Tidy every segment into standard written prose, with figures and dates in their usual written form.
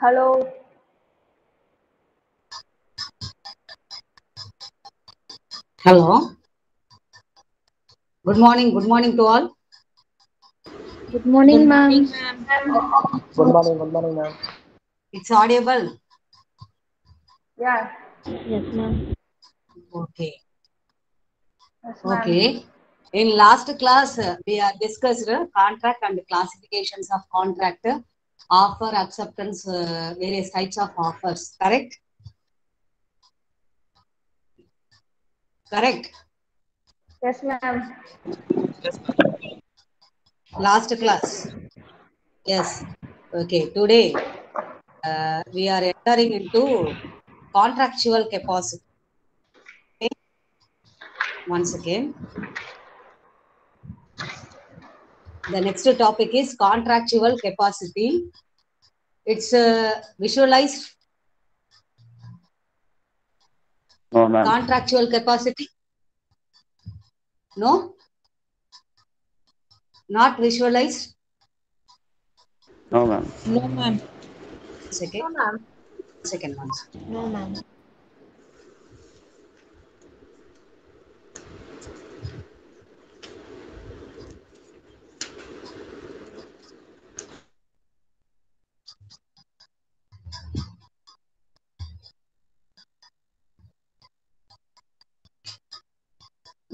Hello. Hello. Good morning to all. Good morning, ma'am. Good morning, ma'am. It's audible. Yeah. Yes, ma'am. Okay. Yes, ma'am. Okay. In last class, we have discussed contract and classifications of contract, offer, acceptance, various types of offers. Correct? Correct. Yes, ma'am. Last class. Yes. Okay. Today, we are entering into contractual capacity. Okay. Once again. The next topic is contractual capacity. It's visualized No, ma'am. contractual capacity. No, not visualized. No, ma'am. No, ma'am. Second, No, ma'am. second one. No, ma'am.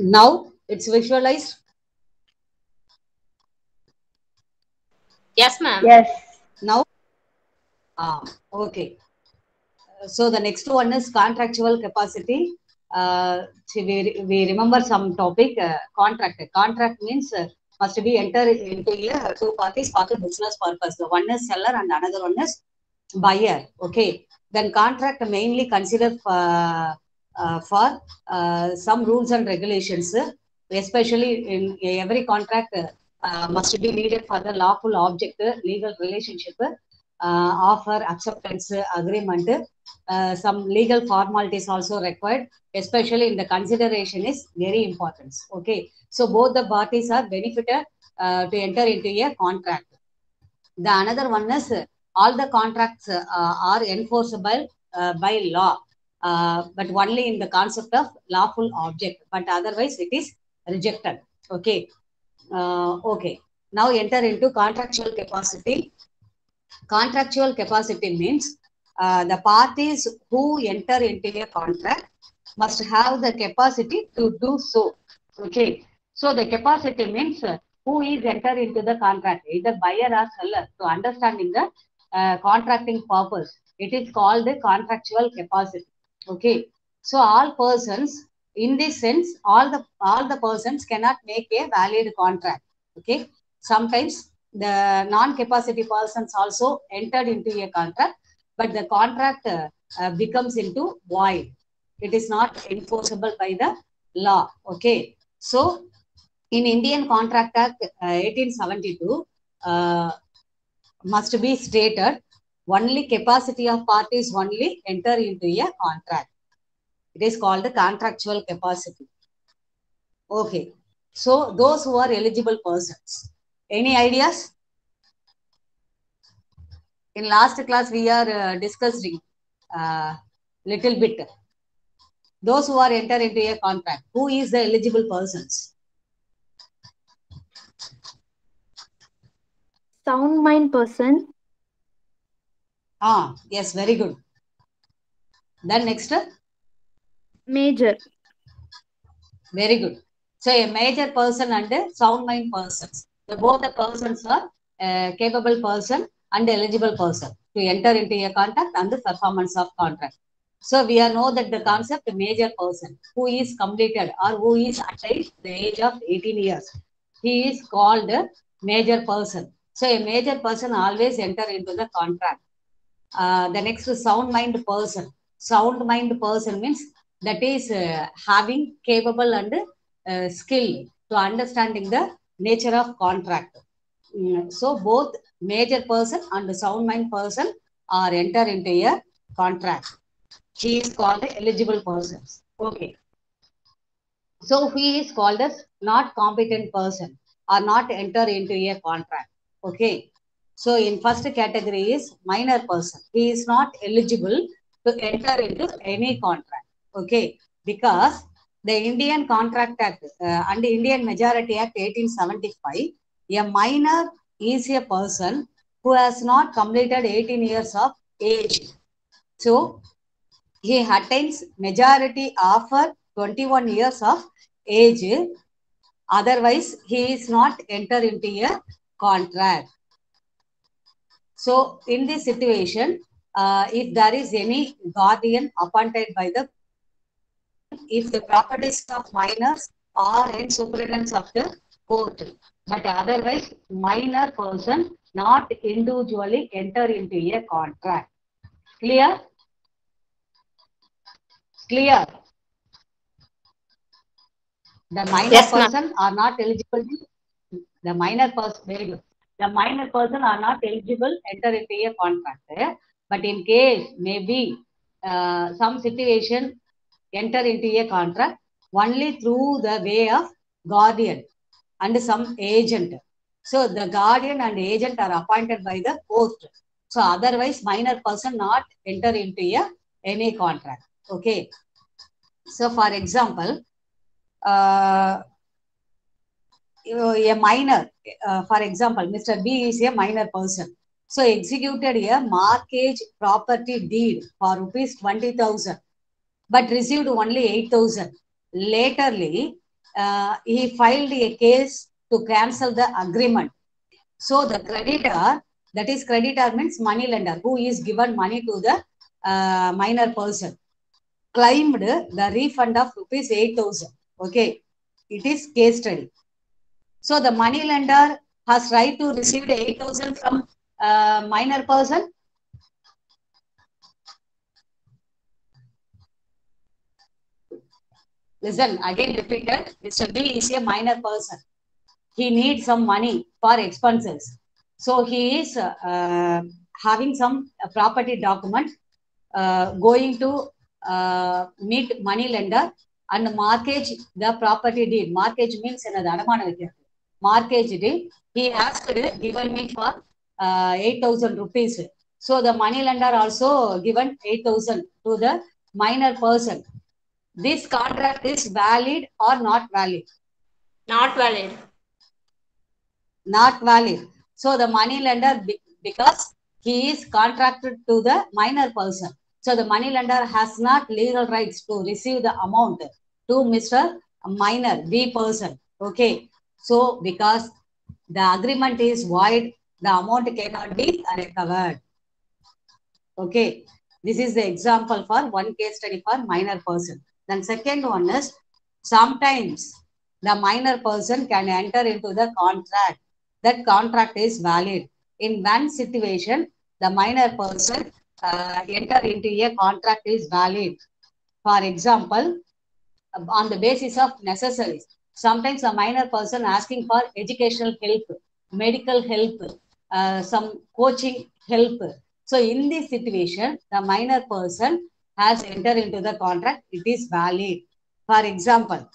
Now it's visualized. Yes, ma'am. Yes. Now, okay. So the next one is contractual capacity. See, we remember some topic. Contract. Contract means must be enter into a two parties for the business purpose. The one is seller and another one is buyer. Okay. Then contract mainly considered for some rules and regulations, especially in every contract must be needed for the lawful object, legal relationship, offer, acceptance, agreement. Some legal formalities also required, especially in the consideration is very important. Okay. So both the parties are benefited to enter into a contract. The another one is all the contracts are enforceable by law, but only in the concept of lawful object. But otherwise, it is rejected. Okay. Okay. Now enter into contractual capacity. Contractual capacity means the parties who enter into a contract must have the capacity to do so. Okay. So the capacity means who is enter into the contract, either buyer or seller, to understanding the contracting purpose. It is called the contractual capacity. Okay. So all persons, in this sense, all the persons cannot make a valid contract. Okay. Sometimes the non-capacity persons also entered into a contract, but the contract becomes into void. It is not enforceable by the law. Okay. So in Indian Contract Act 1872, must be stated only capacity of parties only enter into a contract. It is called the contractual capacity. Okay. So those who are eligible persons. Any ideas? In last class, we are discussing little bit. Those who are enter into a contract, who is the eligible persons? Sound mind person. Yes, very good. Then next, Major. very good. So a major person and a sound mind persons. Both the persons are capable person and eligible person to enter into a contract and the performance of contract. So we are know that the concept major person who is completed or who is attained the age of 18 years. He is called a major person. So a major person always enter into the contract. The next is sound mind person. Sound mind person means that is having capable and skill to understanding the nature of contract. So both major person and sound mind person are enter into a contract. He is called the eligible persons. Okay. So he is called as not competent person or not enter into a contract. Okay. So in first category is minor person. He is not eligible to enter into any contract. Okay, because the Indian Contract Act and Indian Majority Act 1875, a minor is a person who has not completed 18 years of age. So he attains majority after 21 years of age. Otherwise, he is not enter into a contract. So in this situation, if there is any guardian appointed by the if the properties of minors are in superintendence of the court, but otherwise minor person not individually enter into a contract. Clear? Clear. The minor Yes, ma'am. person are not eligible. The minor person, very good. The minor person are not eligible enter into a contract. But in case maybe some situation enter into a contract only through the way of guardian and some agent. So the guardian and agent are appointed by the court. So otherwise minor person not enter into any contract. Okay. So for example, a minor, for example, Mr. B is a minor person. So executed a mortgage property deed for rupees 20,000, but received only 8,000. Laterly, he filed a case to cancel the agreement. So the creditor, that is creditor means money lender, who is given money to the minor person, claimed the refund of rupees 8,000. Okay, it is case study. So the money lender has right to receive the 8,000 from minor person. Listen, again repeated, Mr. B is a minor person. He needs some money for expenses. So he is having some property document, going to meet money lender and mortgage the property deed. Mortgage means another mortgage deed. He asked given me for 8,000 rupees. So the money lender also given 8,000 to the minor person. This contract is valid or not valid? Not valid. Not valid. So the money lender, because he is contracted to the minor person, so the money lender has not legal rights to receive the amount to Mr. Minor B person. Okay. So because the agreement is void, the amount cannot be recovered. Okay. This is the example for one case study for minor person. Then second one is sometimes the minor person can enter into the contract. That contract is valid. In one situation, the minor person enter into a contract is valid. For example, on the basis of necessaries. Sometimes a minor person asking for educational help, medical help, some coaching help. So in this situation, the minor person has entered into the contract, it is valid. For example,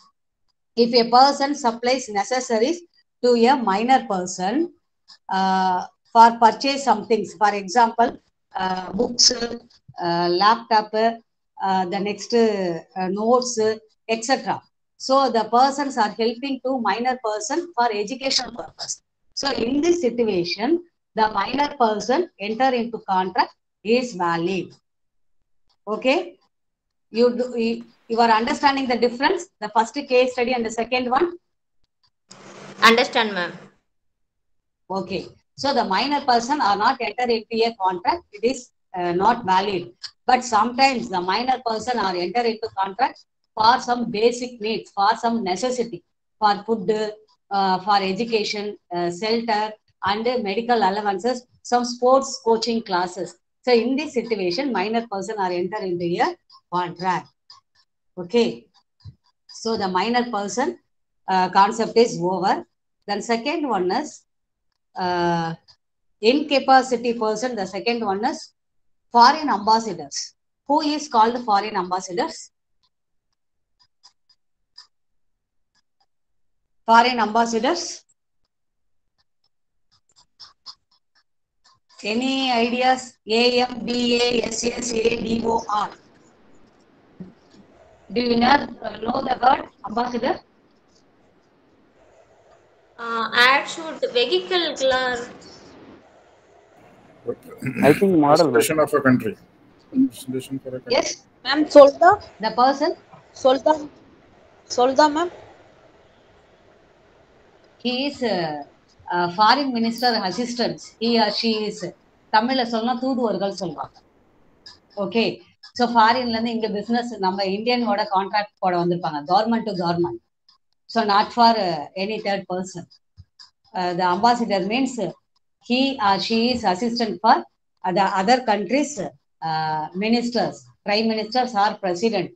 if a person supplies necessaries to a minor person for purchase some things, for example, books, laptop, the next notes, etc. So the persons are helping to minor person for educational purpose. So in this situation, the minor person enter into contract is valid. Okay, you are understanding the difference, the first case study and the second one? Understand, ma'am. Okay. So the minor person are not enter into a contract, it is not valid. But sometimes the minor person are enter into contract for some basic needs, for some necessity, for food, for education, shelter, and medical allowances, some sports coaching classes. So in this situation, minor person are enter into a contract. Okay. So the minor person concept is over. Then second one is incapacity person. The second one is foreign ambassadors. Who is called foreign ambassadors? Foreign ambassadors. Any ideas? AM, BA, SSA, DOR. Do you know the word ambassador? Add should vehicle clerk. I think model. Representation of a country. Representation for a country. Yes, Ma'am, solda, the person. solda, ma'am. He is foreign minister assistant. He or she is தமிழ்ல சொன்னா தூதுவர்கள் சொல்லுவாங்க. Okay, so ஃபாரின்ல இருந்து இங்க business நம்ம இந்தியனோட contract போட வந்திருப்பாங்க, government to government. So not for any third person. The ambassador means he or she is assistant for the other countries ministers, prime ministers or president.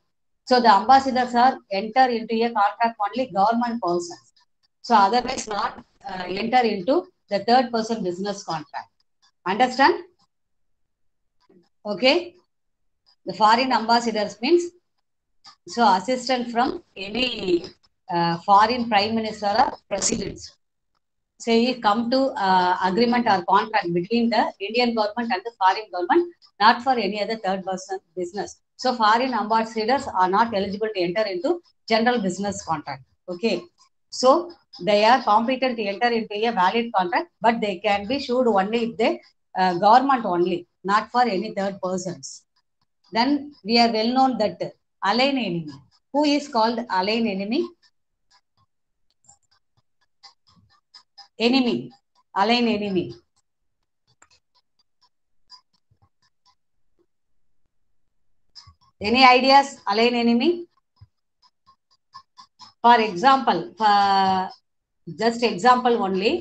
So the ambassadors are enter into a contract only government persons. So otherwise not enter into the third person business contract. Understand? Okay. The foreign ambassadors means so assistant from any foreign prime minister or presidents. Say come to agreement or contract between the Indian government and the foreign government, not for any other third person business. So foreign ambassadors are not eligible to enter into general business contract. Okay. So they are competent to enter into a valid contract, but they can be sued only if they government only, not for any third persons. Then we are well known that alien enemy. Who is called alien enemy? Enemy, alien enemy. Any ideas? Alien enemy. For example, just example only.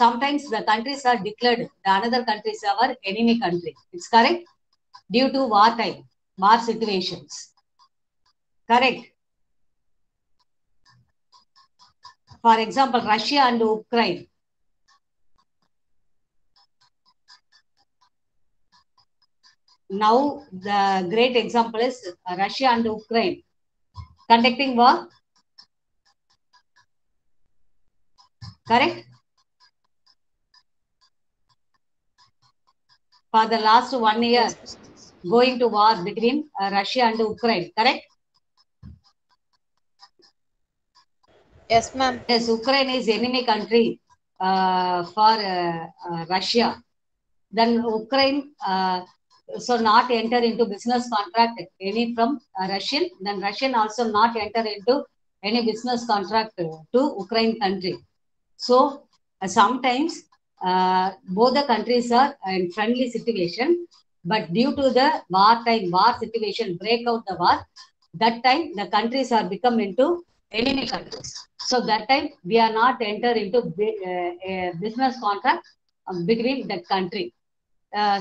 Sometimes the countries are declared, the another countries are our enemy country. It's correct? Due to war time, war situations. Correct? For example, Russia and Ukraine. Now, the great example is Russia and Ukraine conducting war. Correct? For the last 1 year, going to war between Russia and Ukraine. Correct? Yes, ma'am. Yes, Ukraine is enemy country for Russia. Then Ukraine, so not enter into business contract any from Russian. Then Russian also not enter into any business contract to Ukraine country. So sometimes both the countries are in friendly situation, but due to the war time, war situation, break out the war, that time the countries are become into enemy countries. So that time we are not enter into a business contract between the country.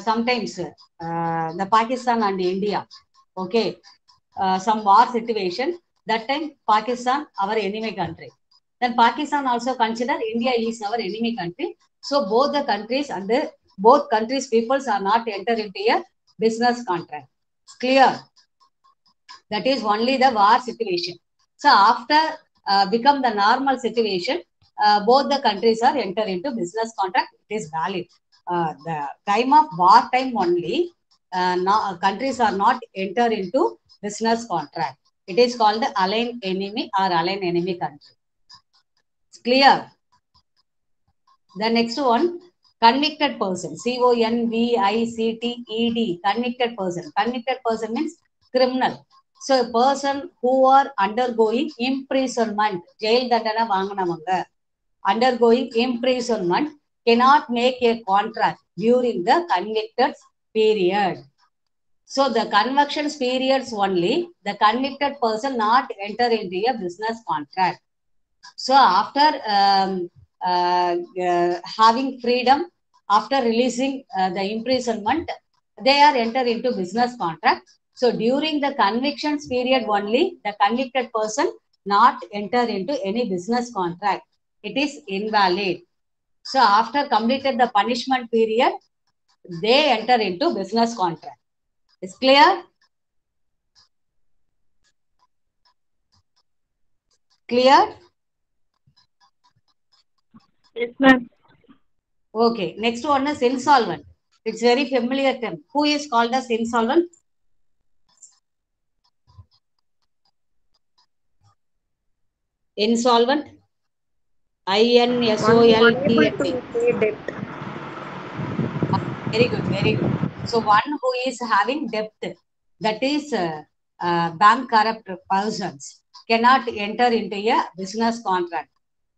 Sometimes the Pakistan and India, okay, some war situation, that time Pakistan our enemy country. Then Pakistan also consider India is our enemy country. So both the countries and both countries peoples are not enter into a business contract. It's clear? That is only the war situation. So after become the normal situation, both the countries are enter into business contract. It is valid. The time of war time only, countries are not enter into business contract. It is called the alien enemy or alien enemy country. It's clear? The next one, convicted person. CONVICTED. Convicted person. Convicted person means criminal. So a person who are undergoing imprisonment, jail dandana vaanganavanga, undergoing imprisonment, cannot make a contract during the convicted period. So the conviction periods only, the convicted person not enter into a business contract. So after having freedom, after releasing the imprisonment, they are enter into business contract. So during the convictions period only, the convicted person not enter into any business contract. It is invalid. So after completed the punishment period, they enter into business contract. Is clear? Clear? Yes, ma'am. Okay, next one is insolvent. It's very familiar term. Who is called as insolvent? Insolvent. One who INSOLVENT. unable to pay debt. Very good, very good. So one who is having debt, that is bankrupt persons, cannot enter into a business contract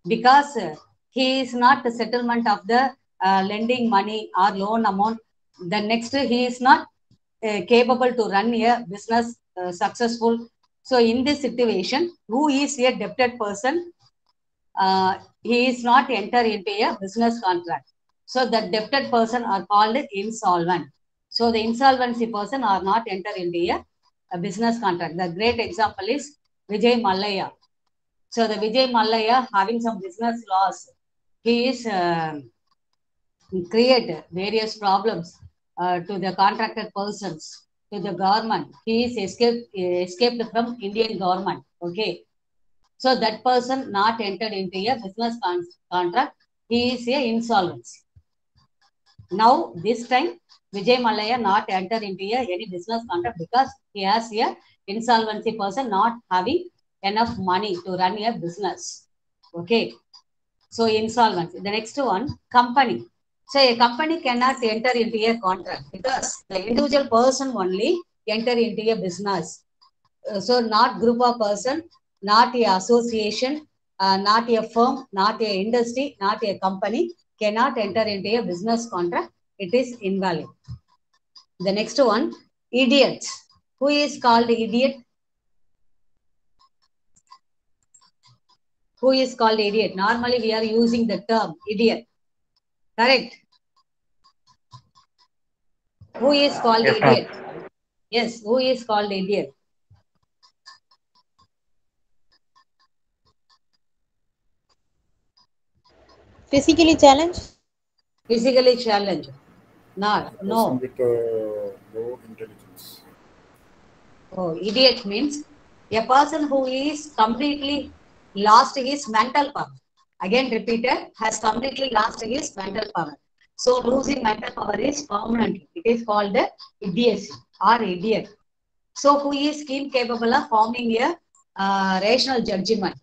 because he is not the settlement of the lending money or loan amount. The next, he is not capable to run a business successful. So in this situation, who is a debted person, he is not enter into a business contract. So the debted person are called insolvent. So the insolvency person are not enter into a business contract. The great example is Vijay Mallaya. So the Vijay Mallaya having some business loss, he is create various problems to the contracted persons, to the government. He is escaped from Indian government. Okay. So that person not entered into a business contract. He is a insolvency. Now this time Vijay Mallaya not enter into any business contract because he has a insolvency person not having enough money to run a business. Okay. So insolvency. The next one, company. So a company cannot enter into a contract because the individual person only enter into a business. So not group of person, not a association, not a firm, not a industry, not a company cannot enter into a business contract. It is invalid. The next one, idiot. Who is called idiot? Who is called idiot? Normally we are using the term idiot. Correct. Who is called Yes, ma'am. idiot? Yes, who is called idiot? Physically challenged. Physically challenged. A Not, person no. with low intelligence. Oh, idiot means a person who is completely lost his mental power. Again, repeated, has completely lost his mental power. So, losing mental power is permanent. It is called the idiocy or idiot. So, who is incapable of forming a rational judgment.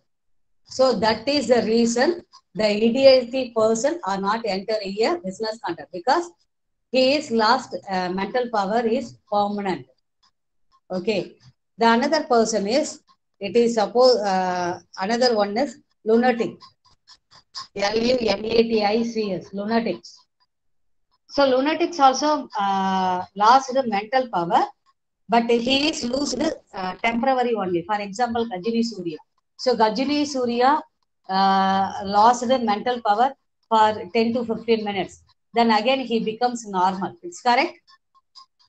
So, that is the reason the idiotic person are not entering a business contract because he is lost mental power is permanent. Okay. The another person is, it is suppose, another one is lunatic. LUNATICS, lunatics. So lunatics also lost the mental power, but he is lost temporary only. For example, Gajini Surya. So Gajini Surya lost the mental power for 10 to 15 minutes. Then again he becomes normal. It's correct?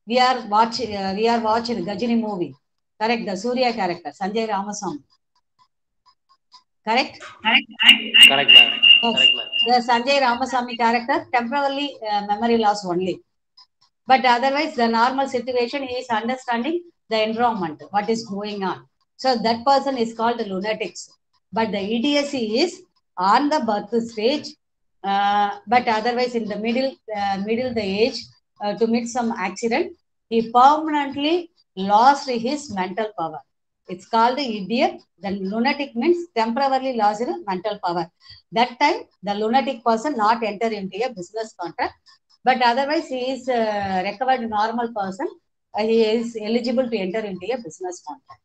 We are watching Gajini movie. Correct, the Surya character, Sanjay Ramaswamy. Correct? Correct, ma'am. Yes. Correct, ma'am. The Sanjay Ramaswamy character, temporarily memory loss only. But otherwise, the normal situation is understanding the environment, what is going on. So that person is called lunatics. But the idiocy is on the birth stage, but otherwise in the middle the age, to meet some accident, he permanently lost his mental power. It's called the idiot. The lunatic means temporarily lost his mental power. That time, the lunatic person not enter into a business contract, but otherwise he is recovered normal person. He is eligible to enter into a business contract.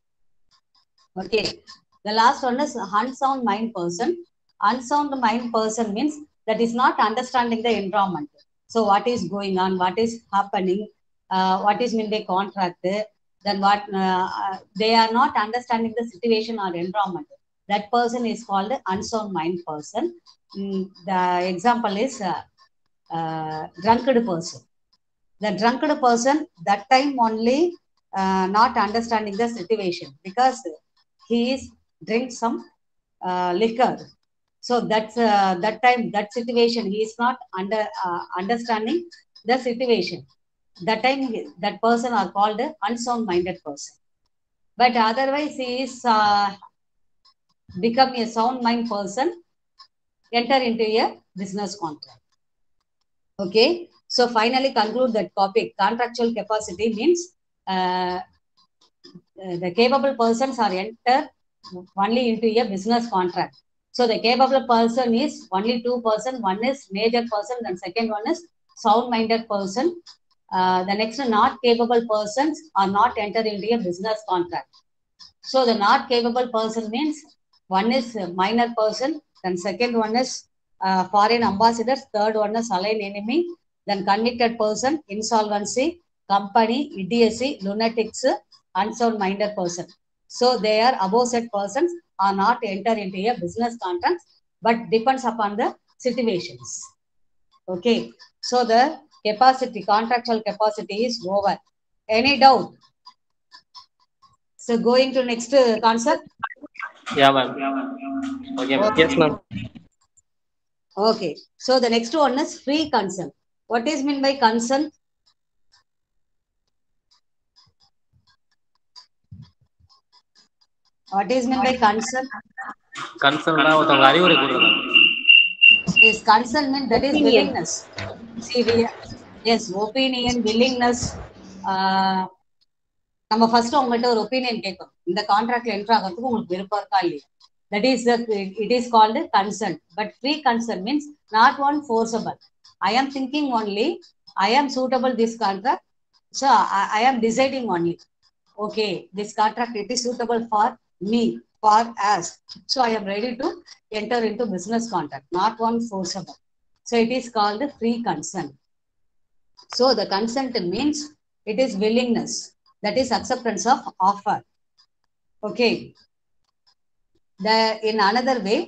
Okay. The last one is unsound mind person. Unsound mind person means that is not understanding the environment. So what is going on, what is happening, what is mean by contract, then what they are not understanding the situation or environment. That person is called unsound mind person. The example is drunkard person. The drunkard person that time only not understanding the situation because he is drink some liquor. So that's that time that situation he is not understanding the situation. That time that person are called unsound minded person. But otherwise he is become a sound mind person, enter into a business contract. Okay. So finally conclude that topic. Contractual capacity means the capable persons are enter only into a business contract. So the capable person is only two person. One is major person, then second one is sound-minded person. The next not capable persons are not enter into a business contract. So the not capable person means one is a minor person, then second one is foreign ambassadors, third one is aligned enemy, then convicted person, insolvency, company, idiocy, lunatics, unsound-minded person. So they are above said persons are not enter into a business contract, but depends upon the situations. Okay. So the capacity, contractual capacity is over. Any doubt? So going to next concept. Yeah, ma'am. Okay, ma'am. Yes, ma'am. Okay. So the next one is free consent. What is meant by consent? What is meant by consent? Concern ஒருத்தவங்க அறிவுரை கூறுறதா? Is consent mean that is willingness. See, yes, opinion, willingness. நம்ம first உங்கள்கிட்ட ஒரு opinion கேட்கும். இந்த கான்ட்ராக்ட்ல enter ஆகிறதுக்கு உங்களுக்கு விருப்பம் இருக்கா இல்லையா? That is it is called consent. But free consent means not one forcible. I am thinking only. I am suitable this contract. So I am deciding only. Okay, this contract it is suitable for me, for us. So I am ready to enter into business contract. Not one forcible. So it is called free consent. So the consent means it is willingness. That is acceptance of offer. Okay. In another way,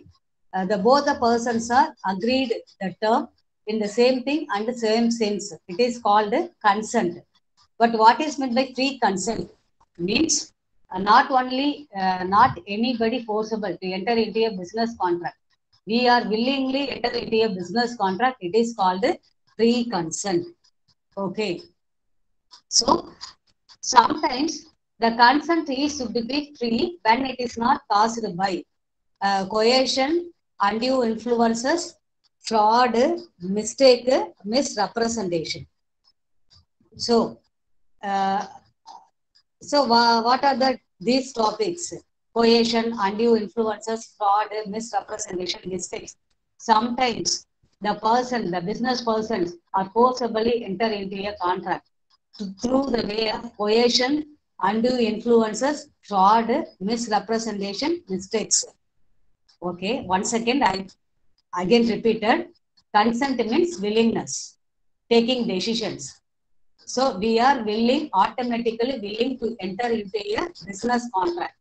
both the persons are agreed the term in the same thing and the same sense. It is called consent. But what is meant by free consent? Means not only not anybody forcible to enter into a business contract. We are willingly enter into a business contract. It is called free consent. Okay. So sometimes the consent is to be free when it is not caused by coercion, undue influences, fraud, mistake, misrepresentation. So, what are these topics? Coercion, undue influences, fraud, misrepresentation, mistakes. Sometimes the business persons are forcibly enter into a contract through the way of coercion, undue influences, fraud, misrepresentation, mistakes. Okay, once again, I again repeated. Consent means willingness, taking decisions. So we are automatically willing to enter into a business contract.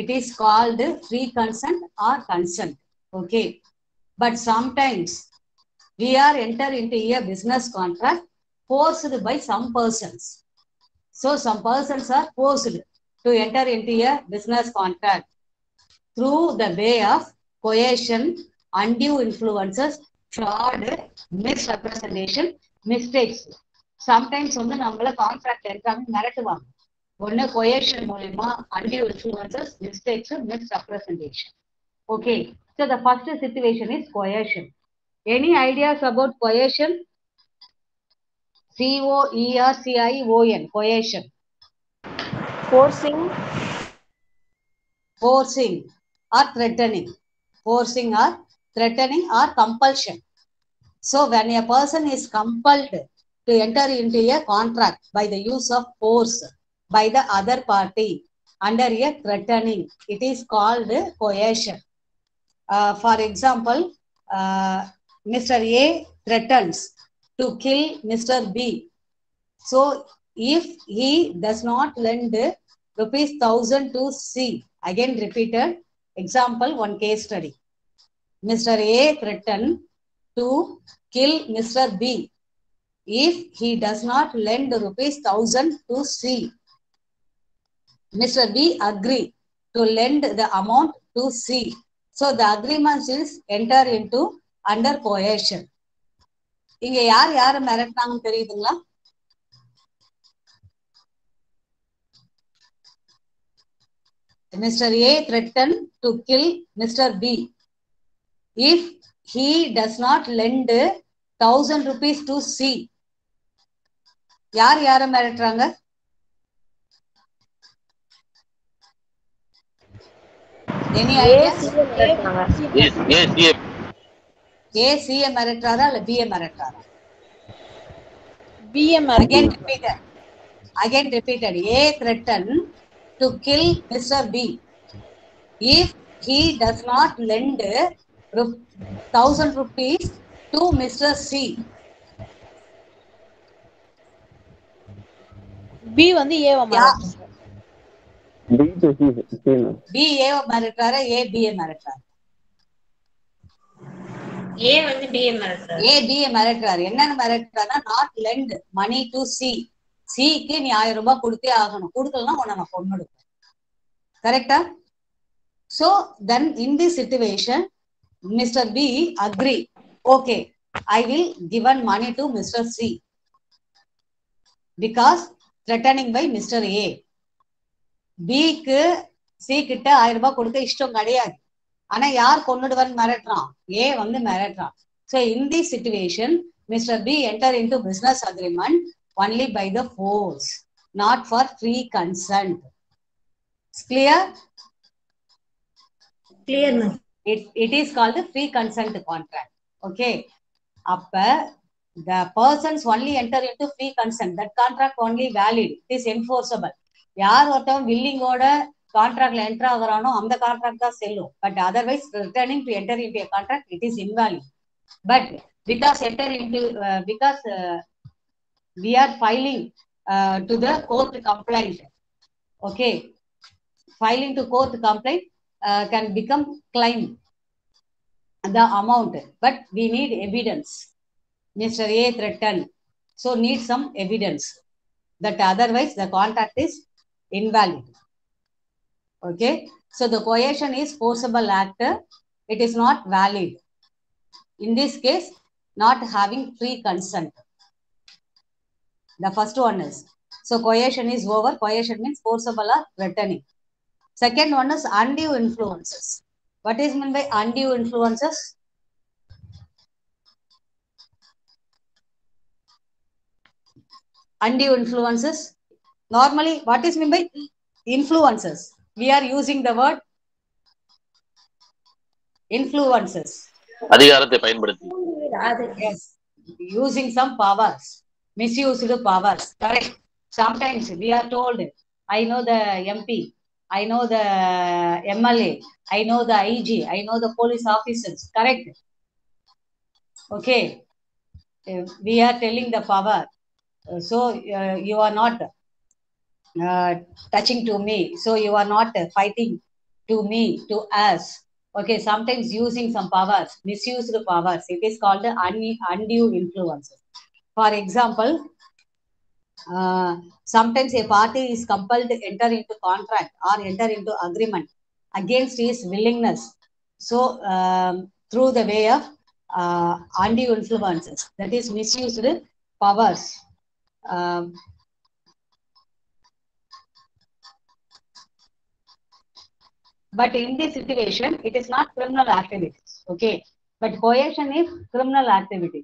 It is called free consent or consent. Okay, but sometimes we are enter into a business contract forced by some persons. So some persons are forced to enter into a business contract through the way of coercion, undue influences, fraud, misrepresentation, mistakes. Sometimes வந்து நம்மள contract எடுக்காம மிரட்டுவாங்க. ஒன்னு coercion மூலமா, undue influences, mistakes, misrepresentation. Okay. So the first situation is coercion. Any ideas about coercion? COERCION. Coercion. Forcing. Forcing or threatening. Forcing or threatening or compulsion. So when a person is compelled to enter into a contract by the use of force by the other party under a threatening, it is called coercion. For example, Mr. A threatens to kill Mr. B. So if he does not lend rupees 1,000 to C, again repeated example, one case study. Mr. A threatened to kill Mr. B if he does not lend rupees 1,000 to C. Mr. B agree to lend the amount to C. So the agreement is enter into under coercion. இங்க யார் மிரட்டினாங்கன்னு தெரியுதுங்களா? Mr. A threatened to kill Mr. B if he does not lend 1000 rupees to C. யார் யார மிரட்டுறாங்க? Any ideas? A CA மிரட்டுறாரா இல்ல BA மிரட்டுறாரா? BA Again repeated. A threatened to kill Mr. B if he does not lend 1000 rupees to Mr. C. B வந்து A வ மிரட்டுறாங்க. B A மிரட்டுறாரா A BA மிரட்டுறாரா? A வந்து BA மிரட்டுறாரு. A BA மிரட்டுறாரு. என்னன்னு மிரட்டுறாருன்னா not lend money to C. Cக்கு நீ 1000 ரூபாய் கொடுத்தே ஆகணும். கொடுக்கலன்னா உன்னை நான் கொன்னுடுவேன். கரெக்டா? So then in this situation, Mr. B agree. Okay, I will given money to Mr. C because threatening by Mr. A. B க்கு C கிட்ட 1000 ரூபாய் கொடுக்க இஷ்டம் கிடையாது. ஆனா யார் கொன்னுடுவன்னு மிரட்டுறான்? A வந்து மிரட்டுறான். So in this situation, Mr. B enter into business agreement only by the force, not for free consent. Clear? Clear ma'am. It is called the free consent contract. Okay. Appa the persons only enter into free consent. That contract only valid. It is enforceable. யார் ஒருத்தவன் வில்லிங்கோட கான்ட்ராக்ட்ல enter ஆகுறானோ அந்த contract தான் செல்லும். But otherwise returning to enter into a contract, it is invalid. But because we are filing to the court complaint. Okay, filing to court complaint can become claim the amount, but we need evidence. Mr. A threatened, so need some evidence that otherwise the contract is invalid. Okay, so the coercion is forcible act. It is not valid. In this case, not having free consent. The first one is, so coercion is over. Coercion means forcible or threatening. Second one is undue influences. What is meant by undue influences? Undue influences. Normally, what is meant by influences? We are using the word influences. அதிகாரத்தை பயன்படுத்தி. Yes, using some powers, misused powers. Correct. Sometimes we are told, I know the MP, I know the MLA, I know the IG, I know the police officers. Correct. Okay, we are telling the power. So you are not touching to me. So you are not fighting to me, to us. Okay, sometimes using some powers, misused powers. It is called undue influence. For example, sometimes a party is compelled to enter into contract or enter into agreement against his willingness. So through the way of undue influences, that is misused powers. But in this situation, it is not criminal activities. Okay, but coercion is criminal activity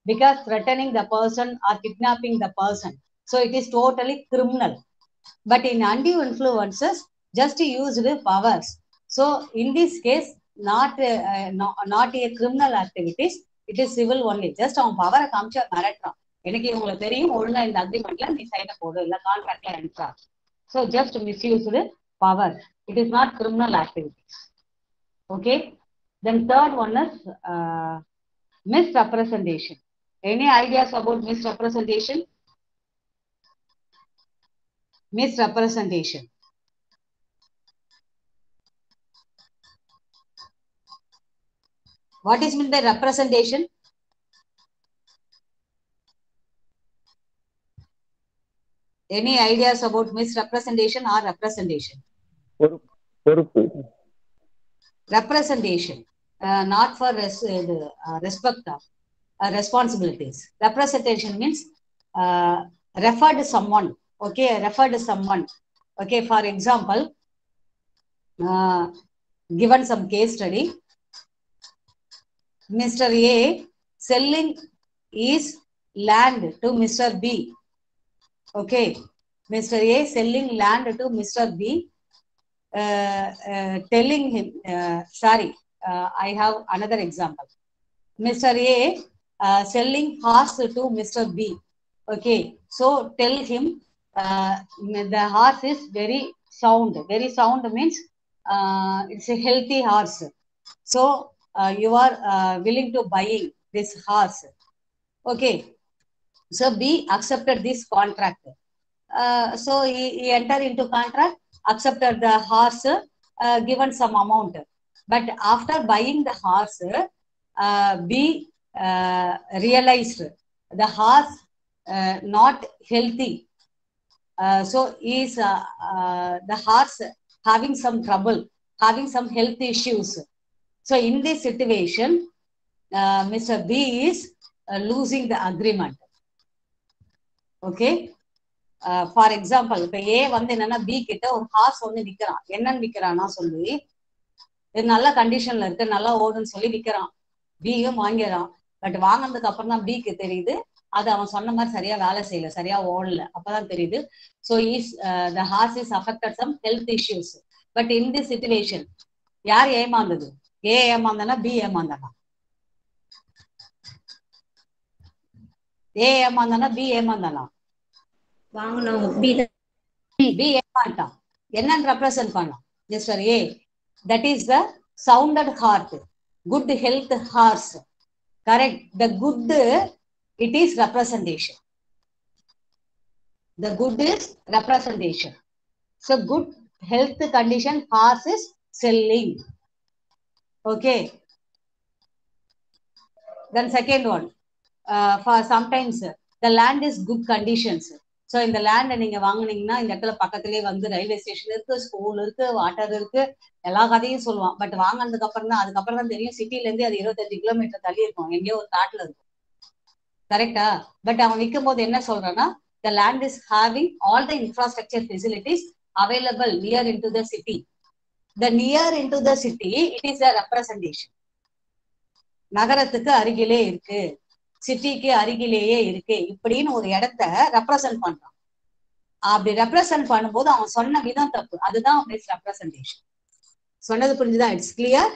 because threatening the person or kidnapping the person. So it is totally criminal. But in undue influences, just use the powers. So in this case, not a criminal activities. It is civil only. Just on power காமிச்சு மிரட்டுறான். எனக்கு இவங்களை தெரியும், ஒழுங்கா இந்த அக்ரிமெண்ட்ல நீ சைனை போடு, இல்ல கான்ட்ராக்ட்ல என்ட்ரா. So just misuse the power. It is not criminal activities. Okay. Then third one is misrepresentation. Any ideas about misrepresentation? Misrepresentation. What is meant by representation? Any ideas about misrepresentation or representation? Representation, not for respect of responsibilities. Representation means referred someone. Okay, referred someone. Okay, for example, given some case study, Mr. A selling is land to Mr. B. Okay, Mr. A selling land to Mr. B, telling him, I have another example. Mr. A selling horse to Mr. B. Okay, so tell him the horse is very sound. Very sound means it's a healthy horse. So you are willing to buying this horse. Okay, so B accepted this contract. So he entered into contract, accepted the horse, given some amount. But after buying the horse, B realized the horse not healthy. So is the horse having some trouble, having some health issues. So in this situation, Mr. B is losing the agreement. Okay. For example இப்ப ஏ வந்து என்னன்னா B கிட்ட ஒரு hours ஒண்ணு விற்கிறான். என்னன்னு விற்கிறான்னா சொல்லி இது நல்ல கண்டிஷன்ல இருக்கு, நல்லா ஓடுன்னு சொல்லி விற்கிறான். பியும் வாங்கிறான். பட் வாங்கினதுக்கு அப்புறம் தான் பிக்கு தெரியுது அது அவன் சொன்ன மாதிரி சரியா வேலை செய்யல, சரியா ஓடல. அப்பதான் தெரியுது. So is the horse is affected some health issues. But in this situation யார் ஏமாந்தது? ஏ ஏமாந்தானா பி ஏமாந்தானா? ஏ ஏமாந்தானா பி ஏமாந்தானா? பி ஏமாட்டான். என்னன்னு ரெப்ரசன்ட் பண்ணான் mister A? That is the sounded hard, good health horse. Correct. The good it is representation. The good is representation. So good health condition horse is selling. Okay. Then second one, for sometimes the land is good conditions. So இந்த land நீங்க வாங்குனீங்கன்னா இந்த இடத்துல பக்கத்திலேயே வந்து railway station இருக்கு, school இருக்கு, water இருக்கு, எல்லா கதையும் சொல்லுவான். பட் வாங்கினதுக்கு அப்புறம் தான் அதுக்கப்புறம் தான் தெரியும் சிட்டில இருந்து அது 25 கிலோமீட்டர் தள்ளி இருக்கும், எங்கேயோ ஒரு காட்டுல இருக்கும். கரெக்டா? பட் அவன் விற்கும் போது என்ன சொல்றான்னா the land is having all the infrastructure facilities available near into the city. The near into the city, it is a representation. நகரத்துக்கு அருகிலே இருக்கு, சிட்டிக்கு அருகிலேயே இருக்கு, இப்படின்னு ஒரு இடத்த ரெப்ரசன்ட் பண்றான். அப்படி ரெப்ரசன்ட் பண்ணும்போது அவன் சொன்ன விதம் தப்பு. அதுதான் ரெப்ரசன்டேஷன். சொன்னது புரிஞ்சுதா? It's clear.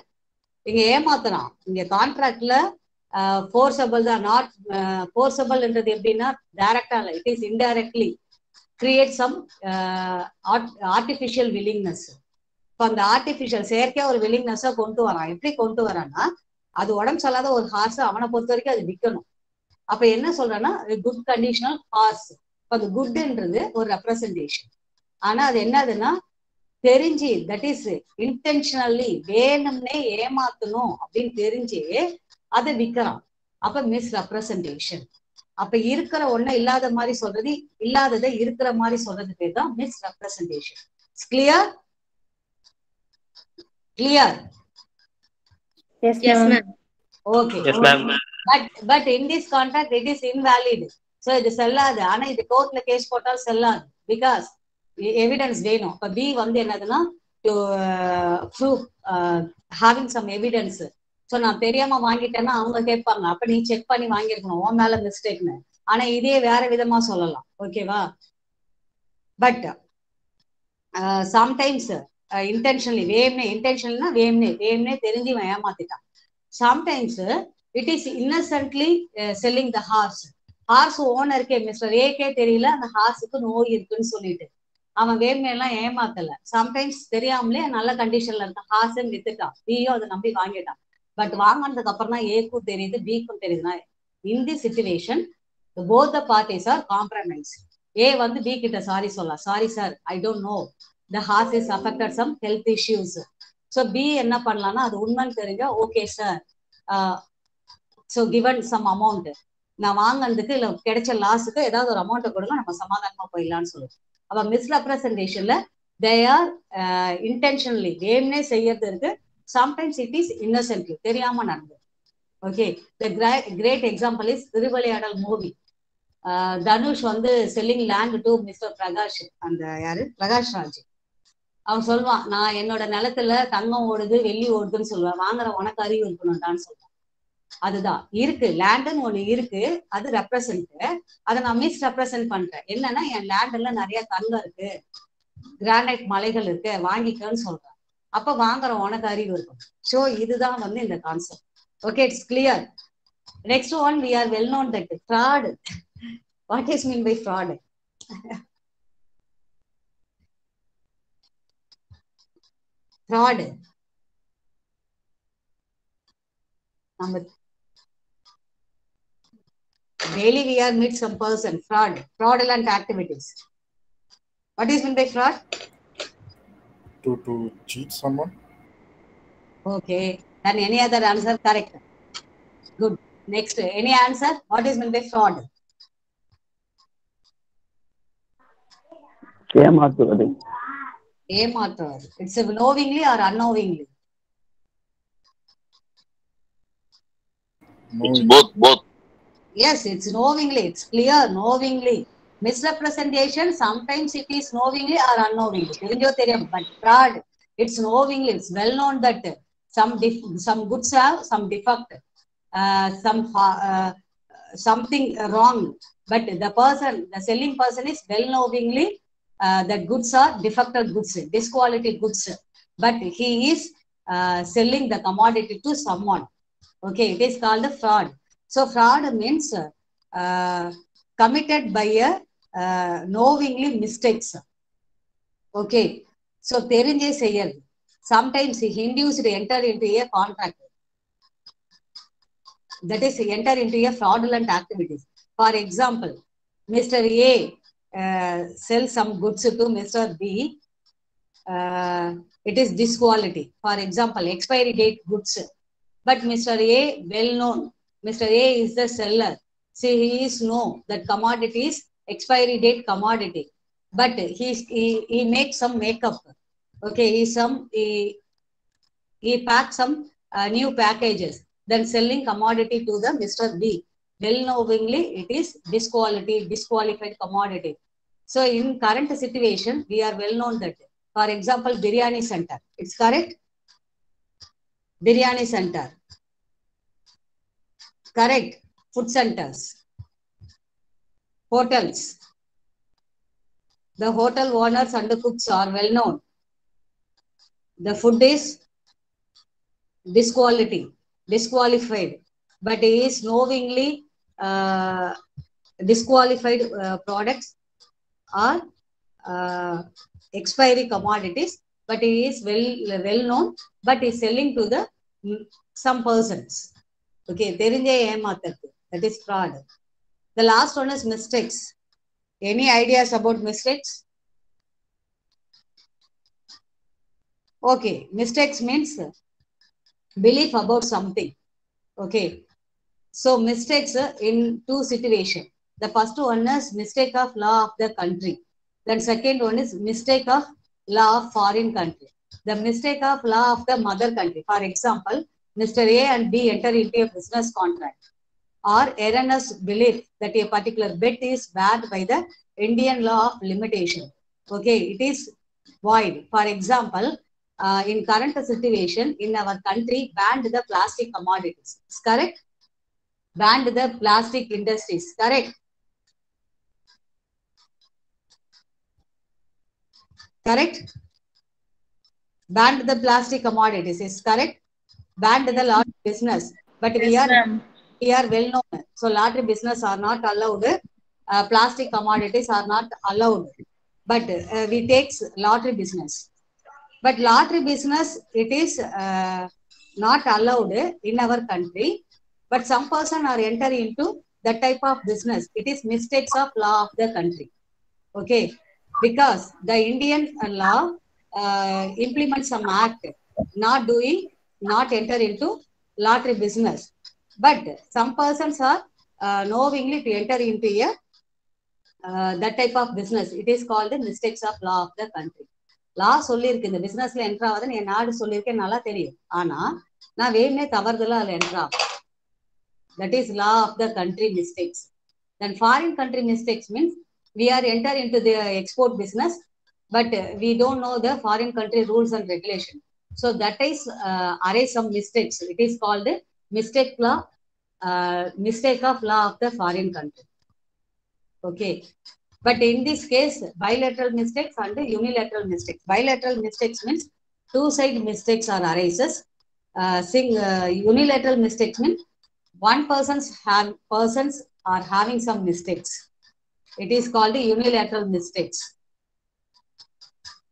இங்க ஏமாத்துறான். இங்க கான்ட்ராக்ட்ல ஃபோர்ஸபிள் தான். நாட் ஃபோர்ஸபிள்ன்றது எப்படின்னா டைரக்டா இல்லை, it is indirectly create some artificial willingness. இப்போ அந்த ஆர்டிஃபிஷியல் செயற்கையா ஒரு வில்லிங்னஸை கொண்டு வரான். எப்படி கொண்டு வரான்னா அது உடம்பு சொல்லாத ஒரு ஹார்ஸ் அவனை பொறுத்த வரைக்கும் அது விற்கணும். அப்ப என்ன சொல்றேன்னா குட் கண்டிஷனல் ஹார்ஸ். அது குட்ன்றது ஒரு ரெப்ரசன்டேஷன். ஆனா அது என்னதுன்னா தெரிஞ்சு, தட் இஸ் இன்டென்ஷனலி, வேணும்னே ஏமாத்தணும் அப்படின்னு தெரிஞ்சு அதை விற்கிறான். அப்ப மிஸ் ரெப்ரசன்டேஷன். அப்ப இருக்கிற ஒண்ணு இல்லாத மாதிரி சொல்றது, இல்லாததை இருக்கிற மாதிரி சொல்றது பேர் தான் miss representation. Clear? Clear? Yes, ma'am. Okay. Yes, ma'am. But in this contract it is invalid. So இது செல்லாது. ஆனா இது கோர்ட்ல கேஸ் போட்டால் செல்லாது. பிகாஸ் எவிடன்ஸ் வேணும். இப்ப பி வந்து என்னதுன்னா to prove having some evidence. So நான் தெரியாம வாங்கிட்டேன்னா அவங்க கேட்பாங்க, அப்ப நீ செக் பண்ணி வாங்கிருக்கணும், உன் மேல மிஸ்டேக்னு. ஆனா இதே வேற விதமா சொல்லலாம். ஓகேவா? பட் சம்டைம்ஸ் இன்டென்ஷனலி, வேம்னே, இன்டென்ஷனல்னா வேம்னே தெரிஞ்சு ஏமாத்திட்டான். Sometimes it is innocently selling the horse. Horse ஓனருக்கே மிஸ்டர் ஏக்கே தெரியல அந்த ஹார்ஸுக்கு நோய் இருக்குன்னு சொல்லிட்டு அவன் வேம்னே எல்லாம் ஏமாத்தல. சம்டைம்ஸ் தெரியாமலே நல்ல கண்டிஷன்ல இருக்க ஹார்ஸ்ன்னு வித்துட்டான். பியும் அதை நம்பி வாங்கிட்டான். பட் வாங்கினதுக்கு அப்புறம் தான் ஏக்கும் தெரியுது, பிக்கும் தெரியுதுன்னா in the situation both the parties are compromise. A வந்து பி கிட்ட சாரி சொல்லலாம், sorry sir, I don't know, the horse is affected some health issues. So B என்ன பண்ணலாம்னா அது உண்மைன்னு தெரிஞ்சா okay sir, so given some amount, நான் வாங்கினதுக்கு இல்லை கிடைச்ச லாஸுக்கு ஏதாவது ஒரு அமௌண்ட்டை கொடுங்க, நம்ம சமாதானமா போயிடலான்னு சொல்லுவோம். அப்ப மிஸ்ரெப்ரசன்டேஷன்ல தே ஆர் இன்டென்ஷனலி, வேம்னே செய்யறது இருக்கு. சம்டைம்ஸ் இட் இஸ் இன்னசென்ட்லி, தெரியாம நடந்தது. Okay, the great example is Thiruvilaiyadal movie. Dhanush வந்து selling land to mister Prakash, அந்த யாரு பிரகாஷ் ராஜ். அவன் சொல்லுவான், நான் என்னோட நிலத்துல தங்கம் ஓடுது வெள்ளி ஓடுதுன்னு சொல்லுவேன், வாங்குற உனக்கு அறிவு இருக்கணும்டான்னு சொல்லுவான். அதுதான் இருக்கு. லேண்டுன்னு ஒண்ணு இருக்கு, அது ரெப்ரசன்ட். அதை நான் மிஸ் ரெப்ரசன்ட் பண்றேன். என்னன்னா என் லேண்ட்ல நிறைய தங்கம் இருக்கு, கிரானைட் மலைகள் இருக்கு, வாங்கிக்கன்னு சொல்றேன். அப்ப வாங்குற உனக்கு அறிவு இருக்கும். ஸோ இதுதான் வந்து இந்த concept. Okay, it's clear. Next one, we are well known that fraud. What is mean by fraud? Fraud. Number daily we are meet some person. Fraudulent activities. What is mean by fraud? To cheat someone. Okay. Then any other answer correct? Good. Next, any answer? What is meant by fraud? ஏமாத்துவது. ஏமாற்றுவது. It's knowingly or unknowingly? It's both. Yes, it's knowingly. It's clear, knowingly. Misrepresentation, sometimes it is knowingly or unknowingly. But fraud, it's knowingly. It's well known that some goods have some defect, something wrong. But the selling person is well knowingly that goods are defective goods, disquality goods. But he is selling the commodity to someone. Okay, it is called a fraud. So fraud means committed by a knowingly mistakes. Okay, so தெரிஞ்சே செய்யறது. Sometimes he induced to enter into a contract. That is enter into a fraudulent activities. For example, Mr. A sells some goods to Mr. B. It is disquality. For example, expiry date goods. But Mr. A, well known, Mr. A is the seller. See, he is know that commodity is expiry date commodity. But he makes some makeup. Okay, he packs some new packages, then selling commodity to the Mr. B. Well knowingly, it is disqualified commodity. So in current situation, we are well known that, for example, biryani center. It's correct? Biryani center. Correct. Food centers. Hotels. The hotel owners and the cooks are well known. The food is disqualified, but he is knowingly disqualified products or expiry commodities, but he is well known, but he is selling to the some persons. Okay, தெரிஞ்சே ஏமாத்துறது. That is fraud. The last one is mistakes. Any ideas about mistakes? Okay, mistakes means belief about something. Okay, so mistakes in two situations. The first one is mistake of law of the country. Then second one is mistake of law of foreign country. The mistake of law of the mother country. For example, Mr. A and B enter into a business contract, or erroneous belief that a particular bet is banned by the Indian law of limitation. Okay, it is void. For example, in current situation in our country, banned the plastic commodities. It's correct? Banned the plastic industries. Correct? Correct? Banned the plastic commodities. Is correct? Banned the lottery business. But we are well known. So lottery business are not allowed. Plastic commodities are not allowed. But we take lottery business. But lottery business, it is not allowed in our country. But some person are entering into that type of business. It is mistakes of law of the country. Okay, because the Indian law implements some act, not enter into lottery business. But some persons are knowingly to enter into a that type of business. It is called the mistakes of law of the country. லா சொல்லியிருக்கு இந்த பிசினஸ்ல enter ஆகுதுன்னு என் நாடு சொல்லியிருக்கேன், நல்லா தெரியும். ஆனா நான் வேணுமே தவறுதலா அதுல என்ட்ரு ஆகும். That is law of the country mistakes. Then foreign country mistakes means we are enter into the export business, but we don't know the foreign country rules and regulation. So that is arise some mistakes. It is called mistake law mistake of law of the foreign country. Okay. But in this case, bilateral mistakes and unilateral mistakes. Bilateral mistakes means two-side mistakes are arises. Unilateral mistakes means one persons are having some mistakes. It is called unilateral mistakes.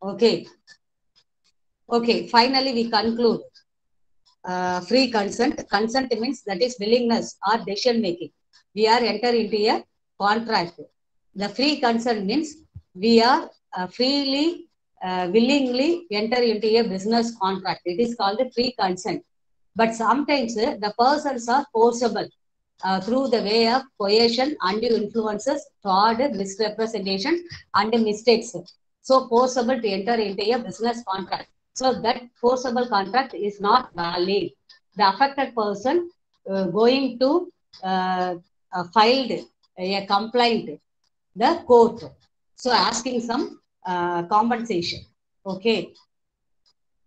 Okay. Okay. Finally, we conclude. Free consent. Consent means that is willingness or decision making. We are enter into a contract. The free consent means we are freely, willingly enter into a business contract. It is called the free consent. But sometimes the persons are forcible through the way of coercion, undue influences, fraud, misrepresentation, and mistakes. So forcible to enter into a business contract. So that forcible contract is not valid. The affected person going to filed a complaint the court. So asking some compensation. Okay.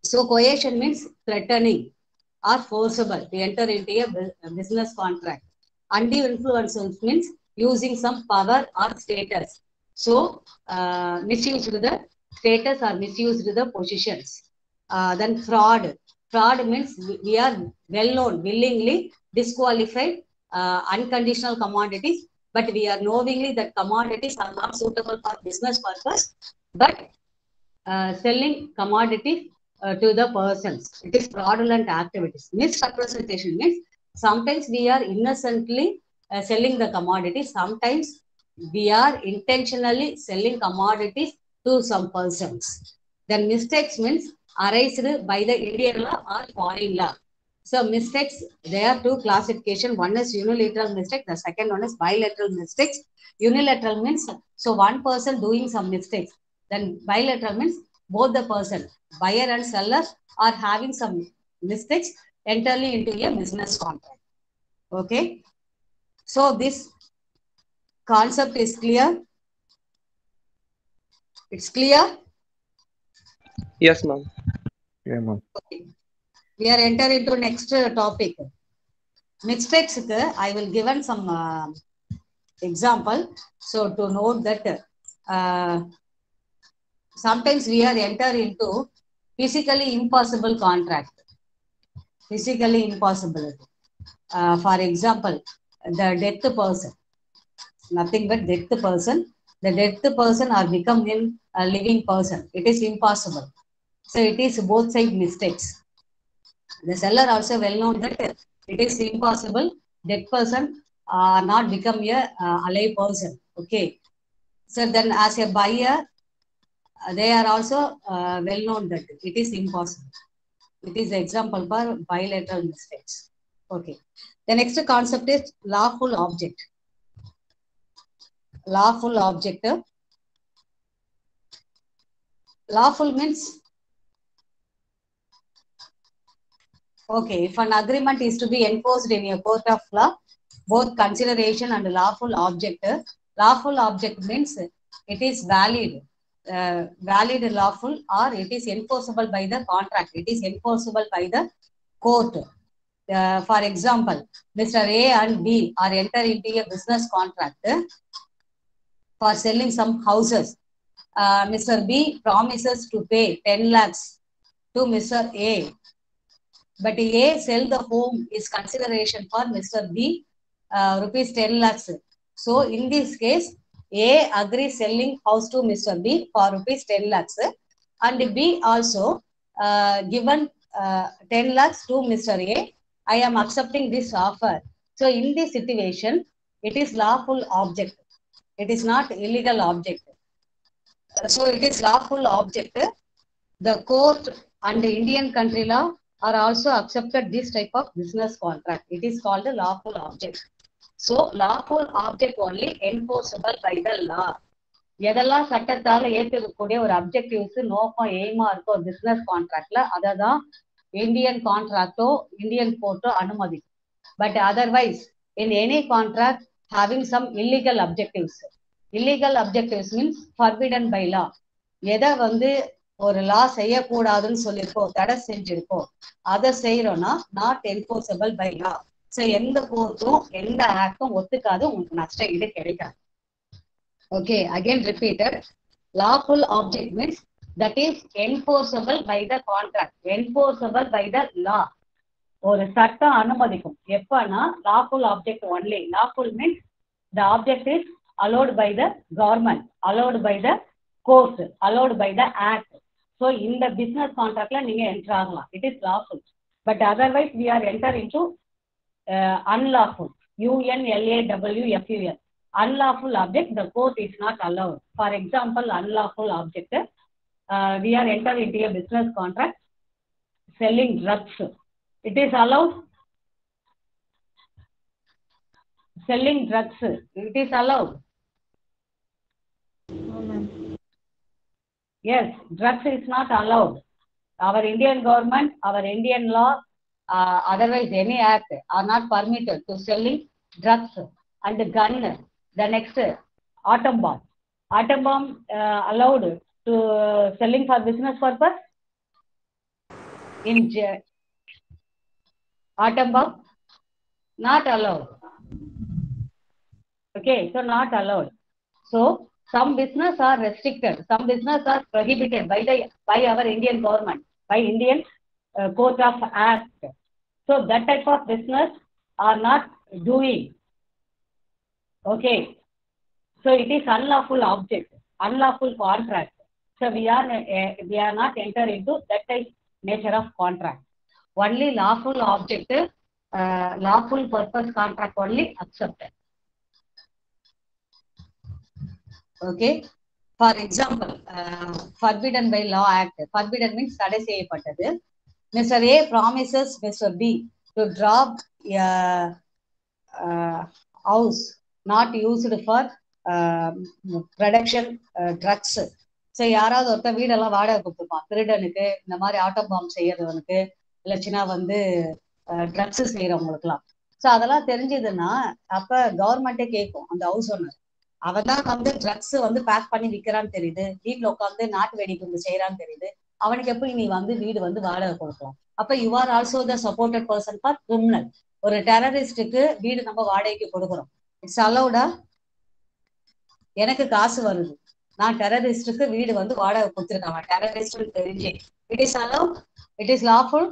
So coercion means threatening or forcible to enter into a business contract. Undue influence means using some power or status. So misused the status or misused the positions. Then fraud. Fraud means we are well known, willingly disqualified unconditional commodities, but we are knowingly that commodities are not suitable for business purpose, but selling commodities to the persons. It is fraudulent activities. Misrepresentation means sometimes we are innocently selling the commodities. Sometimes we are intentionally selling commodities to some persons. Then mistakes means arised by the Indian law or foreign law. So mistakes, there are two classification. One is unilateral mistake. The second one is bilateral mistakes. Unilateral means, so one person doing some mistakes. Then bilateral means both the person, buyer and seller, are having some mistakes entirely into a business contract. Okay. So this concept is clear. It's clear? Yes, ma'am. Yeah, ma'am. Okay. We are entering into next topic. Mistakes, I will given some example. So to note that sometimes we are enter into physically impossible contract. Physically impossible. For example, the death person, nothing but death person. The death person are becoming a living person. It is impossible. So it is both side mistakes. The seller also well known that it is impossible. Dead person not become a alive person. Okay. So then as a buyer, they are also well known that it is impossible. It is example for bilateral mistakes. Okay. The next concept is lawful object. Lawful object. Lawful means, okay, if an agreement is to be enforced in a court of law, both consideration and lawful object. Lawful object means it is valid, valid lawful, or it is enforceable by the contract. It is enforceable by the court. For example, Mr. A and B are enter into a business contract for selling some houses. Mr. B promises to pay 10 lakhs to Mr. A. But A sell the home is consideration for Mr. B rupees 10 lakhs. So in this case, A agrees selling house to Mr. B for rupees 10 lakhs and B also given 10 lakhs to Mr. A. I am accepting this offer. So in this situation, it is lawful object. It is not illegal object. So it is lawful object. The court and the Indian country law are also accepted this type of business contract. It is called a lawful object. So lawful object only enforceable by the law. எதெல்லாம் சட்டத்தால ஏற்றுக்கக்கூடிய ஒரு objectives நோக்கம் எய்மா இருக்கோ business கான்ட்ராக்ட்ல அதை தான் Indian கான்ட்ராக்டோ Indian கோர்ட்டோ அனுமதிக்கும். But otherwise in any contract having some illegal objectives. Illegal objectives means forbidden by law. எதை வந்து ஒரு லா செய்யக்கூடாதுன்னு சொல்லியிருக்கோம், தடை செஞ்சிருக்கோம், அதை செய்யறோம்னா not enforceable by law. So எந்த கோர்ட்டும் எந்த ஆக்டும் ஒத்துக்காது, உங்களுக்கு நஷ்ட ஈடு கிடைக்காது. Okay, again repeated. Lawful object means that is enforceable by the contract, enforceable by the law. ஒரு சட்டம் அனுமதிக்கும். எப்பனா lawful object only. Lawful means the object is allowed by the government, allowed by the court, allowed by the act. So in the business contract la நீங்க enter ஆகலாம். It is lawful. But otherwise we are enter into unlawful. UNLAWFUL. Unlawful object, the court is not allowed. For example, unlawful object, we are enter into a business contract selling drugs. It is allowed. Selling drugs, it is allowed. Yes, drugs is not allowed. Our Indian government, our Indian law, otherwise any act are not permitted to selling drugs and gun. The next, atom bomb. Atom bomb allowed to selling for business purpose? In atom bomb? Not allowed. Okay, so not allowed. So some business are restricted, some business are prohibited by our Indian government, by Indian Court of Act. So that type of business are not doing. Okay, so it is unlawful object, unlawful contract. So we are not enter into that type nature of contract. Only lawful object, lawful purpose contract only accepted. Okay, for example, forbidden by law act. Forbidden means தடை செய்யப்பட்டது. Mr. A promises Mr. B to drop a house not used for production drugs. So யாராவது ஒருத்தர் வீடெல்லாம் வாடகை கொடுத்துருப்பான், திருடனுக்கு, இந்த மாதிரி ஆட்டோ பாம்பு செய்யறவனுக்கு, இல்லைச்சுன்னா வந்து ட்ரக்ஸ் செய்யறவங்களுக்குலாம். ஸோ அதெல்லாம் தெரிஞ்சதுன்னா அப்ப கவர்மெண்ட்டே கேட்கும் அந்த ஹவுஸ் ஓனர், அவன் தான் வந்து ட்ரக்ஸ் வந்து பேக் பண்ணி விற்கிறான்னு தெரியுது, வீட்டுல உட்காந்து நாட்டு வெடிகுண்டு செய்யறான்னு தெரியுது, அவனுக்கு எப்படி நீ வந்து வீடு வந்து வாடகை கொடுக்கலாம்? அப்ப you are also the supported person for criminal. ஒரு டெரரிஸ்டுக்கு வீடு நம்ம வாடகைக்கு கொடுக்குறோம், இட்ஸ் அலௌடா? எனக்கு காசு வருது, நான் டெரரிஸ்டுக்கு வீடு வந்து வாடகை கொடுத்துருக்கேன், டெரரிஸ்ட் தெரிஞ்சு, it is allowed, it is lawful,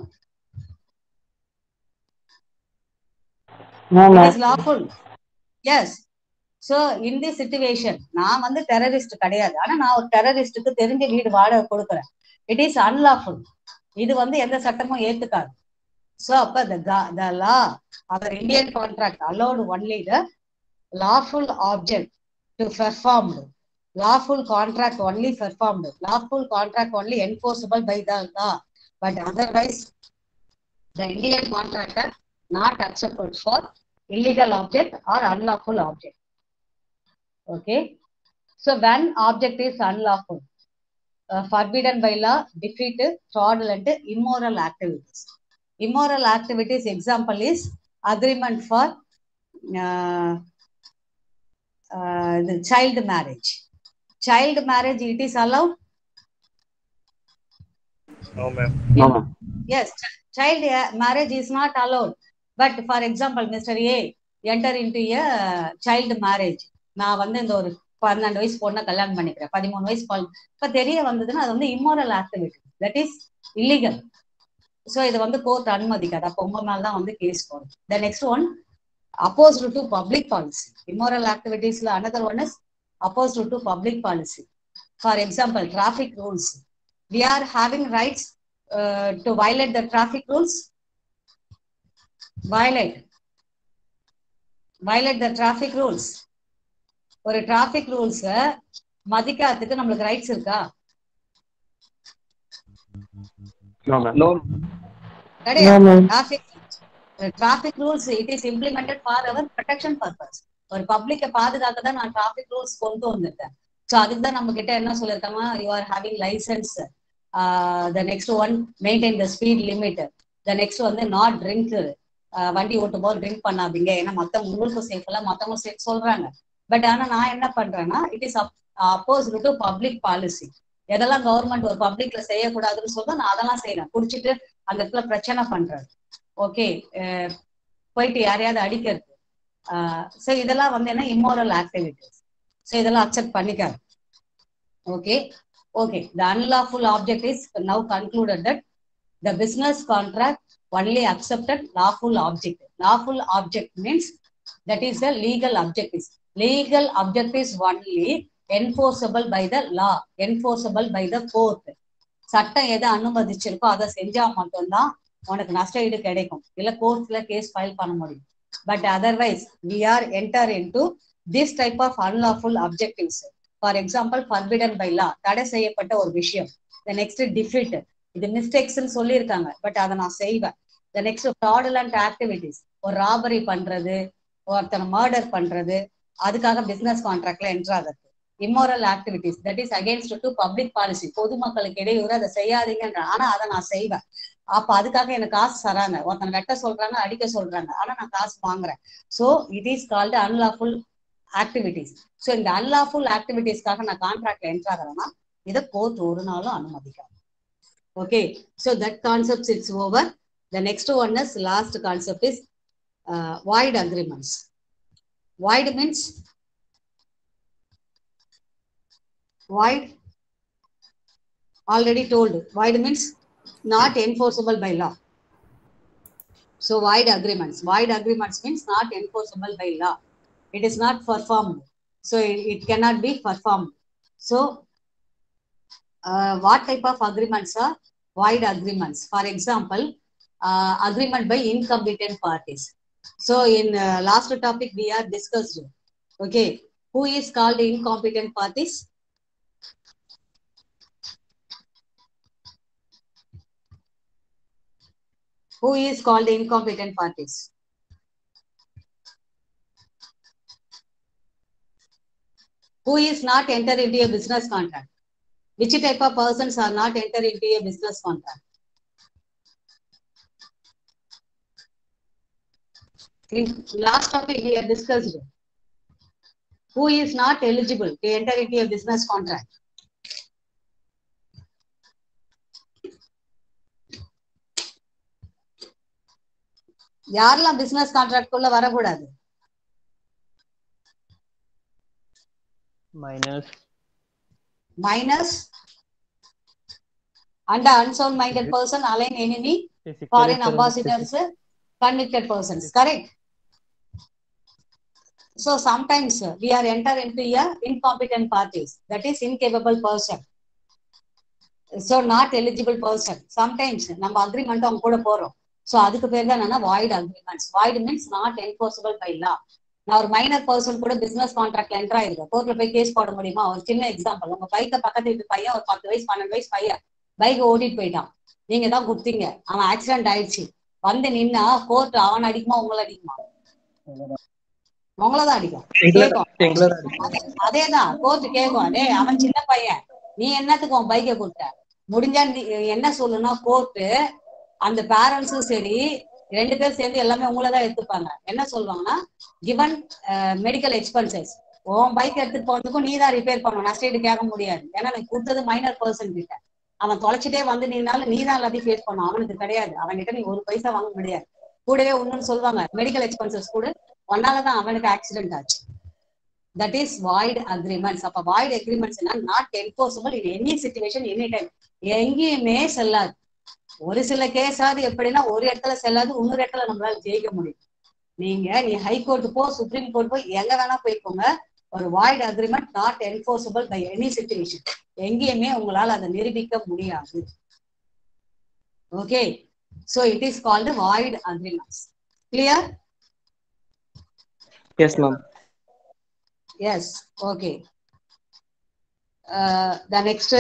it is lawful. Yes. So in the situation நான் வந்து டெரரிஸ்ட் கிடையாது, ஆனா நான் ஒரு டெரரிஸ்டுக்கு தெரிஞ்ச வீடு வாடகை கொடுக்குறேன், இட் இஸ் அன்லாஃபுல். இது வந்து எந்த சட்டமும் ஏத்துக்காது. ஸோ அப்ப the law, our Indian contract allowed only the lawful object to performed, lawful contract only performed, lawful contract only enforceable by the law, but otherwise the Indian contract are not accepted for illegal object or unlawful object. Okay, so when object is unlawful, forbidden by law, defeat, fraudulent, immoral activities. Immoral activities example is agreement for the child marriage. Child marriage, it is allowed? No, ma'am. No, ma'am. Yes, child marriage is not allowed. But for example, Mr. A enter into a child marriage. நான் வந்து இந்த ஒரு 12 வயசு பொண்ணை கல்யாணம் பண்ணிக்கிறேன், 13 வயசு இப்ப தெரிய வந்ததுன்னா அது வந்து immoral activity, that is illegal. So இது வந்து கோர்ட் அனுமதிக்காது, அப்போ உங்க மேலதான் வந்து கேஸ் போடும். த next one, opposed to public policy. Immoral activities la another one is opposed to public policy. For example, traffic rules. We are having rights to violate the traffic rules. Violate the traffic rules. ஒரு traffic rules மதிக்காததுக்கு நம்மளுக்கு rights இருக்கா? கிடையாது. Traffic rules it is implemented for our protection purpose. ஒரு பப்ளிக்கை பாதுகாக்க தான் நான் டிராபிக் ரூல்ஸ் கொண்டு வந்திருக்கேன். ஸோ அதுக்கு தான் நம்ம கிட்ட என்ன சொல்லியிருக்காங்க, you are having licence, the next one maintain the speed limit, the next வந்து நாட் ட்ரிங்க், வண்டி ஓட்டும் போது ட்ரிங்க் பண்ணாதீங்க, ஏன்னா மற்றவங்க உங்களுக்கும் சேஃப் இல்லை, மற்றவங்க சேஃப் சொல்றாங்க. பட் ஆனா நான் என்ன பண்றேன்னா, it is oppose to public policy. எதெல்லாம் கவர்மெண்ட் ஒரு பப்ளிக்ல செய்யக்கூடாதுன்னு சொல்றோம், நான் அதெல்லாம் செய்யறேன். குடிச்சிட்டு அந்த இடத்துல பிரச்சனை பண்றேன். ஓகே, போயிட்டு யாரையாவது அடிக்கிறது. ஸோ இதெல்லாம் வந்து என்ன இம்மாரல் ஆக்டிவிட்டிஸ். ஸோ இதெல்லாம் அக்செப்ட் பண்ணிக்காது. Okay okay. The unlawful object is now concluded that the business contract only accepted lawful object. Lawful object means that is the legal objective. Legal object is only enforceable by the law, enforceable by the court. சட்டம் எதை அனுமதிச்சிருக்கோ அதை செஞ்சா மட்டும்தான் உனக்கு நஷ்ட ஈடு கிடைக்கும், இல்ல கோர்ட்ல கேஸ் ஃபைல் பண்ண முடியும். But otherwise we are enter into this type of unlawful objectives. For example, forbidden by law, தடை செய்யப்பட்ட ஒரு விஷயம். The next defeat, இது மிஸ்டேக்ஸ்ன்னு சொல்லியிருக்காங்க, பட் அதை நான் செய்வேன். The next fraudulent activities, ஒரு ராபரி பண்றது, ஒருத்தனை மர்டர் பண்றது, அதுக்காக பிசினஸ் கான்ட்ராக்ட்ல என்ட்ரு ஆகுது. Immoral activities, that is against to public policy, பொதுமக்களுக்கு இடையூறு, அதை செய்யாதீங்கன்ற, ஆனா அதை நான் செய்வேன். அப்ப அதுக்காக எனக்கு காசு தராங்க, ஒருத்தனை வெட்ட சொல்றாங்க, அடிக்க சொல்றாங்க, ஆனா நான் காசு வாங்குறேன். So it is called unlawful activities. So இந்த அன்லாஃபுல் ஆக்டிவிட்டிஸ்க்காக நான் கான்ட்ராக்ட்ல என்ட்ரு ஆகிறேன்னா இதை கோர்ட் ஒரு நாளும் அனுமதிக்காது. Okay, so that concept it's over. The next one is last concept is void agreements. Void means void, already told. Void means not enforceable by law. So void agreements. Void agreements means not enforceable by law. It is not performed. So it cannot be performed. So what type of agreements are void agreements? For example, agreement by incompetent parties. So in last topic we are discussed. Okay, who is called incompetent parties? Who is called incompetent parties? Who is not enter into a business contract? Which type of persons are not enter into a business contract? In last topic we have discussed who is not eligible to enter into a business contract. யாரெல்லாம் business contract குள்ள வரக்கூடாது? minors and unsound minded person, alien enemy, foreign ambassadors, convicted persons. Correct? So sometimes we are enter into a incompetent parties, that is incapable person, so not eligible person. Sometimes நம்ம agreement அவங்க கூட போறோம், so அதுக்கு பேர் தான் என்னன்னா void agreements. Void means not enforceable by law. நான் ஒரு மைனர் பர்சன் கூட பிசினஸ் கான்ட்ராக்ட்ல என்டர் ஆயிருக்கேன், கோர்ட்ல போய் கேஸ் போட முடியுமா? ஒரு சின்ன எக்ஸாம்பிள், உங்க பைக்கை பக்கத்து வீட்டு பையன் ஒரு 10 வயசு 12 வயசு பையன் பைக் ஓட்டிட்டு போயிட்டான், நீங்க தான் கொடுத்தீங்க, அவன் ஆக்சிடென்ட் ஆயிடுச்சு, வந்து நின்னா கோர்ட் அவன் அடிக்குமா உங்களை அடிக்குமா? உங்களதான் அடிக்கும், கேட்கும். அதேதான் கோர்ட் கேட்கும், டே அவன் சின்ன பையன், நீ என்னத்துக்கு உன் பைக்கை கொடுத்த? முடிஞ்சா என்ன சொல்லுன்னா கோர்ட்டு அந்த பேரண்ட்ஸும் சரி ரெண்டு பேரும் சேர்ந்து எல்லாமே உங்களதான் எடுத்துப்பாங்க. என்ன சொல்லுவாங்கன்னா, கிவன் மெடிக்கல் எக்ஸ்பென்சஸ், உன் பைக் எடுத்துட்டு போறதுக்கும் நீ தான் ரிப்பேர் பண்ணணும், நஷ்டஈடு கேட்க முடியாது. ஏன்னா நீ கொடுத்தது மைனர் பர்சன் கிட்ட, அவன் தொலைச்சிட்டே வந்து நீனாலும் நீ தான் எல்லாத்தையும் ஃபேஸ் பண்ணும், அவனுக்கு கிடையாது. அவன்கிட்ட நீ ஒரு பைசா வாங்க முடியாது. கூடவே ஒண்ணுன்னு சொல்லுவாங்க, மெடிக்கல் எக்ஸ்பென்சஸ் கூட ஒன்னாலதான் அவனுக்கு ஆக்சிடென்ட் ஆச்சு. That is void agreements. அப்ப void agreements not enforceable in any situation, any time. எங்கேயுமே செல்லாது. ஒரு சில கேஸாவது எப்படின்னா ஒரு இடத்துல செல்லாது, இன்னொரு இடத்துல நம்மளால ஜெயிக்க முடியும். நீ ஹைகோர்ட் போ, சுப்ரீம் கோர்ட் போய், எங்க வேணா போய்க்கோங்க, ஒரு void agreement not enforceable by any situation, எங்கேயுமே உங்களால் அதை நிரூபிக்க முடியாது. Okay, so it is called void agreements. Clear? Yes ma'am. Yes, okay. The next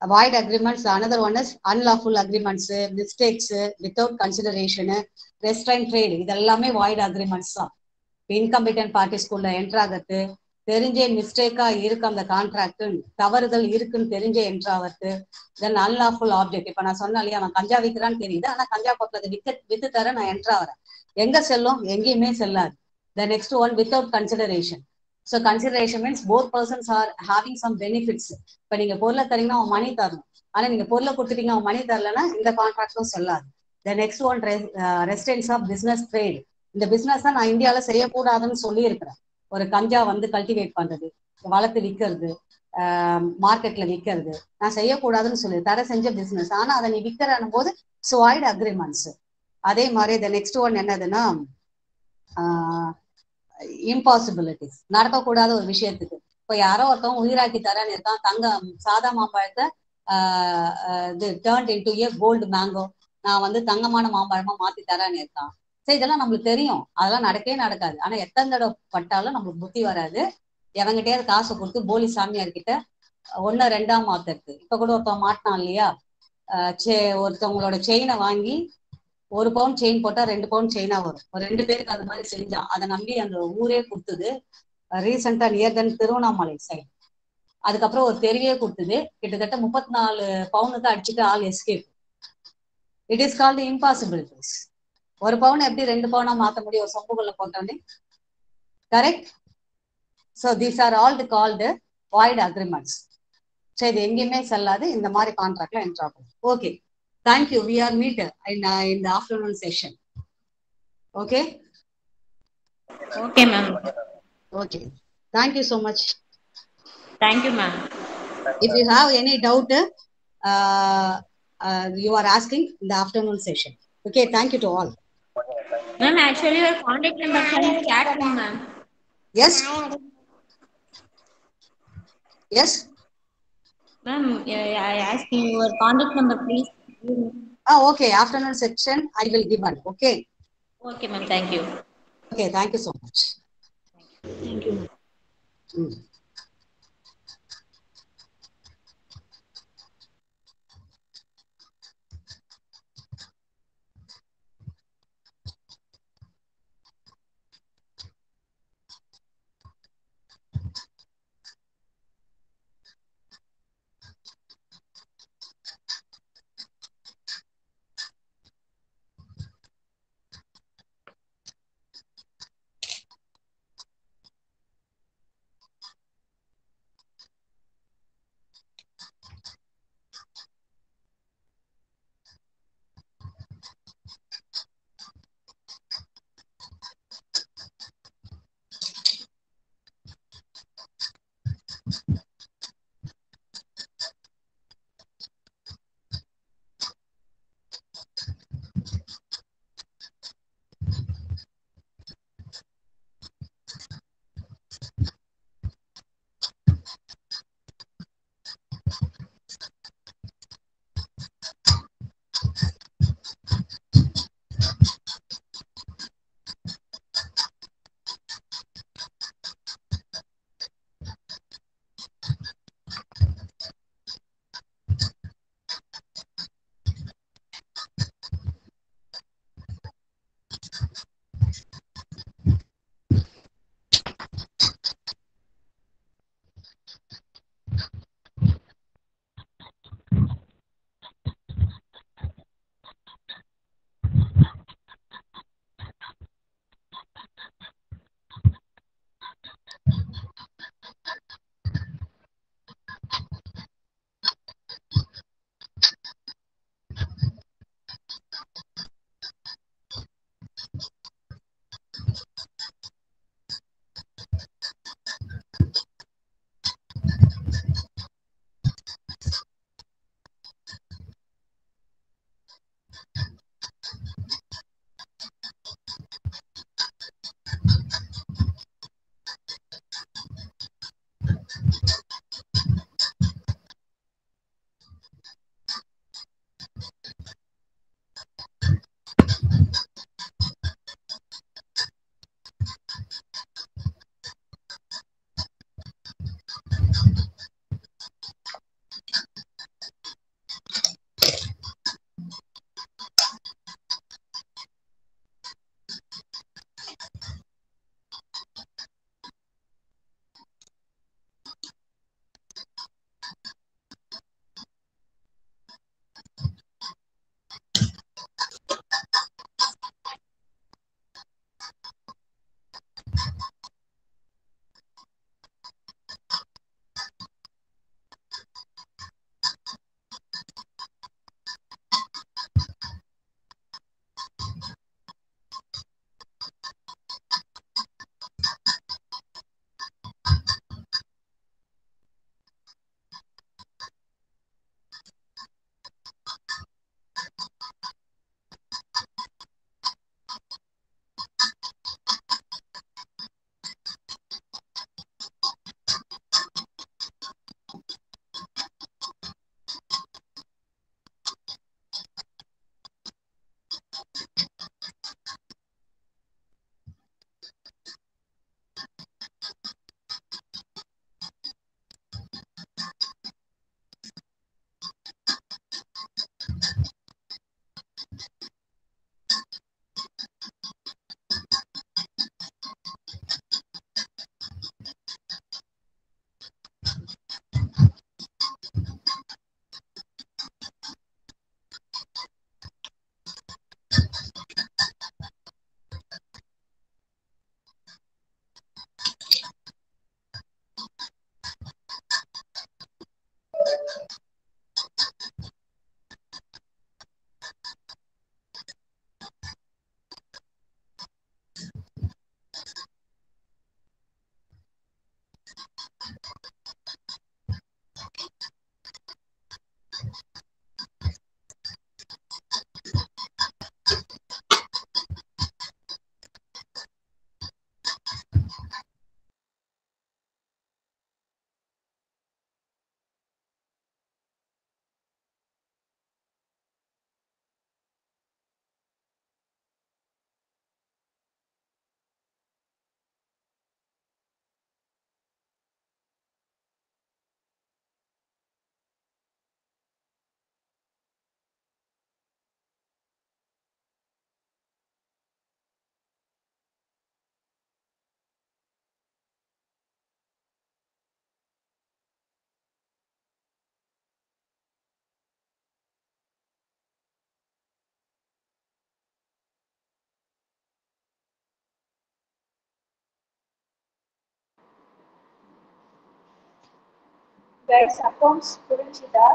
void agreements, another one is unlawful agreements, mistakes, without consideration, restraint trade, இதெல்லாமே void agreements தான். இன்கம்பிட்டன்ட் பார்ட்டிஸ்குள்ள enter ஆகிறது, தெரிஞ்சே மிஸ்டேக்கா இருக்கு அந்த கான்ட்ராக்ட், தவறுதல் இருக்குன்னு தெரிஞ்சே என்ட்ரு ஆகிறது. தென் unlawful object, இப்ப நான் சொன்னேன் இல்லையா, அவன் கஞ்சா விற்கிறான்னு தெரியுது, ஆனா கஞ்சா பக்கத்தை வித்து தர நான் என்ட்ரு ஆகிறேன், எங்க செல்லும்? எங்கேயுமே செல்லாது. The next one, without consideration. So consideration means both persons are having some benefits. இப்ப நீங்க பொருளை தரீங்கன்னா அவன் மணி தரணும், ஆனா நீங்க பொருளை கொடுத்துட்டீங்க அவன் மணி தரலன்னா இந்த கான்ட்ராக்டும் செல்லாது. The next one, restraints of business trade. இந்த பிசினஸ் தான் நான் இந்தியாவில செய்யக்கூடாதுன்னு சொல்லி இருக்கிறேன். ஒரு கஞ்சா வந்து கல்டிவேட் பண்றது, வளர்த்து விற்கிறது, மார்க்கெட்ல விற்கிறது நான் செய்யக்கூடாதுன்னு சொல்லி தடை செஞ்ச பிசினஸ். ஆனா அதை நீ விற்கிறன்னும் போது சுவாய்டு அக்ரிமெண்ட்ஸ். அதே மாதிரி இந்த நெக்ஸ்ட் ஒன் என்னதுன்னா இம்பாசிபிலிட்டிஸ், நடக்கக்கூடாத ஒரு விஷயத்துக்கு. இப்போ யாரோ ஒருத்தவங்க உயிராக்கி தரேன்னு இருக்கான், தங்கம் சாதா மாம்பழத்தை இது டேர்ன்ட் இன்டு ஏ கோல்டு மேங்கோ, நான் வந்து தங்கமான மாம்பழமா மாத்தி தரேன்னு இருக்கான். சரி, இதெல்லாம் நம்மளுக்கு தெரியும், அதெல்லாம் நடக்கவே நடக்காது. ஆனா எத்தனை தடவை பட்டாலும் நம்மளுக்கு புத்தி வராது. எவங்கிட்டயாவது காசை கொடுத்து போலி சாமியார் கிட்ட ஒன்னு ரெண்டாம் மாத்திருக்கு. இப்ப கூட ஒருத்தவங்க மாட்டினான் இல்லையா, ஒருத்தவங்களோட செயினை வாங்கி 1 பவுன் செயின் போட்டா 2 பவுன் செயினா வரும். ஒரு 2 பேருக்கு அது மாதிரி செஞ்சான். அதை நம்பி அந்த ஊரே கொடுத்தது. ரீசெண்டா நியர் தென் திருவண்ணாமலை சைடு. அதுக்கப்புறம் ஒரு தெருவே கொடுத்தது. கிட்டத்தட்ட 34 பவுனுக்கு அடிச்சுட்டு ஆள் escape. It is called impossibilities. 1 பவுன் எப்படி 2 பவுனா மாத்த முடியும் ஒரு சொம்புக்குள்ள போட்டோன்னே? Correct. So these are all called void agreements. சரி, இது எங்கேயுமே செல்லாது. இந்த மாதிரி கான்ட்ராக்ட்ல என்ட்ரு ஆகும். Okay, thank you. We are meet in the afternoon session. Okay? Okay, ma'am. Okay. Thank you so much. Thank you, ma'am. If you have any doubt, you are asking in the afternoon session. Okay, thank you to all. Ma'am, actually your contact number can chat room, ma'am. Yes? Yes? Ma'am, I ask you your contact number, please. Okay, afternoon section I will give one. Okay? Okay, ma'am, thank you. Okay, thank you so much. Thank you, ma'am. Guys, accounts புரிஞ்சுதா?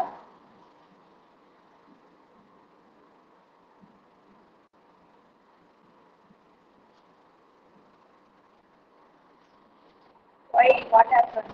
Why? What happened?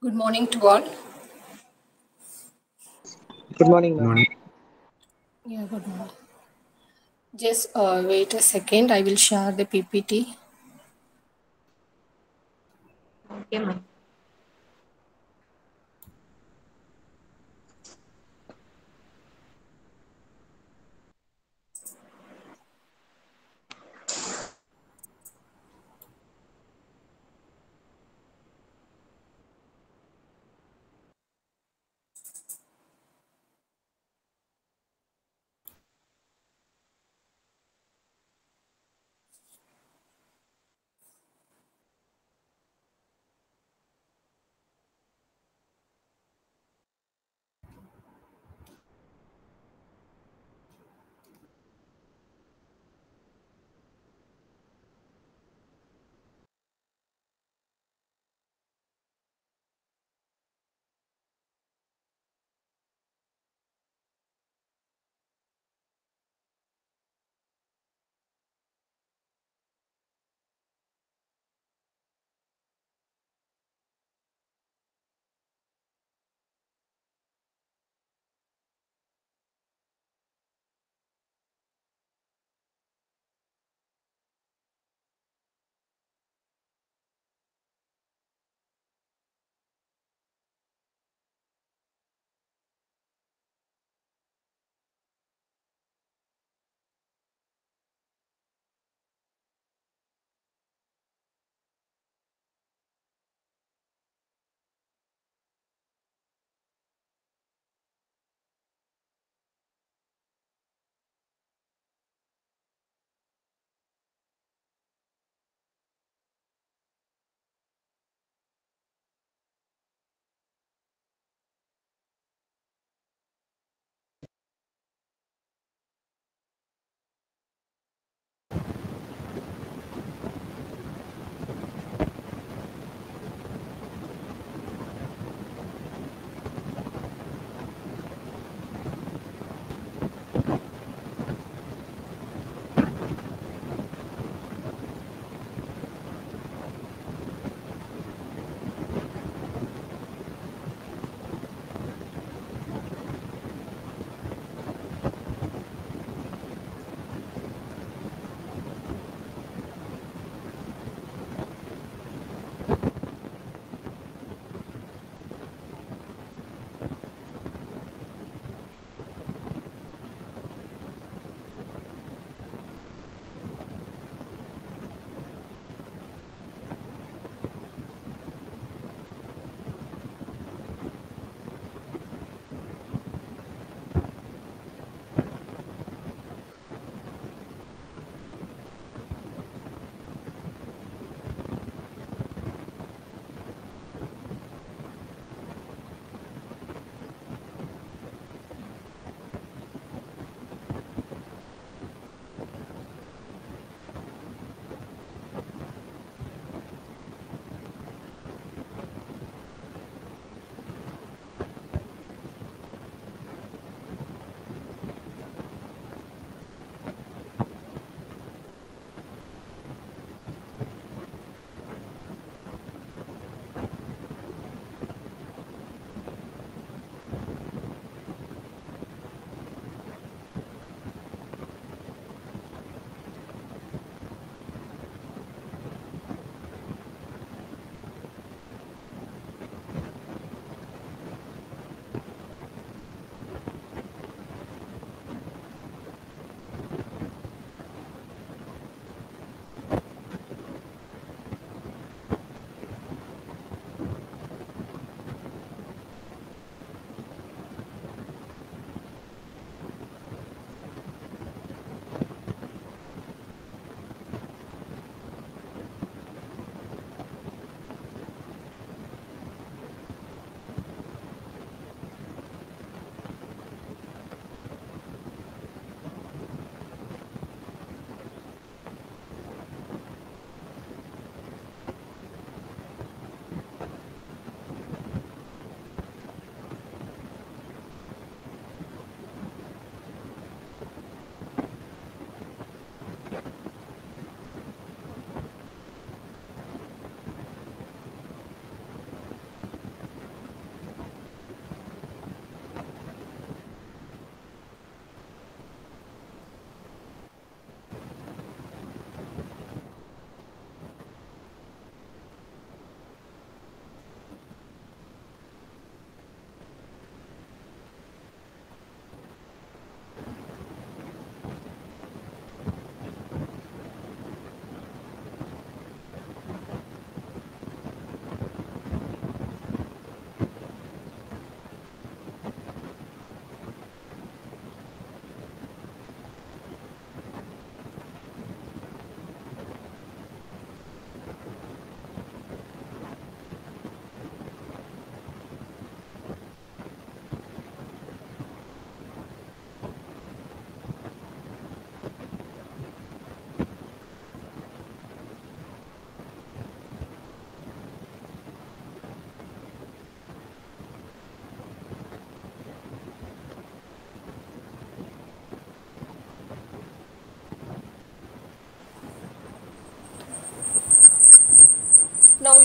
Good morning to all. Good morning, ma'am. Yeah, good morning. Just wait a second. I will share the PPT. Okay, ma'am.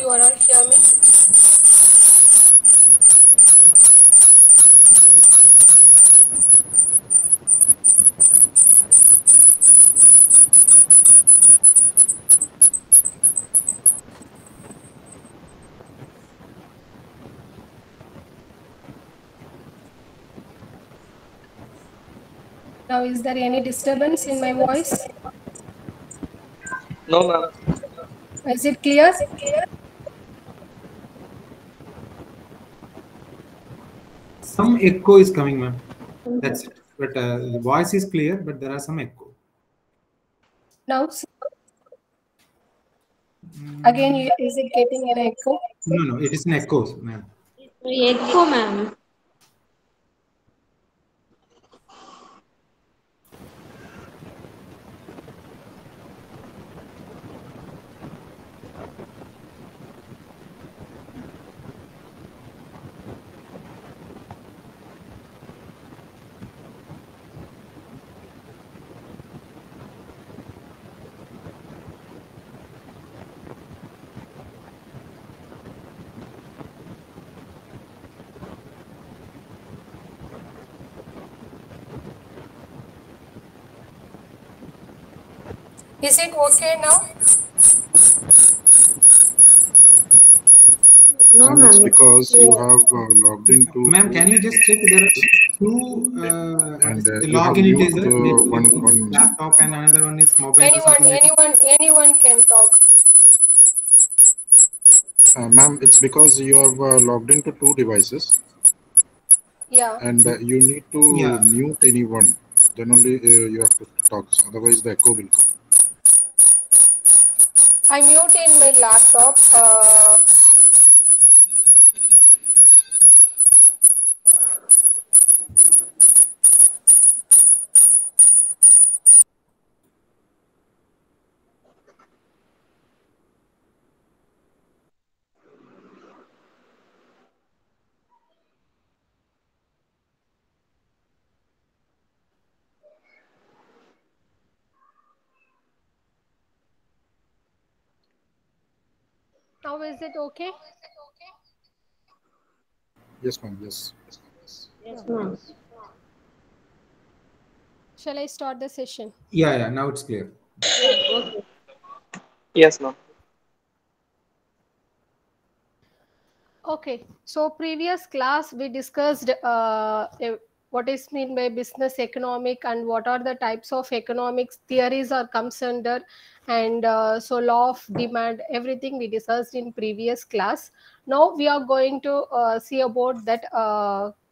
you are all hear me? Now, is there any disturbance in my voice? No, ma'am. Is it clear? Some echo is coming, ma'am. That's it. But the voice is clear, but there are some echo. Now, again, is it getting an echo? No, it is an echo, ma'am. Echo, ma'am. Is it okay now? No, Ma'am, it's ma'am. because you have logged into Ma'am, can you just check there are two and the you have login it mute is maybe one. laptop and another one is mobile or something like that? Anyone can talk. Ma'am, it's because you have logged into two devices. Yeah. And you need to Yeah. mute anyone. Then only you have to talk. Otherwise, the echo will come. I mute in my laptop. Now is it okay? Yes, ma'am. Yes. Yes, ma'am. Shall I start the session? Yeah. Now it's clear. Yeah. Okay. Yes, ma'am. Okay, so previous class we discussed what is mean by business economic and what are the types of economics theories are comes under, and so law of demand, everything we discussed in previous class. Now we are going to see about that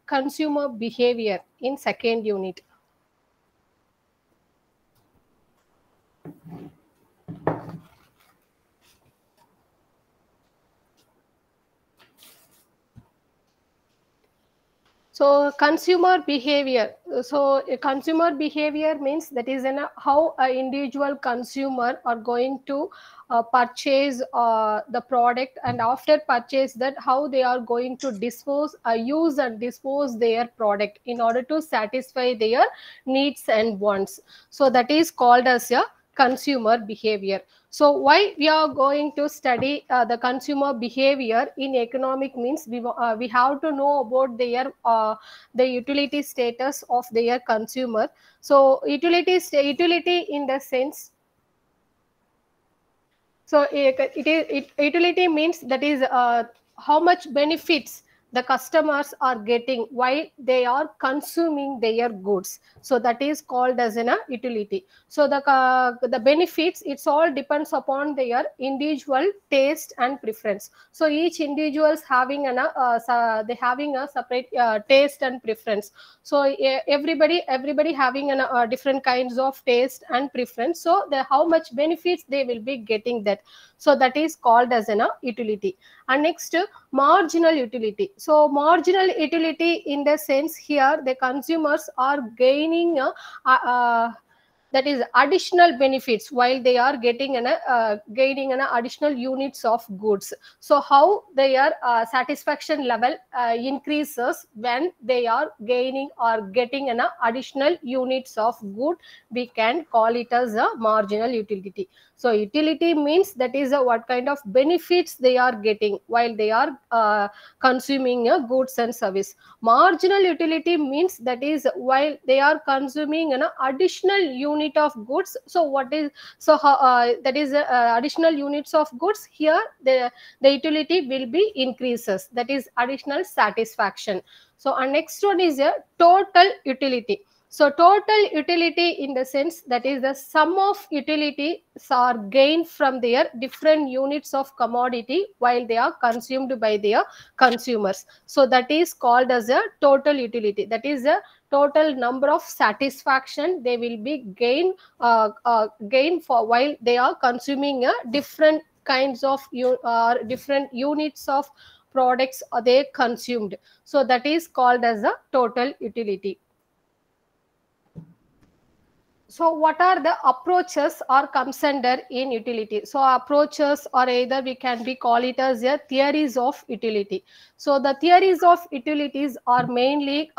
consumer behavior in second unit. So consumer behavior. So consumer behavior means that is how an individual consumer are going to purchase the product, and after purchase that how they are going to use and dispose their product in order to satisfy their needs and wants. So that is called as a consumer behavior. So why we are going to study the consumer behavior in economic means we have to know about their the utility status of their consumer. So utility in the sense, so utility means that is how much benefits the customers are getting while they are consuming their goods. So that is called as a utility. So the benefits, it's all depends upon their individual taste and preference. So each individuals having they having a separate taste and preference. So everybody having different kinds of taste and preference. So the how much benefits they will be getting that. So that is called as a utility. And next, marginal utility. So marginal utility in the sense here the consumers are gaining that is additional benefits while they are getting an gaining an additional units of goods. So how their satisfaction level increases when they are gaining or getting an additional units of good, we can call it as a marginal utility. So utility means that is what kind of benefits they are getting while they are consuming goods and service. Marginal utility means that is while they are consuming an additional unit of goods. So what is that is additional units of goods, here the utility will be increases, that is additional satisfaction. So next one is a total utility. So total utility in the sense that is the sum of utilities are gained from their different units of commodity while they are consumed by their consumers. So that is called as a total utility. That is a total number of satisfaction they will be gain for while they are consuming different kinds of different units of products they consumed. So that is called as a total utility. So what are the approaches or comes under in utility? So approaches, or either we can be call it as a theories of utility. So the theories of utilities are mainly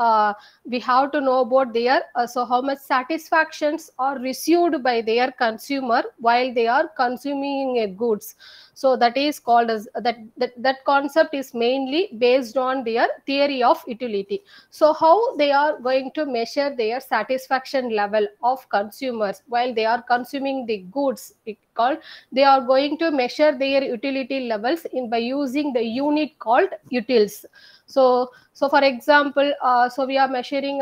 we have to know about their so how much satisfactions are received by their consumer while they are consuming goods. So that is called as that concept is mainly based on their theory of utility. So how they are going to measure their satisfaction level of consumers while they are consuming the goods, called they are going to measure their utility levels in by using the unit called utils. So for example, so we are measuring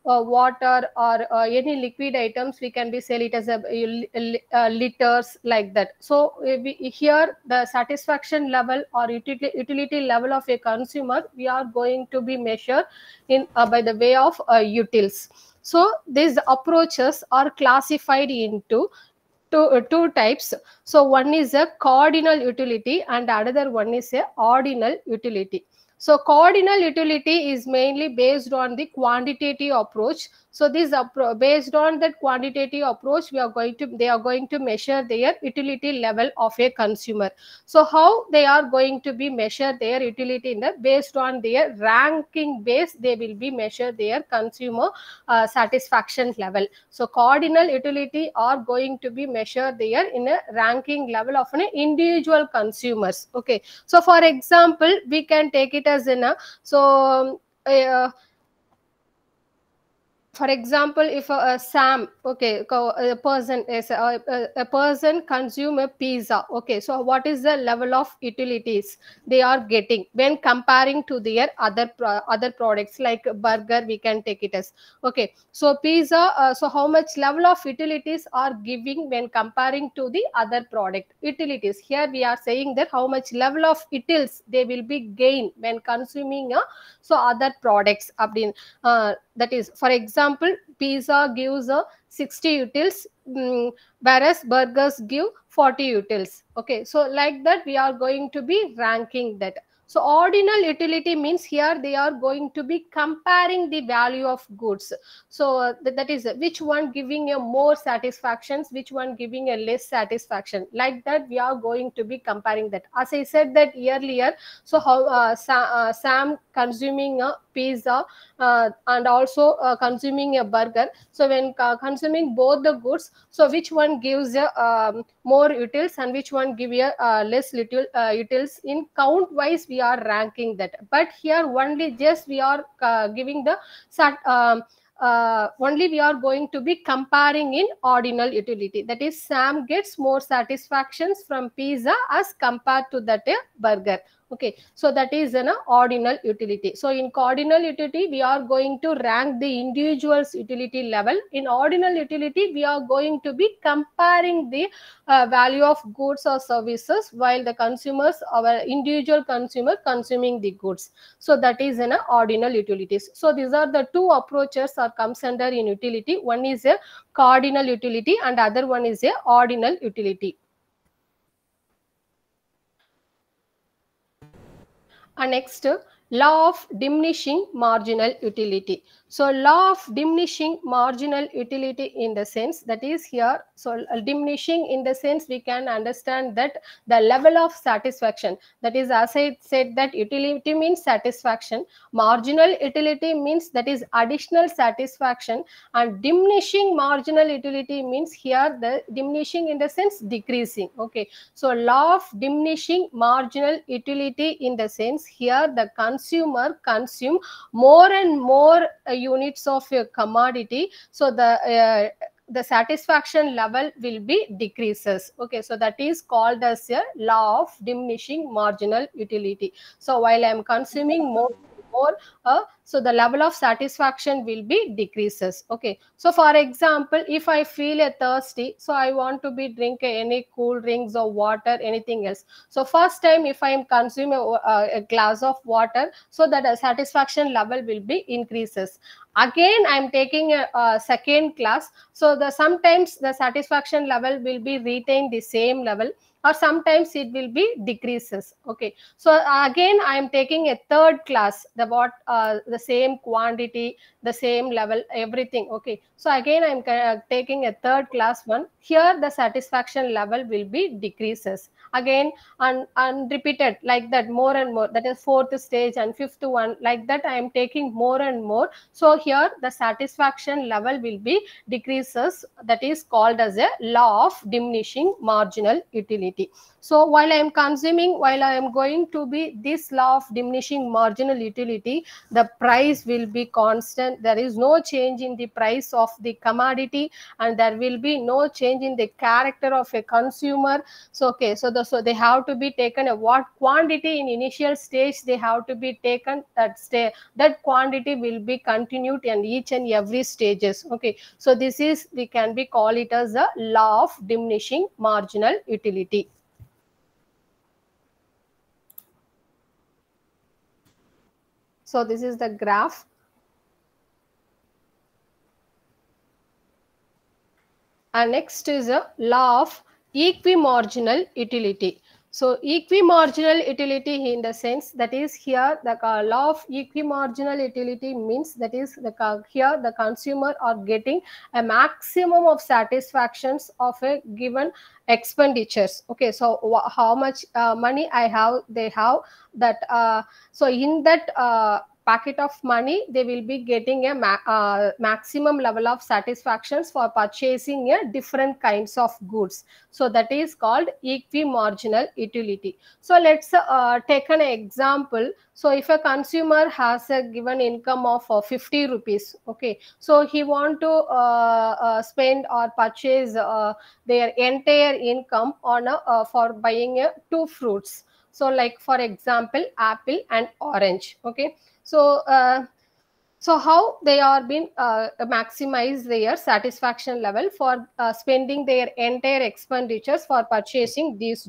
water or any liquid items, we can be sell it as a liters like that. So here the satisfaction level or utility level of a consumer, we are going to be measured in by the way of utils. So these approaches are classified into two types. So one is a cardinal utility and another one is a ordinal utility. So cardinal utility is mainly based on the quantitative approach. So this based on that quantitative approach, they are going to measure their utility level of a consumer. So how they are going to be measure their utility in the based on their ranking base, they will be measure their consumer satisfaction level. So cardinal utility are going to be measured there in a ranking level of an individual consumers. Okay, so for example, we can take it as in a for example, if Sam, okay, a person is a person consume a pizza. Okay, so what is the level of utilities they are getting when comparing to their other products like burger? We can take it as okay. So pizza. So how much level of utilities are giving when comparing to the other product utilities? Here we are saying that how much level of utils they will be gain when consuming so other products. That is, for example, pizza gives 60 utils, whereas burgers give 40 utils. Okay, so like that we are going to be ranking that. So ordinal utility means here they are going to be comparing the value of goods. So that is which one giving a more satisfactions, which one giving a less satisfaction. Like that we are going to be comparing that. As I said that earlier, so how Sam consuming a pizza and also consuming a burger. So when consuming both the goods, so which one gives more utils and which one give you less little utils, in count wise we are ranking that. But here only just we are giving the only we are going to be comparing in ordinal utility. That is, Sam gets more satisfactions from pizza as compared to that burger. Okay, so that is an ordinal utility. So in cardinal utility, we are going to rank the individual's utility level. In ordinal utility, we are going to be comparing the value of goods or services while the consumers, our individual consumer consuming the goods. So that is an ordinal utilities. So these are the two approaches or comes under in utility. One is a cardinal utility and other one is a ordinal utility. And next, Law of diminishing marginal utility. So law of diminishing marginal utility in the sense that is here. So diminishing in the sense we can understand that the level of satisfaction, that is as I said that utility means satisfaction, marginal utility means that is additional satisfaction, and diminishing marginal utility means here the diminishing in the sense decreasing. Okay, so law of diminishing marginal utility in the sense here the consumer consume more and more units of a commodity, so the satisfaction level will be decreases. Okay, so that is called as a law of diminishing marginal utility. So while I am consuming more, so the level of satisfaction will be decreases. Okay, so for example, if I feel a thirsty, so I want to be drink any cool drinks or water, anything else. So first time if I am consuming a glass of water, so that a satisfaction level will be increases. Again I am taking a second class, so the sometimes the satisfaction level will be retained the same level, or sometimes it will be decreases. Okay, so again I am taking a third class, the same quantity, the same level, everything. Okay, so again I am taking a third class one, here the satisfaction level will be decreases again, and repeated like that more and more, that is fourth stage and fifth one, like that I am taking more and more. So here the satisfaction level will be decreases, that is called as a law of diminishing marginal utility. So while I am consuming, while I am going to be this law of diminishing marginal utility, the price will be constant, there is no change in the price of the commodity, and there will be no change in the character of a consumer. So okay, so they have to be taken a what quantity in initial stage they have to be taken, that quantity will be continued in each and every stages. Okay, so this is, we can be call it as a law of diminishing marginal utility. So this is the graph. And next is a law of equimarginal utility. So equimarginal utility in the sense that is here the law of equimarginal utility means that is here the consumer are getting a maximum of satisfactions of a given expenditures. Okay, so how much money I have, they have that, so in that packet of money they will be getting a maximum level of satisfactions for purchasing a different kinds of goods. So that is called equimarginal utility. So let's take an example. So if a consumer has a given income of 50 rupees, okay, so he want to spend or purchase their entire income on for buying two fruits. So like for example apple and orange. Okay, so so how they are being maximize their satisfaction level for spending their entire expenditures for purchasing these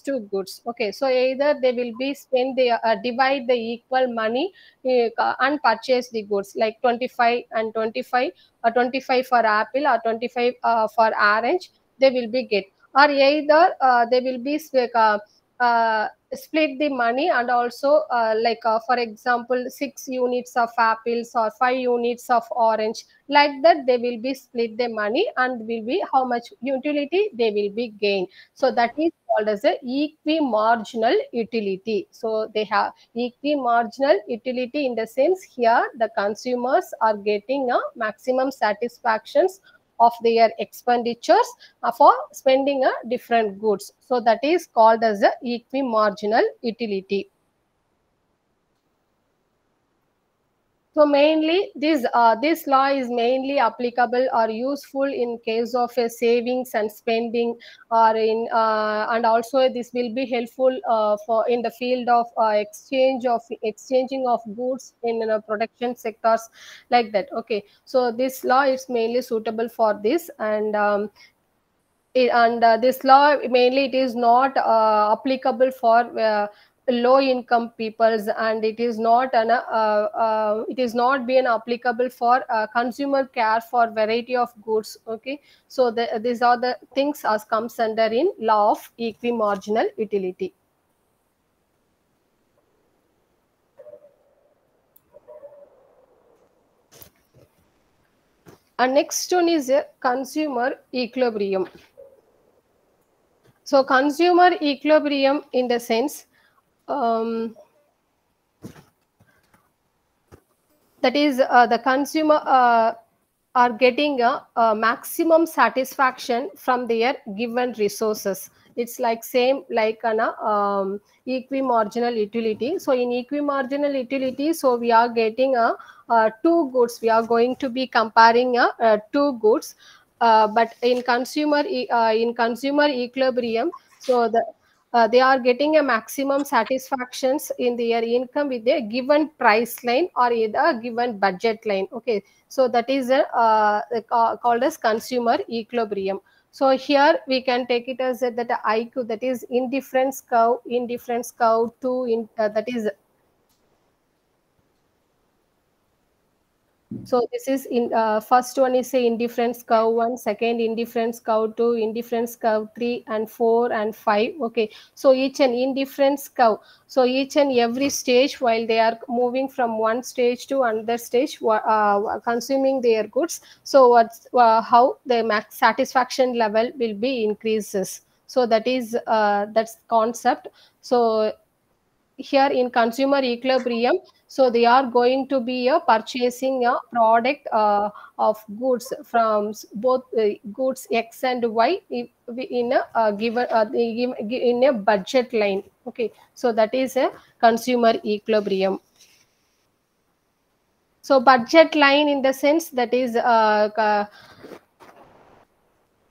two goods. Okay, so either they will be spend the divide the equal money and purchase the goods like 25 and 25, or 25 for apple or 25 for orange, they will be get, or either they will be split the money, and also for example 6 units of apples or 5 units of orange, like that they will be split the money and will be how much utility they will be gain. So that is called as a equimarginal utility. So they have equimarginal utility in the sense here the consumers are getting a maximum satisfactions of their expenditures for spending a different goods. So that is called as a equimarginal utility. So mainly this law is mainly applicable or useful in case of a savings and spending, or in and also this will be helpful for in the field of exchanging of goods in production sectors, like that. Okay, so this law is mainly suitable for this, and this law mainly it is not applicable for low income peoples, and it is not it is not being applicable for consumer care for variety of goods. Okay, so these are the things as comes under in law of equimarginal utility. And next one is a consumer equilibrium. So consumer equilibrium in the sense that is the consumer are getting a maximum satisfaction from their given resources. It's like same like an equimarginal utility. So in equimarginal utility, so we are getting two goods. We are going to be comparing two goods. But in consumer equilibrium, so they are getting a maximum satisfactions in their income with a given price line or a given budget line. Okay, so that is called as consumer equilibrium. So here we can take it as that IQ, that is indifference curve to that is. So this is in first one is a indifference curve 1, second indifference curve 2, indifference curve 3 and 4 and 5. Okay, so each and indifference curve. So each and every stage while they are moving from one stage to another stage, consuming their goods. So what's how the max satisfaction level will be increases. So that is that's concept. So here in consumer equilibrium, so they are going to be purchasing a product of goods from both goods X and Y in a given in a budget line. Okay, so that is a consumer equilibrium. So budget line in the sense that is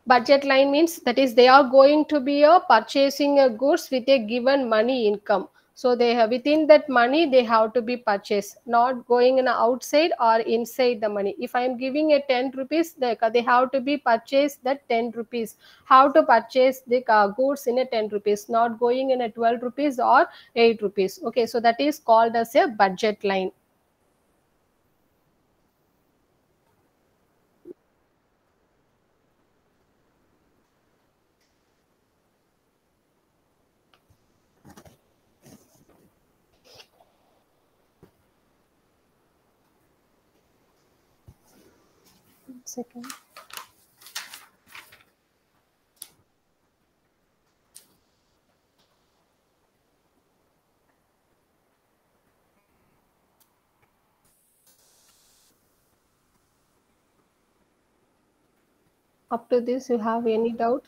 budget line means that is they are going to be purchasing goods with a given money income. So they have within that money they have to be purchased, not going in outside or inside the money. If I am giving a 10 rupees, they have to be purchased that 10 rupees. How to purchase the goods in a 10 rupees, not going in a 12 rupees or 8 rupees. Okay, so that is called as a budget line. Second. Up to this, you have any doubt?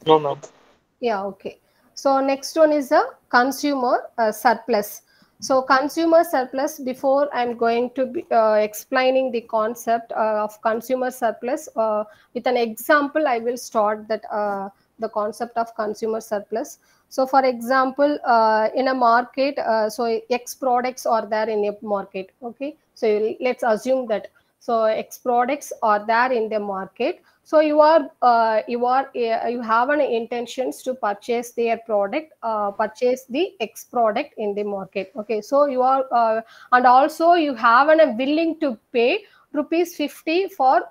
No, ma'am. Yeah, okay. So next one is a consumer surplus. So consumer surplus, before I'm going to be explaining the concept of consumer surplus with an example, I will start that the concept of consumer surplus. So for example, in a market, so X products are there in a market. Okay, so let's assume that so X products are there in the market. So you have an intentions to purchase their product, purchase the X product in the market. Okay, so you are and also you have an willing to pay ₹50 for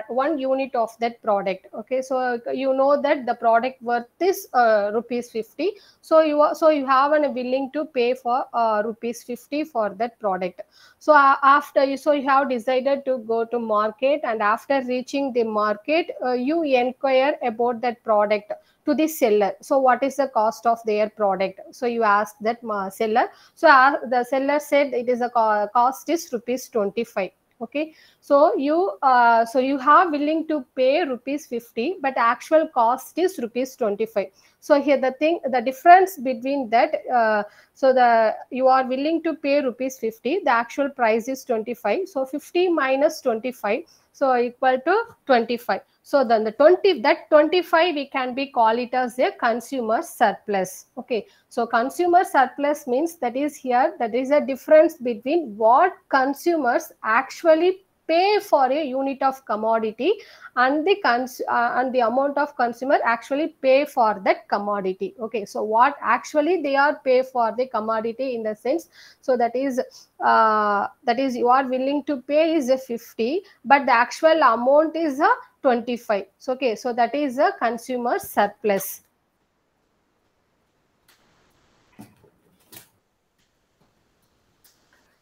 one unit of that product. Okay, so you know that the product worth is ₹50. So you have an willing to pay for ₹50 for that product. So after you have decided to go to market, and after reaching the market, you inquire about that product to the seller. So what is the cost of their product? So you ask that seller. So the seller said it is a cost is ₹25. Okay, so you have willing to pay ₹50, but actual cost is ₹25. So here the difference between that, so you are willing to pay ₹50, the actual price is 25. So 50 minus 25, so equal to 25. So then the 25 we can be call it as a consumer surplus. Okay, so consumer surplus means that is here, that is a difference between what consumers actually pay for a unit of commodity and the amount of consumer actually pay for that commodity. Okay, so what actually they are pay for the commodity in the sense, so that is you are willing to pay is a 50, but the actual amount is a 25. So, okay, so that is a consumer surplus.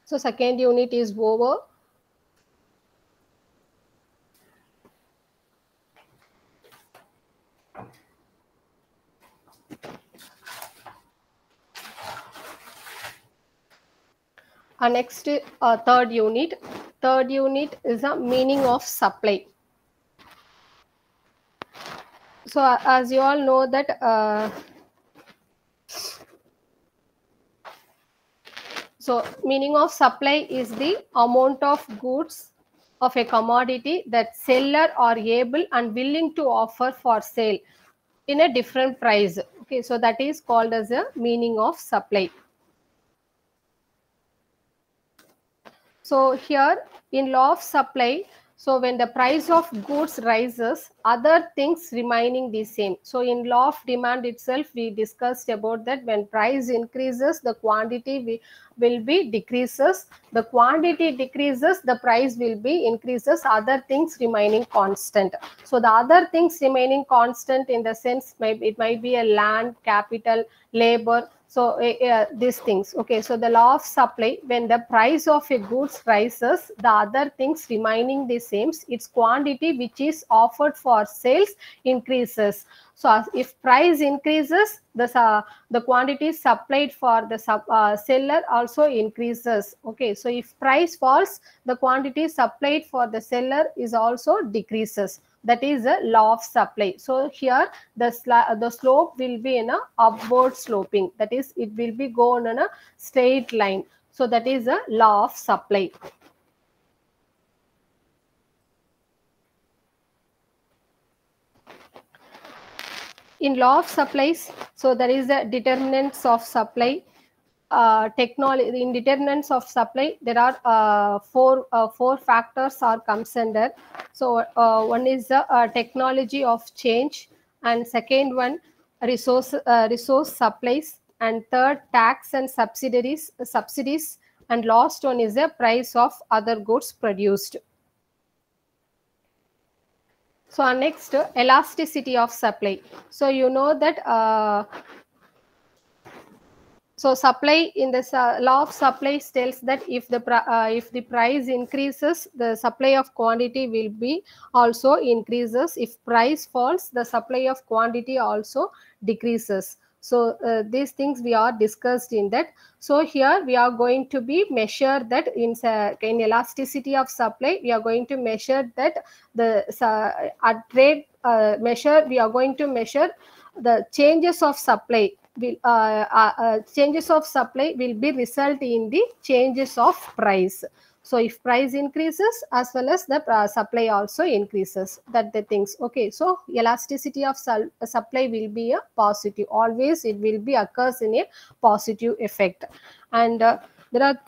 So second unit is over. Next, third unit. Third unit is a meaning of supply. So as you all know that so meaning of supply is the amount of goods of a commodity that seller are able and willing to offer for sale in a different price. Okay, so that is called as a meaning of supply. So here in law of supply, so when the price of goods rises, other things remaining the same. So in law of demand itself, we discussed about that when price increases, the quantity will be decreases. The quantity decreases, the price will be increases, other things remaining constant. So the other things remaining constant in the sense, it might be a land, capital, labor. So these things. Okay, so the law of supply, when the price of a goods rises, the other things remaining the same, its quantity which is offered for sales increases. So if price increases, the quantity supplied for the seller also increases. Okay, so if price falls, the quantity supplied for the seller is also decreases. That is a law of supply. So here the slope will be in a upward sloping. That is, it will be going on a straight line. So that is a law of supply. In law of supplies, so there is a determinants of supply. Technology in determinants of supply, there are four factors are comes under. So one is the technology of change, and second one resource supplies, and third tax and subsidies, and last one is the price of other goods produced. So next, elasticity of supply. So you know that so supply in the law of supply tells that if the price increases, the supply of quantity will be also increases. If price falls, the supply of quantity also decreases. So these things we are discussed in that. So here we are going to be measure that in elasticity of supply, we are going to measure that the at rate measure, we are going to measure the changes of supply. Changes of supply will be result in the changes of price. So if price increases, as well as the supply also increases, that the things. Okay, so elasticity of supply will be a positive. Always it will be occurs in a positive effect. And there are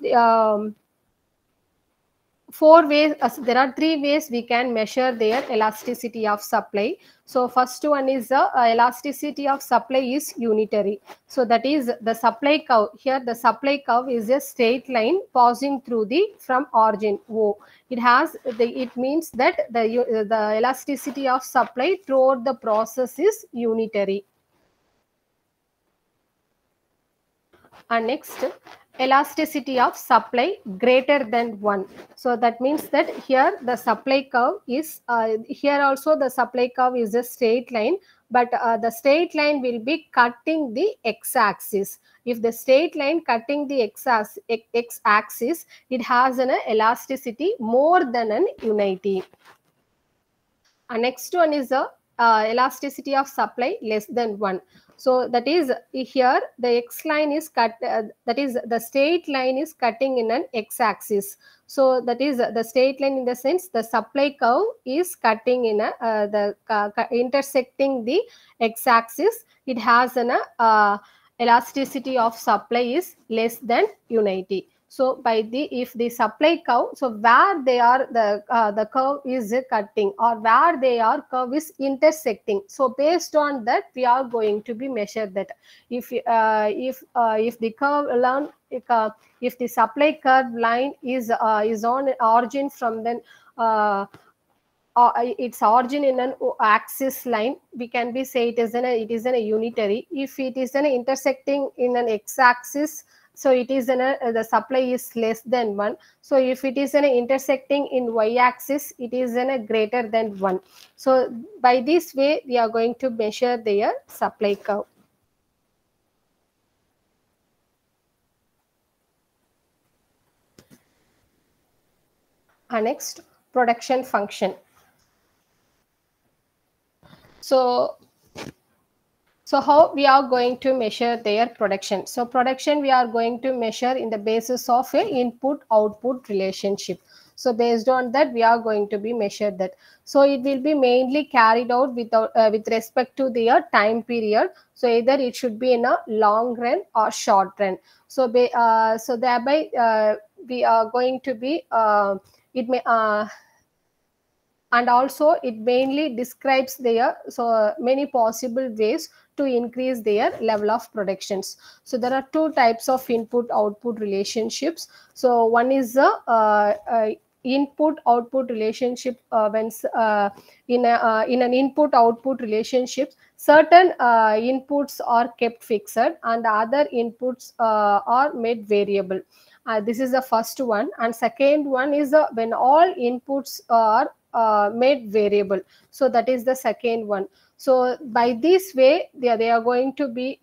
there are three ways we can measure their elasticity of supply. So first one is the elasticity of supply is unitary. So that is the supply curve. Here the supply curve is a straight line passing through the from origin O. It means that the elasticity of supply throughout the process is unitary. And next, elasticity of supply greater than 1. So that means that here the supply curve is here also the supply curve is a straight line, but the straight line will be cutting the x-axis. If the straight line cutting the x-axis, it has an elasticity more than an unity. Next one is the elasticity of supply less than 1. So that is here the x line is cut, that is the straight line is cutting in an x-axis. So that is the straight line in the sense the supply curve is cutting in a intersecting the x-axis. It has an elasticity of supply is less than unity. So by if the supply curve, so where they are the curve is cutting, or where they are curve is intersecting. So based on that we are going to be measured that if the curve line, if the supply curve line is on origin from then its origin in an axis line, we can be say it is in a unitary. If it is an intersecting in an x-axis, so it is the supply is less than 1. So if it is an intersecting in y-axis, it is a greater than 1. So by this way, we are going to measure their supply curve. Next, production function. So how we are going to measure their production? So production we are going to measure in the basis of a input-output relationship. So based on that, we are going to be measured that. So it will be mainly carried out with respect to their time period. So either it should be in a long run or short run. So thereby we are going to be it may. And also it mainly describes their many possible ways to increase their level of productions. So there are two types of input output relationships. So one is the input output relationship. In an input output relationship, certain inputs are kept fixed and other inputs are made variable. This is the first one. And second one is when all inputs are made variable. So that is the second one. So by this way, they are going to be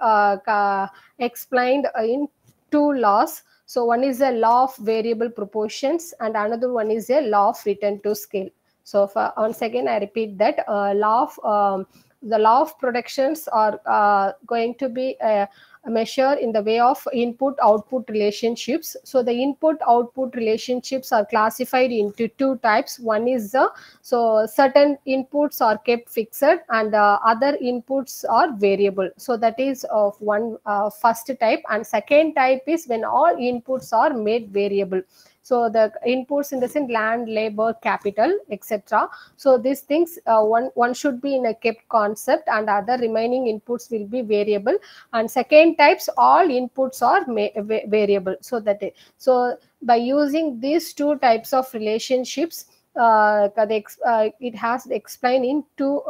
explained in two laws. So one is a law of variable proportions and another one is a law of return to scale. So once again I repeat that the law of productions are going to be measure in the way of input output relationships. So the input output relationships are classified into two types. One is so certain inputs are kept fixed and other inputs are variable. So that is of one first type. And second type is when all inputs are made variable. So the inputs in the sense land, labor, capital, etc. So these things one should be in a kept concept and other remaining inputs will be variable. And second types, all inputs are variable. So by using these two types of relationships, it has explained in two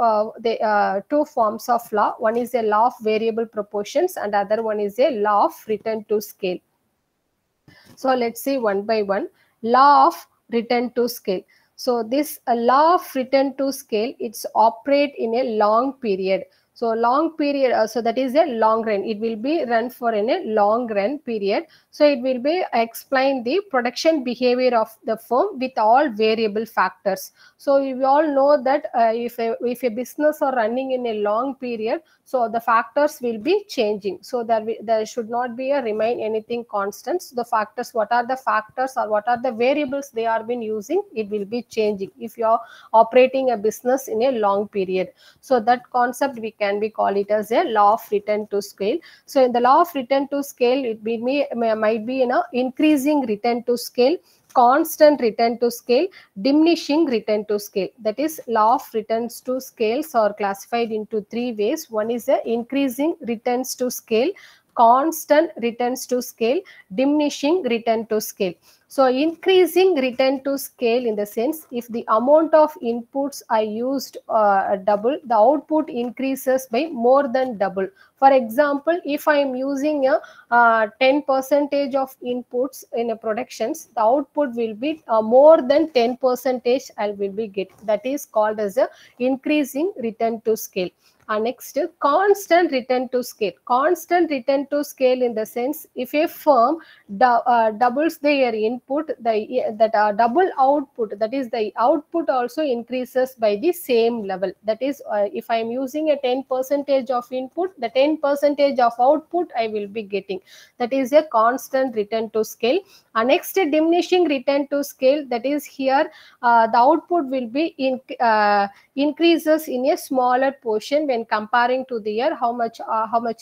forms of law. One is a law of variable proportions and other one is a law of return to scale. So let's see one by one. Law of return to scale. So this law of return to scale, it's operate in a long period. So long period, so that is a long run. It will be run for in a long run period. So it will be explain the production behavior of the firm with all variable factors. So we all know that if a business are running in a long period, so the factors will be changing. So there should not be a remain anything constant. So the factors, what are the factors or what are the variables they are been using, it will be changing if you are operating a business in a long period. So that concept we can be call it as a law of return to scale. So in the law of return to scale, it might be in a increasing return to scale, constant return to scale, diminishing return to scale. That is, law of returns to scales are classified into three ways. One is a increasing returns to scale, constant returns to scale, diminishing return to scale. So increasing return to scale in the sense, if the amount of inputs are used double, the output increases by more than double. For example, if I am using a 10% of inputs in a productions, the output will be more than 10% I will be get. That is called as a increasing return to scale. Next, constant return to scale. Constant return to scale in the sense, if a firm doubles their input, double output, that is the output also increases by the same level. That is, if I am using a 10% of input, the 10% of output I will be getting. That is a constant return to scale. Next, diminishing return to scale. That is here the output will be increases in a smaller portion when comparing to the year how much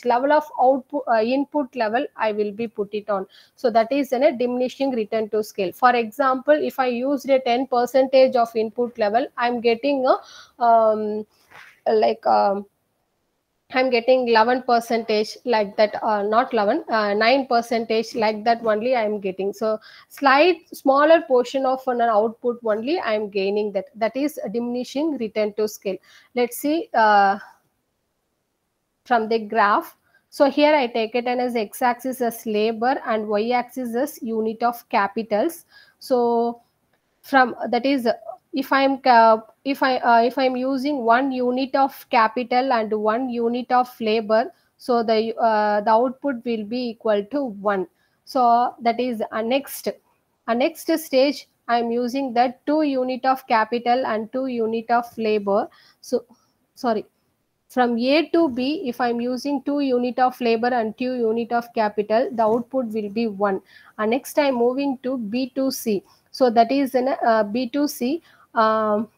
level of output input level I will be put it on. So that is in a diminishing return to scale. For example, if I used a 10% of input level, I'm getting a I'm getting 11 percentage like that, not 11, 9 percentage like that only I'm getting. So slight smaller portion of an output only I'm gaining that. That is diminishing return to scale. Let's see from the graph. So here I take it as x-axis as labor and y-axis as unit of capitals. So from that is if I'm using 1 unit of capital and 1 unit of labor, so the output will be equal to 1. So that is a next stage I'm using that 2 unit of capital and 2 unit of labor. So sorry, from A to B, if I'm using 2 unit of labor and 2 unit of capital, the output will be 1. And next I'm moving to B to C. So that is in B to C. That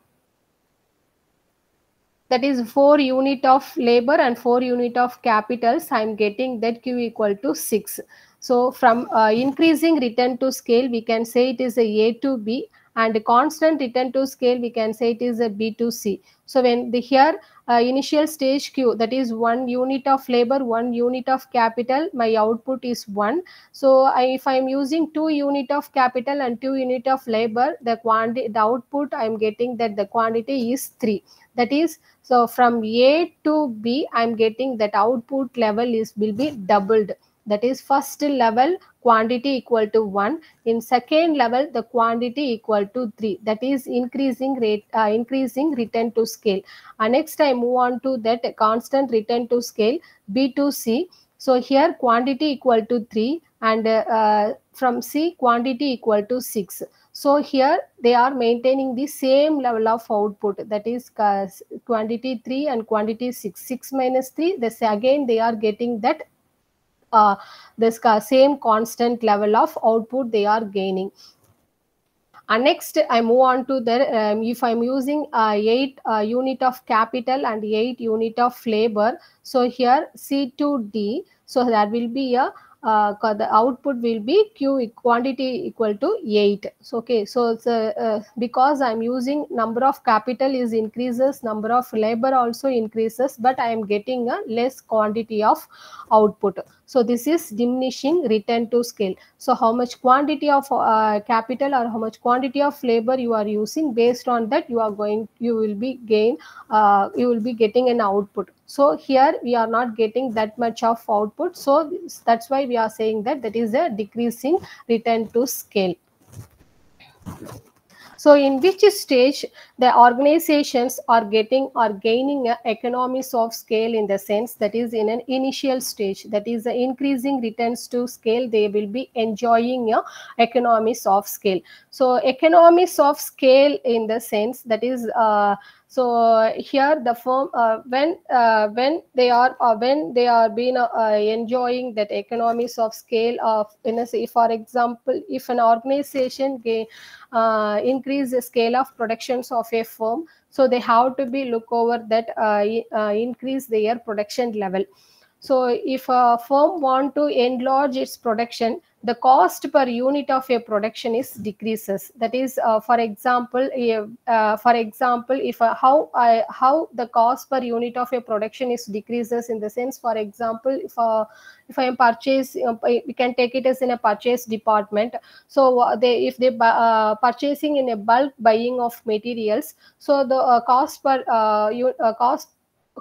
is 4 unit of labor and 4 unit of capitals. I'm getting that Q equal to 6. So from increasing return to scale, we can say it is a to B, and constant return to scale, we can say it is a B to C. So when the here initial stage Q, that is 1 unit of labor, 1 unit of capital, my output is 1. So if I'm using 2 unit of capital and 2 unit of labor, the output I'm getting that the quantity is 3. That is, so from A to B, I'm getting that output level will be doubled. That is, first level quantity equal to 1. In second level, the quantity equal to 3. That is increasing return to scale. Next, I move on to that constant return to scale B to C. So here quantity equal to 3, and from C quantity equal to 6. So here they are maintaining the same level of output, that is quantity 3 and quantity 6. 6 minus 3, this again they are getting that this same constant level of output they are gaining. And next I move on to the if I'm using 8 unit of capital and 8 unit of labor, so here C to D, so that will be a the output will be Q quantity equal to 8. So okay, so it's because I'm using number of capital is increases, number of labor also increases, but I am getting a less quantity of output. So this is diminishing return to scale. So how much quantity of capital or how much quantity of labor you are using, based on that you will be getting an output. So here we are not getting that much of output, so that's why we are saying that is a decreasing return to scale. So in which stage the organizations are gaining economies of scale, in the sense that is in an initial stage, that is increasing returns to scale, they will be enjoying economies of scale. So economies of scale in the sense that is so here the firm when they are being enjoying that economies of scale of, say for example, if an organization increase the scale of productions of a firm, so they have to be look over that increase their production level. So if a firm want to enlarge its production, the cost per unit of a production is decreases. That is, for example, if how the cost per unit of a production is decreases, in the sense, for example, if I am we can take it as in a purchase department. So if they purchasing in a bulk buying of materials, so the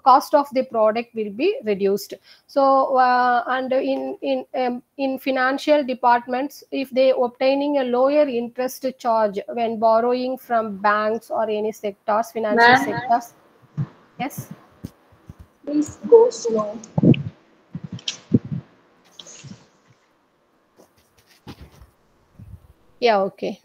cost of the product will be reduced. So and in financial departments, if they obtaining a lower interest charge when borrowing from banks or any sectors, financial sectors. Yes, Please go slow. yeah, okay.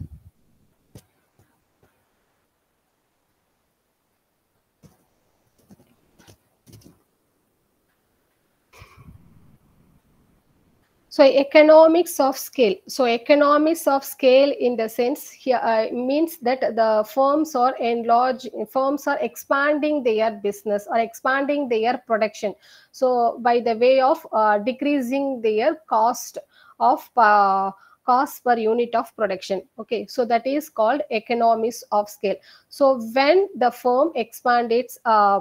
So economics of scale. So economics of scale in the sense here means that the firms are expanding their business or expanding their production. So by the way of decreasing their cost of cost per unit of production. Okay, so that is called economies of scale. So when the firm expand its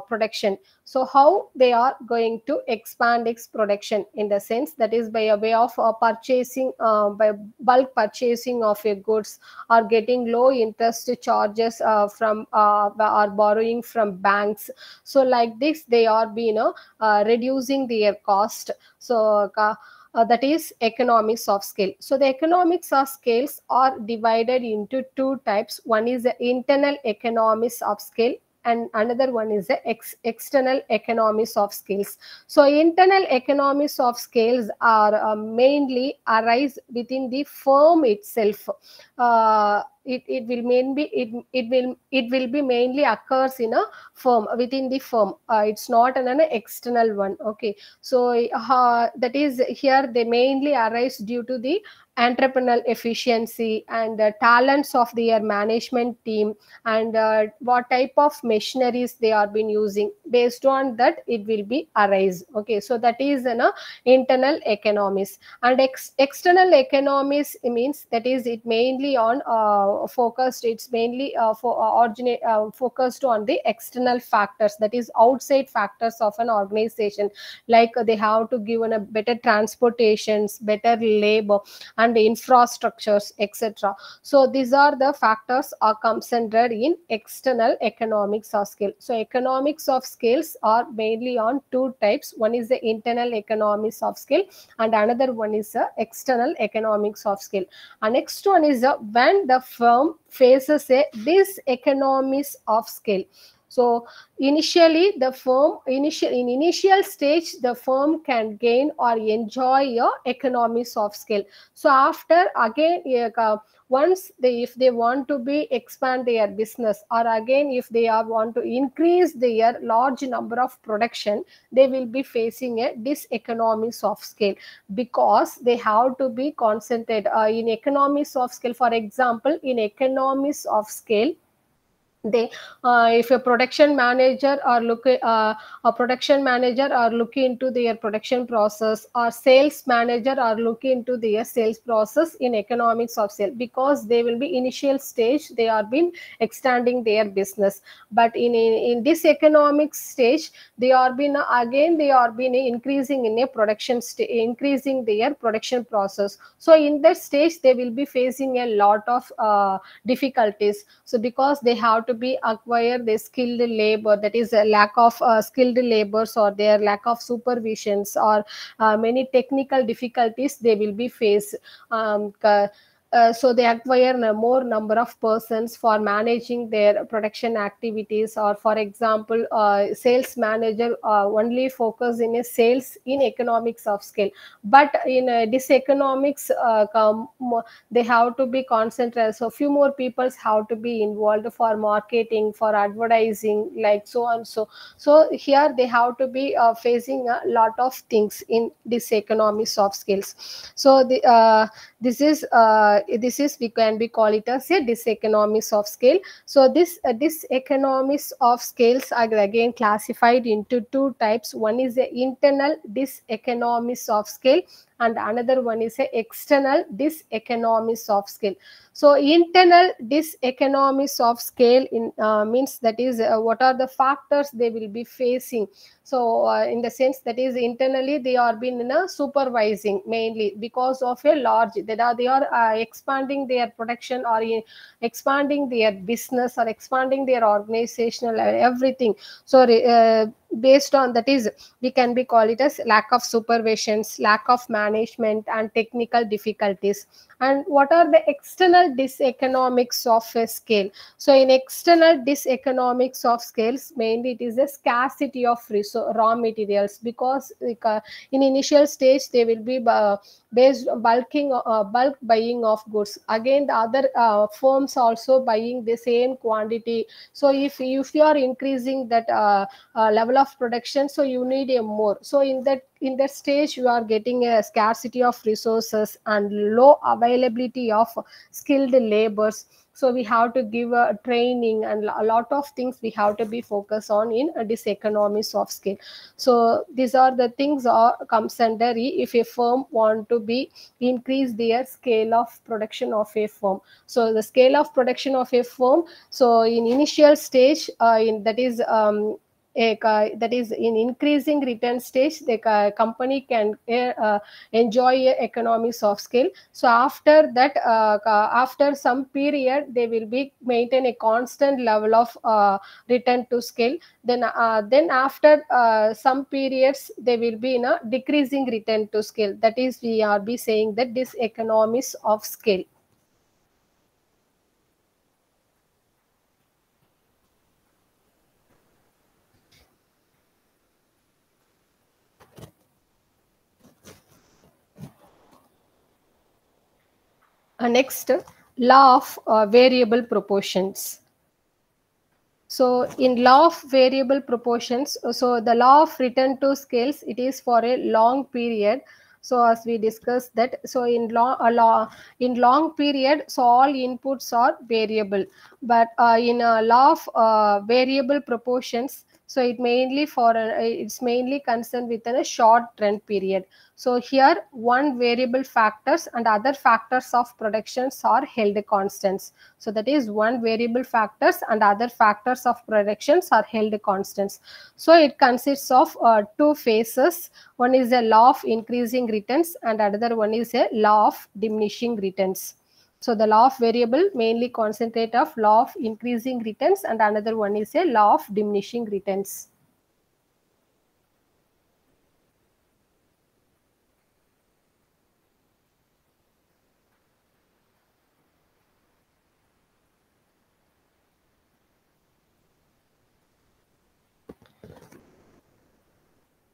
production, so how they are going to expand its production, in the sense that is by a way of purchasing, by bulk purchasing of your goods, or getting low interest charges from or borrowing from banks. So like this they are being reducing their cost. So that is economics of scale. So the economics of scales are divided into two types. One is the internal economics of scale, and another one is the external economies of scales. So internal economies of scales are mainly arise within the firm itself. It will mainly it will be mainly occurs in a firm, within the firm. It's not an external one. Okay, so that is here they mainly arise due to the entrepreneurial efficiency and the talents of their management team, and what type of machineries they are been using. Based on that it will be arise. Okay, so that is an internal economies. And external economies means that is it mainly on focused, it's mainly focused on the external factors, that is outside factors of an organization. Like they have to give a better transportations, better labor and infrastructures, etc. So these are the factors are concentrated in external economics of scale. So economics of scales are mainly on two types. One is the internal economics of scale, and another one is the external economics of scale. And next one is when the firm faces a diseconomies of scale. So initially the firm in initial stage the firm can gain or enjoy a economies of scale. So after again once they, if they want to be expand their business, or again if they are want to increase their large number of production, they will be facing a diseconomies of scale, because they have to be concentrated in economies of scale. For example, in economies of scale, they if a production manager or look a production manager are looking into their production process, or sales manager are looking into their sales process in economics of sale, because they will be initial stage they are been extending their business. But in this economic stage they are been again they are been increasing in a production increasing their production process. So in that stage they will be facing a lot of difficulties. So because they have to be acquire the skilled labor, that is a lack of skilled labors, or their lack of supervisions, or many technical difficulties they will be faced. So they acquire a more number of persons for managing their production activities. Or for example, sales manager only focus in a sales in economics of scale, but in this economics they have to be concentrated. So few more peoples have to be involved for marketing, for advertising, like so on. So here they have to be facing a lot of things in this economics of skills. So this is we can be call it as a diseconomies of scale. So this diseconomies of scales are again classified into two types. One is the internal diseconomies of scale, and another one is a external diseconomies of scale. So internal diseconomies of scale in means that is what are the factors they will be facing. So in the sense that is internally they are been in a supervising, mainly because of a large they are expanding their production, or expanding their business, or expanding their organizational everything. So based on that is we can be call it as lack of supervisions, lack of management and technical difficulties. And what are the external diseconomics of a scale? So in external diseconomics of scales, mainly it is a scarcity of raw materials, because in initial stage they will be based bulk buying of goods. Again the other firms also buying the same quantity. So if you are increasing that level of production, so you need a more. So in that stage you are getting a scarcity of resources and low availability of skilled labors. So we have to give a training and a lot of things we have to be focused on in this economies of scale. So these are the things are comes under if a firm want to be increase their scale of production of a firm. So the scale of production of a firm, so in initial stage, that is in increasing return stage, the company can enjoy economies of scale. So after that, after some period, they will be maintain a constant level of return to scale. Then after some periods, they will be in a decreasing return to scale. That is, we are be saying that this economies of scale. Next, law of variable proportions. So in law of variable proportions, so the law of return to scales, it is for a long period. So as we discussed that, so in long period, so all inputs are variable, but in a law of variable proportions, so it's mainly concerned within a short trend period. So here one variable factors and other factors of productions are held constants. So that is one variable factors and other factors of productions are held constants. So it consists of two phases. One is a law of increasing returns and another one is a law of diminishing returns. So the law of variable mainly concentrate of law of increasing returns and another one is a law of diminishing returns.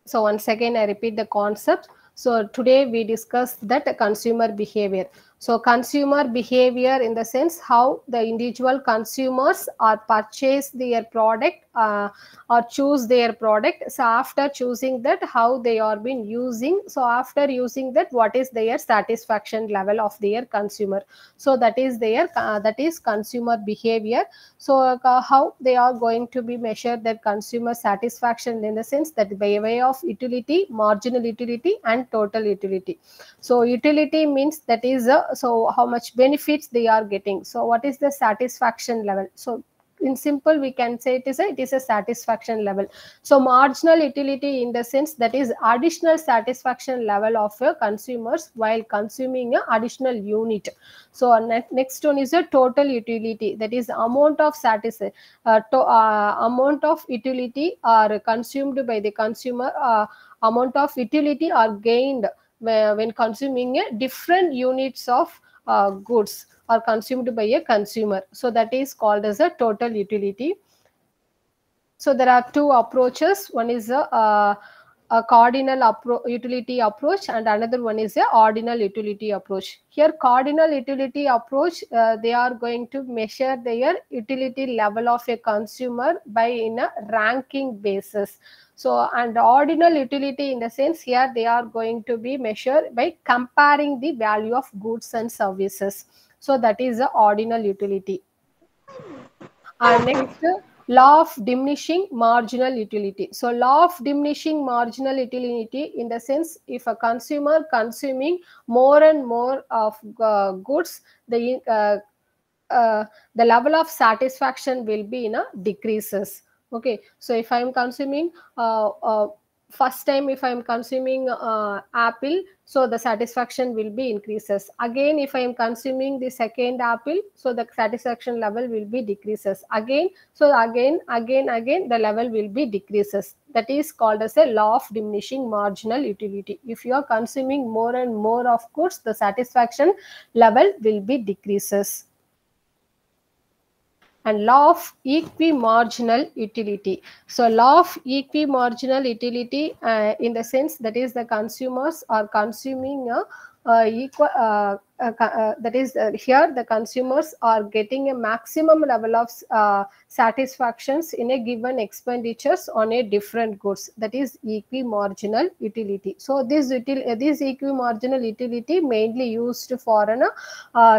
So once again, I repeat the concept. So today we discussed that consumer behavior. So consumer behavior in the sense how the individual consumers are purchase their product or choose their product. So after choosing that, how they are been using. So after using that, what is their satisfaction level of their consumer. So that is their that is consumer behavior. So how they are going to be measured their consumer satisfaction in the sense that by way of utility, marginal utility and total utility. So utility means that is so how much benefits they are getting. So what is the satisfaction level? So in simple we can say it is a satisfaction level. So marginal utility in the sense that is additional satisfaction level of consumers while consuming a additional unit. So next one is a total utility, that is amount of amount of utility are consumed by the consumer, amount of utility are gained when consuming a different units of goods are consumed by a consumer. So that is called as a total utility. So there are two approaches. One is a cardinal utility approach and another one is a ordinal utility approach. Here cardinal utility approach, they are going to measure their utility level of a consumer by in a ranking basis. So and ordinal utility in the sense here they are going to be measured by comparing the value of goods and services. So that is the ordinal utility. Next, law of diminishing marginal utility. So law of diminishing marginal utility in the sense if a consumer consuming more and more of goods, the level of satisfaction will be in a decreases. Okay, so if I am consuming first time if I am consuming apple, so the satisfaction will be increases. Again if I am consuming the second apple, so the satisfaction level will be decreases again. So again the level will be decreases. That is called as a law of diminishing marginal utility. If you are consuming more and more of goods, the satisfaction level will be decreases. And law of equimarginal utility. So law of equimarginal utility in the sense that is the consumers are consuming that is here the consumers are getting a maximum level of satisfactions in a given expenditures on a different goods, that is equi-marginal utility. So this equi-marginal utility mainly used for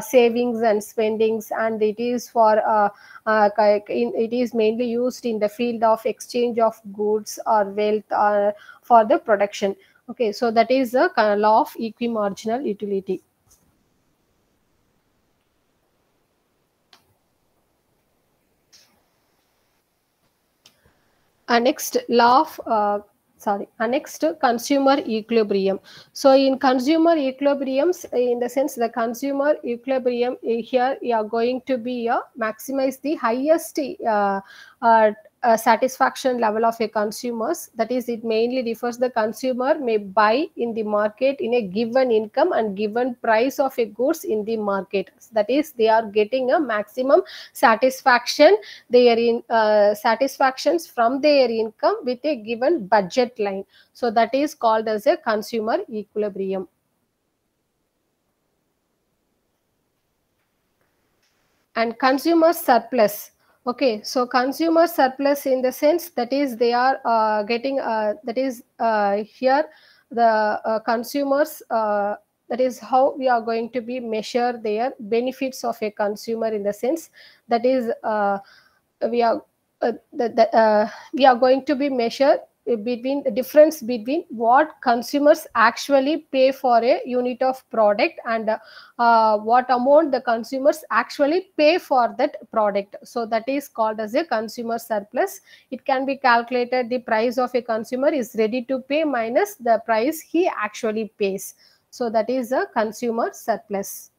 savings and spendings, and it is for it is mainly used in the field of exchange of goods or wealth for the production. Okay, so that is the law of equi-marginal utility. Next law of next consumer equilibrium. So in consumer equilibriums, in the sense the consumer equilibrium here you are going to be maximize the highest satisfaction level of a consumers. That is, it mainly refers the consumer may buy in the market in a given income and given price of a goods in the market. That is, they are getting a maximum satisfaction satisfactions from their income with a given budget line. So that is called as a consumer equilibrium. And consumer surplus. Okay, so consumer surplus in the sense that is they are getting that is here the consumers that is how we are going to be measure their benefits of a consumer, in the sense that is we are we are going to be measured between the difference between what consumers actually pay for a unit of product and what amount the consumers actually pay for that product. So that is called as a consumer surplus. It can be calculated, the price of a consumer is ready to pay minus the price he actually pays. So that is a consumer surplus.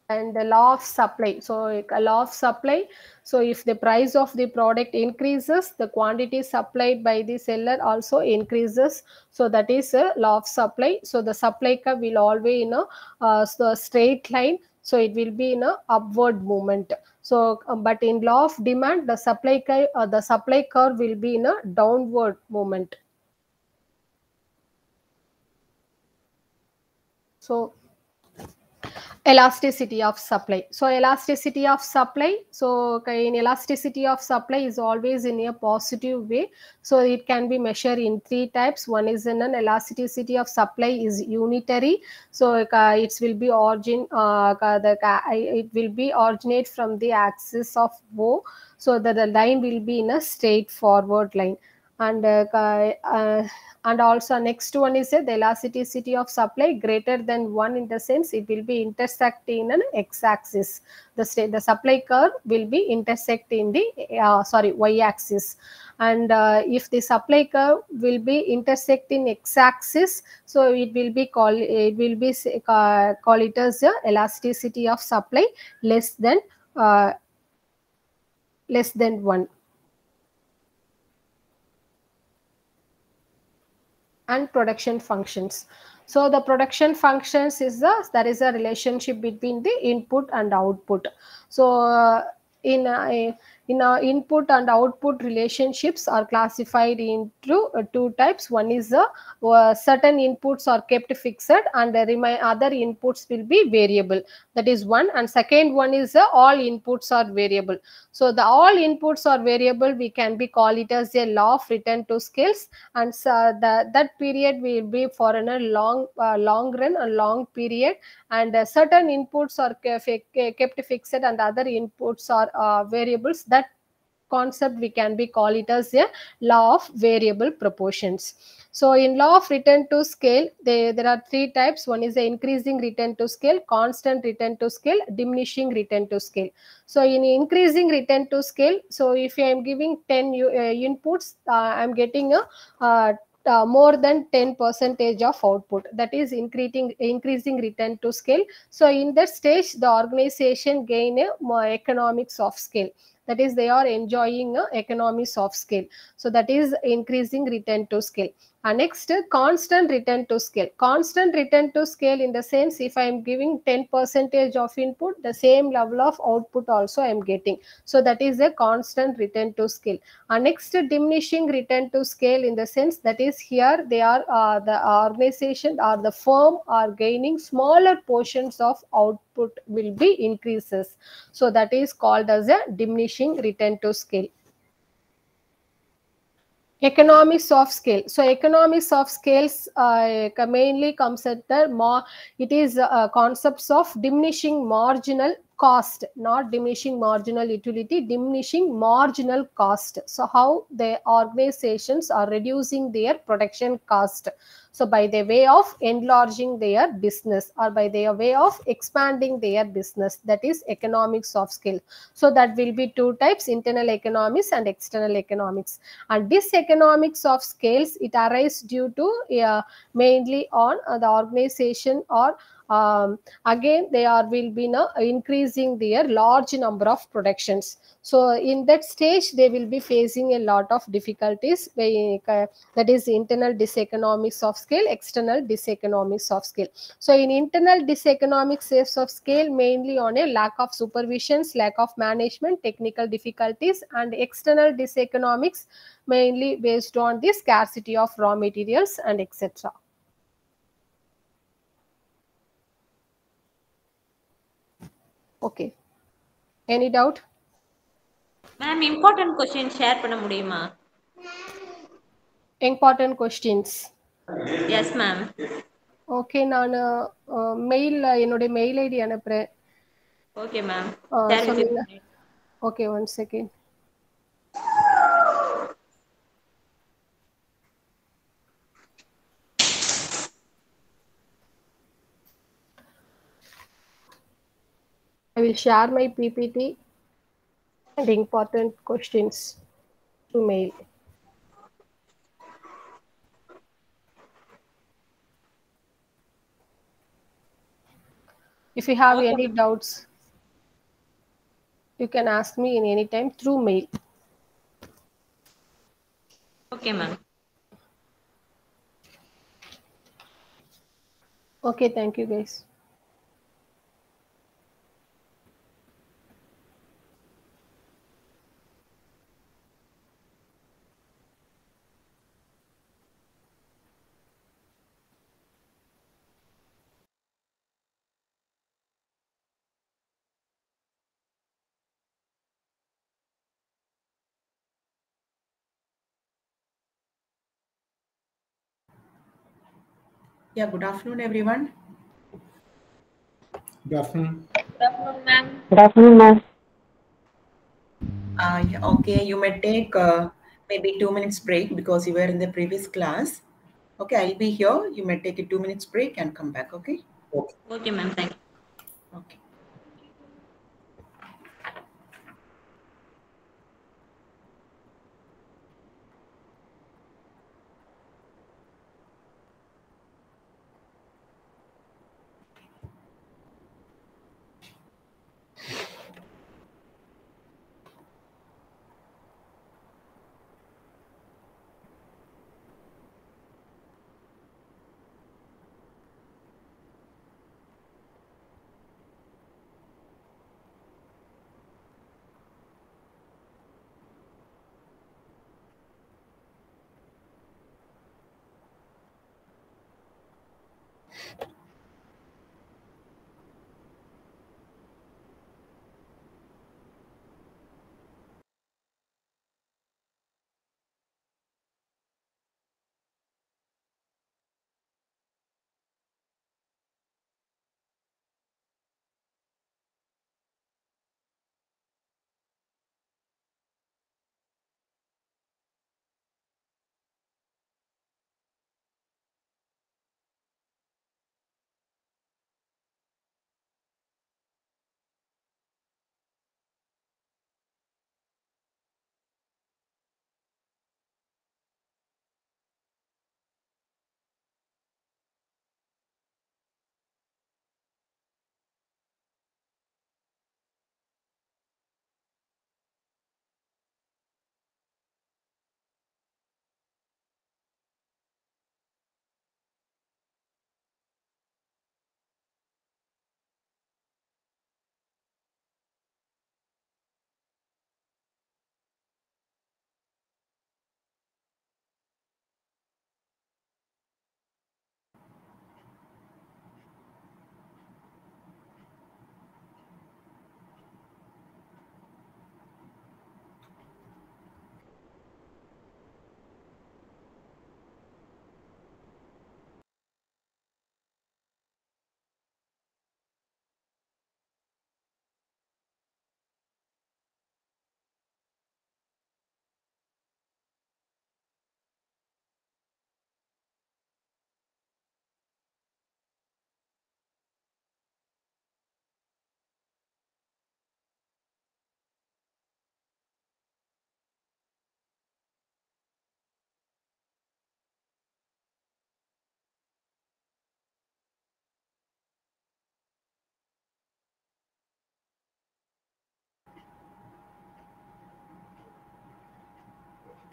And the law of supply. So a law of supply. So if the price of the product increases, the quantity supplied by the seller also increases. So that is a law of supply. So the supply curve will always so straight line. So it will be in a upward movement. So but in law of demand, the supply curve will be in a downward movement. So elasticity of supply. So elasticity of supply. So in elasticity of supply is always in a positive way. So it can be measured in three types. One is in an elasticity of supply is unitary. So it will be it will be originate from the axis of O. So that the line will be in a straightforward line. And also next one is the elasticity of supply greater than 1, in the sense it will be intersecting in an x-axis. The supply curve will be intersecting the y-axis. And if the supply curve will be intersecting x-axis, so it will be call it as the elasticity of supply less than 1. And production functions. So the production functions is there is a relationship between the input and output. So in input and output relationships are classified into two types. One is certain inputs are kept fixed and other inputs will be variable. That is one. And second one is all inputs are variable. So the all inputs are variable, we can be call it as a law of return to scales. And so that period will be for a long run, a long period. And certain inputs are kept fixed and other inputs are variables. That concept we can be call it as a law of variable proportions. So in law of return to scale, there are three types. One is the increasing return to scale, constant return to scale, diminishing return to scale. So in increasing return to scale, so if I am giving 10 inputs, I am getting a more than 10% of output. That is increasing return to scale. So in that stage, the organization gain a more economics of scale. that is they are enjoying economies of scale. So that is increasing return to scale. And next, constant return to scale. Constant return to scale in the sense, if I am giving 10% of input, the same level of output also I am getting. So that is a constant return to scale. And next, diminishing return to scale in the sense that is here they are the organization or the firm are gaining smaller portions of output will be increases. So that is called as a diminishing return to scale. Economics of scale. So economics of scales mainly comes at the it is concepts of diminishing marginal cost, not diminishing marginal utility, diminishing marginal cost. So how the organizations are reducing their production cost. So by the way of enlarging their business or by their way of expanding their business, that is economics of scale. So that will be two types, internal economics and external economics. And this economics of scales, it arises due to mainly on the organization or again they are will be now increasing their large number of productions. So in that stage they will be facing a lot of difficulties, that is internal diseconomics of scale, external diseconomics of scale. So in internal diseconomics of scale, mainly on a lack of supervisions, lack of management, technical difficulties, and external diseconomics mainly based on the scarcity of raw materials and etc. Okay. Any doubt? Ma'am, important question share பண்ண முடியுமா? Important questions. Yes, ma'am. Okay, நான் mail என்னோட mail ID அனுப்புறேன். Okay, ma'am. Share with சொல்லுங்க. you. Okay, 1 second. I will share my PPT and important questions to mail. If you have any doubts, you can ask me in any time through mail. Okay, ma'am. Okay, thank you guys. Yeah, good afternoon, everyone. Good afternoon. Good afternoon, ma'am. Good afternoon, ma'am. Yeah, okay, you may take maybe 2 minutes break because you were in the previous class. Okay, I'll be here. You may take a 2 minutes break and come back, okay? Okay. Okay, ma'am. Thank you. Okay.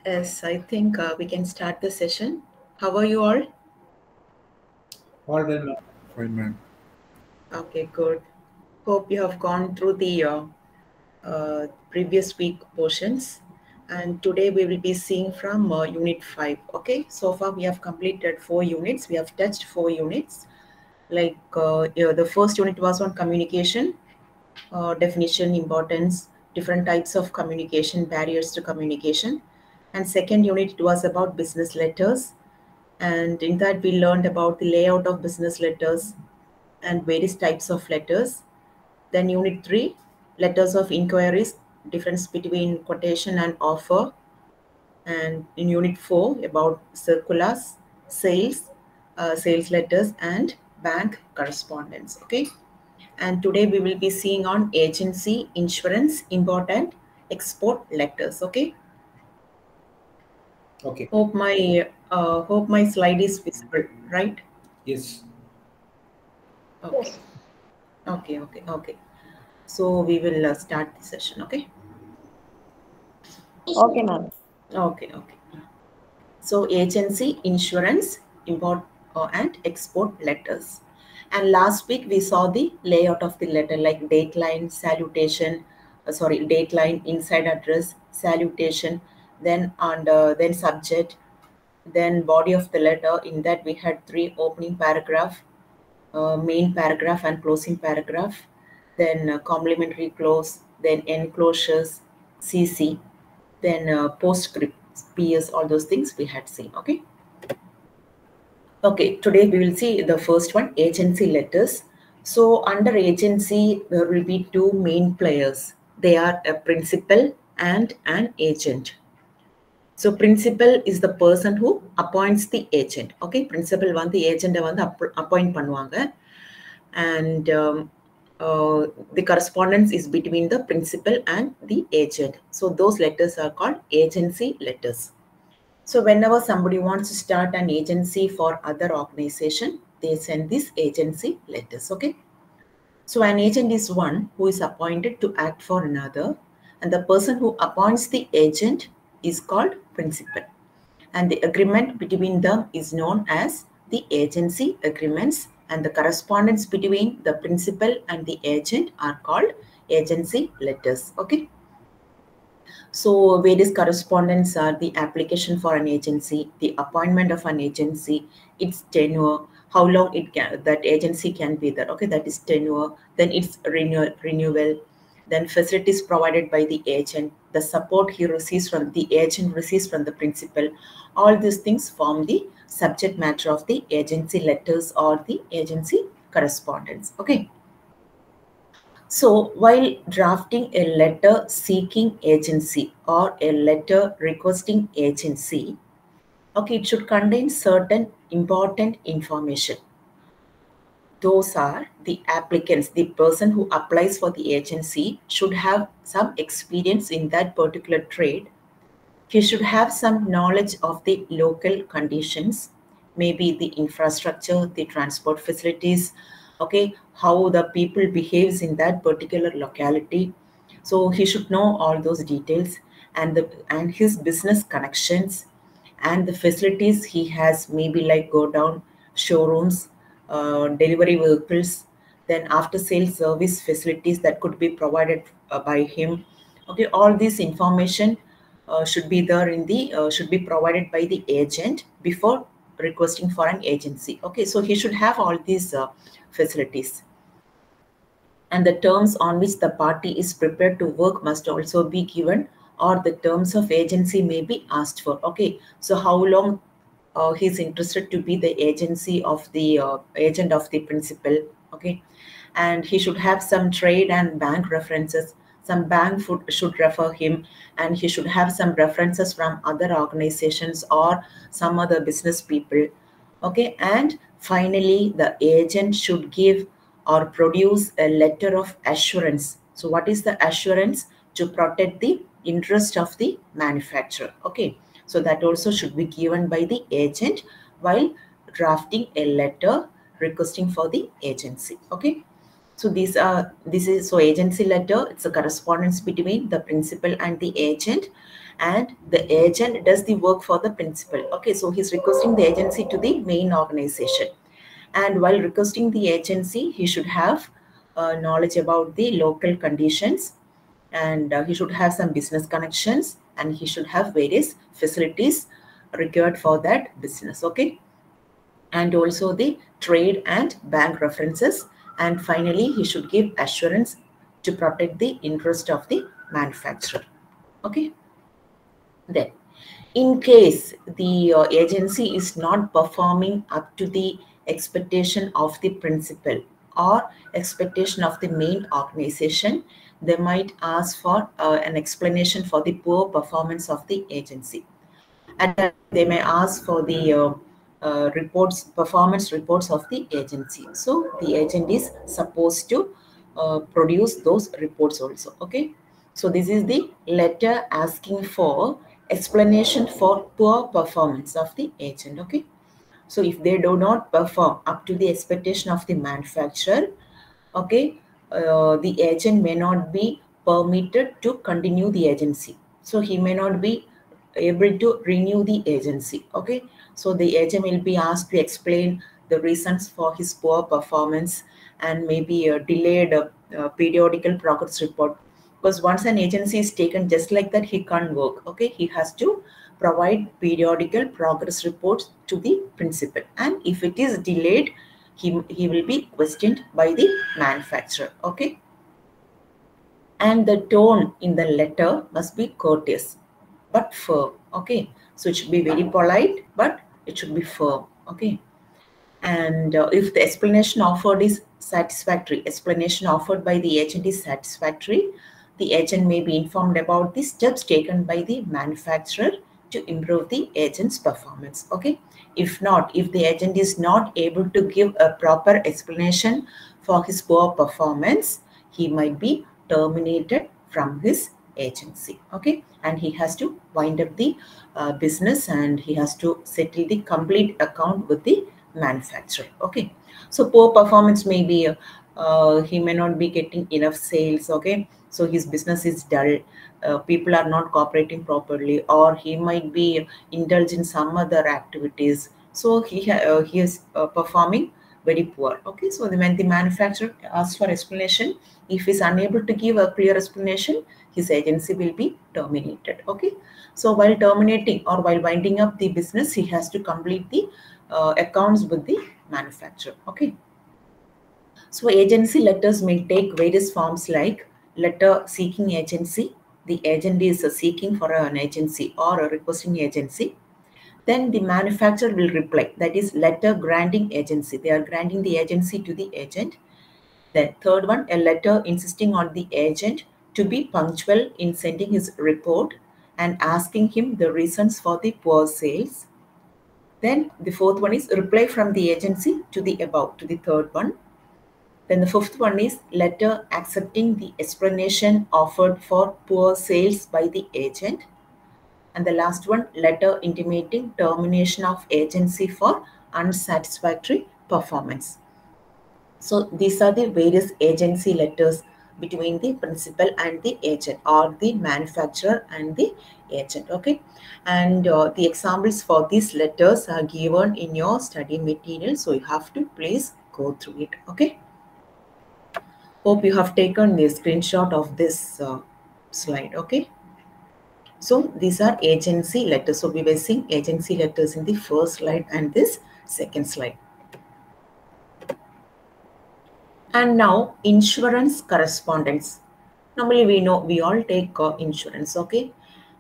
Yes, I think we can start the session. How are you all? All well, ma'am. Fine, ma'am. Okay, good. Hope you have gone through the previous week portions. And today we will be seeing from Unit 5. Okay, so far we have completed 4 units. We have touched 4 units. Like the first unit was on communication, definition, importance, different types of communication, barriers to communication. And second unit it was about business letters. And in that we learned about the layout of business letters and various types of letters. Then unit 3, letters of inquiries, difference between quotation and offer. And in unit 4, about circulars, sales, sales letters, and bank correspondence. Okay. And today we will be seeing on agency, insurance, important, export letters. Okay. Okay. Hope my slide is visible, right? Yes. Okay. Okay. So we will start the session. Okay. Okay, ma'am. Okay. So agency, insurance, import and export letters. And last week we saw the layout of the letter, like date line, salutation, date line, inside address, salutation, then then subject, then body of the letter. In that we had 3 opening paragraph, main paragraph and closing paragraph, then complementary clause, then enclosures, CC, then postscript, PS, all those things we had seen. Okay. Okay, today we will see the first one, agency letters. So under agency, there will be 2 main players. They are a principal and an agent. So principal is the person who appoints the agent. Okay, principal one the agent appoint பண்ணுவாங்க. And the correspondence is between the principal and the agent. So those letters are called agency letters. So whenever somebody wants to start an agency for other organization, they send these agency letters. Okay. So an agent is one who is appointed to act for another, and the person who appoints the agent is called principal. And the agreement between them is known as the agency agreements, and the correspondence between the principal and the agent are called agency letters. Okay. So various correspondence are the application for an agency, the appointment of an agency, its tenure, how long that agency can be there. Okay, that is tenure. Then its renewal. Then facilities provided by the agent, the support he receives from the agent receives from the principal. All these things form the subject matter of the agency letters or the agency correspondence. Okay. So while drafting a letter seeking agency or a letter requesting agency, okay, it should contain certain important information. Those are the applicants, the person who applies for the agency should have some experience in that particular trade. He should have some knowledge of the local conditions, maybe the infrastructure, the transport facilities, okay, how the people behaves in that particular locality. So he should know all those details, and his business connections and the facilities he has, maybe like go down showrooms, delivery vehicles, then after sales service facilities that could be provided by him. Okay, all this information should be there in the should be provided by the agent before requesting for an agency. Okay, so he should have all these facilities, and the terms on which the party is prepared to work must also be given, or the terms of agency may be asked for. Okay, so how long he's interested to be the agency of the agent of the principal. Okay, and he should have some trade and bank references. Some bank should refer him, and he should have some references from other organizations or some other business people. Okay, and finally the agent should give or produce a letter of assurance. So what is the assurance? To protect the interest of the manufacturer. Okay, so that also should be given by the agent while drafting a letter requesting for the agency. Okay, so this is agency letter. It's a correspondence between the principal and the agent, and the agent does the work for the principal. Okay, so he's requesting the agency to the main organization, and while requesting the agency, he should have knowledge about the local conditions, and he should have some business connections, and he should have various facilities required for that business. Okay, and also the trade and bank references, and finally he should give assurance to protect the interest of the manufacturer. Okay, then in case the agency is not performing up to the expectation of the principal or expectation of the main organization, they might ask for an explanation for the poor performance of the agency. At that, they may ask for the performance reports of the agency. So the agent is supposed to produce those reports also. Okay, so this is the letter asking for explanation for poor performance of the agent. Okay, so if they do not perform up to the expectation of the manufacturer, okay, the agent may not be permitted to continue the agency. So he may not be able to renew the agency. Okay, so the agent will be asked to explain the reasons for his poor performance, and maybe a delayed periodical progress report, because once an agency is taken just like that, he can't work. Okay, he has to provide periodical progress reports to the principal, and if it is delayed, he will be questioned by the manufacturer. Okay, and the tone in the letter must be courteous but firm. Okay, so it should be very polite, but it should be firm. Okay, and if the explanation offered is satisfactory, explanation offered by the agent is satisfactory, the agent may be informed about the steps taken by the manufacturer to improve the agent's performance. Okay, if not, if the agent is not able to give a proper explanation for his poor performance, he might be terminated from his agency. Okay, and he has to wind up the business, and he has to settle the complete account with the manufacturer. Okay, so poor performance may be he may not be getting enough sales. Okay, so his business is dull, people are not cooperating properly, or he might be indulged in some other activities, so he is performing very poor. Okay, so when the manufacturer asks for explanation, if he is unable to give a clear explanation, his agency will be terminated. Okay, so while terminating or while winding up the business, he has to complete the accounts with the manufacturer. Okay, so agency letters may take various forms, like letter seeking agency. The agent is seeking for an agency or a requesting agency. Then the manufacturer will reply, that is letter granting agency. They are granting the agency to the agent. Then third one, a letter insisting on the agent to be punctual in sending his report and asking him the reasons for the poor sales. Then the fourth one is reply from the agency to the above, to the third one. Then the fifth one is letter accepting the explanation offered for poor sales by the agent. And the last one, letter intimating termination of agency for unsatisfactory performance. So these are the various agency letters between the principal and the agent, or the manufacturer and the agent. Okay, and the examples for these letters are given in your study material, so you have to please go through it. Okay, hope you have taken the screenshot of this slide. Okay, so these are agency letters. So we were seeing agency letters in the first slide and this second slide. And now insurance correspondence. Normally we know we all take insurance. Okay,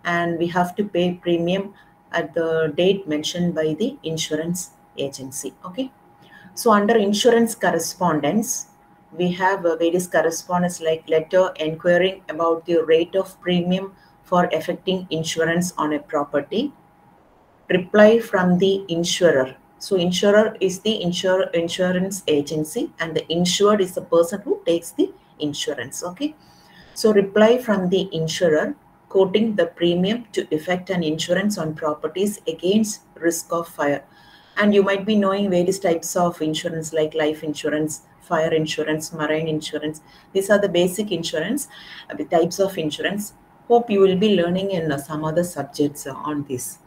and we have to pay premium at the date mentioned by the insurance agency. Okay, so under insurance correspondence, we have various correspondence, like letter inquiring about the rate of premium for effecting insurance on a property, reply from the insurer. So insurer is the insurance agency, and the insured is the person who takes the insurance. Okay, so reply from the insurer quoting the premium to effect an insurance on properties against risk of fire. And you might be knowing various types of insurance, like life insurance, fire insurance, marine insurance. These are the basic insurance, the types of insurance. Hope you will be learning in some other subjects on this.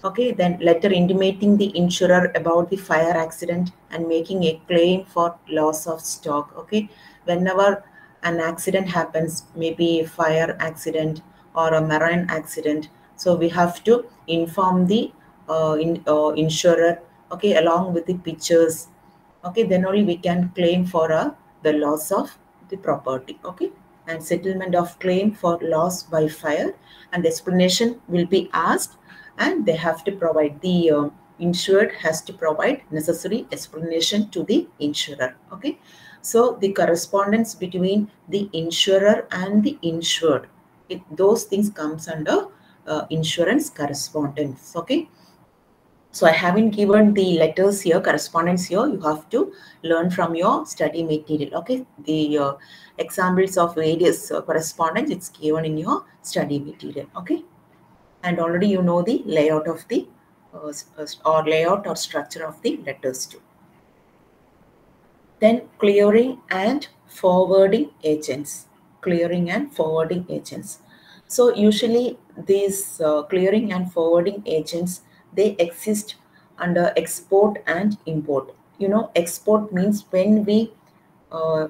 Okay, then letter intimating the insurer about the fire accident and making a claim for loss of stock. Okay, whenever an accident happens, maybe a fire accident or a marine accident, so we have to inform the insurer, okay, along with the pictures. Okay, then only we can claim for the loss of the property. Okay, and settlement of claim for loss by fire, and the explanation will be asked, and they have to provide, the insured has to provide necessary explanation to the insurer. Okay, so the correspondence between the insurer and the insured, those things comes under insurance correspondence. Okay, so I haven't given the letters here, correspondence here. You have to learn from your study material. Okay, the examples of various correspondence, it's given in your study material. Okay, and already you know the layout of the or layout or structure of the letters too. Then clearing and forwarding agents. Clearing and forwarding agents. So usually these clearing and forwarding agents, they exist under export and import. You know, export means when we uh,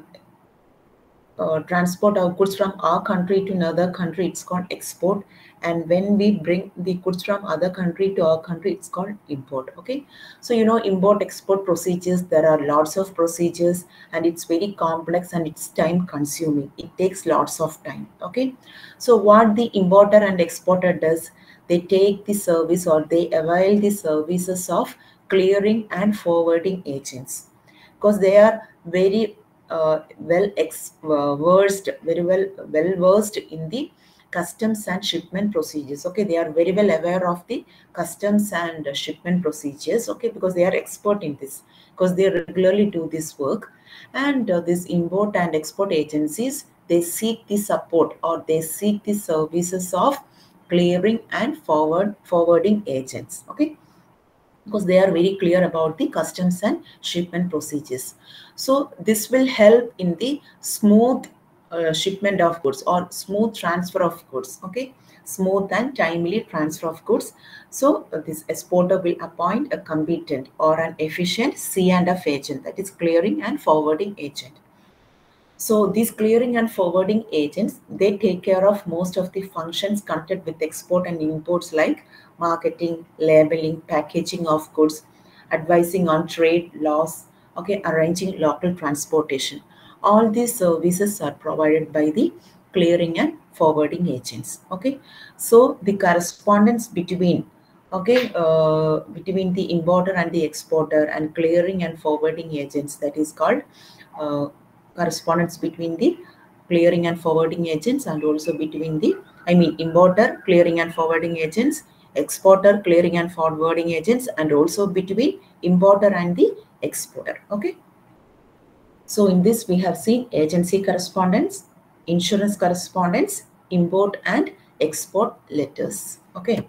transport our goods from our country to another country, it's called export. And when we bring the goods from other country to our country, it's called import. Okay, so you know, import export procedures, there are lots of procedures, and it's very complex and it's time consuming. It takes lots of time. Okay, so what the importer and exporter does, they take the service or they avail the services of clearing and forwarding agents, because they are very well versed in the customs and shipment procedures. Okay, they are very well aware of the customs and shipment procedures. Okay, because they are expert in this, because they regularly do this work. And these import and export agencies, they seek the support or they seek the services of clearing and forwarding agents. Okay, because they are very clear about the customs and shipment procedures. So this will help in the smooth shipment of goods or smooth transfer of goods. Okay, smooth and timely transfer of goods. So this exporter will appoint a competent or an efficient C&F agent, that is clearing and forwarding agent. So these clearing and forwarding agents, they take care of most of the functions connected with export and imports, like marketing, labeling, packaging of goods, advising on trade laws, okay, arranging local transportation. All these services are provided by the clearing and forwarding agents. Okay, so the correspondence between, okay, between the importer and the exporter and clearing and forwarding agents, that is called correspondence between the clearing and forwarding agents, and also between the, importer, clearing and forwarding agents, exporter, clearing and forwarding agents, and also between importer and the exporter. Okay, so in this we have seen agency correspondence, insurance correspondence, import and export letters. Okay,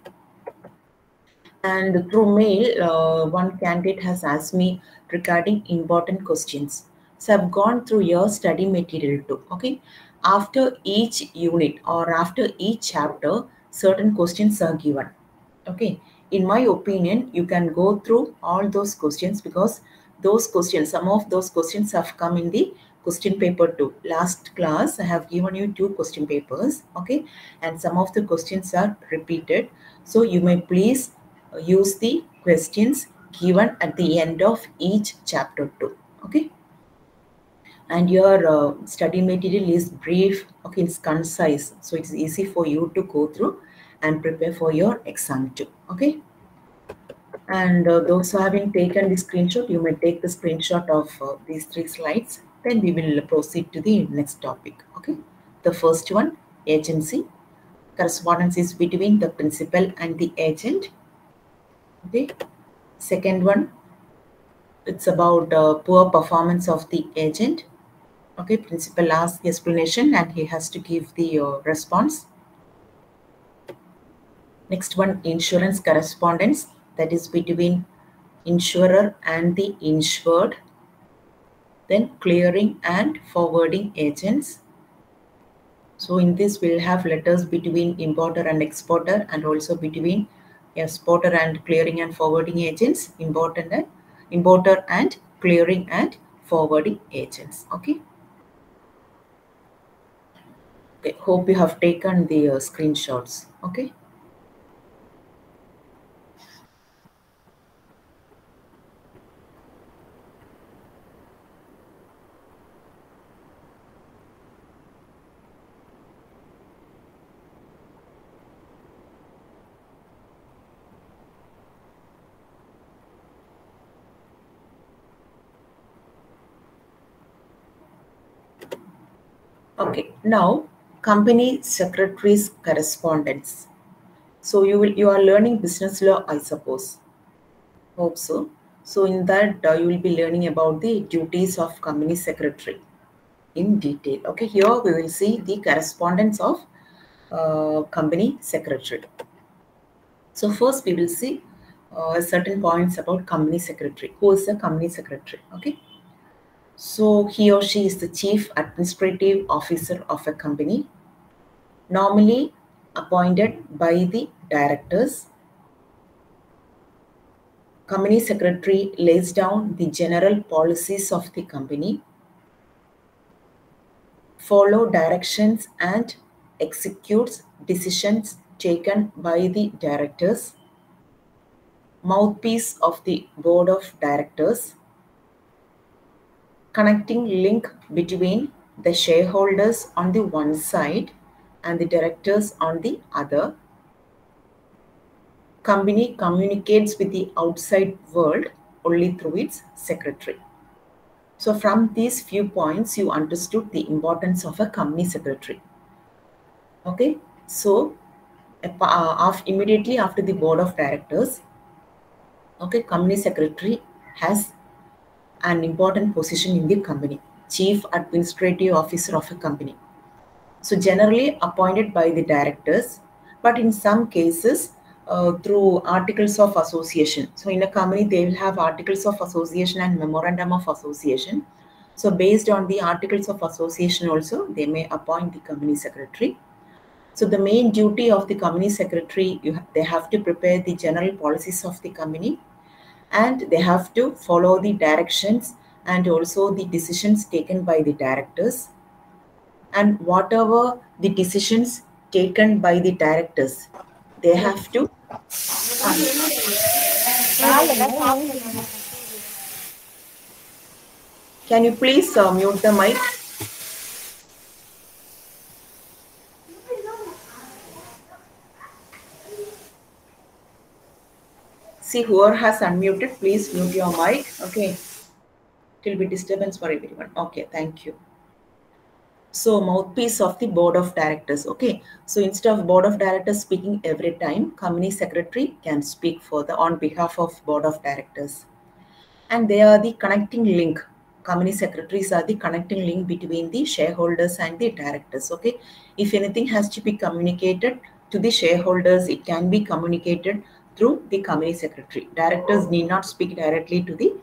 and through mail, one candidate has asked me regarding important questions. So I've gone through your study material too. Okay, after each unit or after each chapter, certain questions are given. Okay, in my opinion, you can go through all those questions, because those questions, some of those questions have come in the question paper too. Last class I have given you 2 question papers. Okay, and some of the questions are repeated, so you may please use the questions given at the end of each chapter too. Okay, and your study material is brief. Okay, it's concise, so it's easy for you to go through and prepare for your exam too. Okay, and those who haven't taken the screenshot, you may take the screenshot of these 3 slides. Then we will proceed to the next topic. Okay, the first one, agency. Correspondence is between the principal and the agent. Okay, second one, it's about poor performance of the agent. Okay, principal asks the explanation and he has to give the response. Next one, insurance correspondence, that is between insurer and the insured. Then clearing and forwarding agents. So in this, we'll have letters between importer and exporter, and also between exporter and clearing and forwarding agents, importer and clearing and forwarding agents. Okay. Okay. Hope you have taken the screenshots. Okay. Okay, now company secretary's correspondence. So you are learning business law, I suppose. Hope so. So in that you will be learning about the duties of company secretary in detail. Okay, here we will see the correspondence of company secretary. So first we will see certain points about company secretary. Who is the company secretary? Okay. So he or she is the chief administrative officer of a company, normally appointed by the directors. Company secretary lays down the general policies of the company, follow directions and executes decisions taken by the directors, mouthpiece of the board of directors, connecting link between the shareholders on the one side and the directors on the other. Company communicates with the outside world only through its secretary. So from these few points, you understood the importance of a company secretary. Okay, so immediately after the board of directors, okay, company secretary has an important position in the company, chief administrative officer of a company. So generally appointed by the directors, but in some cases through articles of association. So in a company, they will have articles of association and memorandum of association. So based on the articles of association also, they may appoint the company secretary. So the main duty of the company secretary, they have to prepare the general policies of the company, and they have to follow the directions and also the decisions taken by the directors. And whatever the decisions taken by the directors, they have to can you please mute the mic? See, whoever has unmuted, please mute your mic. Okay, it will be disturbance for everyone. Okay, thank you. So mouthpiece of the board of directors. Okay, so instead of board of directors speaking every time, company secretary can speak on behalf of board of directors, and they are the connecting link. Company secretaries are the connecting link between the shareholders and the directors. Okay, if anything has to be communicated to the shareholders, it can be communicated through the company secretary. Directors need not speak directly to the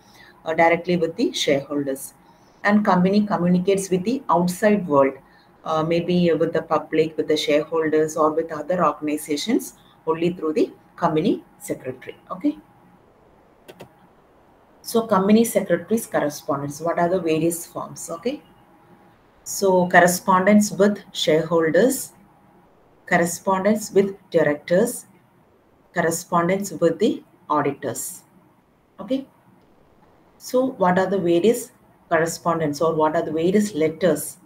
directly with the shareholders. And company communicates with the outside world, maybe with the public, with the shareholders, or with other organizations only through the company secretary. Okay. So company secretary's correspondence, what are the various forms? Okay. So correspondence with shareholders, correspondence with directors, correspondence with the auditors. Okay. So what are the various correspondence, or what are the various letters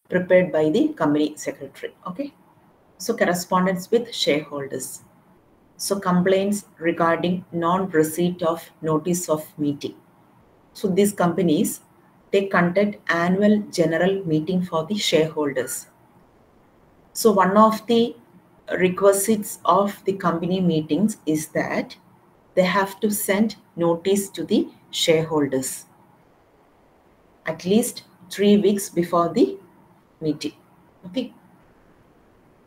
prepared by the company secretary? Okay. So correspondence with shareholders. So complaints regarding non-receipt of notice of meeting. So these companies, they conduct annual general meeting for the shareholders. So one of the requisites of the company meetings is that they have to send notice to the shareholders at least 3 weeks before the meeting. Okay.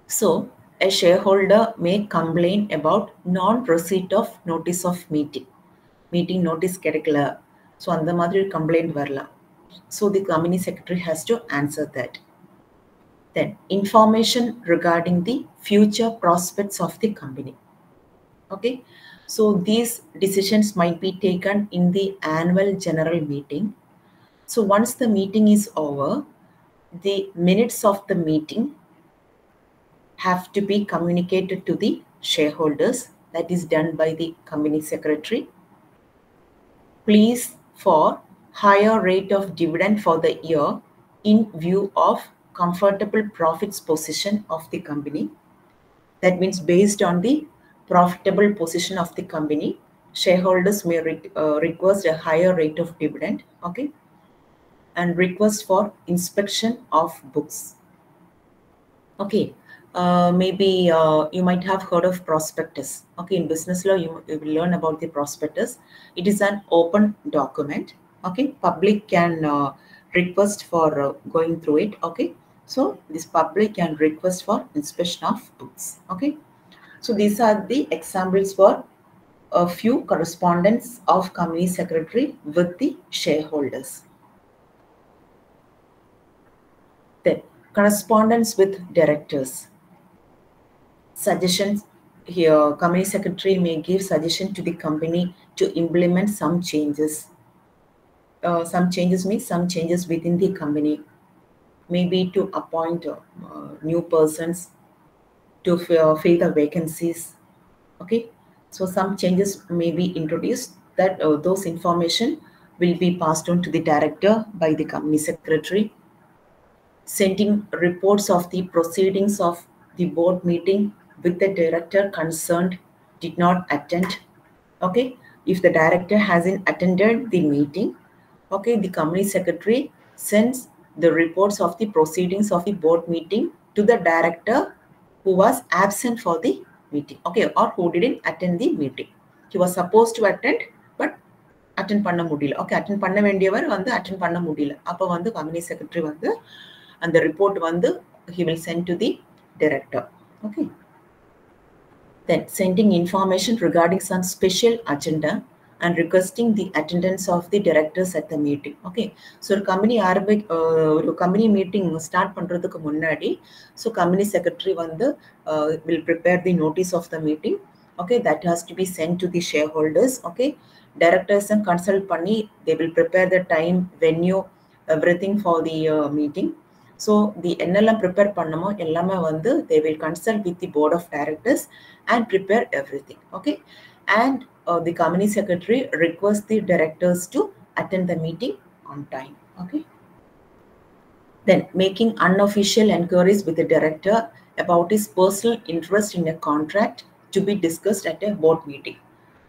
So a shareholder may complain about non-receipt of notice of meeting. Meeting notice கிடைக்கல. So அந்த மாதிரி complaint வரலாம். So the company secretary has to answer that. Then information regarding the future prospects of the company. Okay, so these decisions might be taken in the annual general meeting. So once the meeting is over, the minutes of the meeting have to be communicated to the shareholders. That is done by the company secretary. Please for higher rate of dividend for the year in view of comfortable profits position of the company. That means based on the profitable position of the company, shareholders may request a higher rate of dividend, okay, and request for inspection of books. Okay, maybe you might have heard of prospectus. Okay, in business law, you will learn about the prospectus. It is an open document. Okay, public can request for going through it. Okay, so this public can request for inspection of books. Okay, so these are the examples for a few correspondence of company secretary with the shareholders. Then correspondence with directors. Suggestions here, company secretary may give suggestion to the company to implement some changes. Some changes means some changes within the company, maybe to appoint new persons, to fill the vacancies. Okay, so some changes may be introduced. That those information will be passed on to the director by the company secretary. Sending reports of the proceedings of the board meeting with the director concerned did not attend. Okay, if the director hasn't attended the meeting, okay, the company secretary sends the reports of the proceedings of the board meeting to the director who was absent for the meeting, okay, or who didn't attend the meeting. He was supposed to attend, but attend பண்ண முடியல. Okay, attend பண்ண வேண்டியவர் வந்து attend பண்ண முடியல. அப்போ வந்து company secretary வந்து and the report வந்து he will send to the director. Okay, then sending information regarding some special agenda and requesting the attendance of the directors at the meeting. Okay, so ஒரு company meeting start பண்றதுக்கு முன்னாடி so company secretary வந்து will prepare the notice of the meeting. Okay, that has to be sent to the shareholders. Okay, directors and consult பண்ணி they will prepare the time, venue, everything for the meeting. So the என்னெல்லாம் prepare பண்ணமோ எல்லாமே வந்து they will consult with the board of directors and prepare everything. Okay, and the company secretary requests the directors to attend the meeting on time. Okay, then making unofficial inquiries with the director about his personal interest in a contract to be discussed at a board meeting.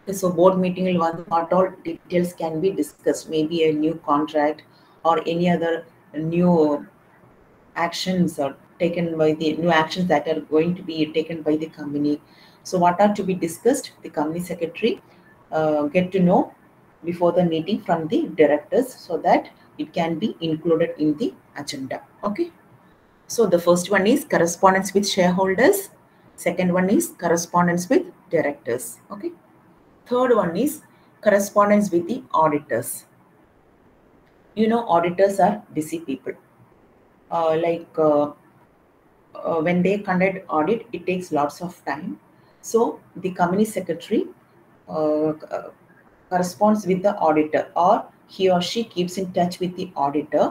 Okay, so board meeting will want what all details can be discussed, maybe a new contract or any other new actions are taken by the new actions that are going to be taken by the company. So what are to be discussed, the company secretary get to know before the meeting from the directors so that it can be included in the agenda. Okay, so the first one is correspondence with shareholders, second one is correspondence with directors. Okay, third one is correspondence with the auditors. You know, auditors are busy people. When they conduct audit, it takes lots of time. So the company secretary corresponds with the auditor, or he or she keeps in touch with the auditor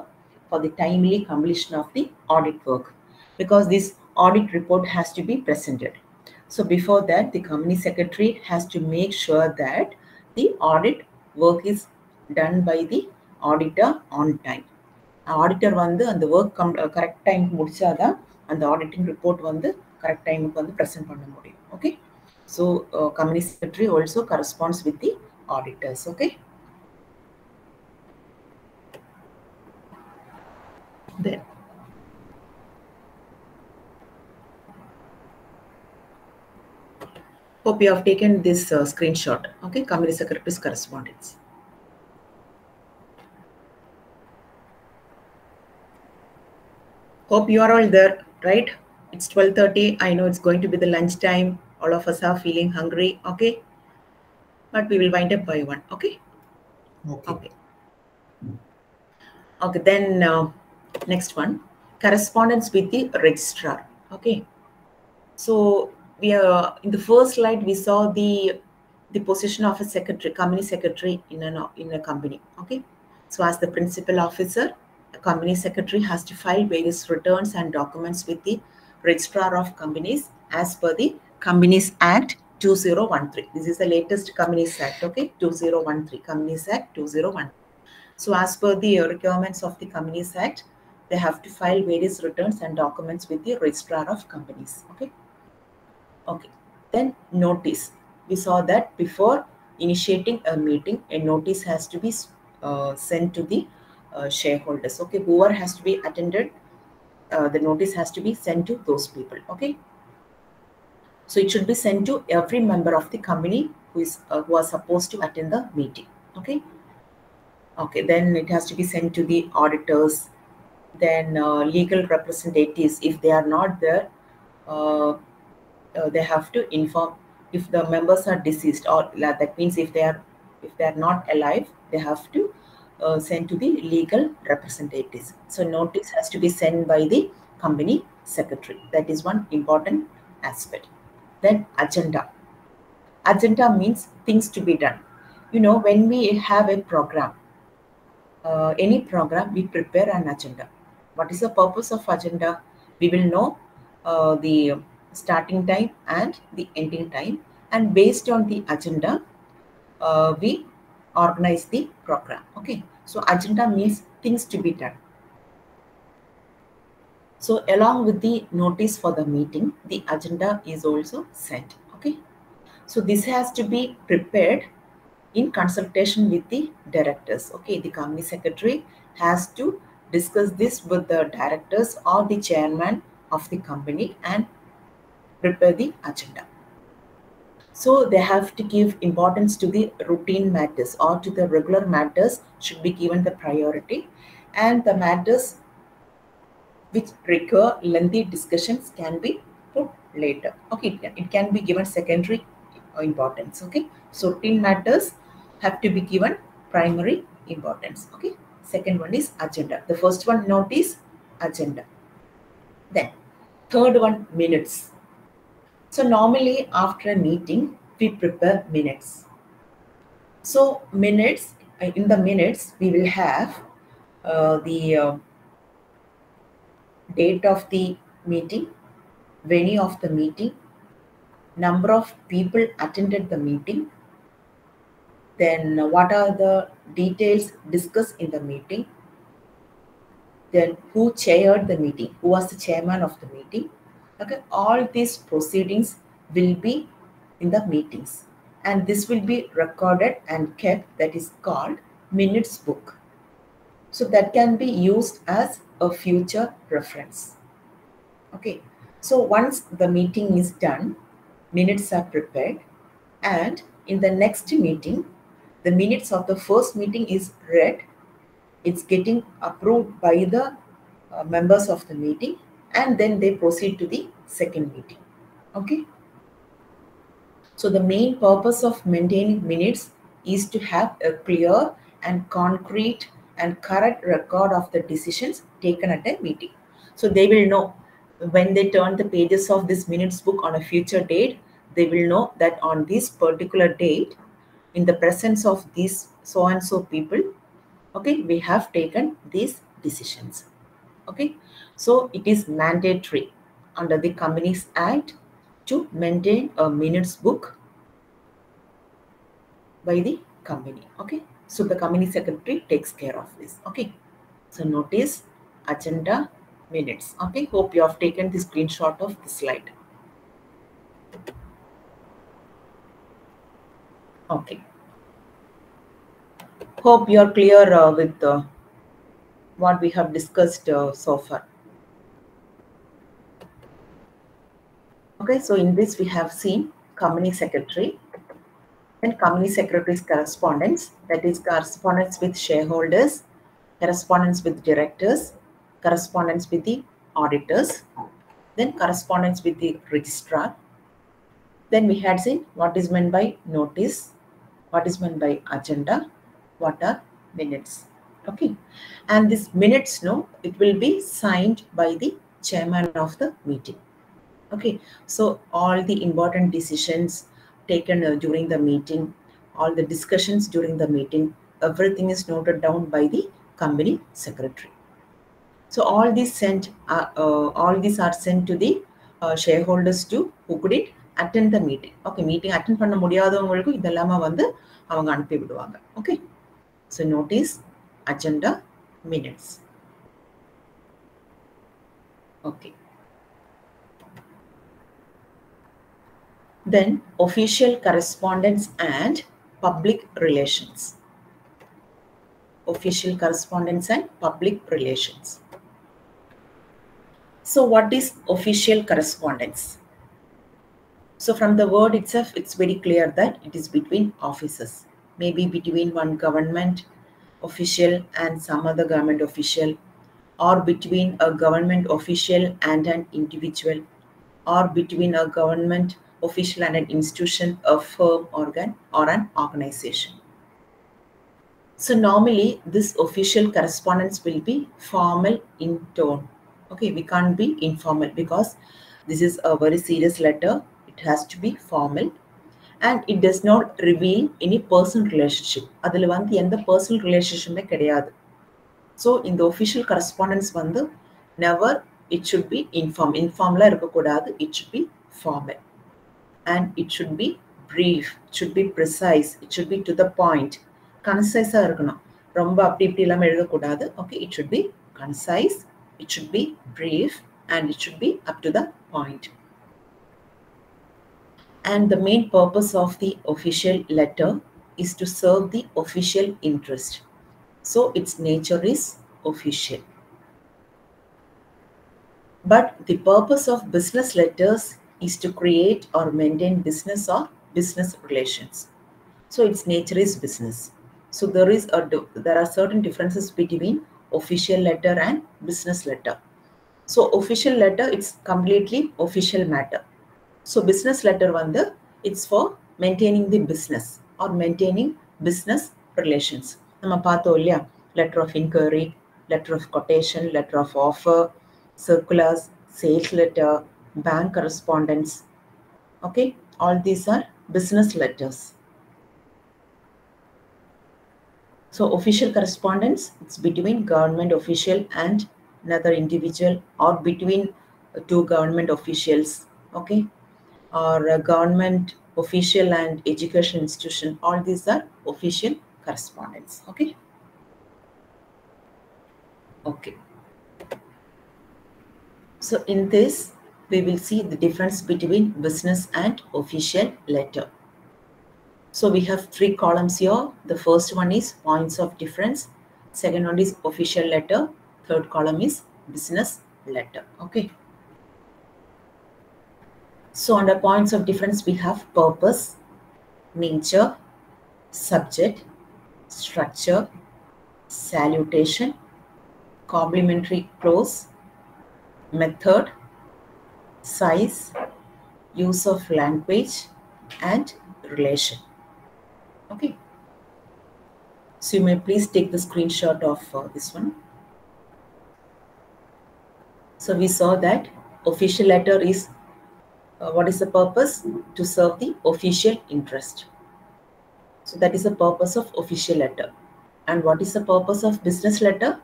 for the timely completion of the audit work, because this audit report has to be presented. So before that, the company secretary has to make sure that the audit work is done by the auditor on time. Auditor வந்து அந்த work correct டைமுக்கு முடிச்சாதான் அந்த auditing report வந்து correct டைமுக்கு வந்து present பண்ண முடியும். Okay, so company secretary also corresponds with the auditors. Okay, then hope you have taken this screenshot. Okay, company secretary's correspondence. Hope you are all there, right? It's 12:30. I know it's going to be the lunch time. All of us are feeling hungry. Okay, but we will wind up by 1. Okay. Okay. Okay. Okay, then next one, correspondence with the registrar. Okay, so we are in the first slide we saw the position of a secretary, company secretary in a company. Okay, so as the principal officer, a company secretary has to file various returns and documents with the registrar of companies as per the Companies Act 2013. This is the latest Companies Act. Okay, 2013, Companies Act 2013. So as per the requirements of the Companies Act, they have to file various returns and documents with the registrar of companies. Okay. Okay. Then notice. We saw that before initiating a meeting, a notice has to be sent to the shareholders. Okay. Whoever has to be attended, the notice has to be sent to those people. Okay. So it should be sent to every member of the company who are supposed to attend the meeting. Okay. Okay, then it has to be sent to the auditors, then legal representatives. If they are not there, they have to inform. If the members are deceased, or that means if they are not alive, they have to send to the legal representatives. So notice has to be sent by the company secretary. That is one important aspect. Then agenda. Agenda means things to be done. You know, when we have a program, any program, we prepare an agenda. What is the purpose of agenda? We will know the starting time and the ending time, and based on the agenda, we organize the program. Okay, so agenda means things to be done. So along with the notice for the meeting, the agenda is also sent. Okay, so this has to be prepared in consultation with the directors. Okay, the company secretary has to discuss this with the directors or the chairman of the company and prepare the agenda. So they have to give importance to the routine matters, or to the regular matters should be given the priority, and the matters which require lengthy discussions can be put later. Okay, it can be given secondary importance. Okay, so routine matters have to be given primary importance. Okay, second one is agenda. The first one, notice, agenda. Then third one, minutes. So normally after a meeting we prepare minutes. So minutes, in the minutes we will have the date of the meeting, venue of the meeting, number of people attended the meeting, then what are the details discussed in the meeting, then who chaired the meeting, who was the chairman of the meeting. Okay, all these proceedings will be in the meetings, and this will be recorded and kept. That is called minutes book. So that can be used as a future reference. Okay, so once the meeting is done, minutes are prepared, and in the next meeting, the minutes of the first meeting is read. It's getting approved by the members of the meeting, and then they proceed to the second meeting. Okay. So the main purpose of maintaining minutes is to have a clear and concrete and correct record of the decisions taken at a meeting. So they will know when they turn the pages of this minutes book on a future date, they will know that on this particular date, in the presence of these so and so people, okay, we have taken these decisions. Okay, so it is mandatory under the Companies Act to maintain a minutes book by the company. Okay, so the company secretary takes care of this. Okay, so notice, agenda, minutes. Okay, hope you have taken the screenshot of the slide. Okay, hope you are clear with what we have discussed so far. Okay, so in this we have seen company secretary, then company secretary's correspondence, that is correspondence with shareholders, correspondence with directors, correspondence with the auditors, then correspondence with the registrar. Then we had seen what is meant by notice, what is meant by agenda, what are minutes. Okay, and this minutes, no, it will be signed by the chairman of the meeting. Okay, so all the important decisions taken during the meeting, all the discussions during the meeting, everything is noted down by the company secretary. So all these are sent to the shareholders to who couldn't attend the meeting. Okay, meeting attend பண்ண முடியாதவங்களுக்கு இதெல்லாம் வந்து அவங்க அனுப்பி விடுவாங்க. Okay, so notice agenda minutes. Okay. Then official correspondence and public relations. Official correspondence and public relations. So what is official correspondence? So from the word itself, it's very clear that it is between officers, maybe between one government official and some other government official, or between a government official and an individual, or between a government official and an institution, a firm, organ, or an organization. So normally this official correspondence will be formal in tone. Okay, we can't be informal because this is a very serious letter. It has to be formal and it does not reveal any personal relationship. அதில் வந்து எந்த personal relationship கிடையாது. So in the official correspondence வந்து never it should be informal இருக்கக்கூடாது. It should be formal and it should be brief. It should be precise. It should be to the point. Concise இருக்கணும். ரொம்ப அப்படி இப்படி எல்லாம் எழுதக்கூடாது. Okay, it should be concise. It should be brief and it should be up to the point. And the main purpose of the official letter is to serve the official interest. So its nature is official. But the purpose of business letters is to create or maintain business or business relations. So its nature is business. So there are certain differences between official letter and business letter. So official letter, it's completely official matter. So business letter வந்து it's for maintaining the business or maintaining business relations. நம்ம பார்த்தோம் இல்லையா, letter of inquiry, letter of quotation, letter of offer, circulars, sales letter, bank correspondence. Okay, all these are business letters. So official correspondence, it's between government official and another individual or between two government officials. Okay, or a government official and education institution. All these are official correspondence. Okay. Okay. So in this, we will see the difference between business and official letter. So we have 3 columns here. The first one is points of difference. Second one is official letter. Third column is business letter. Okay. So under points of difference, we have purpose, nature, subject, structure, salutation, complementary clause, method, size, use of language, and relation. Okay. So you may please take the screenshot of this one. So we saw that official letter is what is the purpose? To serve the official interest. So that is the purpose of official letter. And what is the purpose of business letter?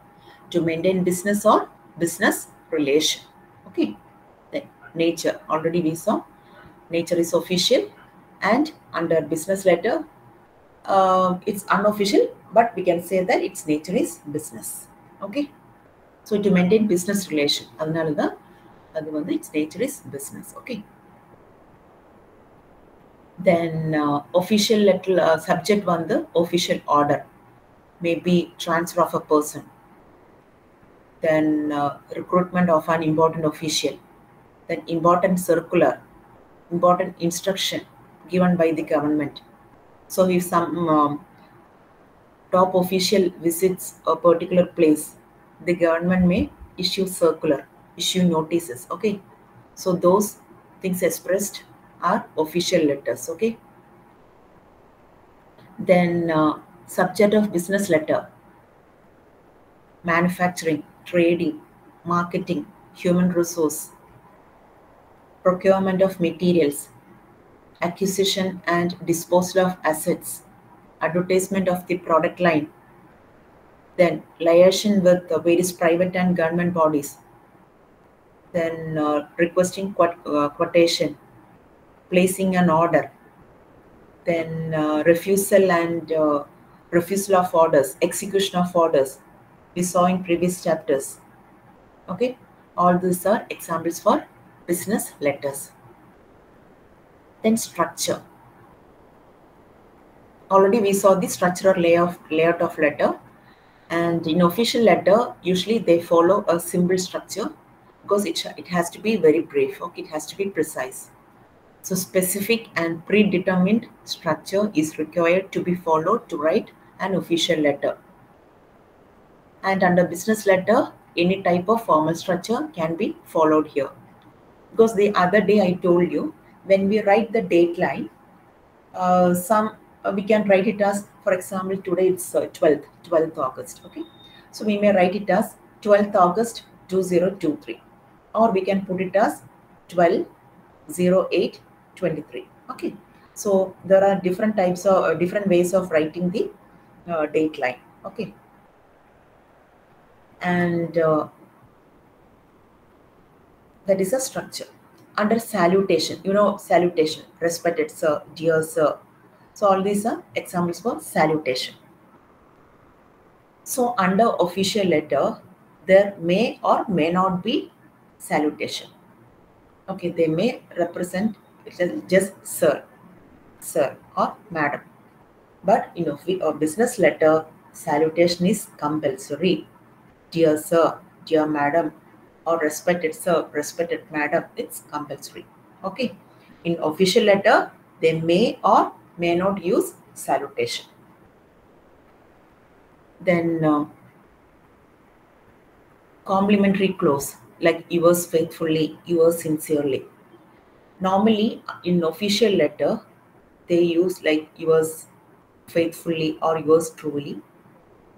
To maintain business or business relation. Okay. Then nature, already we saw nature is official, and under business letter it's unofficial, but we can say that its nature is business. Okay. So to maintain business relation, its nature is business. Okay. Then official letter subject the official order, maybe transfer of a person, then recruitment of an important official, then important circular, important instruction given by the government. So if some top official visits a particular place, the government may issue circular, issue notices. Okay, so those things expressed are official letters. Okay. Then subject of business letter, manufacturing, trading, marketing, human resource, procurement of materials, acquisition and disposal of assets, advertisement of the product line, then liaison with various private and government bodies, then requesting quotation, placing an order, then refusal of orders, execution of orders, we saw in previous chapters. Okay, all these are examples for business letters. Then structure. Already we saw the structural layout of letter, and in official letter usually they follow a simple structure because it has to be very brief. Okay, it has to be precise. So specific and predetermined structure is required to be followed to write an official letter. And under business letter, any type of formal structure can be followed here. Because the other day I told you, when we write the date line, we can write it as, for example, today it's 12th August. Okay, so we may write it as 12th August 2023, or we can put it as 12/08/23. Okay, so there are different types of different ways of writing the date line. Okay, and that is a structure. Under salutation, salutation, respected sir, dear sir. So all these are examples for salutation. So under official letter, there may or may not be salutation. Okay, they may represent just sir or madam. But in a business letter, salutation is compulsory. Dear sir, dear madam, or respected sir, respected madam, it's compulsory. Okay, in official letter, they may or may not use salutation. Then complimentary clause like yours faithfully, yours sincerely. Normally in official letter, they use like yours faithfully or yours truly.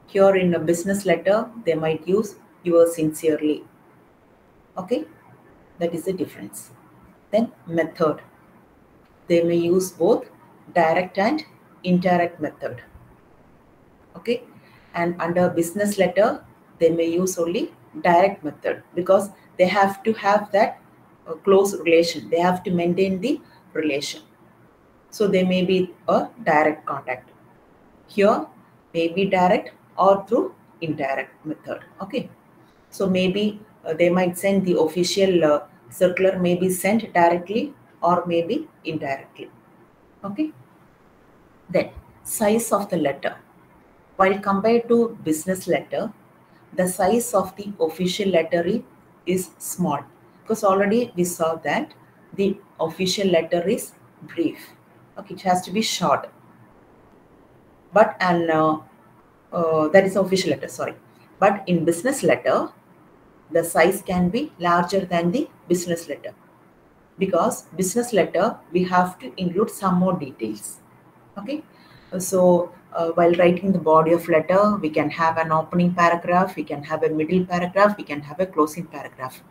Here in a business letter, they might use yours sincerely. Okay, that is the difference. Then method. They may use both direct and indirect method. Okay, and under business letter, they may use only direct method because they have to have that close relation. They have to maintain the relation. So they may be a direct contact. Here may be direct or through indirect method. Okay, so maybe they might send the official circular may be sent directly or maybe indirectly. Okay, then size of the letter. While compared to business letter, the size of the official letter is small because already we saw that the official letter is brief. Okay, it has to be short. But that is official letter, sorry. But in business letter, the size can be larger than the business letter because business letter we have to include some more details. Okay, so while writing the body of letter, we can have an opening paragraph, we can have a middle paragraph, we can have a closing paragraph,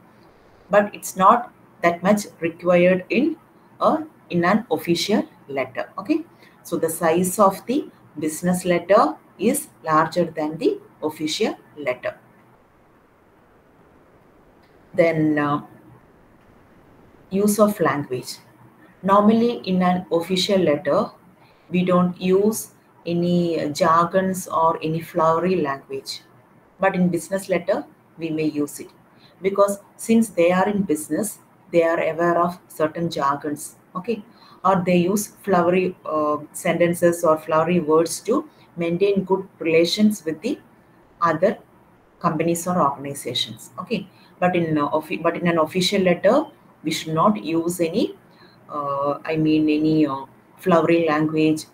but it's not that much required in an official letter. Okay, so the size of the business letter is larger than the official letter. Then use of language. Normally in an official letter, we don't use any jargons or any flowery language. But in business letter, we may use it. Because since they are in business, they are aware of certain jargons. Okay, or they use flowery sentences or flowery words to maintain good relations with the other companies or organizations. Okay, but in an official letter, we should not use any any flowery language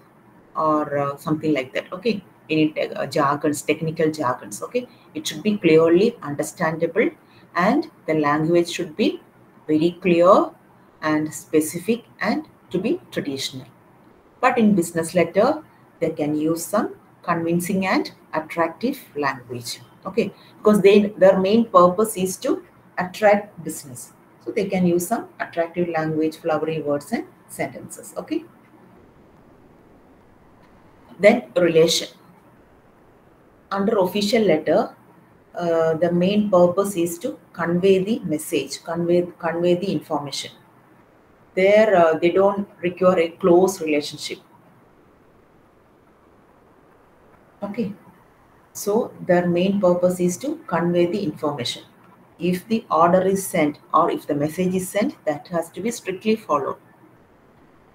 or something like that. Okay, any jargons, technical jargons. Okay, it should be clearly understandable and the language should be very clear and specific and to be traditional. But in business letter, they can use some convincing and attractive language. Okay, because their main purpose is to attract business. So they can use some attractive language, flowery words and sentences. Okay. Then relation. Under official letter, the main purpose is to convey the message, convey the information. There, they don't require a close relationship. Okay. So their main purpose is to convey the information. If the order is sent or if the message is sent, that has to be strictly followed.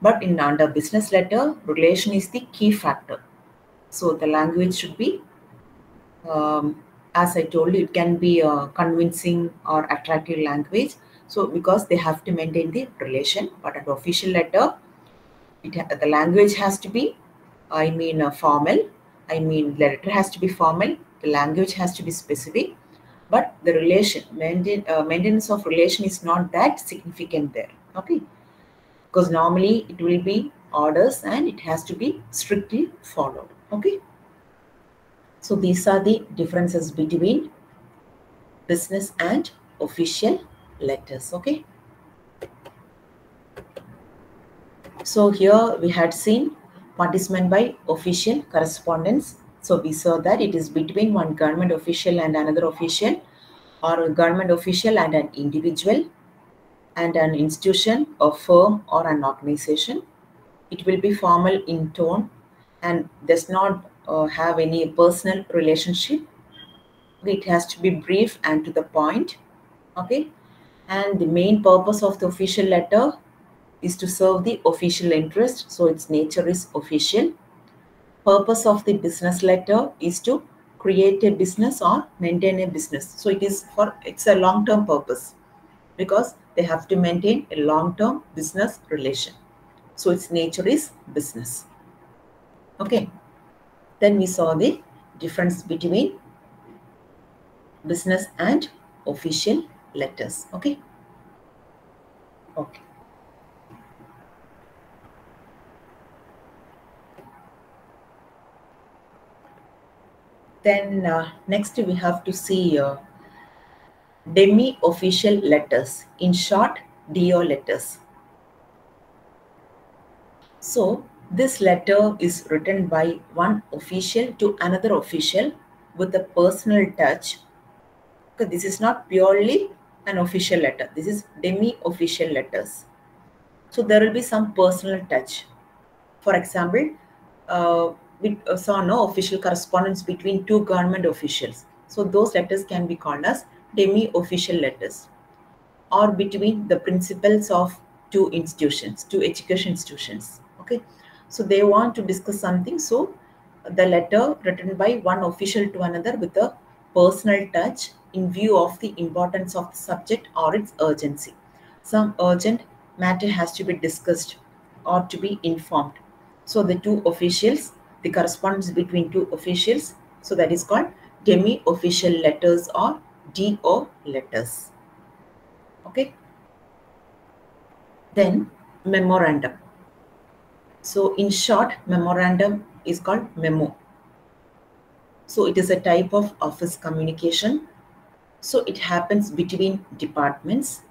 But in under business letter, relation is the key factor. So the language should be, as I told you, it can be a convincing or attractive language. So because they have to maintain the relation, but at official letter, the language has to be, formal. The letter has to be formal. The language has to be specific. But the relation, maintenance of relation is not that significant there. Okay. Because normally it will be orders and it has to be strictly followed. Okay. So these are the differences between business and official letters. Okay. So here we had seen what is meant by official correspondence. So we saw that it is between one government official and another official, or a government official and an individual, and an institution, a firm or an organization. It will be formal in tone and does not have any personal relationship. It has to be brief and to the point. Okay. And the main purpose of the official letter is to serve the official interest. So its nature is official. Purpose of the business letter is to create a business or maintain a business. So it's a long-term purpose because they have to maintain a long-term business relation. So its nature is business. Okay. Then we saw the difference between business and official letters. Okay. Okay. Then next we have to see demi-official letters, in short DO letters. So this letter is written by one official to another official with a personal touch. Okay, this is not purely an official letter. This is demi-official letters. So there will be some personal touch. For example, we saw no official correspondence between two government officials. So those letters can be called as demi-official letters, or between the principals of two institutions, two education institutions. Okay, so they want to discuss something. So the letter written by one official to another with a personal touch in view of the importance of the subject or its urgency. Some urgent matter has to be discussed or to be informed. So the two officials, the correspondence between two officials, so that is called demi-official letters or DO letters. Okay. Then memorandum. So in short, memorandum is called memo. So it is a type of office communication. So it happens between departments.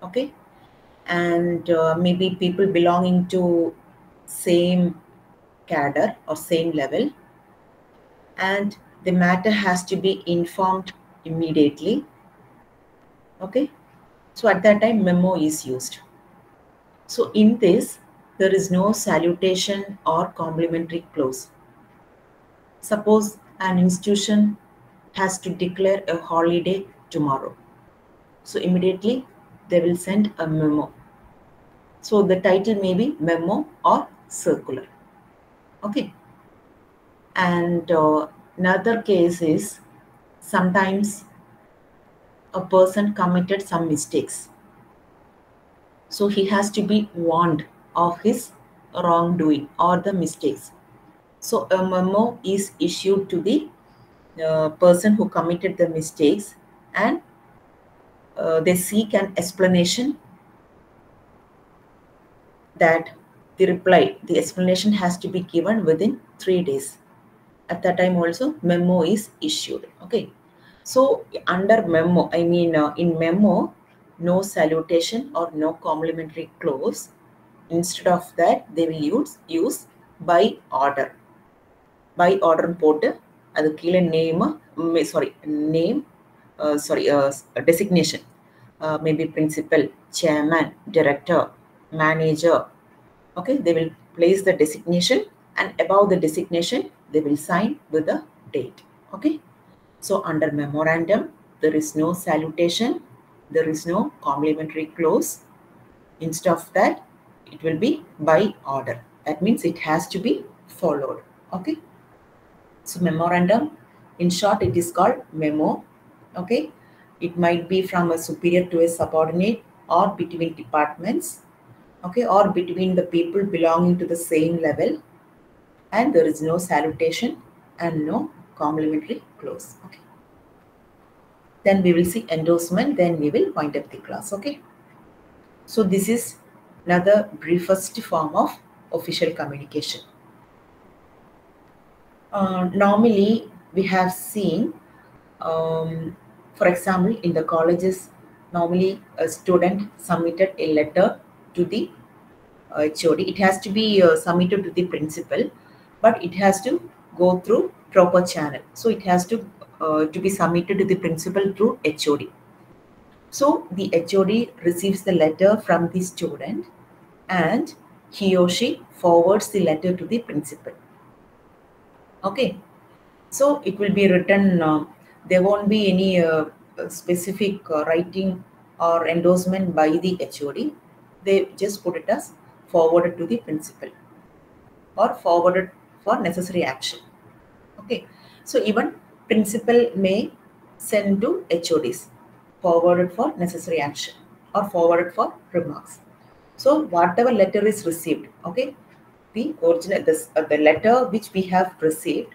Okay. And maybe people belonging to same cadre or same level. And the matter has to be informed immediately. Okay. So at that time, memo is used. So in this, there is no salutation or complimentary clause. Suppose an institution has to declare a holiday tomorrow. So immediately they will send a memo. So the title may be memo or circular. Okay. And another case is sometimes a person committed some mistakes. So he has to be warned of his wrongdoing or the mistakes. So a memo is issued to the person who committed the mistakes, and they seek an explanation. That the explanation has to be given within 3 days. At that time also memo is issued. Okay. So under memo, I mean in memo, no salutation or no complimentary clause. Instead of that, they will use by order. By order போட்டு அது கீழே name designation, maybe principal, chairman, director, manager. Okay, they will place the designation, and above the designation they will sign with the date. Okay, so under memorandum there is no salutation, there is no complimentary clause. Instead of that, it will be by order. That means it has to be followed. Okay, so memorandum, in short, it is called memo. Okay, it might be from a superior to a subordinate, or between departments, okay, or between the people belonging to the same level, and there is no salutation and no complimentary clause. Okay, then we will see endorsement, then we will wind up the class. Okay, so this is another briefest form of official communication. Normally we have seen, for example, in the colleges, normally a student submitted a letter to the HOD. It has to be submitted to the principal, but it has to go through proper channel. So it has to be submitted to the principal through HOD. So the HOD receives the letter from the student, and he or she forwards the letter to the principal. Okay, so it will be written, there won't be any specific writing or endorsement by the HOD. They just put it as forwarded to the principal or forwarded for necessary action. Okay, so even principal may send to HODs, forwarded for necessary action or forwarded for remarks. So whatever letter is received, okay, the original, the letter which we have received,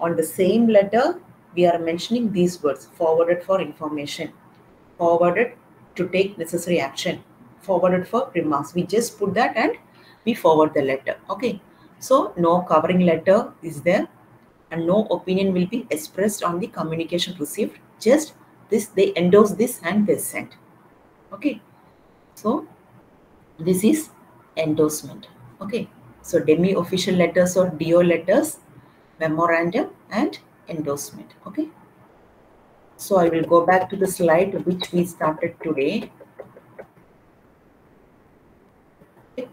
on the same letter we are mentioning these words: forwarded for information, forwarded to take necessary action, forwarded for remarks. We just put that and we forward the letter. Okay, so no covering letter is there, and no opinion will be expressed on the communication received. Just this, they endorse this and they send. Okay, so this is endorsement. Okay, so demi-official letters or DO letters, memorandum, and endorsement. Okay, so I will go back to the slide which we started today. Okay.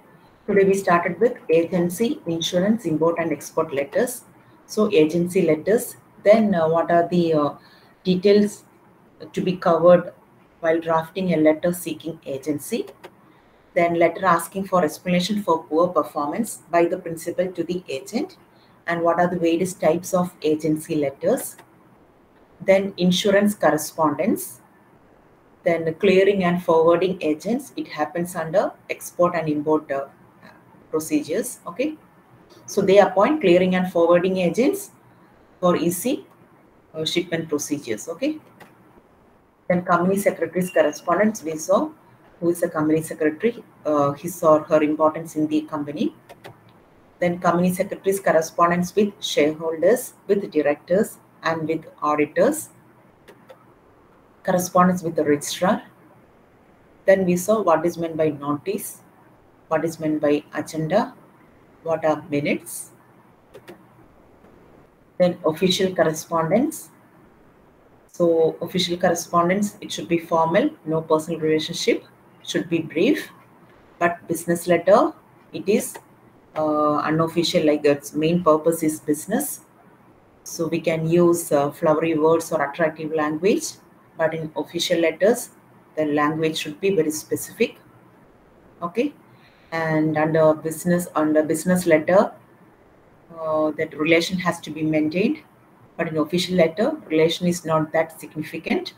Today we started with agency, insurance, import and export letters. So agency letters, then what are the details to be covered while drafting a letter seeking agency. Then letter asking for explanation for poor performance by the principal to the agent, and what are the various types of agency letters. Then insurance correspondence, then clearing and forwarding agents. It happens under export and import procedures. Okay, so they appoint clearing and forwarding agents for easy shipment procedures. Okay, then company secretary's correspondence, we saw who is a company secretary, his or her importance in the company. Then company secretary's correspondence with shareholders, with directors, and with auditors. Correspondence with the registrar. Then we saw what is meant by notice, what is meant by agenda, what are minutes. Then official correspondence. So official correspondence, it should be formal, no personal relationship, should be brief. But business letter, it is unofficial, like its main purpose is business. So we can use flowery words or attractive language, but in official letters, the language should be very specific. Okay, and under business letter, that relation has to be maintained, but in official letter, relation is not that significant.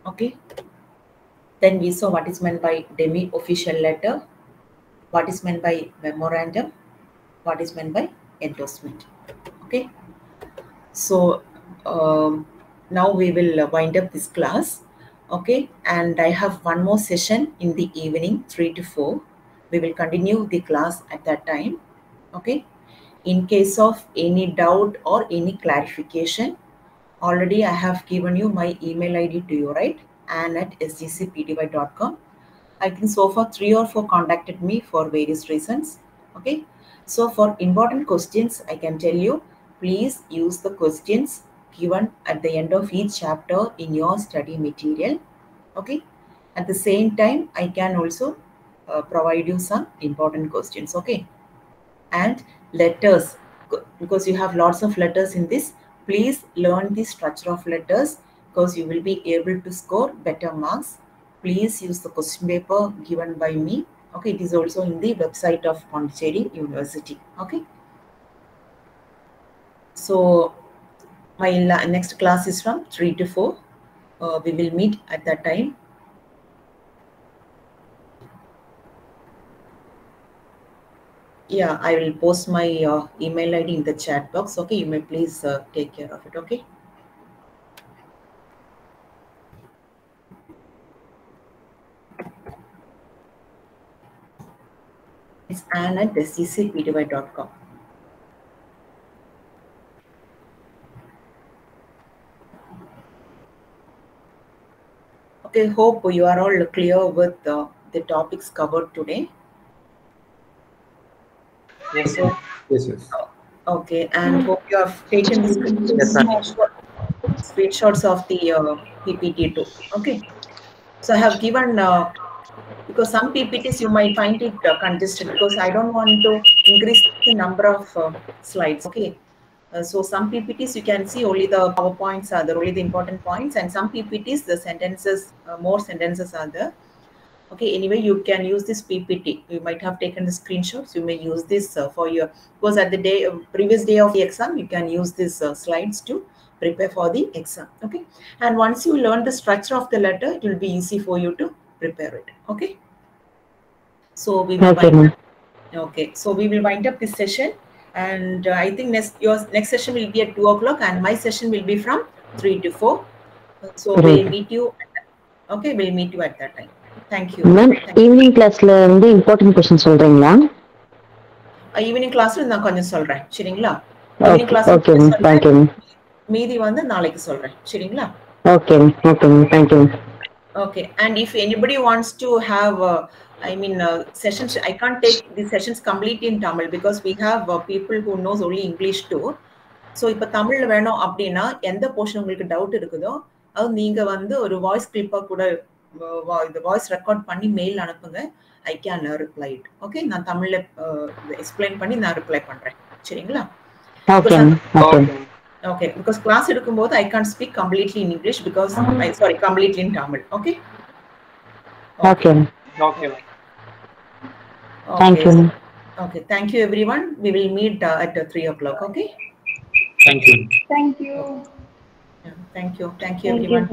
Okay, then we saw what is meant by demi-official letter, what is meant by memorandum, what is meant by endorsement. Okay, so now we will wind up this class. Okay, and I have one more session in the evening, 3 to 4. We will continue the class at that time. Okay, In case of any doubt or any clarification, already I have given you my email ID to you, right? ann@sgcpty.com. I think so far 3 or 4 contacted me for various reasons. Okay. So for important questions, I can tell you, please use the questions given at the end of each chapter in your study material. Okay. At the same time, I can also provide you some important questions. Okay. And letters, because you have lots of letters in this, please learn the structure of letters because you will be able to score better marks. Please use the question paper given by me. Okay, it is also in the website of Pondicherry University. Okay, so my next class is from 3 to 4. We will meet at that time. Yeah, I will post my email ID in the chat box. Okay, you may please take care of it. Okay. It's ann@sgcpty.com. Okay, hope you are all clear with the topics covered today. Yes, So, Yes, yes. okay, and hope you have taken the yes, ma'am. screenshots of the PPT too. Okay, so I have given because some PPTs you might find it congested because I don't want to increase the number of slides. Okay, so some PPTs you can see only the PowerPoints are there, only the important points, and some PPTs the sentences, more sentences are there. Okay, anyway, you can use this PPT. You might have taken the screenshots. You may use this for your, because at the previous day of the exam, you can use these slides to prepare for the exam. Okay, and once you learn the structure of the letter, it will be easy for you to prepare it. Okay, so we will wind up this session, and I think your next session will be at 2 o'clock, and my session will be from 3 to 4. So we'll meet you. Okay, we'll meet you at that time. Thank you. Ma'am evening கிளாஸ்ல வந்து important question சொல்றீங்களா? Evening கிளாஸ்ல நான் கொஞ்சம் சொல்றேன் சரிங்களா? Evening okay கிளாஸ்ல okay ma'am thank you ma'am. மீதி வந்து நாளைக்கு சொல்றேன் சரிங்களா? Okay ma'am okay ma'am thank you. Okay, and if anybody wants to have sessions, I can't take the sessions completely in Tamil because we have people who knows only English too. So இப்போ தமிழில் வேணும் அப்படின்னா எந்த portion உங்களுக்கு doubt இருக்குதோ அது நீங்கள் வந்து ஒரு வாய்ஸ் கிளிப்பாக கூட இந்த வாய்ஸ் ரெக்கார்ட் பண்ணி மெயில் அனுப்புங்க. I can reply it. Okay, நான் தமிழில் எக்ஸ்பிளைன் பண்ணி நான் ரிப்ளை பண்ணுறேன் சரிங்களா? ஓகே, பிகாஸ் கிளாஸ் எடுக்கும்போது I can't speak completely in English because completely in Tamil. Okay okay Okay. Thank you. Okay, thank you everyone. We will meet at 3 o'clock. Okay. Thank you. Thank you. Yeah, thank you. Thank you everyone.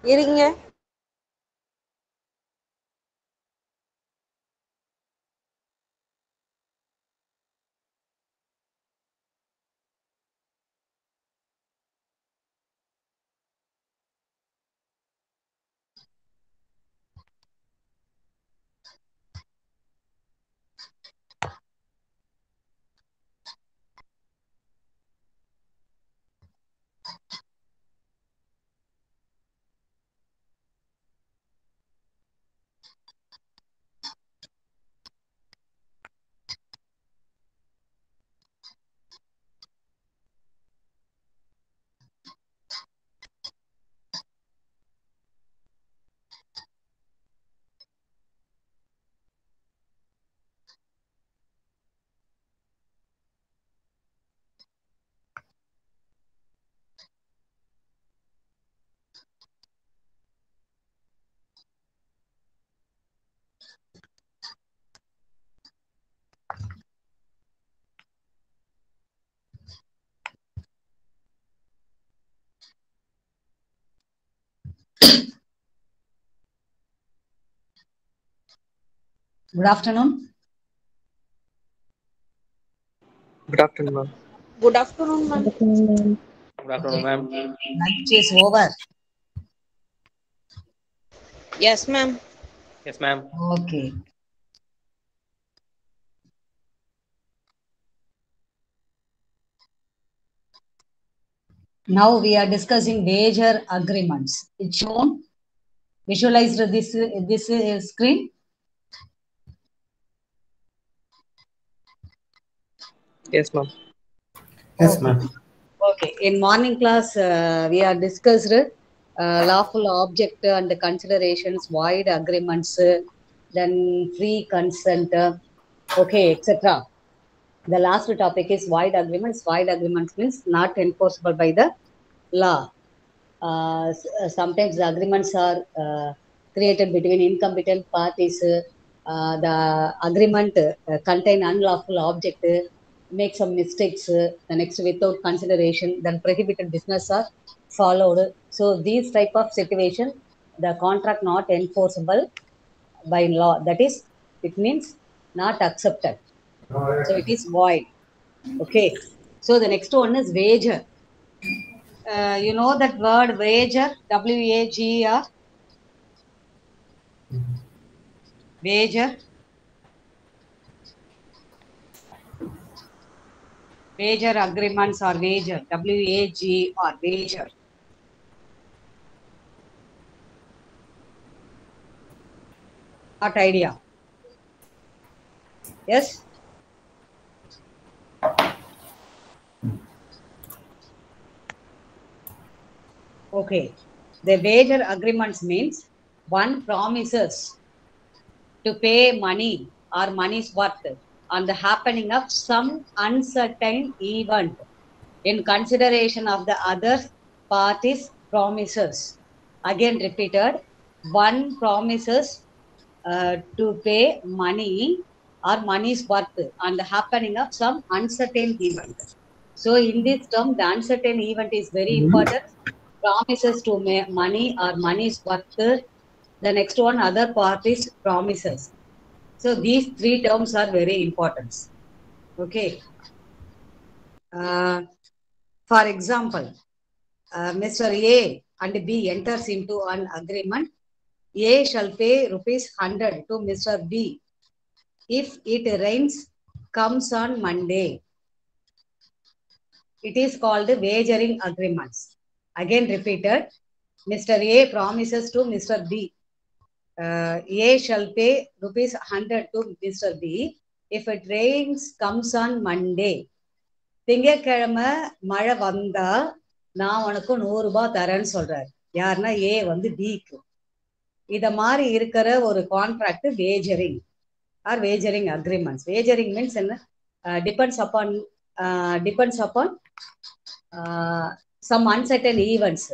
இருங்க. Good afternoon. Good afternoon, ma'am. Good afternoon, ma'am. Good afternoon, ma'am. Lunch is over. Yes, ma'am. Yes, ma'am. Okay. Now we are discussing wager agreements. It's shown. Visualize this screen. Yes, ma'am. Yes, Okay. ma'am. Okay. In morning class, we are discussed lawful object and considerations, void agreements, then free consent, okay, etc. The last topic is void agreements. Void agreements means not enforceable by the law. Sometimes the agreements are created between incompetent parties. The agreement contain unlawful object, make some mistakes, the next without consideration, then prohibited business are followed. So these type of situation, the contract not enforceable by law. That is, it means not accepted. So it is void. Okay. So the next one is wager. You know that word wager, W-A-G-E-R, wager. Wager agreements or wager, W-A-G-R, wager. Not idea. Yes? Okay. The wager agreements means one promises to pay money or money's worth on the happening of some uncertain event in consideration of the other party's promises. Again repeated, one promises to pay money or money's worth on the happening of some uncertain event. So in this term, the uncertain event is very important. Promises to money or money's worth. The next one, other parties promises. So these three terms are very important. Okay. For example, Mr. A and B enters into an agreement. A shall pay rupees 100 to Mr. B if it rains comes on Monday. It is called wagering agreements. Again repeated, Mr. A promises to Mr. B. A shall pay rupees 100 to Mr. B if it rains comes on Monday. திங்கக்கிழமை மழை வந்தா நான் உனக்கு 100 ரூபாய் தரேன்னு சொல்றாரு. யாருன்னா ஏ வந்து பிக்கு. இத மாதிரி இருக்கிற ஒரு கான்ட்ராக்ட் வேஜரிங் ஆர் வேஜரிங் அக்ரிமெண்ட்ஸ். வேஜரிங் மீன்ஸ் என்ன? depends upon some uncertain events,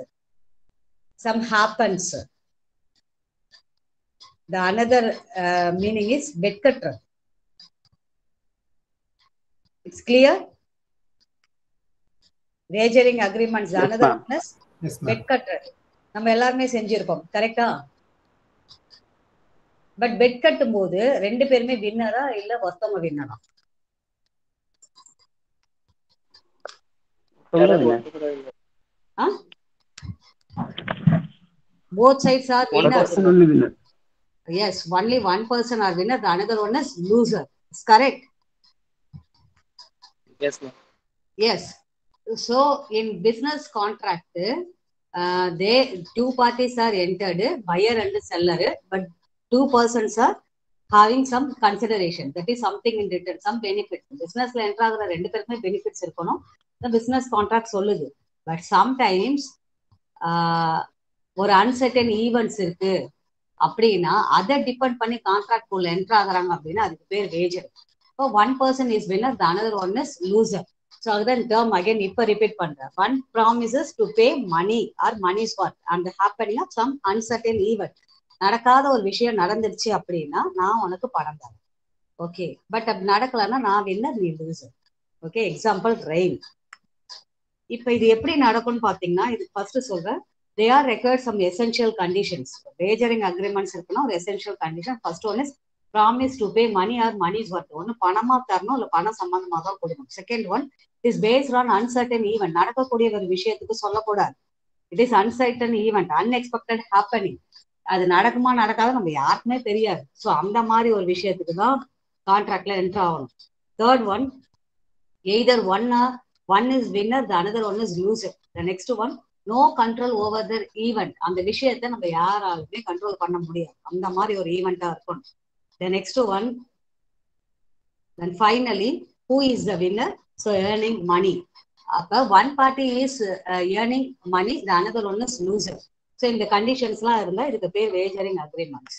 some happens. The another meaning is வெட்கற்ற. It's clear? Wagering agreements. The Yes, another ma'am. one is Yes, ma'am. வெட்கற்ற. நம்ம எல்லாருமே செஞ்சிருக்கோம், கரெக்டா? பட் பெட் கட்டும் போது 2 பேருமே வின்னரா இல்ல ஒருத்தவங்க வின்னரா? Both sides are winners. Yes, only one person are winner, the another one is loser. It's correct. Yes, ma'am. Yes. So in business contract, they two parties are entered, buyer and seller, but two persons are having some consideration. That is something in return, some benefit. Business la enter ஆகுற 2 பேருக்குமே benefits இருக்கணும். The business contract சொல்லுது. But sometimes ஒரு uncertain events இருக்கு அப்படின்னா அதை depend பண்ணி contract குள்ள என்டர் ஆகுறாங்க அப்படின்னா அதுக்கு பேர் வேஜர். இப்போ one person is winner, the another one is loser. So அதுதான் டேர்ம் அகைன் இப்போ ரிப்பீட் பண்றேன். One promises to pay money or money's worth அந்த happening of some uncertain event. நடக்காத ஒரு விஷயம் நடந்துருச்சு அப்படின்னா நான் உனக்கு பணம் தரேன். ஓகே, பட் அப்படி நடக்கலன்னா நான் வின்னர், நீ லூசர். Okay, example rain. இப்போ இது எப்படி நடக்கும்னு பார்த்தீங்கன்னா, இது ஃபர்ஸ்ட் சொல்றேன். They are required some essential conditions. Wagering agreements இருக்கணும், ஒரு essential condition. First one is promise to pay money or money's worth. ஒன்று பணமா தரணும், இல்லை பணம் சம்பந்தமாக தான் கொடுக்கணும். Second one is based on uncertain event. நடக்கக்கூடிய ஒரு விஷயத்துக்கு சொல்லக்கூடாது. It is uncertain event, unexpected happening. அது நடக்குமா நடக்காத நம்ம யாருக்குமே தெரியாது. ஸோ அந்த மாதிரி ஒரு விஷயத்துக்கு தான் கான்ட்ராக்ட்ல என்டர் ஆகணும். Third one, either one is winner, the another one is loser. The next one, no control over the event. அந்த விஷயத்தை நம்ம யாராலுமே கண்ட்ரோல் பண்ண முடியாது. அந்த மாதிரி ஒரு ஈவெண்டா இருக்கும். The next one, then finally, who is the winner? So earning money. அப்ப one party is earning money, the another one is loser. So இந்த கண்டிஷன்ஸ்லாம் இருந்தா இதுக்கு பேர் வேஜரிங் அக்ரிமெண்ட்ஸ்.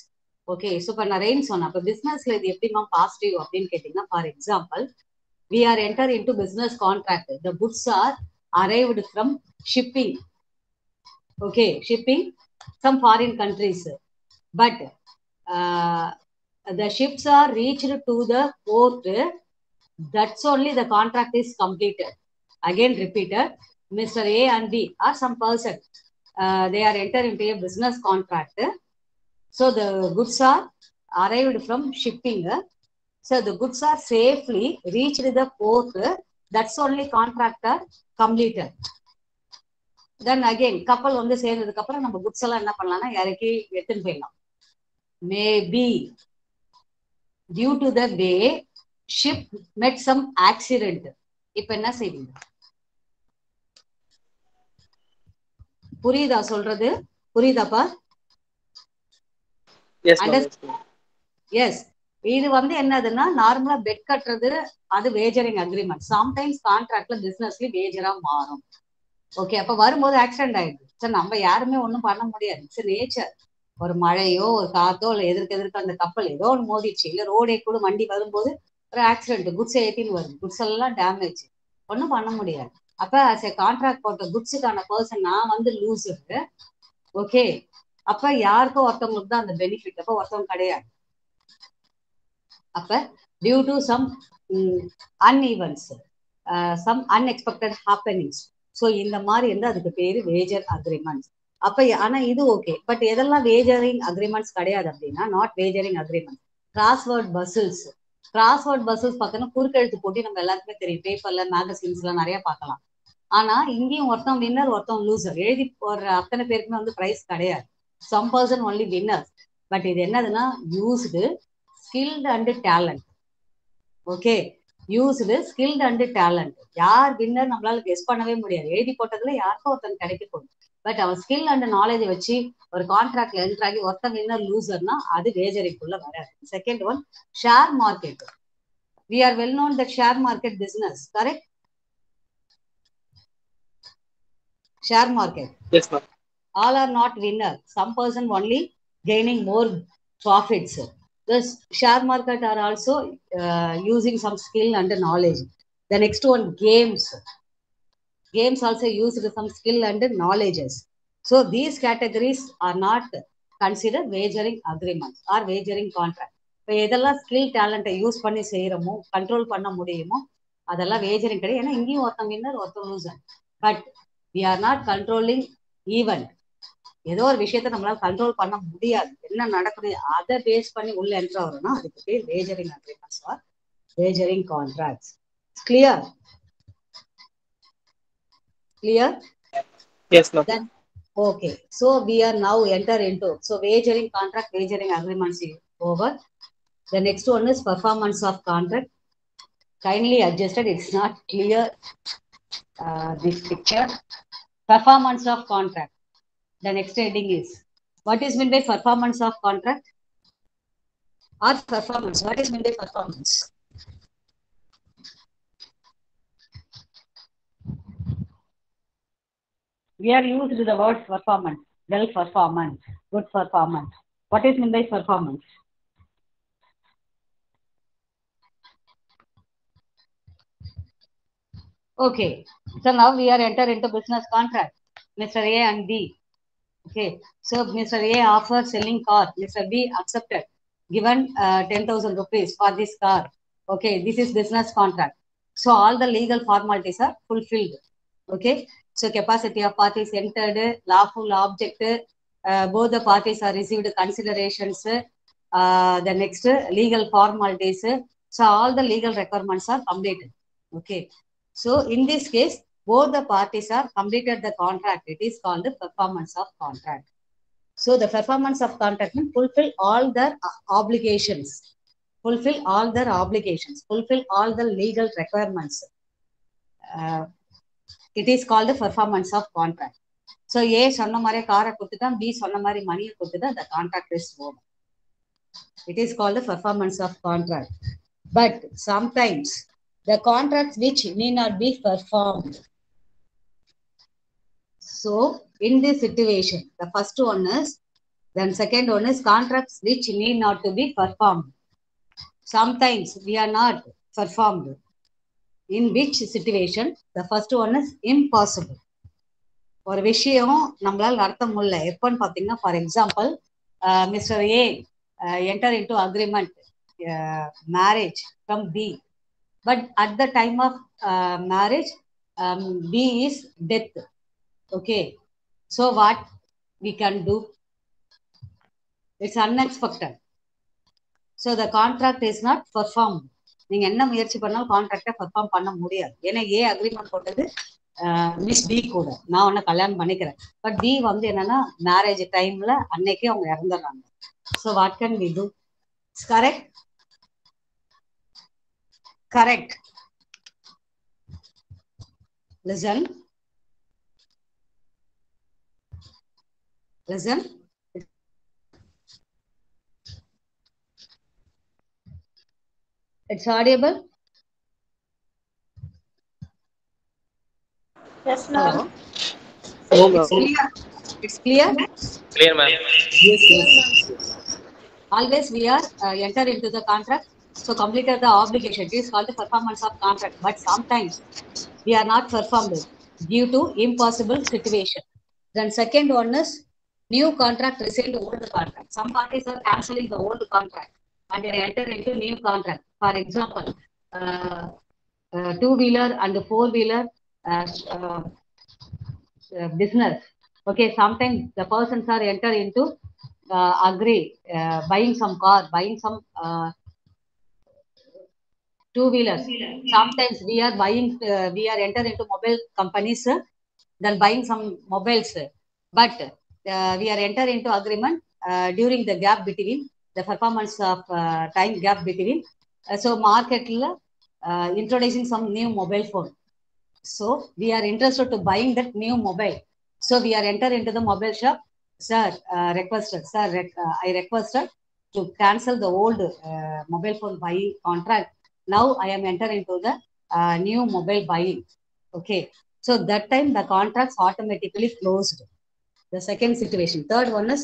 ஓகே, ஸோ இப்போ நான் ரெயின் சொன்னேன். அப்போ பிசினஸ்ல இது எப்படிமா பாசிட்டிவ் அப்படின்னு கேட்டீங்கன்னா, for example, we are enter into business contract. The goods are arrived from shipping. Okay, shipping some foreign countries, but the ships are reached to the port. That's only the contract is completed. Again repeated, Mr. A and B or some person, they are enter into a business contract. So the goods are arrived from shipping. So the goods are safely reached the port. That's only contract are completed. Then again கப்பல் வந்து சேர்ந்ததுக்கு அப்புறம் நம்ம goods எல்லாம் என்ன பண்ணலாம்னா இறக்கி எடுத்துன்னு போயிடலாம். Maybe due to the way ship met some accident. இப்ப என்ன செய்வீங்க? புரியுதா சொல்றது? புரியுதாப்பா? எஸ். இது வந்து என்னதுன்னா நார்மலா பெட் கட்டுறது அது வேஜரிங் அக்ரிமெண்ட். சம்டைம்ஸ் கான்ட்ராக்ட்ல பிசினஸ்ல வேஜரா மாறும். ஓகே, அப்ப வரும்போது ஆக்சிடென்ட் ஆயிடுது. சார் நம்ம யாருமே ஒன்றும் பண்ண முடியாது. It's nature. ஒரு மழையோ ஒரு காத்தோ இல்லை எதிர்க்க அந்த கப்பல் ஏதோ ஒன்று மோதிச்சு, இல்லை ரோடே கூட வண்டி வரும்போது ஒரு ஆக்சிடென்ட், குட்ஸ் ஏற்றின்னு வருது, குட்ஸ் எல்லாம் டேமேஜ், ஒன்றும் பண்ண முடியாது. அப்ப ஆஸ் ஏ கான்ட்ராக்ட் போட்ட குட்ஸுக்கான பர்சன் நான் வந்து லூசரு. ஓகே, அப்ப யாருக்கும் ஒருத்தவங்களுக்கு தான் அந்த பெனிஃபிட், அப்ப ஒருத்தவங்க கிடையாது. அப்ப due to some unevens, some unexpected happenings. So இந்த மாதிரி வந்து அதுக்கு பேரு வேஜர் அக்ரிமெண்ட்ஸ். அப்ப ஆனா இது ஓகே, பட் எதெல்லாம் வேஜரிங் அக்ரிமெண்ட்ஸ் கிடையாது அப்படின்னா, not wagering agreement. Crossword puzzles. Crossword puzzles பார்த்தோன்னா குறுக்கெழுத்து போட்டி நம்ம எல்லாருக்குமே தெரியும், பேப்பர்ல மேகசின்ஸ்ல நிறைய பார்க்கலாம். ஆனா இங்கேயும் ஒருத்தன் வின்னர் ஒருத்தன் லூசர். எழுதி போடுற அத்தனை பேருக்குமே வந்து பிரைஸ் கிடையாது. Some person only winner. But இது என்னதுன்னா used, skilled and talent. Okay, used, skilled and talent. யார் வின்னர் நம்மளால கெஸ் பண்ணவே முடியாது. எழுதி போட்டதுல யாருக்கும் ஒருத்தன் கிடைக்க போகுது. பட் அவன் ஸ்கில் அண்ட் நாலேஜ் வச்சு ஒரு கான்ட்ராக்ட்ல என்டர் ஆகி ஒருத்தன் வின்னர் லூசர்னா அது வேஜரிக்குள்ள வராது. Second one, share market. We are well known that share market business, correct? Share market. Yes, ma'am. All are not winner. Some person only gaining more profits. The share market are also using some skill and knowledge. The next one, games. Games also used some skill and knowledges. So these categories are not considered wagering agreements or wagering contract. இப்போ எதெல்லாம் skill டேலண்ட்டை use பண்ணி செய்யறோமோ, control பண்ண முடியுமோ, அதெல்லாம் வேஜரிங் கிடையாது. ஏன்னா இங்கேயும் ஒருத்தன் வின்னர் ஒருத்தன் loser. But we are not controlling event. ஏதோ ஒரு விஷயத்தை நம்மளால கண்ட்ரோல் பண்ண முடியாது, என்ன நடக்குது அதை பேஸ் பண்ணி உள்ள என்ட்ரு ஆகுறோம்னா அதுக்கு பேர் wagering agreements are wagering contracts. Clear? Clear? Yes, ma'am. Then okay, so we are now enter into, so wagering contract, wagering agreements is over. The next one is performance of contract. Kindly adjusted, it's not clear, this picture. Performance of contract. The next heading is, what is meant by performance of contract or performance? What is meant by performance? We are used the word performance, well performance, good performance. What is meant by performance? Okay, so now we are enter into business contract, Mr. A and B. Okay, so Mr. A offers selling car, Mr. B accepted, given 10,000 rupees for this car. Okay, this is business contract. So all the legal formalities are fulfilled. Okay, so capacity of parties entered, lawful object, both the parties are received considerations, the next legal formalities. So all the legal requirements are completed. Okay, so in this case, both the parties are completed the contract. It is called the performance of contract. So the performance of contract means fulfill all their obligations, fulfill all their obligations, fulfill all the legal requirements. It is called the performance of contract. So A சொன்ன மாதிரி காரை கொடுத்துட்டான், B சொன்ன மாதிரி மணியை கொடுத்துட்டா, the contract is over. It is called the performance of contract. But sometimes the contracts which need not be performed. So in this situation, the first one is, then second one is contracts which need not to be performed. Sometimes we are not performed. In which situation? The first one is impossible. ஒரு விஷயம் நம்மளால நடத்த முடியல எப்பன்னு பாத்தீங்கன்னா, for example mister A enter into agreement marriage from B, but at the time of marriage B is death. Okay, so what we can do? It's unexpected. So the contract is not performed. நீங்க என்ன முயற்சி பண்ணாலும் கான்ட்ராக்டை perform பண்ண முடியாது. ஏன்னா ஏ agreement போட்டது miss B கூட, நான் ஒன்னு கல்யாணம் பண்ணிக்கிறேன், பட் பி வந்து என்னன்னா மேரேஜ் டைம்ல அன்னைக்கே அவங்க இறந்துடுறாங்க. So what can we do? Correct? Correct. Listen. Listen. It's audible? Yes, ma'am. Hello? No, ma'am. It's clear? It's clear? Clear, ma'am. Yes, yes. Always we are enter into the contract, so completed the obligation. It is called the performance of contract. But sometimes we are not performed due to impossible situation. Then second one is new contract rescind old contract. Some parties are cancelling the old contract and they enter into new contract. For example, two-wheeler and four-wheeler business. Okay, sometimes the persons are enter into agree buying some car, buying some two-wheelers. Sometimes we are buying, we are enter into mobile companies, then buying some mobiles, but we are enter into agreement during the gap between the performance of time gap between. So market introducing some new mobile phone. So we are interested to buying that new mobile. So we are enter into the mobile shop. Sir, requested. Sir, I requested to cancel the old mobile phone buying contract. Now I am entering into the new mobile buying. Okay. So that time the contracts automatically closed. The second situation. Third one is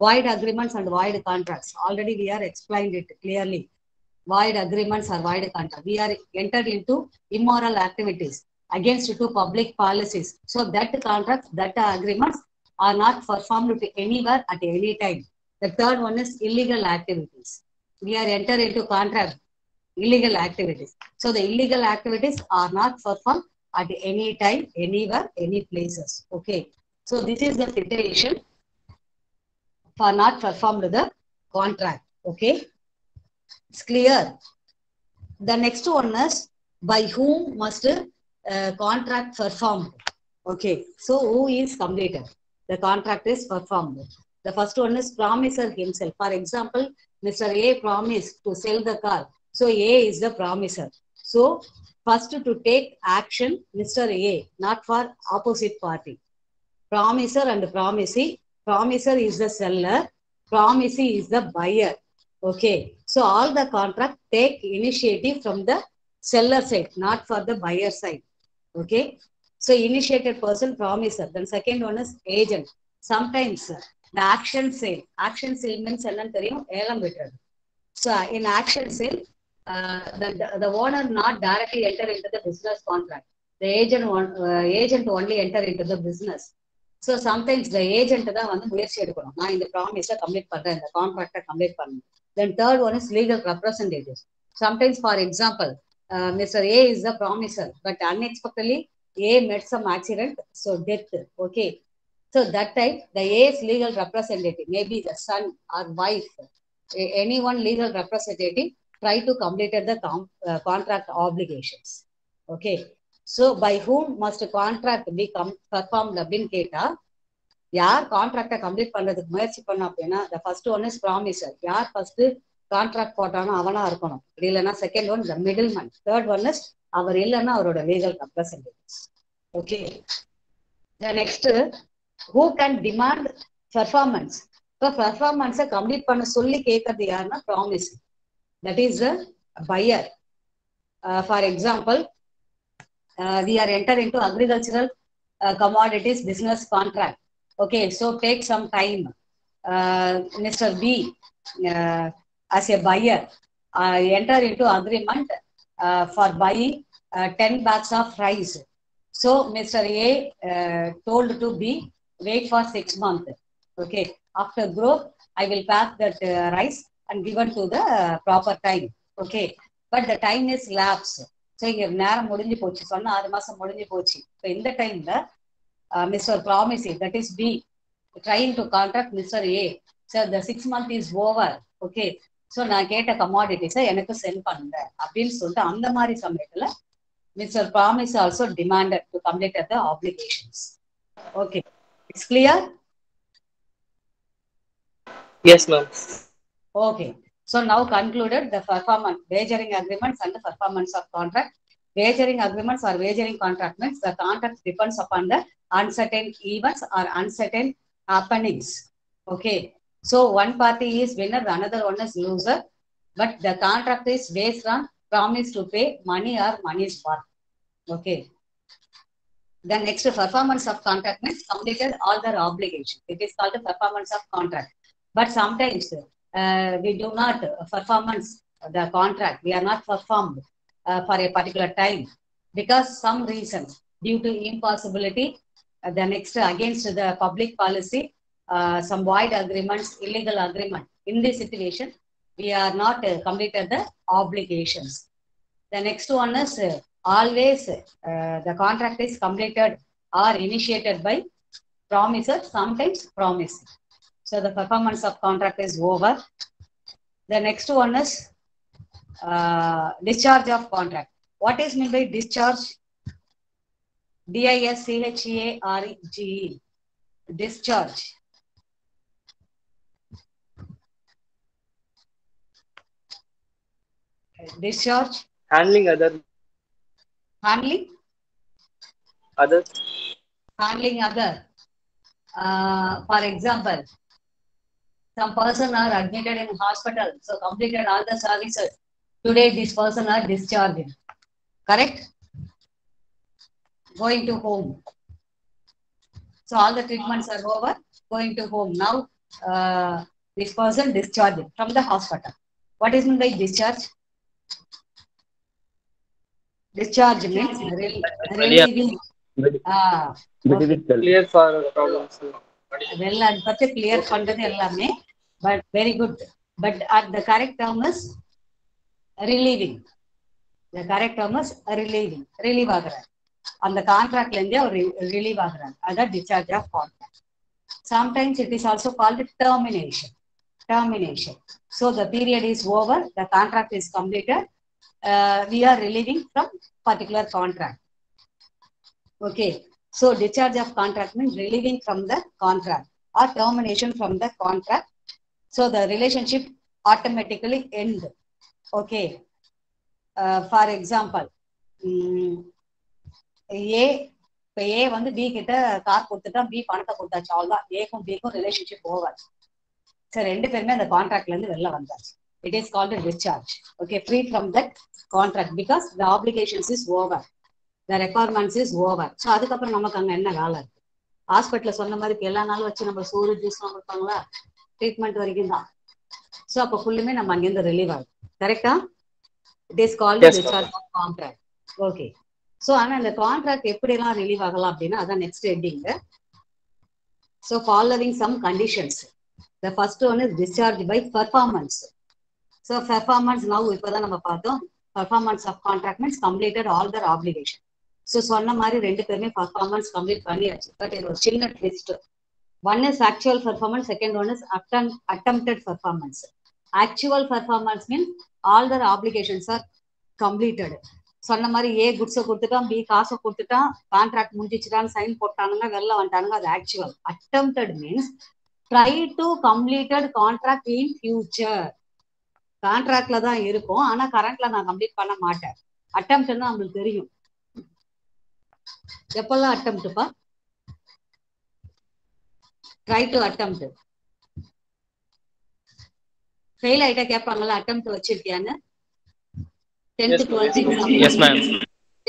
void agreements and void contracts. Already we are explained it clearly. Void agreements or void contract. We are entered into immoral activities against two public policies. So that contracts, that agreements are not performed to anywhere at any time. The third one is illegal activities. We are entered into contract, illegal activities. So the illegal activities are not performed at any time, anywhere, any places. Okay. So this is the situation. for not performed the contract. Okay, it's clear. The next one is by whom must contract performed. Okay, so who is completed? The contract is performed. The first one is promiser himself. For example, Mr. A promised to sell the car. So A is the promiser. So first to take action, Mr. A, not for opposite party. Promiser and promisee. Promiser is the seller. Promisee is the buyer. Okay. So all the contract take initiative from the seller side, not for the buyer side. Okay. So initiated person, promiser. Then second one is agent. Sometimes the action sale. Action sale means என்னன்னு தெரியும், ஏலம் விடுறது. So in action sale, the owner not directly enter into the business contract. The agent only enter into the business. So sometimes the agent தான் வந்து முயற்சி எடுக்கணும். நான் இந்த ப்ராமிஸை கம்ப்ளீட் பண்றேன், இந்த கான்ட்ராக்டை கம்ப்ளீட் பண்ணணும். Then third one is legal representatives. Sometimes, for example, Mr. A is the promiser, but unexpectedly A met some accident, so death. Okay. So that time, the A's legal representative, maybe the son or wife, anyone legal representative, try to complete the contract obligations. Okay. So by whom must contract be performed அப்படின்னு கேட்டா, யார் கான்ட்ராக்டை complete பண்றதுக்கு முயற்சி பண்ண அப்படின்னா, the first one is promiser. யார் first contract போட்டானோ அவனா இருக்கணும். அப்படி இல்லைன்னா second one the middleman. Third one is அவர் இல்லைன்னா அவரோட legal representatives. Okay. The next, who can demand performance? இப்போ பெர்ஃபார்மன்ஸை கம்ப்ளீட் பண்ண சொல்லி கேட்கறது யாருன்னா promise. That is the buyer. For example, we are entering into agricultural commodities business contract. Okay, so take some time. Mr. B, as a buyer, enter into agreement for buying 10 bags of rice. So Mr. A told to B, wait for 6 months. Okay, after growth, I will pack that rice and given to the proper time. Okay, but the time is lapsed. So இங்க நேரம் முடிஞ்சு போச்சு, சொன்ன 6 மாசம் முடிஞ்சு போச்சு. இப்போ இந்த டைம்ல mister promisee, that is B, trying to contact Mr. A. Sir, the 6 months is over. Okay, so நான் கேட்ட கமாடிட்டிஸை எனக்கு சென்ட் பண்ணுங்க அப்படின்னு சொல்லிட்டு அந்த மாதிரி சமயத்துல mister promise also demanded to complete the applications. Okay, it's clear? Yes, ma'am. Okay. So now concluded the performance, wagering agreements and the performance of contract. Wagering agreements or wagering contract means the contract depends upon the uncertain events or uncertain happenings. Okay. So one party is winner, the another one is loser, but the contract is based on promise to pay money or money's worth. Okay. The next, performance of contract means completed all their obligations. It is called the performance of contract. But sometimes we do not performance the contract. We are not performed for a particular time because some reasons, due to impossibility, the next against the public policy, some void agreements, illegal agreement. In this situation, we are not completed the obligations. The next one is always the contract is completed or initiated by promiser, sometimes promising. So the performance of contract is over. The next one is discharge of contract. What is meant by discharge? D-I-S-C-H-A-R-G-E. Discharge. Discharge. Handling other. Handling? Other. Handling other. For example, some person are admitted in hospital, so completed all the services. Today, this person are discharged. Correct? Going to home. So all the treatments are over, going to home. Now, this person discharged from the hospital. What is meant by discharge? Discharge means relieving. Clear for problems. Well, அது பத்தி clear பண்றது எல்லாமே, but very good. But at the correct term is relieving. The correct term is relieving. Relieve ஆகுறாரு. அந்த கான்ட்ராக்ட்ல இருந்தே அவர் relieve ஆகுறாரு. அதான் discharge of contract. Sometimes it is also called termination. Termination. So the period is over, the contract is completed. We are relieving from particular contract. Okay. So discharge of contract means relieving from the contract or termination from the contract. So the relationship automatically end. Okay. For example, A இப்போ ஏ வந்து B கிட்ட car கொடுத்துட்டா, B பணத்தை கொடுத்தாச்சு, அவ்வளோதான். ஏக்கும் பிக்கும் relationship over. சரி, ரெண்டு பேருமே அந்த கான்ட்ராக்ட்ல இருந்து வெளில வந்தாச்சு. It is called a discharge. Okay, free from that contract because the obligations is over, the requirements is over. So அதுக்கப்புறம் நமக்கு அங்கே என்ன வேலை இருக்கு? ஹாஸ்பிட்டலில் சொன்ன மாதிரி எல்லா நாளும் வச்சு நம்ம சோறு ஜூஸ்லாம் கொடுப்பாங்களா? ட்ரீட்மெண்ட் வரைக்கும் தான். ஸோ அப்போ ஃபுல்லுமே நம்ம அங்கேருந்து ரிலீவ் ஆகும். கரெக்டா? It is called discharge of contract. Okay. So ஆனால் இந்த கான்ட்ராக்ட் எப்படியெல்லாம் ரிலீவ் ஆகலாம் அப்படின்னா அதான் next heading. So following some conditions. The first one is discharge by performance. So performance now இப்போதான் நம்ம பார்த்தோம். Performance of contract means completed all their obligation. So சொன்ன மாதிரி ரெண்டு பேருமே performance complete பண்ணியாச்சு. பட் இது ஒரு சின்ன twist. One is actual performance, second one is attempted performance. Actual performance means all their obligations are completed. சொன்ன மாதிரி ஏ குட்ஸை கொடுத்துட்டான், பி காசை கொடுத்துட்டான், கான்ட்ராக்ட் முடிஞ்சிச்சுட்டான்னு சைன் போட்டானுங்க, வெளில வந்துட்டானுங்க, அது actual. Attempted means try to completed contract in future. கான்ட்ராக்ட்ல தான் இருக்கும், ஆனா கரண்ட்ல நான் கம்ப்ளீட் பண்ண மாட்டேன். அட்டெம்ப்ட்னா நம்மளுக்கு தெரியும். எப்பெல்லாம் அட்டெம்ப்ட்ப்பா? Try to attempt. ஃபெயில் ஆயிட்டா கேட்பாங்கல்ல, அட்டெம்ப்ட் வச்சிருக்கியான்னு. 10th 12th Yes ma'am.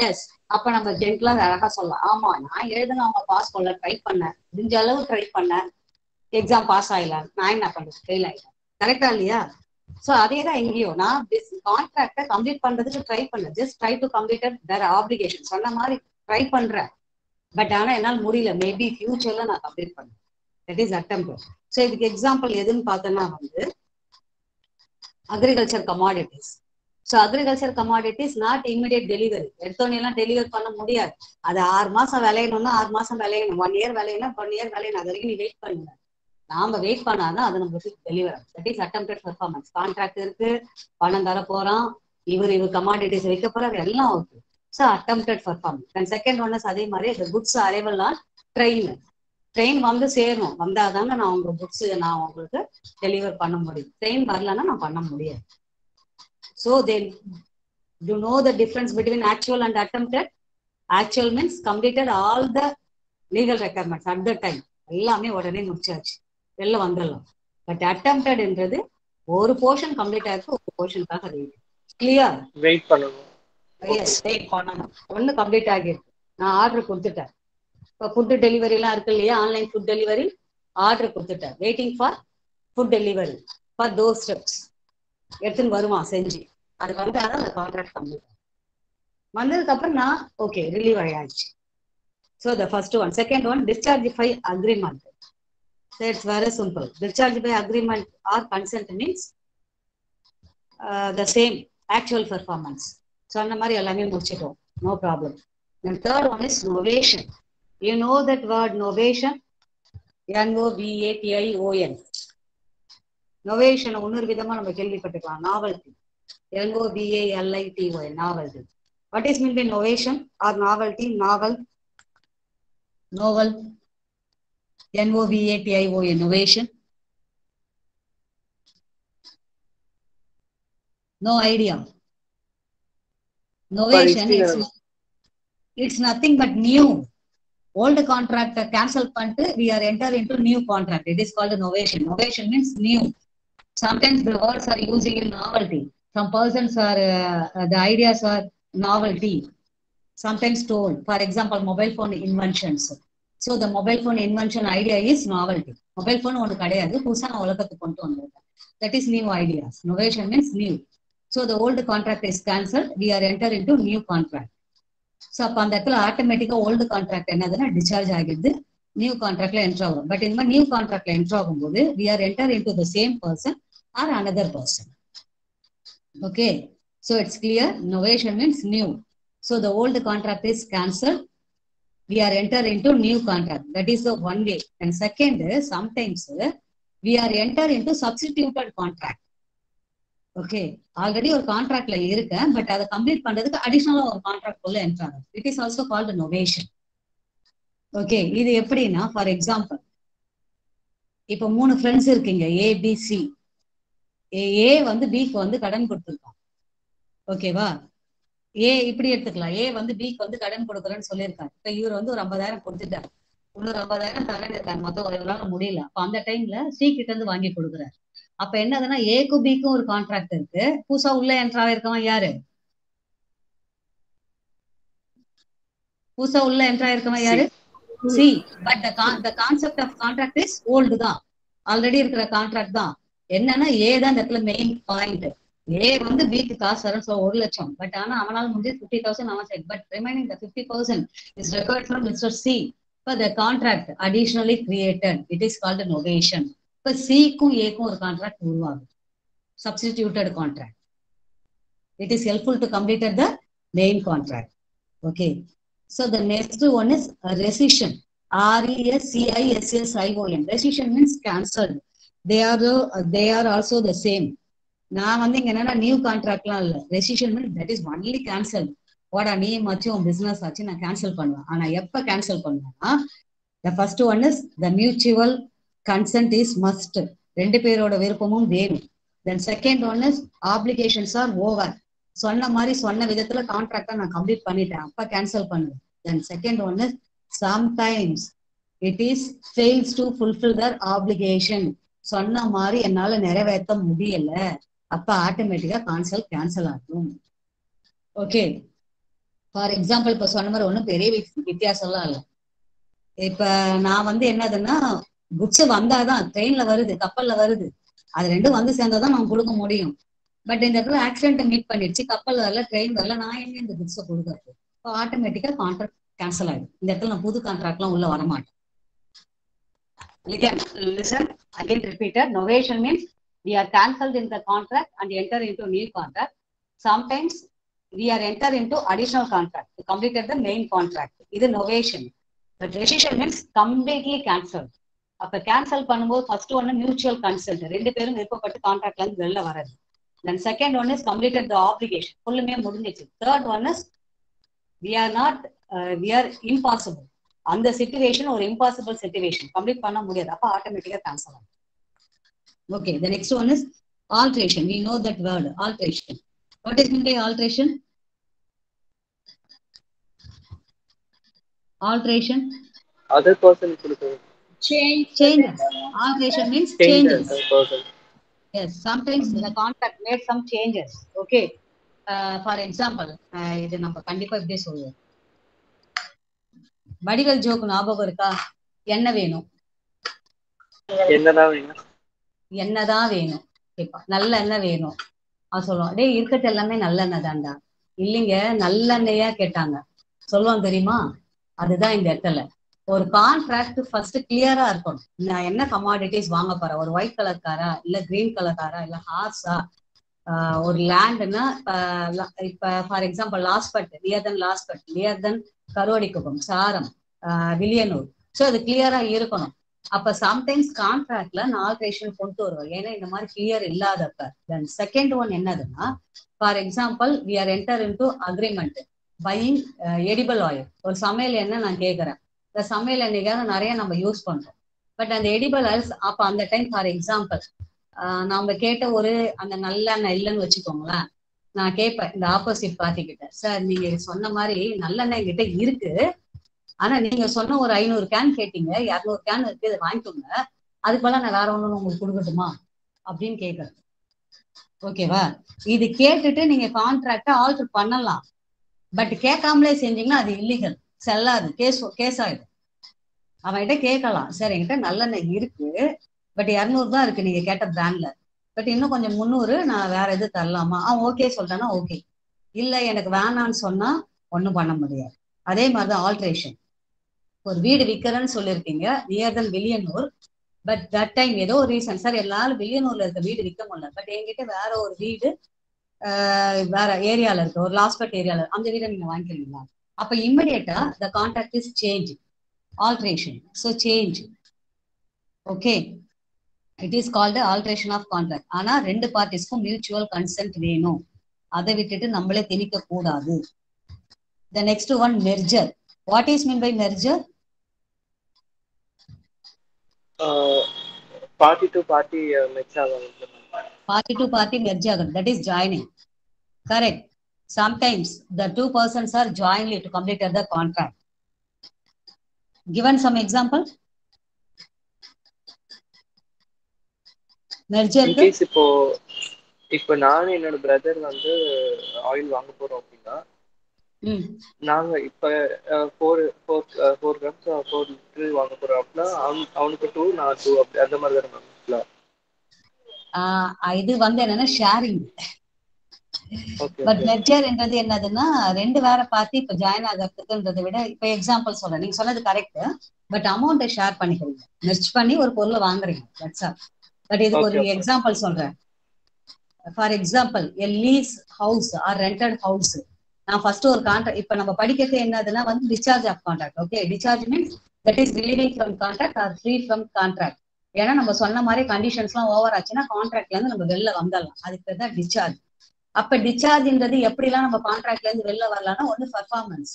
Yes. அப்ப நம்ம ஜென்ட்லாம் அழகா சொல்லலாம், ஆமா நான் எழுதுன அவங்க பாஸ் பண்ணல, ட்ரை பண்ணேன், முடிஞ்ச அளவு ட்ரை பண்ணேன், எக்ஸாம் பாஸ் ஆயிடலாம், நான் என்ன பண்றது, ஃபெயில் ஆயிட்டேன். கரெக்டா இல்லையா? ஸோ அதே தான் எங்கேயும் நான் கான்ட்ராக்டை கம்ப்ளீட் பண்றதுக்கு ட்ரை பண்ணேன். ஜஸ்ட் ட்ரை டு கம்ப்ளீட் வேற ஆப்ளிகேஷன் சொன்ன மாதிரி ட்ரை பண்றேன். பட் ஆனா என்னால் முடியல, மேபி ஃபியூச்சர்ல நான் கம்ப்ளீட் பண்ணேன். That is attempt. ஸோ இதுக்கு எக்ஸாம்பிள் எதுன்னு பார்த்தோன்னா வந்து agriculture commodities. So agriculture commodities not immediate delivery. எடுத்தோன்னே எல்லாம் டெலிவரி பண்ண முடியாது. அது 6 மாசம் விளையணும்னா 6 மாசம் விளையணும், 1 இயர் விளையணும், 1 இயர் விளையணும். அது வரைக்கும் நீ வெயிட் பண்ணுங்க. நாம வெயிட் பண்ணாதான் அது நம்மளுக்கு deliver. That is attempted performance. Contract இருக்கு, பணம் தர போறோம், இவர் கமாடிட்டிஸ் வைக்க போறாரு, எல்லாம் okay. So attempted performance. And second one அதே மாதிரி இந்த goods arrival on train. Train வந்து சேரணும், வந்தாதாங்க நான் உங்க குட்ஸ் நான் உங்களுக்கு டெலிவர் பண்ண முடியும். ட்ரெயின் வரலன்னா நான் பண்ண முடியாது. So they to know the difference between actual and attempted. Actual means completed all the legal requirements at the time, எல்லாமே உடனே முடிச்சாச்சு, வெளில வந்துடலாம். பட் அட்டெம்ப்டட்ன்றது ஒரு போர்ஷன் கம்ப்ளீட் ஆயிருக்கு, ஒரு போர்ஷனுக்காக வெயிட். கிளியர்? வெயிட் பண்ணணும். எஸ், வெயிட் பண்ணணும். ஒன்னு கம்ப்ளீட் ஆகிருக்கு, நான் ஆர்டர் கொடுத்துட்டேன். இப்போ ஃபுட் டெலிவரி எல்லாம் இருக்கு இல்லையா, ஆன்லைன் ஃபுட் டெலிவரி, ஆர்டர் கொடுத்துட்டேன், waiting for food delivery for those steps. எடுத்துன்னு வருவான் செஞ்சு, அது வந்தாதான் அந்த கான்ட்ராக்ட் கம்ப்ளீட். வந்ததுக்கு அப்புறம் நான் ஓகே ரிலீவ் ஆயாச்சு. So the first one. Second one discharge by agreement. So it's very simple. Discharge by agreement or consent means the same actual performance. So அந்த மாதிரி எல்லாமே முடிச்சிட்டோம், no problem. Then third one is novation. You know that word novation? N-O-V-A-T-I-O-N. Novation இன்னொரு விதமா நம்ம கேள்விப்பட்டிருக்கலாம், novelty. N-O-V-A-L-I-T-Y, novelty. What is meant by novation or novelty? Novel. N-O-V-A-T-I-O-N, innovation. No idea. Novation, it's nothing but new. Old contract cancel பண்ணிட்டு we are enter into new contract. It is called novation. Novation means new. Sometimes the words are using in novelty. Some persons are, the ideas are novelty. Sometimes told. For example, mobile phone inventions. So the mobile phone invention idea is novelty. Mobile phone ஒன்று கிடையாது, புதுசா நான் உலகத்துக்கு கொண்டு வந்திருக்கேன். That is new ideas. Novation means new. So the old contract is cancelled. We are enter into new contract. So அப்ப அந்த இடத்துல ஆட்டோமேட்டிக்கா ஓல்டு கான்ட்ராக்ட் என்னதுன்னா டிஸ்சார்ஜ் ஆகிடுது, நியூ கான்ட்ராக்ட்ல என்டர் ஆகும். பட் இந்த மாதிரி நியூ கான்ட்ராக்ட்ல என்டர் ஆகும்போது we are enter into the same person or another person. Okay. So it's clear. Novation means new. So the old contract is cancelled. we are enter into new contract. That is the one way. And second, sometimes we are enter into substituted contract. Okay, already ஒரு கான்ட்ராக்ட்ல இருக்கேன், but அதை complete பண்றதுக்கு அடிஷனலா ஒரு contract உள்ள என்ட்ராங்க. It is also called novation. Okay, இது எப்படின்னா, for example, இப்ப 3 ஃப்ரெண்ட்ஸ் இருக்கீங்க, ஏபிசி. ஏ வந்து பிக்கு வந்து கடன் கொடுத்துருக்கான். ஓகேவா? ஏ இப்படி எடுத்துக்கலாம், ஏ வந்து பிக்கு வந்து கடன் கொடுக்குறேன்னு சொல்லியிருக்காரு. இப்ப இவர் வந்து ஒரு 50,000 கொடுத்துட்டாரு, இன்னொரு 50,000 தரேன் இருக்காரு, மொத்தம் ஒரு முடியல. அப்ப அந்த டைம்ல சி கிட்ட இருந்து வாங்கி கொடுக்குறாரு. அப்ப என்னதுன்னா, ஏக்கும் பிக்கும் ஒரு கான்ட்ராக்ட் இருக்கு. புதுசா உள்ள என்ட்ரா இருக்கவன் யாரு? புதுசா உள்ள என்ட்ரா இருக்கவன் யாரு? C. But the concept of contract is old தான், ஆல்ரெடி இருக்கிற கான்ட்ராக்ட் தான். என்னன்னா, ஏ தான் இந்த இடத்துல மெயின் பாயிண்ட். ஏ வந்து பிக்கு காசு தரேன், 1 லட்சம். பட் ஆனா அவனால முடிஞ்சு 50,000 அவன் side. But remaining the 50,000 is required from Mr. C. For the contract additionally created, it is called novation. இப்ப சிக்கும் ஏக்கும் ஒரு கான்ட்ராக்ட் உருவாகும், substituted contract. It is helpful to complete the main contract. Okay, so the next one is rescission. RESCISSION. Rescission means cancelled. They are also the same. நான் வந்து இங்க என்னன்னா new கான்ட்ராக்ட்லாம் இல்ல. Recession means that is only cancel. வாடா நீ மச்சும் business ஆச்சு, நான் cancel பண்ணுவேன். ஆனா எப்ப கேன்சல் பண்ணுவேன்னா, the first one is the mutual consent is must. 2 பேரோட விருப்பமும் வேணும். Then second one is obligations are over. சொன்ன மாதிரி சொன்ன விதத்துல கான்ட்ராக்டை நான் கம்ப்ளீட் பண்ணிட்டேன், அப்ப கேன்சல் பண்ணுவேன். Then second one is sometimes it is fails to fulfill their obligation. சொன்ன மாதிரி என்னால நிறைவேற்ற முடியல, அப்ப ஆட்டோமேட்டிக்கா கேன்சல் ஆகும். ஓகே, ஃபார் எக்ஸாம்பிள் இப்ப சொன்ன மாதிரி ஒன்றும் பெரிய வித்தியாசம்லாம் இல்லை. இப்ப நான் வந்து என்னதுன்னா, புக்ஸ் வந்தாதான், ட்ரெயின்ல வருது, கப்பல்ல வருது, அது ரெண்டும் வந்து சேர்ந்தாதான் நான் கொடுக்க முடியும். பட் இந்த இடத்துல ஆக்சிடென்ட் மீட் பண்ணிடுச்சு, கப்பல் வரல, ட்ரெயின் வரல, நான் எங்க இந்த புக்ஸை கொடுக்கறது? இப்போ ஆட்டோமேட்டிக்கா கான்ட்ராக்ட் கேன்சல் ஆயிடும். இந்த இடத்துல நான் புது கான்ட்ராக்ட்லாம் உள்ள வரமாட்டேன். Listen, again repeated. Novation means we are cancelled in the contract and enter into new contract. Sometimes we are enter into additional contract to complete the main contract. This is novation. But rescission means completely cancelled. அப்ப cancel பண்ணும்போது first ஒன்னு mutual consent, 2 பேரும் விருப்பப்பட்டு கான்ட்ராக்ட்ல இருந்து வெளில வர்றது. Then second one is completed the obligation, ஃபுல்லுமே முடிஞ்சிச்சு. Third one is we are impossible. அந்த சிச்சுவேஷன் ஒரு இம்பாசிபிள் சிச்சுவேஷன், கம்ப்ளீட் பண்ண முடியாது, அப்ப ஆட்டோமேட்டிக்கா கேன்சல் ஆகும். Okay, the next one is alteration. We know that word, alteration. What is meant by alteration? Alteration, other person changes. Alteration means changes. Yes, sometimes the contract made some changes. Okay, for example, இது நம்ம கண்டிப்பா இப்படி சொல்லுவோம். வடிவல் joke ஞாபகம் இருக்கா? என்ன வேணும்? என்னதான் வேணும் கேப்பா. நல்ல எண்ணெய் வேணும். அவன் சொல்லுவான், டேய் இருக்கிறது எல்லாமே நல்லெண்ணெய் தான்டா. இல்லைங்க, நல்லெண்ணெயா கேட்டாங்க. சொல்லுவான் தெரியுமா? அதுதான் இந்த இடத்துல ஒரு கான்ட்ராக்ட் ஃபர்ஸ்ட் கிளியரா இருக்கணும். நான் என்ன கமாடிட்டிஸ் வாங்க போறேன், ஒரு ஒயிட் கலர் காரா, இல்ல கிரீன் கலர் காரா, இல்ல ஹார்ஸா, ஒரு லேண்ட்னா இப்ப ஃபார் எக்ஸாம்பிள் நியர் தென் கருவடிக்குப்பம், சாரம், வில்லியனூர். ஸோ அது கிளியரா இருக்கணும். அப்ப சம்டைம்ஸ் கான்ட்ராக்ட்ல நான் ஆல்ட்ரேஷன் கொண்டு வருவேன், ஏன்னா இந்த மாதிரி கிளியர் இல்லாதப்ப. தென் செகண்ட் ஒன் என்னதுன்னா, for example we are enter into agreement buying edible oil. ஒரு சமையல் எண்ணெய் நான் கேட்கறேன், இந்த சமையல் எண்ணெய்க்காக நிறைய நம்ம யூஸ் பண்றோம். பட் அந்த எடிபிள் ஆயில்ஸ் அப்ப அந்த டைம் ஃபார் எக்ஸாம்பிள் நாம கேட்ட ஒரு அந்த நல்லெண்ணெய் இல்லைன்னு வச்சுக்கோங்களேன், நான் கேட்பேன் இந்த ஆப்போசிட் பார்ட்டி கிட்ட, சார் நீங்க சொன்ன மாதிரி நல்லெண்ணெய் கிட்ட இருக்கு, ஆனா நீங்க சொன்ன ஒரு 500 கேன் கேட்டீங்க, 200 கேன் இருக்கு, இதை வாங்கிக்கோங்க, அதுக்கு போல நான் வேற ஒண்ணு உங்களுக்கு கொடுக்கட்டுமா அப்படின்னு கேட்கறது. ஓகேவா? இது கேட்டுட்டு நீங்க கான்ட்ராக்டை ஆல்டர் பண்ணலாம். பட் கேட்காமலே செஞ்சீங்கன்னா அது இல்லீகல், செல்லாது, கேஸ் ஆயிடும். அவன்கிட்ட கேட்கலாம், சார் என்கிட்ட நல்லெண்ணெய் இருக்கு, பட் 200 தான் இருக்கு நீங்க கேட்ட பிராண்ட்ல, பட் இன்னும் கொஞ்சம் 300 நான் வேற எது தரலாமா? அவன் ஓகே சொல்லிட்டானா ஓகே, இல்ல எனக்கு வேணான்னு சொன்னா ஒன்றும் பண்ண முடியாது. அதே மாதிரிதான் ஆல்ட்ரேஷன். ஒரு வீடு விற்கிறேன்னு சொல்லியிருக்கீங்க near then Villianur, but that time ஏதோ ஒரு ரீசன், சார் எல்லாரும் வில்லியனூர்ல இருக்க வீடு விற்க முடியல, பட் என்கிட்ட வேற ஒரு வீடு வேற ஏரியால இருக்கு, ஒரு லாஸ்பெட் ஏரியால, அந்த வீடை நீங்க வாங்கிக்கிறீங்களா? அப்ப immediate the contract is changed, alteration. So change. Okay, it is called the alteration of contract. ஆனா ரெண்டு பார்ட்டிஸ்க்கும் மியூச்சுவல் கன்சென்ட் வேணும், அதை விட்டுட்டு நம்மளே திணிக்க கூடாது. The next one, merger. What is mean by merger? Party to party merge ஆகுது. Party to party merge ஆகுது, that is joining. Correct. Sometimes the two persons are jointly to complete the contract. Given some example. Merger. In case இப்போ நான் என்னோட brother வந்து oil வாங்க போறோம் அப்படின்னா, நாங்க இப்ப 4 grams 4 லிட்டர் வாங்க போறோம் அப்படின்னா அவனுக்கு 2 நான் 2 அப்படி அந்த மாதிரி தான் மேம். இது வந்து என்னன்னா ஷேரிங். பட் மெர்ஜர் என்றது என்னதுன்னா ரெண்டு வேற பார்ட்டி இப்ப ஜாயின் ஆகிறதுக்குன்றதை விட, இப்ப எக்ஸாம்பிள் சொல்றேன், நீங்க சொன்னது கரெக்ட், பட் அமௌண்ட்டை ஷேர் பண்ணிக்கிறீங்க, மெர்ஜ் பண்ணி ஒரு பொருளை வாங்குறீங்க. பட் இதுக்கு ஒரு எக்ஸாம்பிள் சொல்றேன். For example a lease house or rented house. நான் ஃபர்ஸ்ட் ஒரு கான்ட்ராக்ட், இப்ப நம்ம படிக்கிறது என்னதுன்னா வந்து discharge of contract. Okay, discharge means that is relieving from contract or free from contract. ஏன்னா நம்ம சொன்ன மாதிரி கண்டிஷன்ஸ் எல்லாம் ஓவர் ஆச்சுன்னா கான்ட்ராக்ட்ல இருந்து நம்ம வெளில வந்துடலாம், அதுக்கு பேர் தான் டிஸ்சார்ஜ். அப்ப டிஸ்சார்ஜ்ன்றது எப்படிலாம் நம்ம கான்ட்ராக்ட்ல இருந்து வெளில வரலாம்னா, ஒன்னு பர்ஃபார்மன்ஸ்.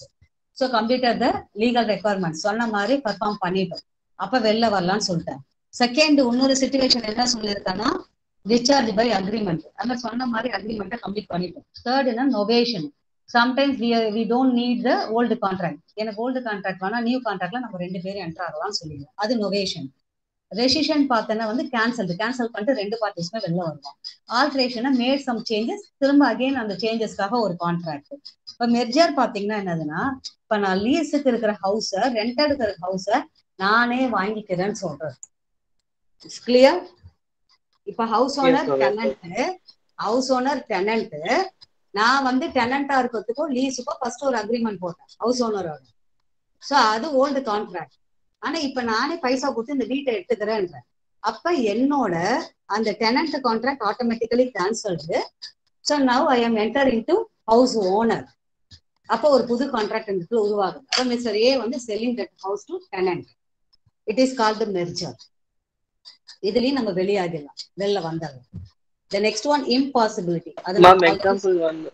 ஸோ கம்ப்ளீட்டட் த லீகல் ரெக்குவயர்மெண்ட், சொன்ன மாதிரி பர்ஃபார்ம் பண்ணிட்டோம், அப்ப வெளில வரலாம்னு சொல்லிட்டேன். செகண்ட், இன்னொரு சிச்சுவேஷன் என்ன சொல்லியிருக்கேன்னா டிஸ்சார்ஜ் பை அக்ரிமெண்ட், அந்த சொன்ன மாதிரி அக்ரிமெண்ட்டை கம்ப்ளீட் பண்ணிட்டோம். தேர்ட்னா novation. Sometimes we don't need the old contract. எனக்கு ஓல்டு கான்ட்ராக்ட் வேணா, நியூ கான்ட்ராக்ட்ல நம்ம ரெண்டு பேரும் என்டர் ஆகலாம்னு சொல்லிடுவோம், அது நொவேஷன். ரெசிஷன் பார்த்தோன்னா வந்து கேன்சல் பண்ணிட்டு ரெண்டு பார்ட்டிஸ்மே வெளில வருவோம். ஆல்ட்ரேஷனை மேட் சம் சேஞ்சஸ், திரும்ப அகைன் அந்த சேஞ்சஸ்க்காக ஒரு கான்ட்ராக்ட். இப்ப மெர்ஜர் பாத்தீங்கன்னா என்னதுன்னா, இப்ப நான் லீஸுக்கு இருக்கிற ஹவுஸ ரெண்டடுக்கு இருக்கிற ஹவுஸ நானே வாங்கிக்கிறேன்னு சொல்றேன். கிளியர்? இப்ப ஹவுஸ் ஓனர் டெனன்ட், நான் வந்து டெனண்டா இருக்கிறதுக்கும் லீஸுக்கும் ஃபர்ஸ்ட் ஒரு அக்ரிமெண்ட் போட்டேன் ஹவுஸ் ஓனரோட. சோ அது ஓல்டு கான்ட்ராக்ட். ஆனா இப்ப நானே பைசா கொடுத்து இந்த வீட்டை எடுத்துக்கிறேன்றேன். அப்ப என்னோட அந்த tenant contract automatically cancelled. So now I am enter into house owner. அப்போ ஒரு புது கான்ட்ராக்ட் இந்த உருவாகுது. அப்போ மிஸ்டர் ஏ வந்து selling that house to tenant. It is called the merger. இதுலயும் நம்ம வெளியாகிடலாம், வெளில வந்துடலாம். The next one, impossibility. அது மேம் எக்ஸாம்பிள் வந்து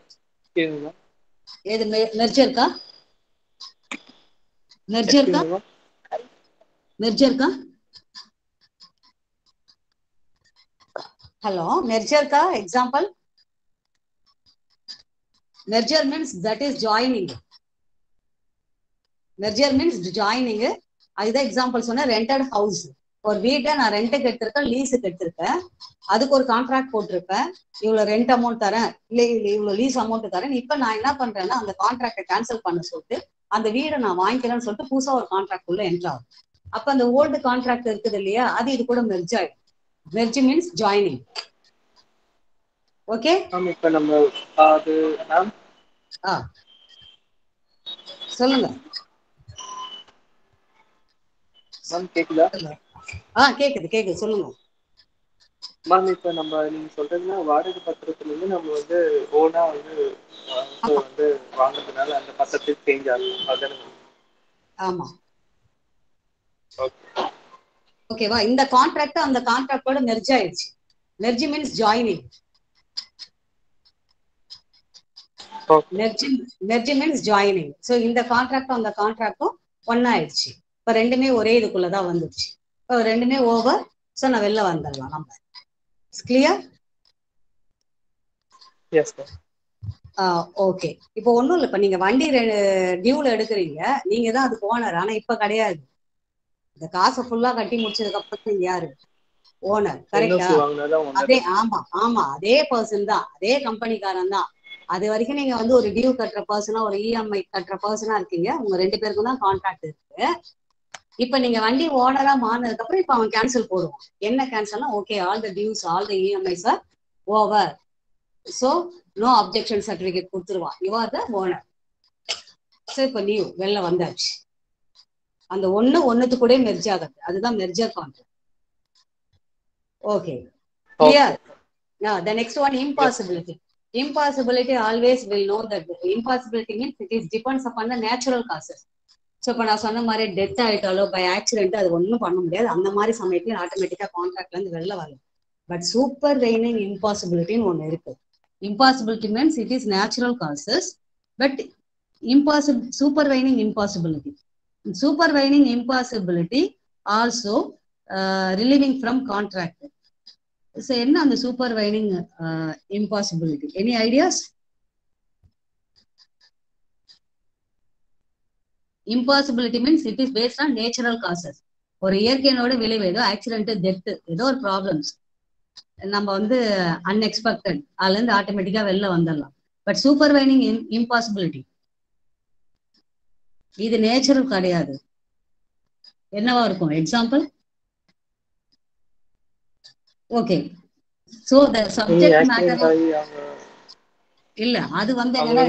கேளுங்க. ஏது மெர்ஜர்க்கா? ஹலோ, மெர்ஜர்க்கா example? Merger means that is joining. Merger means joining. அதுதான் எக்ஸாம்பிள் சொன்ன. ரெண்டட் ஹவுஸ், ஒரு வீட்டை நான் ரெண்ட்டுக்கு எடுத்திருக்கேன், லீஸுக்கு எடுத்திருக்கேன், அதுக்கு ஒரு கான்ட்ராக்ட் போட்டிருப்பேன், இவ்வளவு ரெண்ட் அமௌண்ட் தரேன், இல்லை இவ்வளவு லீஸ் அமௌண்ட் தரேன். இப்ப நான் என்ன பண்றேன்னா அந்த கான்ட்ராக்டை கேன்சல் பண்ண சொல்லிட்டு அந்த வீடை நான் வாங்கிக்கிறேன்னு சொல்லிட்டு புதுசா ஒரு கான்ட்ராக்ட் உள்ள என்ட்ரு ஆகும். அப்ப அந்த ஓல்டு கான்ட்ராக்ட் இருக்குது இல்லையா, அது இது கூட மெர்ஜ் ஆயிடும். Merge means joining. ஓகே, இப்ப நம்ம அது சொல்லுங்க மேம். கேக்குதா? கேக்குது சொல்லுங்க மேம். இப்ப நம்ம நீங்க சொல்றதுன்னா வாடகை பத்திரத்துல இருந்து நம்ம வந்து ஓனா வந்து வாங்குறதுனால அந்த பத்திரத்துக்கு சேஞ்ச் ஆகும். அதானே? ஆமா. ஓகேவா? இந்த கான்ட்ராக்ட் அந்த கான்ட்ராக்டோட மெர்ஜ் ஆயிடுச்சு. Merge means joining. Merge means joining. So இந்த கான்ட்ராக்டும் அந்த கான்ட்ராக்டும் ஒன்னாயிடுச்சு. இப்ப ரெண்டுமே ஒரே இதுக்குள்ளதான் வந்துருச்சு. இப்போ ரெண்டுமே ஓவர். சோ நான் வெளில வந்துடலாம். நம்ம கிளியர்? Yes ma'am. ஓகே. இப்போ ஒண்ணும் இல்லை, இப்ப நீங்க வண்டி டியூல எடுக்கிறீங்க, நீங்க தான் அதுக்கு ஓனர். ஆனா இப்ப கிடையாது. இந்த காசை ஃபுல்லா கட்டி முடிச்சதுக்கு அப்புறம் நீங்க யாரு? ஓனர். கரெக்டா? அதே ஆமா அதே பர்சன் தான், அதே கம்பெனிக்காரன் தான். அது வரைக்கும் நீங்க வந்து ஒரு டியூ கட்டுற பர்சனா, ஒரு இஎம்ஐ கட்டுற பர்சனா இருக்கீங்க. உங்க ரெண்டு பேருக்கும் தான் கான்ட்ராக்ட் இருக்கு. இப்ப நீங்க வண்டி ஓனரா மாறினதுக்கு அப்புறம் இப்ப அவன் கேன்சல் போடுவான். என்ன கேன்சல்னா, okay, all the dues all the EMIs are over, so no objection certificate கொடுத்துருவான். You are the owner. So இப்ப நியூ வெளில வந்தாச்சு. அந்த ஒண்ணுத்து கூட மெர்ஜ் ஆகுது. அதுதான் merger contract. Okay, clear? The next one, impossibility. Impossibility always will know that impossibility means it is depends upon the natural causes. So இப்போ நான் சொன்ன மாதிரி டெத் ஆயிட்டாலோ பை ஆக்சிடென்ட் அது ஒன்றும் பண்ண முடியாது. அந்த மாதிரி சமயத்துல ஆட்டோமேட்டிக்கா கான்ட்ராக்ட்ல இருந்து வெளில வரலாம். பட் சூப்பர் வெயினிங் இம்பாசிபிலிட்டின்னு ஒன்று இருக்கு. Impossibility means it is natural causes, but supervening impossibility. Supervening impossibility also relieving from contract. So என்ன அந்த supervening impossibility? Any ideas? Impossibility means it is based on natural causes. ஒரு இயற்கையினோட விளைவு ஏதோ accident, death, ஏதோ ஒரு problems நம்ம வந்து unexpected அதுல இருந்து ஆட்டோமேட்டிக்கா வெளில வந்துடலாம். பட் சூப்பர்வைனிங் இம்பாசிபிலிட்டி இது நேச்சுரல் கிடையாது. என்னவா இருக்கும்? எக்ஸாம்பிள். ஓகே, சோ த சப்ஜெக்ட் மேட்டர் இல்ல அது வந்து என்னன்னா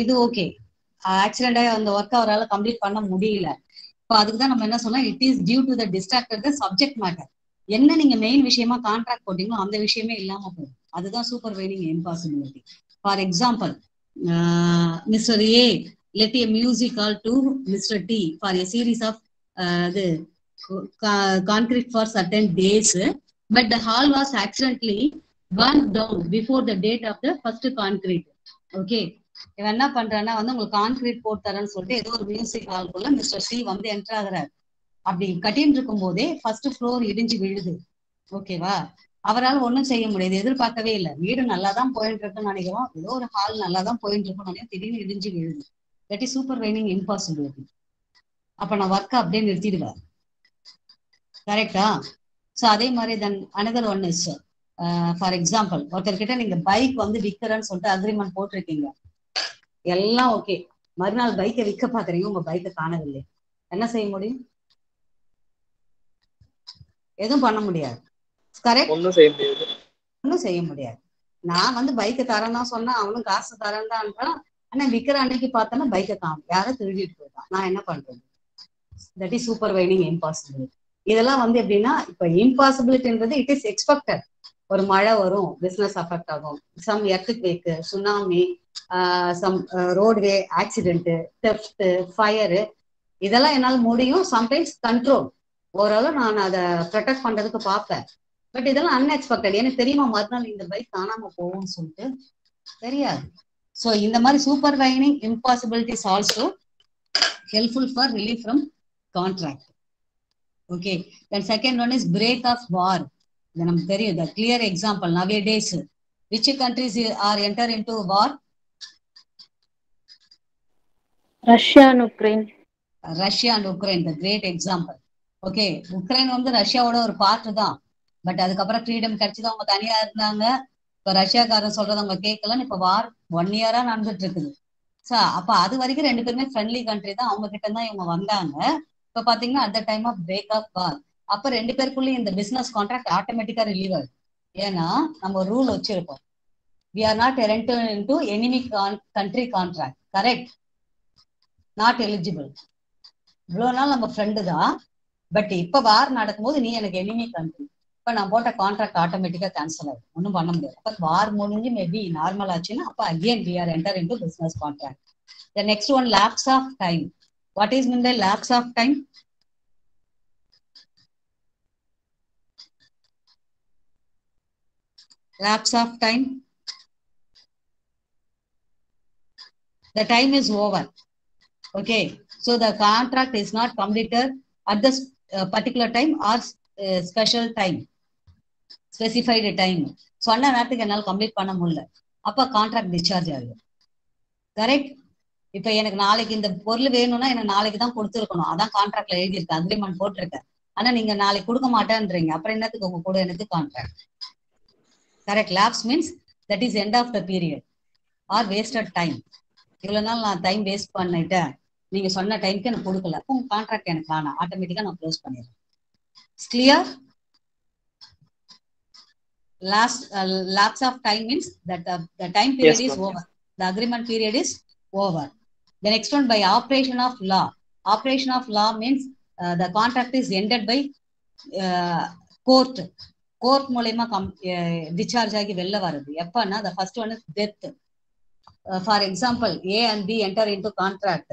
இது ஓகே ஆக்சிடென்ட் ஆகி அந்த ஒர்க் அவரால் கம்ப்ளீட் பண்ண முடியல. இப்போ அதுக்கு தான் நம்ம என்ன சொன்னோம், it is due to the distracted the subject matter. என்ன நீங்க மெயின் விஷயமா கான்ட்ராக்ட் போட்டீங்களோ அந்த விஷயமே இல்லாம போகும். அதுதான் supervening impossibility. For example, mister A let a music call to Mr. T for a series of the concrete for certain days, but the hall was accidentally burned down before the date of the first concrete. Okay, இவன் என்ன பண்றான்னா வந்து உங்களுக்கு concrete போட்டு தரேன்னு சொல்லிட்டு ஏதோ ஒரு மியூசிக் ஹால்குள்ள மிஸ்டர் சி வந்து என்டர் ஆகுறாரு. அப்படி கட்டின்னு இருக்கும் போதே ஃபர்ஸ்ட் ஃப்ளோர் இடிஞ்சு விழுது. ஓகேவா, அவரால் ஒன்றும் செய்ய முடியாது. எதிர்பார்க்கவே இல்லை, வீடு நல்லா தான் போயிட்டு இருக்குன்னு நினைக்கிறோம், ஏதோ ஒரு ஹால் நல்லா தான் போயிட்டு இருக்குன்னு நினைக்கிறோம், திடீர்னு இடிஞ்சு விழுது. That is supervening impossibility. அப்ப நான் ஒர்க்கை அப்படியே நிறுத்திடுவேன். கரெக்டா? ஸோ அதே மாதிரி then another one is for example, ஒருத்தர்கிட்ட நீங்க பைக் வந்து விற்கிறேன்னு சொல்லிட்டு அக்ரிமெண்ட் போட்டிருக்கீங்க, எல்லாம் ஓகே. மறுநாள் பைக்கை விற்க பாக்குறீங்க, உங்க பைக்கை காணவில்லை. என்ன செய்ய முடியும்? எதுவும் பண்ண முடியாது. கரெக்ட்? ஒன்றும் செய்ய முடியாது. நான் வந்து பைக்கை தரேன் தான் சொன்னா, அவனும் காசு தரேன் தான். ஆனா விற்கிற அன்னைக்கு பார்த்தோன்னா பைக்கை காணும், யாரும் திருடிட்டு போயிட்டான். நான் என்ன பண்றது? That is supervening impossibility. இதெல்லாம் வந்து எப்படின்னா, இப்ப இம்பாசிபிலிட்டின்றது இட் இஸ் எக்ஸ்பெக்டட். ஒரு மழை வரும், பிசினஸ் அஃபெக்ட் ஆகும், some earthquake, tsunami, some roadway accident, theft, fire, இதெல்லாம் என்னால் முடியும். சம்டைம்ஸ் கண்ட்ரோல் ஓரளவு நான் அதை ப்ரொடெக்ட் பண்றதுக்கு பார்ப்பேன். பட் இதெல்லாம் அன்எக்ஸ்பெக்டட். எனக்கு தெரியுமா மறுநாள் இந்த பைக் காணாம போகும்னு சொல்லிட்டு? தெரியாது. ஸோ இந்த மாதிரி supervening impossibilities also helpful for relief from contract. Okay, then second one is break of war. இது நமக்கு தெரியும். The clear example nowadays which countries are enter into war? Russia and Ukraine. Russia and Ukraine the great example. Okay, Ukraine வந்து ரஷ்யாவோட ஒரு part தான். But அதுக்கப்புறம் freedom கிடைச்சது, அவங்க தனியா இருந்தாங்க. இப்ப ரஷ்யாக்காரன் சொல்றது அவங்க கேட்கலன்னு இப்ப வார் 1 இயரா நடந்துட்டு இருக்குது. சோ அப்ப அது வரைக்கும் ரெண்டு பேருமே ஃப்ரெண்ட்லி கண்ட்ரி தான், அவங்க கிட்ட தான் இவங்க வந்தாங்க. இப்ப பாத்தீங்கன்னா at the time of break of war, அப்ப ரெண்டு பேருக்குள்ளயும் இந்த பிசினஸ் கான்ட்ராக்ட் ஆட்டோமேட்டிக்கா ரிலீவ் ஆகுது. ஏன்னா நம்ம ஒரு ரூல் வச்சிருக்கோம், we are not entered into enemy country contract. correct? not eligible. இவ்வளவு நாள் நம்ம ஃப்ரெண்டு தான், பட் இப்ப வார் நடக்கும்போது நீ எனக்கு எனிமி கண்ட்ரி, இப்ப நான் போட்ட கான்ட்ராக்ட் ஆட்டோமேட்டிக்கா கேன்சல் ஆகும், ஒன்றும் பண்ண முடியாது. அப்ப வார் முடிஞ்சு மேபி நார்மல் ஆச்சுன்னா அப்ப again we are enter into business contract. The next one, lapse of time. What is mean by lapse of time? Lapse of time, the time is over. Okay, so the contract is not completed at this particular time or special time, specified time. சொன்ன நேரத்துக்கு என்னால் complete பண்ண முடியல, அப்ப contract discharge ஆகுது. Correct? இப்ப எனக்கு நாளைக்கு இந்த பொருள் வேணும்னா எனக்கு நாளைக்கு தான் கொடுத்துருக்கணும், அதான் கான்ட்ராக்ட்ல எழுதியிருக்கு, அக்ரிமெண்ட் போட்டிருக்கேன். ஆனா நீங்க நாளைக்கு கொடுக்க மாட்டேன்றீங்க, அப்புறம் என்னத்துக்கு உங்க கூட எனக்கு contract? Correct? Lapse means that is end of the period or wasted time. இவ்வளவு நாள் நான் டைம் வேஸ்ட் பண்ணிட்டேன், நீங்க சொன்ன டைம்க்கு எனக்கு கொடுக்கல, அப்போ உங்க கான்ட்ராக்ட் எனக்கு காணா, ஆட்டோமேட்டிக்கா நான் க்ளோஸ் பண்ணிடுறேன். Clear? lapse of time means that the time period is over, the agreement period is over. The next one, by operation of law. Operation of law means the contract is ended by court. Court மூலயமா discharge ஆகி வெளில வருது எப்பன்னா the first one is death. For example, A and B enter into contract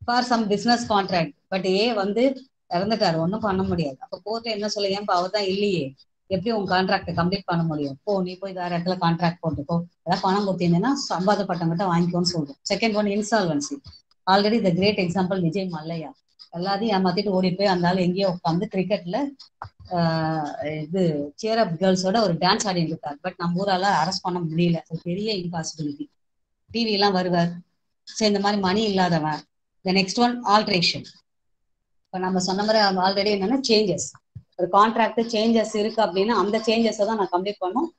for some business contract, but A வந்து இறந்துட்டாரு, ஒன்றும் பண்ண முடியாது. அப்போ கோர்ட்ல என்ன சொல்ல, ஏன் அவர் தான் இல்லையே, எப்படி உங்க கான்ட்ராக்ட் கம்ப்ளீட் பண்ண முடியும், போ நீ போய் வேற இடத்துல கான்ட்ராக்ட் போட்டுக்கோ, ஏதாவது பணம் கொடுத்தீங்கன்னா சம்பாதப்பட்டவங்கிட்ட வாங்கிக்கோன்னு சொல்றோம். Second one insolvency. Already the great example Vijay Mallya, எல்லாத்தையும் ஏமாத்திட்டு ஓடி போய் அந்த ஆள் எங்கேயோ உட்காந்து கிரிக்கெட்ல இது சேர் அப் கேர்ள்ஸோட ஒரு டான்ஸ் ஆடிட்டு இருக்காரு. பட் நம்ம ஊரால அரெஸ்ட் பண்ண முடியல, பெரிய இம்பாசிபிலிட்டி. டிவி எல்லாம் வருவார். சரி, இந்த மாதிரி மணி இல்லாதவன். த நெக்ஸ்ட் ஒன் ஆல்ட்ரேஷன். இப்போ நம்ம சொன்ன மாதிரி ஆல்ரெடி என்னன்னா சேஞ்சஸ், ஒரு கான்ட்ராக்ட் சேஞ்சஸ் இருக்கு அப்படின்னா அந்த சேஞ்சஸை தான் நான் கம்ப்ளீட் பண்ணும்,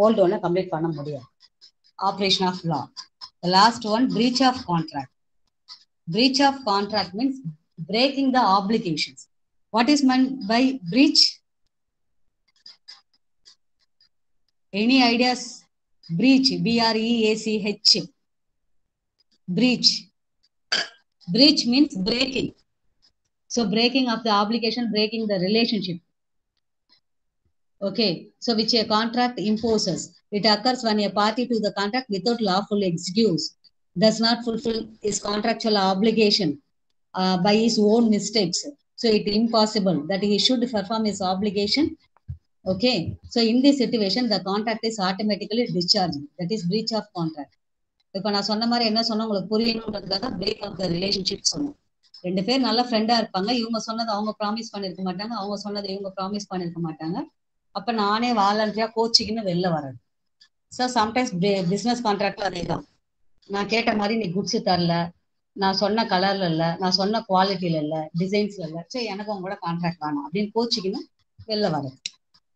ஓல்டு ஒன்று கம்ப்ளீட் பண்ண முடியாது. Operation of law. Last one breach of contract. Breach of contract means breaking the obligations. What is meant by breach? Any ideas? Breach, B-R-E-A-C-H. Breach. Breach means breaking. So breaking of the obligation, breaking the relationship. Okay, so which a contract imposes. It occurs when a party to the contract without lawful excuse does not fulfill his contractual obligation by his own mistakes. So it is impossible that he should perform his obligation. Okay, so in this situation the contract is automatically discharged. That is breach of contract. இப்போ நான் சொன்ன மாதிரி என்ன சொன்ன உங்களுக்கு புரியணுன்றதுக்காக break of the relationship சொன்னோம். ரெண்டு பேர் நல்ல ஃப்ரெண்டா இருப்பாங்க, இவங்க சொன்னது அவங்க ப்ராமிஸ் பண்ணிருக்க மாட்டாங்க, அவங்க சொன்னது இவங்க ப்ராமிஸ் பண்ணிருக்க மாட்டாங்க. அப்ப நானே வாலண்டரியா கோச்சிக்குன்னு வெளில வரேன். ஸோ சம்டைம்ஸ் பிசினஸ் கான்ட்ராக்ட்ல அதே தான். நான் கேட்ட மாதிரி நீ குட்ஸ் தரல, நான் சொன்ன கலர்ல இல்ல, நான் சொன்ன குவாலிட்டியில இல்ல, டிசைன்ஸ்ல இல்ல, சரி எனக்கு உங்களோட கான்ட்ராக்ட் வேணும் அப்படின்னு கோச்சிக்கணும் வெளில வரும்.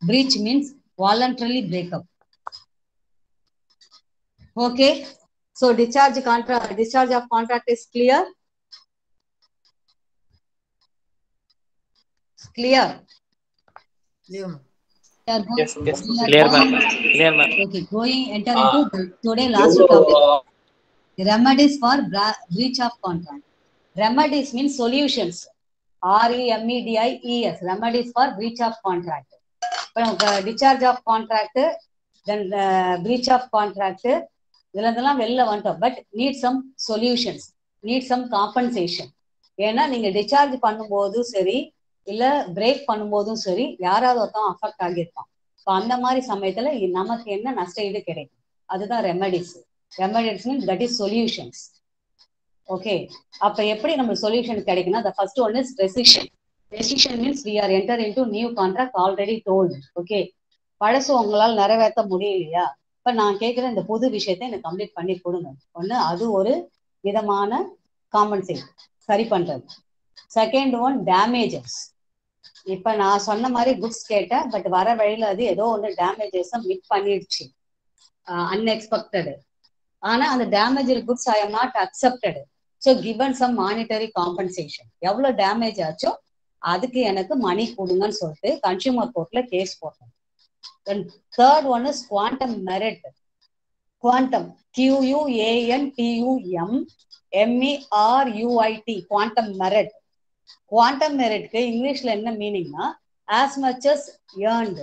Breach means voluntarily breakup. Okay, so discharge of contract is clear. Clear. Yes, clear ma'am. Clear ma'am. Okay, enter into today last topic. Remedies for breach of contract. Remedies means solutions. REMEDIES. Remedies for breach of contract. Discharge of contract, then breach of contract. இதெல்லாம் வெளில வந்துட்டோம். But need some solutions, need some compensation. ஏன்னா நீங்க discharge பண்ணும்போதும் சரி இல்ல break பண்ணும்போதும் சரி யாராவது ஒருத்தன் அஃபெக்ட் ஆகியிருப்பான். இப்போ அந்த மாதிரி சமயத்துல நமக்கு என்ன நஷ்ட ஈடு கிடைக்கும், அதுதான் remedies. Remedies means that is solutions. Okay, அப்ப எப்படி நம்ம solution கிடைக்குன்னா the first one is rescission. Rescission means we are enter into new contract already told. Okay, பழசு உங்களால் நிறைவேற்ற முடியலையா, இப்ப நான் கேட்கிறேன் இந்த புது விஷயத்தை எனக்கு கம்ப்ளீட் பண்ணி கொடுங்க. ஒண்ணு அது ஒரு விதமான காம்பன்சேட், சரி பண்றது. Second one damages. இப்ப நான் சொன்ன மாதிரி குட்ஸ் கேட்டேன், பட் வர வழியில அது ஏதோ ஒன்று டேமேஜஸ் மிட் பண்ணிடுச்சு, அன்எக்ஸ்பெக்டடு. ஆனா அந்த damage goods I am not accepted. So given some monetary compensation. எவ்வளவு டேமேஜ் ஆச்சோ அதுக்கு எனக்கு மணி கொடுங்கன்னு சொல்லிட்டு கன்சியூமர் கோர்ட்ல கேஸ் போட்டேன். Then third one is quantum merit. Quantum, QUANTUM MERUIT, quantum merit. Quantum merit க்கு இங்கிலீஷ்ல என்ன மீனிங்னா as much as earned.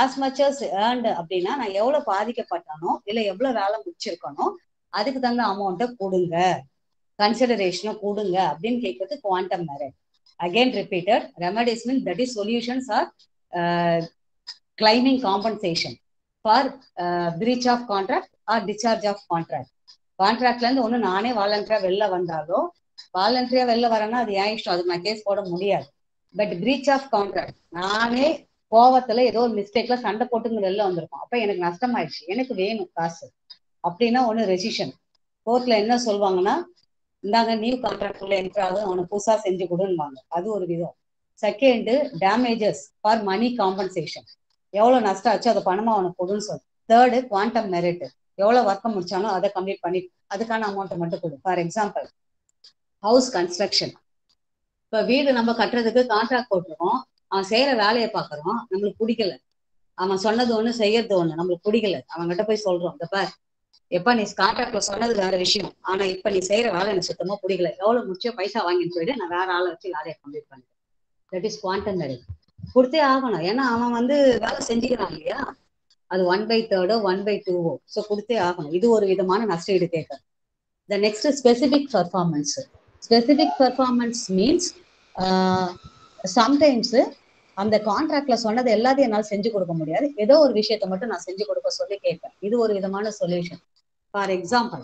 as much as earned அப்படின்னா நான் எவ்வளவு பாதிக்கப்பட்டானோ இல்ல எவ்வளவு வேலை முடிச்சிருக்கனோ அதுக்கு தகுந்த அமௌண்ட்டை கொடுங்க, கன்சிடரேஷனை கொடுங்க அப்படின்னு கேட்கறது quantum merit. Again repeated, remedies mean that is solutions or claiming compensation for breach of contract or discharge of contract. கான்ட்ராக்ட்ல இருந்து ஒண்ணு நானே வாலண்டரியா வெளில வந்தாலோ, வாலண்டரியா வெளில வரேன்னா அது ஏன் இஷ்டம், அதுக்கு நான் கேஸ் போட முடியாது. பட் பிரீச் ஆஃப் கான்ட்ராக்ட், நானே கோவத்துல ஏதோ ஒரு மிஸ்டேக்ல சண்டை போட்டுன்னு வெளில வந்திருக்கோம், அப்ப எனக்கு நஷ்டமாயிடுச்சு, எனக்கு வேணும் காசு அப்படின்னா ஒண்ணு ரெசிஷன். கோர்ட்ல என்ன சொல்லுவாங்கன்னா, இந்தாங்க நியூ கான்ட்ராக்ட் உள்ள என்ட்ராக அவனுக்கு புதுசா செஞ்சு கொடுன்னுவாங்க, அது ஒரு விதம். Second damages for money compensation, எவ்வளவு நஷ்டம் ஆச்சோ அதை பணமா அவனுக்கு கொடுன்னு சொல்லு. தேர்டு குவாண்டம் மெரிட், எவ்வளவு ஒர்க்கை முடிச்சானோ அதை கம்ப்ளீட் பண்ணி அதுக்கான அமௌண்ட்டை மட்டும் கொடு. For example house construction. இப்போ வீடு நம்ம கட்டுறதுக்கு கான்ட்ராக்ட் போட்டிருக்கோம், அவன் செய்யற வேலையை பாக்குறோம், நம்மளுக்கு பிடிக்கல, அவன் சொன்னது ஒண்ணு செய்யறது ஒண்ணு நம்மளுக்கு பிடிக்கல, அவன் கிட்ட போய் சொல்றோம், இந்த பார் எப்ப நீ கான்ட்ராக்ட்ல சொன்னது வேற விஷயம், ஆனா இப்ப நீ செய்யற வேலை எனக்கு சுத்தமா பிடிக்கல, எவ்வளவு முடிச்சோ பைசா வாங்கிட்டு போயிட்டு நான் வேற ஆளை வச்சு வேலையை கம்ப்ளீட் பண்ணிட்டேன். That is quantum merit. கொடுத்தே ஆகணும். ஏன்னா அவன் வந்து வேலை செஞ்சுக்கிறான் இல்லையா, அது 1/3 1/2. ஸோ கொடுத்தே ஆகணும். இது ஒரு விதமான நஷ்டஈடு கேட்க. The next is specific performance. Specific performance means sometimes அந்த கான்ட்ராக்ட்ல சொன்னது எல்லாத்தையும் என்னால் செஞ்சு கொடுக்க முடியாது, ஏதோ ஒரு விஷயத்த மட்டும் நான் செஞ்சு கொடுக்க சொல்லி கேட்பேன். இது ஒரு விதமான சொல்யூஷன். ஃபார் எக்ஸாம்பிள்,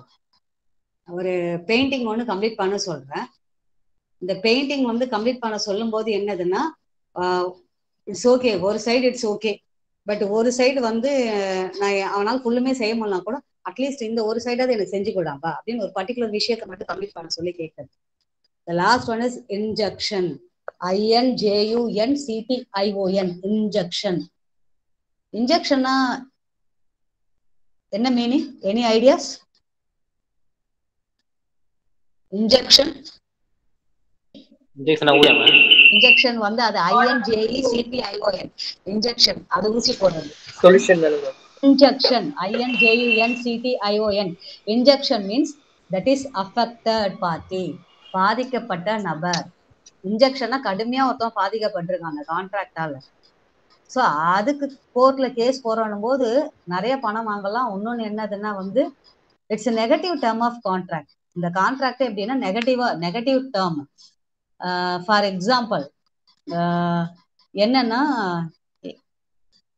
ஒரு பெயிண்டிங் ஒன்று கம்ப்ளீட் பண்ண சொல்றேன். இந்த பெயிண்டிங் வந்து கம்ப்ளீட் பண்ண சொல்லும் போது என்னதுன்னா, இட்ஸ் ஓகே, ஒரு சைடு இட்ஸ் ஓகே, பட் ஒரு சைடு வந்து நான் அவனால் ஃபுல்லுமே செய்ய முடியலனா கூட அட்லீஸ்ட் இந்த ஒரு சைடாவது எனக்கு செஞ்சு கொடாப்பா அப்படின்னு ஒரு பர்டிகுலர் விஷயத்தை மட்டும் கம்ப்ளீட் பண்ண சொல்லி கேட்குறது. The last one is injection. INJUNCTION. Injection. Injectionனா என்ன meaning? Any ideas? Injection injection வந்து அது INJECTION. இன்ஜெக்ஷன் அது ஊசி போடுறது. Solution Injection, INJUNCTION. Injection means that is affected party. பாதிக்கப்பட்ட நபர். இன்ஜெக்ஷனா கடுமையா ஒருத்தன் பாதிக்கப்பட்டிருக்காங்க கான்ட்ராக்டால. ஸோ அதுக்கு கோர்ட்ல கேஸ் போறணும் போது நிறைய பணம் வாங்கலாம். இன்னொன்னு என்னதுன்னா வந்து it's negative term of contract. இந்த கான்ட்ராக்ட் எப்படின்னா நெகட்டிவ் டேர்ம். ஃபார் எக்ஸாம்பிள் என்னன்னா,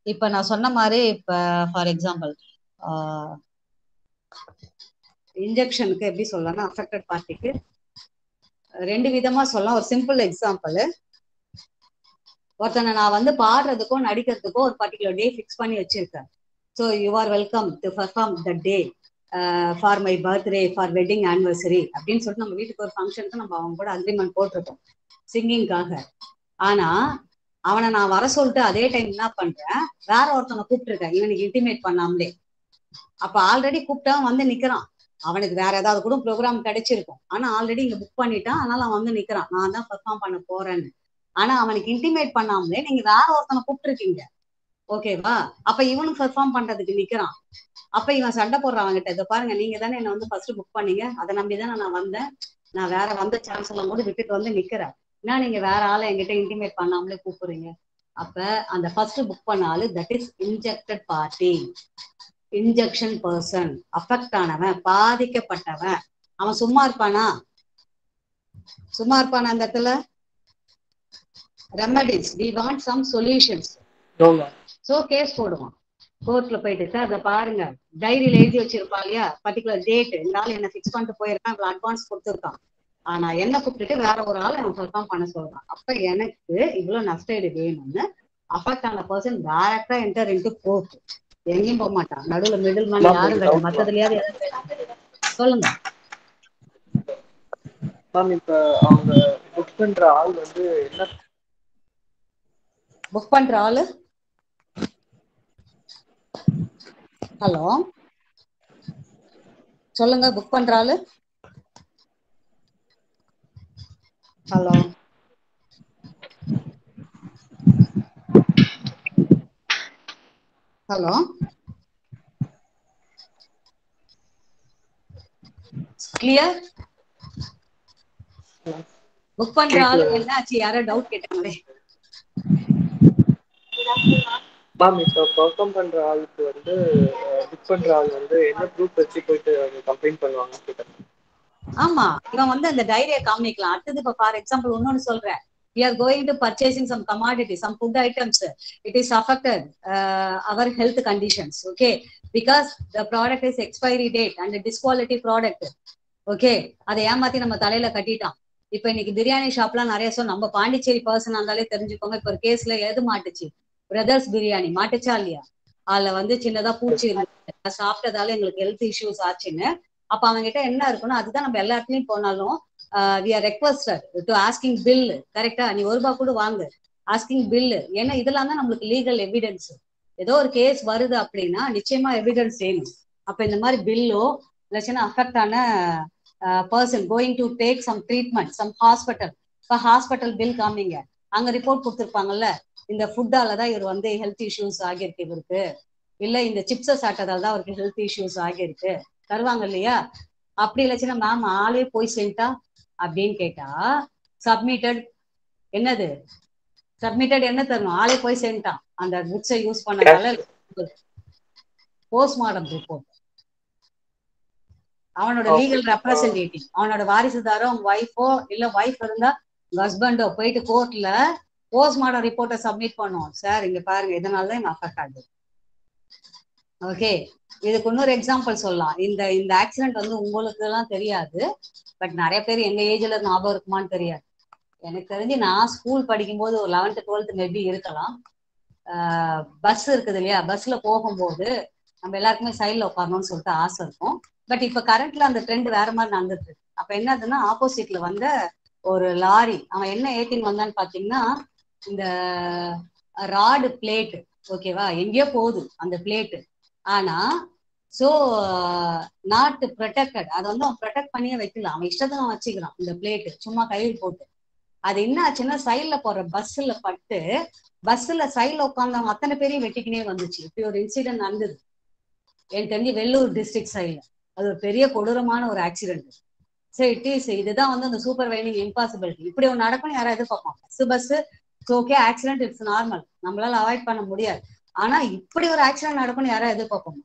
இப்ப நான் சொன்ன மாதிரி இப்ப ஃபார் எக்ஸாம்பிள் இன்ஜெக்ஷனுக்கு எப்படி சொல்லலாம்னா, அஃபெக்டட் பார்ட்டிக்கு ரெண்டு விதமா சொல்லலாம். ஒரு சிம்பிள் எக்ஸாம்பிள், ஒருத்தனை நான் வந்து பாடுறதுக்கோ நடிக்கிறதுக்கோ ஒரு பர்டிகுலர் டே ஃபிக்ஸ் பண்ணி வச்சிருக்கேன். So you are welcome to perform the day for my birthday, for wedding anniversary அப்படின்னு சொல்லிட்டு நம்ம வீட்டுக்கு ஒரு ஃபங்க்ஷனுக்கு நம்ம அவங்க கூட அக்ரிமெண்ட் போட்டிருக்கோம் சிங்கிங்காக. ஆனா அவனை நான் வர சொல்லிட்டு அதே டைம் என்ன பண்றேன், வேற ஒருத்தனை கூப்பிட்டுருக்கேன் இவனுக்கு இன்டிமேட் பண்ணாமலே. அப்ப ஆல்ரெடி கூப்பிட்டவன் வந்து நிக்கிறான். அவனுக்கு வேற ஏதாவது கூட ப்ரோக்ராம் கிடைச்சிருக்கும், ஆனா ஆல்ரெடி இங்க புக் பண்ணிட்டான். அதனால அவன் வந்து நிக்கிறான், நான் தான் பெர்ஃபார்ம் பண்ண போறேன்னு. ஆனா அவனுக்கு இன்டிமேட் பண்ணாமலே நீங்க வேற ஒருத்தனை கூப்பிட்டுருக்கீங்க, ஓகேவா? அப்ப இவனும் பெர்ஃபார்ம் பண்றதுக்கு நிக்கிறான். அப்ப இவன் சண்டை போடுறான் அவன்கிட்ட, இதை பாருங்க நீங்க தானே என்ன வந்து ஃபர்ஸ்ட் புக் பண்ணீங்க, அதை நம்பிதானே நான் வந்தேன், நான் வேற வந்த சான்ஸ் எல்லாம் கூட விட்டுட்டு வந்து நிக்கிறேன், ஏன்னா நீங்க வேற ஆளை என்கிட்ட இன்டிமேட் பண்ணாமலே கூப்பிடுறீங்க. அப்ப அந்த ஃபர்ஸ்ட் புக் பண்ண ஆளு that is injected party. Injection person, affect ஆனவன், பாதிக்கப்பட்டவன். அவன் சும்மா இருப்பானா? சும்மா இருப்பானா? அந்த இடத்துல remedies, we want some solutions. So case போடுவான் கோர்ட்ல போயிட்டு, சார் இதை பாருங்க டைரியில எழுதி வச்சிருப்பா இல்லையா பர்டிகுலர் டேட், இந்த ஆள் என்ன ஃபிக்ஸ் பண்ணிட்டு போயிருக்கான், இவ்வளவு அட்வான்ஸ் கொடுத்துருக்கான், ஆனா என்ன கூப்பிட்டுட்டு வேற ஒரு ஆள் அவன் பெர்ஃபார்ம் பண்ண சொல்றான். அப்ப எனக்கு இவ்வளவு நஷ்டஈடு வேணும்னு அஃபெக்ட் ஆன பர்சன் டைரக்டா என்டர் இன்டு கோர்ட். எங்கேயும் போக மாட்டான், நடுவுல மிடில் மேன் யாரும் கிடையாது. மத்ததுலயாவது சொல்லுங்க மேம். இப்ப அவங்க புக் பண்ற ஆள் வந்து என்ன புக் பண்ற ஆளு? ஹலோ சொல்லுங்க, புக் பண்ற ஆளு? Hello hello clear? புக் பண்ற ஆளு என்னாச்சு? யாரோ டவுட் கேட்டாங்களே. மேம் இப்போ பெர்ஃபார்ம் பண்ற ஆளுக்கு வந்து புக் பண்ற ஆள் வந்து என்ன ப்ரூஃப் வச்சு போயிட்டு அவங்க கம்ப்ளைண்ட் பண்ணுவாங்கன்னு கேட்டேன். ஆமா, இவன் வந்து அந்த டைரியை காமிக்கலாம். அடுத்தது இப்ப ஃபார் எக்ஸாம்பிள் இன்னொன்னு சொல்றேன், we are going to purchasing some commodity, some food items, it is affected our health conditions, okay, because the product is expiry date and disquality product, okay. அதை ஏமாத்தி நம்ம தலையில கட்டிட்டான். இப்ப இன்னைக்கு பிரியாணி ஷாப்லாம் நிறைய நம்ம பாண்டிச்சேரி பர்சன் இருந்தாலே தெரிஞ்சுக்கோங்க. இப்ப ஒரு கேஸ்ல எது மாட்டுச்சு, பிரதர்ஸ் பிரியாணி மாட்டுச்சா இல்லையா? அதுல வந்து சின்னதா பூச்சி இருந்துச்சு, சாப்பிட்டதால எங்களுக்கு ஹெல்த் இஷ்யூஸ் ஆச்சுன்னு. அப்ப அவங்க கிட்ட என்ன இருக்குன்னா, அதுதான் நம்ம எல்லா இடத்துலயும் போனாலும் we are requested to asking bill, கரெக்டா? நீ ₹1 கூட வாங்கு, ஆஸ்கிங் பில். ஏன்னா இதெல்லாம் தான் நம்மளுக்கு லீகல் எவிடன்ஸ். ஏதோ ஒரு கேஸ் வருது அப்படின்னா நிச்சயமா எவிடன்ஸ் வேணும். அப்ப இந்த மாதிரி பில்லோ இல்லைன்னா அஃபெக்ட் ஆன person going to take some treatment some hospital, இப்போ ஹாஸ்பிட்டல் பில் காமிங்க, அங்க ரிப்போர்ட் கொடுத்துருப்பாங்கல்ல, இந்த ஃபுட்டால தான் இவர் வந்து ஹெல்த் இஷ்யூஸ் ஆகியிருக்கு இவருக்கு, இல்ல இந்த சிப்ஸை சாப்பிட்டதால தான் அவருக்கு ஹெல்த் இஷ்யூஸ் ஆகியிருக்கு, தருவாங்க இல்லையா? அப்படி இல்லைச்சுன்னா மேம் ஆளே போய் சென்டா அப்படின்னு கேட்டா சப்மிட்டட் என்னது சப்மிட்டட் என்ன தரணும்? ஆளே போய் சேர்ந்துட்டான் அந்த புக்ஸை யூஸ் பண்ணதால. போஸ்ட்மார்டம் ரிப்போர்ட், அவனோட லீகல் ரெப்ரசன்டேட்டிவ், அவனோட வாரிசுதாரோ அவங்க ஒய்ஃபோ இல்ல ஒய்ஃப் இருந்தா ஹஸ்பண்டோ போயிட்டு கோர்ட்ல போஸ்ட்மார்டம் ரிப்போர்ட்டை சப்மிட் பண்ணுவோம். சார் இங்க பாருங்க, இதனாலதான் எங்க அஃபெக்ட் ஆகுது. ஓகே, இதுக்கு இன்னொரு எக்ஸாம்பிள் சொல்லலாம். இந்த இந்த ஆக்சிடென்ட் வந்து உங்களுக்கு எல்லாம் தெரியாது, பட் நிறைய பேர் எங்க ஏஜ்ல ஞாபகம் இருக்குமான்னு தெரியாது. எனக்கு தெரிஞ்சு நான் ஸ்கூல் படிக்கும்போது ஒரு 11th 12th மேபி இருக்கலாம். பஸ் இருக்குது இல்லையா, பஸ்ல போகும்போது நம்ம எல்லாருக்குமே சைட்ல உட்காரணும்னு சொல்லிட்டு ஆசை இருக்கும். பட் இப்ப கரண்ட்ல அந்த ட்ரெண்ட் வேற மாதிரி நடந்துட்டு இருக்கு. அப்ப என்னதுன்னா, ஆப்போசிட்ல வந்த ஒரு லாரி, அவன் என்ன ஏத்தின்னு வந்தான்னு பாத்தீங்கன்னா இந்த ராடு பிளேட், ஓகேவா, எங்கேயோ போகுது அந்த பிளேட்டு. ஆனா சோ நாட் ப்ரொடெக்டட், அதை வந்து அவன் ப்ரொடெக்ட் பண்ணியே வைக்கல, அவன் இஷ்டத்துக்கு அவன் வச்சுக்கிறான் இந்த பிளேட்டு சும்மா கையில் போட்டு. அது என்ன ஆச்சுன்னா, சைட்ல போற பஸ்ல பட்டு பஸ்ல சைட்ல உட்காந்தவங்க அத்தனை பேரையும் வெட்டிக்கினே வந்துச்சு. இப்படி ஒரு இன்சிடென்ட் நடந்தது எனக்கு தெரிஞ்சு வெள்ளூர் டிஸ்ட்ரிக்ட் சைட்ல. அது ஒரு பெரிய கொடூரமான ஒரு ஆக்சிடென்ட். சரி, இட் இஸ் இதுதான் வந்து அந்த சூப்பர் வைனிங் இம்பாசிபிலிட்டி. இப்படி ஒன்று நடக்கும் யாராவது எதிர்பார்ப்பாங்க? Bus okay, accident it's normal, நம்மளால அவாய்ட் பண்ண முடியாது. ஆனா இப்படி ஒரு ஆக்சிடென்ட் நடக்கும்னு யாராவது எதிர்பார்ப்போம்?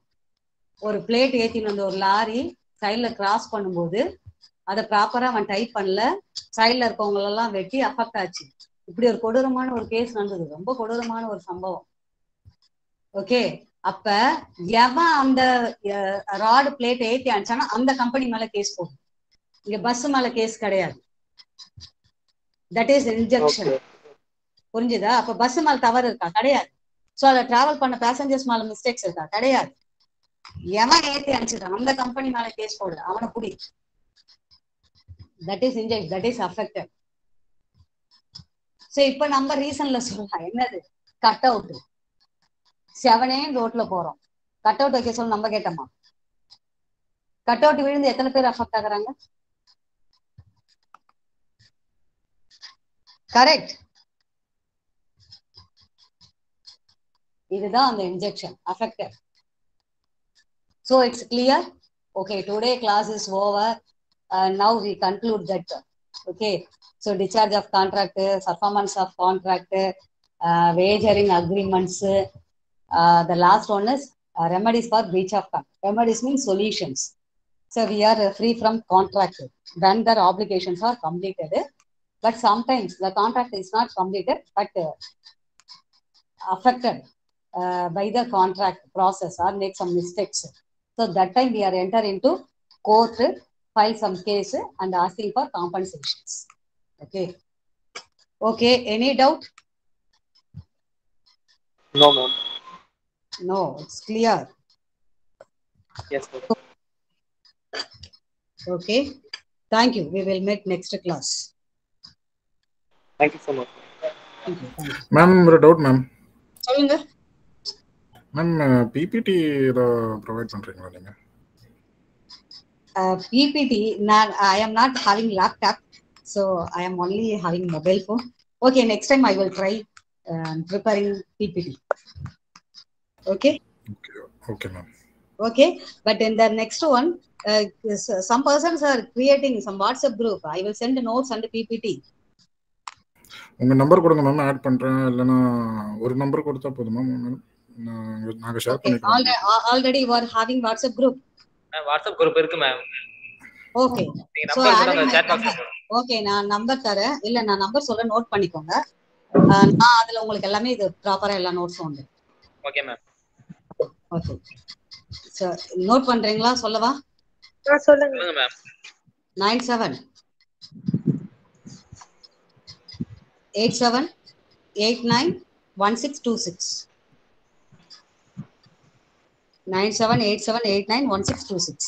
ஒரு பிளேட் ஏத்தின்னு வந்து ஒரு லாரி சைட்ல கிராஸ் பண்ணும்போது அதை ப்ராப்பரா அவன் டைப் பண்ணல, சைட்ல இருக்கவங்களெல்லாம் வெட்டி அஃபெக்ட் ஆச்சு. இப்படி ஒரு கொடூரமான ஒரு கேஸ் நடந்தது, ரொம்ப கொடூரமான ஒரு சம்பவம். ஓகே, அப்ப எவன் அந்த ராடு பிளேட் ஏத்தி அனுச்சானா அந்த கம்பெனி மேல கேஸ் போடும். இங்க பஸ் மேல கேஸ் கிடையாது. That is injection. புரிஞ்சுதா? அப்ப பஸ் மேல தவறு இருக்கா? கிடையாது. சோ அதை டிராவல் பண்ண பேசஞ்சர்ஸ் மேல மிஸ்டேக்ஸ் இருக்கா? கிடையாது. எவன் ஏத்தி அனுப்பிச்சிட்டான் அந்த கம்பெனி மேல கேஸ் போடு, அவனை புடி. That is inject, that is affected. So இப்ப நம்ம ரீசன்ல சொல்லலாம், என்னது கட் அவுட். செவனே ரோட்ல போறோம், கட் அவுட் வைக்க சொல்ல நம்ம கேட்டோமா? கட் அவுட் விழுந்து எத்தனை பேர் அஃபெக்ட் ஆகுறாங்க? கரெக்ட். இதுதான் அந்த injection affected. So it's clear. Okay, today class is over. Now we conclude that. Okay, so discharge of contract, performance of contract, wagering agreements. The last one is remedies for breach of contract. Remedies means solutions. So we are free from contract when their obligations are completed. But sometimes the contract is not completed but affected by the contract process or make some mistakes. So that time we are enter into court, file some case and asking for compensations. Okay. Okay. Any doubt? No, ma'am. No, it's clear. Yes, ma'am. Okay. Thank you. We will meet next class. Thank you so much. Thank you. Thank you. Ma'am, ஒரு doubt ma'am. சொல்லுங்க ma'am, PPT provide பண்றீங்களா நீங்க? PPT, I am not having laptop, so I am only having mobile phone. Okay, next time I will try preparing PPT. Okay. Okay, ma'am. Okay, but in the next one, some persons are creating some WhatsApp group. I will send notes and PPT. உங்க number கொடுங்க ma'am, add பண்றேன். இல்லனா ஒரு number கொடுத்தா போதுமா ma'am? நாங்க share பண்ணிக்கலாம். Already you are having WhatsApp group? WhatsApp group இருக்கு மேம். Okay, so okay, நான் நம்பர் தரேன். இல்ல நான் நம்பர் சொல்ல நோட் பண்ணிக்கோங்க. நான் அதுல உங்களுக்கு எல்லாமே இது ப்ராப்பரா எல்லா நோட்ஸும் உண்டு. Okay ma'am. Okay sir, note பண்றீங்களா? சொல்லவா? சொல்லுங்க ma'am. 97 87 89 1626 9787891626.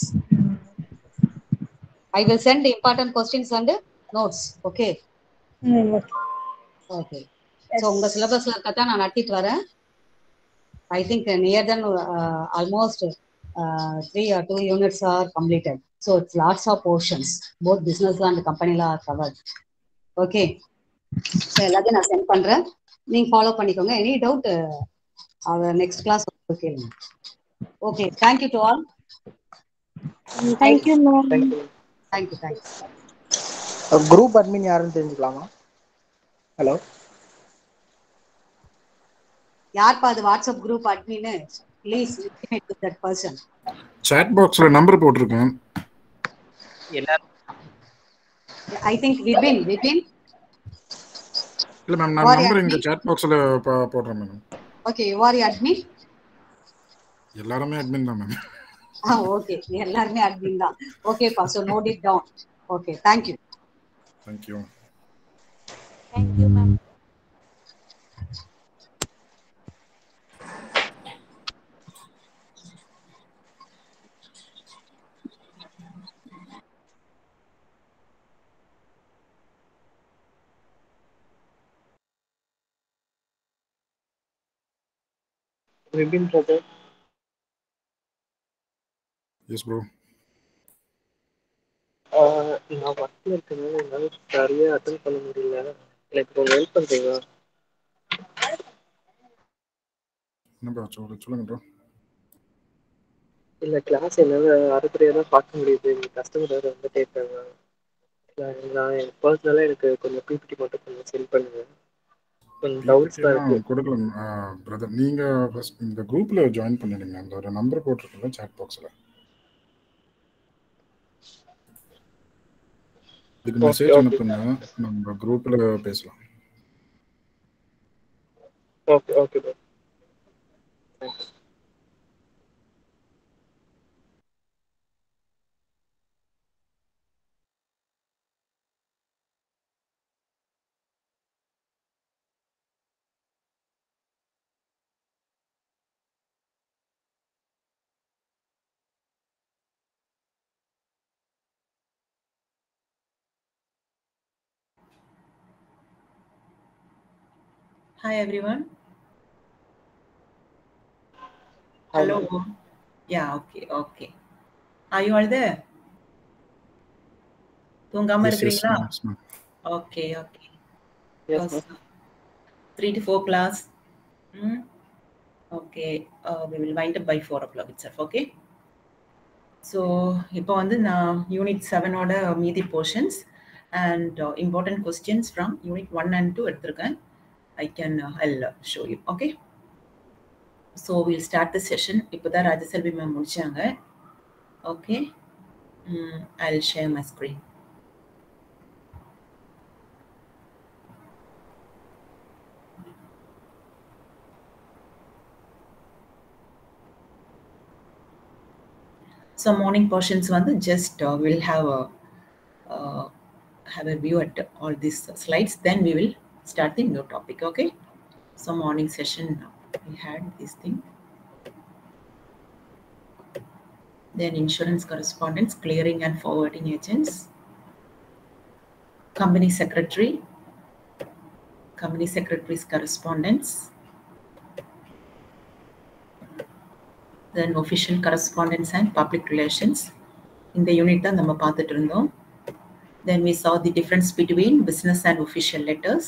I will send important questions and notes. Okay. Okay. So உங்க சிலபஸ்ல இருக்கதான் நான் நடத்திட்டு வரேன். I think near than almost 3 or 2 units are completed. So it's lots of portions. Both business and company law are covered. Okay. So எல்லாத்தையும் நான் send பண்றேன், நீங்க follow பண்ணிக்கோங்க. எனி டவுட் நெக்ஸ்ட் கிளாஸ் கேளுங்க. Okay, thank you to all. Thank you, ma'am. Thank you. Group admin யாருன்னு தெரிஞ்சுக்கலாமா? Hello. யார்ப்பா அது WhatsApp group admin? Please intimate to that person. Chat பாக்ஸ்ல நம்பர் போட்டிருக்கேன். I think Vipin. இல்ல மேம், நான் நம்பர் இங்க சாட் பாக்ஸ்ல போடுறேன் ma'am. Okay, you are admin? எல்லாரும் அட்மின் தான் மேம். ஓகே, எல்லாரும் அட்மின் தான். ஓகேப்பா, so note it down. Okay, thank you. Thank you. Thank you, ma'am. Vibin brother. Yes bro. நான் ஒர்க்ல இருக்கேன், என்னால் சரியாக அட்டன் பண்ண முடியல. எனக்கு கொஞ்சம் ஹெல்ப் பண்ணுறீங்களா? என்ன ப்ரோ சொல்லுங்க ப்ரோ. இல்லை, கிளாஸ் என்னால் அரைக்குறையாக தான் பார்க்க முடியுது. கஸ்டமர் வேறு வந்துட்டே இருக்காங்க. நான் பர்சனலாக எனக்கு கொஞ்சம் பிபிடி மட்டும் கொஞ்சம் சென்ட் பண்ணுங்க. கொஞ்சம் டவுட்ஸ் தான் இருக்கு. கொடுக்கலாம் பிரதர். நீங்க ஃபர்ஸ்ட் இந்த குரூப்ல ஜாயின் பண்ணிடுங்க. அந்த ஒரு நம்பர் போட்டிருக்கீங்க சாட் பாக்ஸ்ல. இதுக்கு மெசேஜ் அனுப்புங்க, நம்ம குரூப்ல பேசலாம். Okay okay bro. Thanks. Hi everyone. Hello. Yeah, okay. Are you all there? தூங்காம இருக்கிறீங்களா? Okay. Yes, ma'am. 3 to 4 class. Okay. We will wind up by 4 o'clock itself. Okay. So, இப்போ வந்து நான் யூனிட் 7ஓட மீதி portions and important questions from unit 1 and 2 எடுத்திருக்கேன். I'll show you. Okay. So we'll start the session. இப்போதான் Rajaselvi ma'am முடிச்சாங்க. Okay. I'll share my screen. So morning portions வந்து just we'll have a view at all these slides. Then we will start the new topic. Okay. So morning session we had this thing. Then insurance correspondence, clearing and forwarding agents, company secretary's correspondence, then official correspondence and public relations. In the unit தான் நம்ம பார்த்துட்டு இருந்தோம். Then we saw the difference between business and official letters.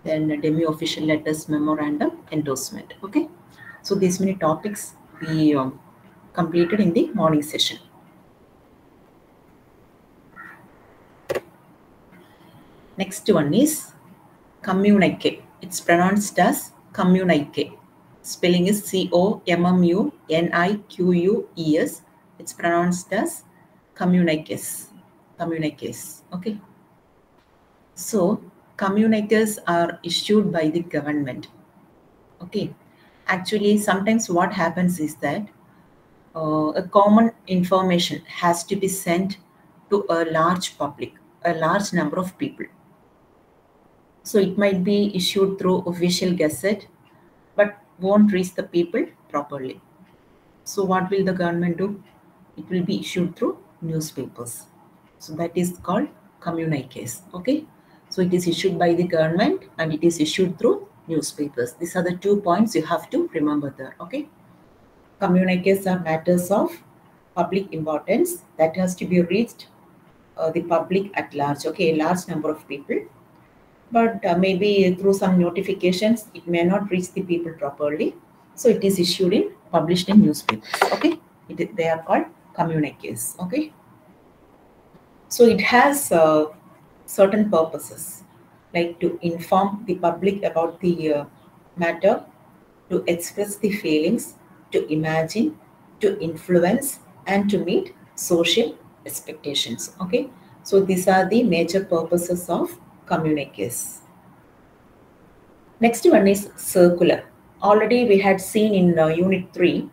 Then demi-official letters, memorandum, endorsement. Okay. So these many topics we completed in the morning session. Next one is communique. It's pronounced as communique. Spelling is COMMUNIQUES. It's pronounced as communiques. Okay. So communiques are issued by the government. Okay. Actually, sometimes what happens is that a common information has to be sent to a large public, a large number of people. So it might be issued through official gazette, but won't reach the people properly. So what will the government do? It will be issued through newspapers. So that is called communiques. Okay. So it is issued by the government and it is issued through newspapers. These are the 2 points you have to remember there. Okay. Communiques are matters of public importance that has to be reached the public at large. Okay, a large number of people. But maybe through some notifications, it may not reach the people properly. So it is published in newspapers. Okay, they are called communiques. Okay. So it has certain purposes. like to inform the public about the matter, to express the feelings, to imagine, to influence, and to meet social expectations. Okay, so these are the major purposes of communiques. Next one is circular. Already we had seen in unit 3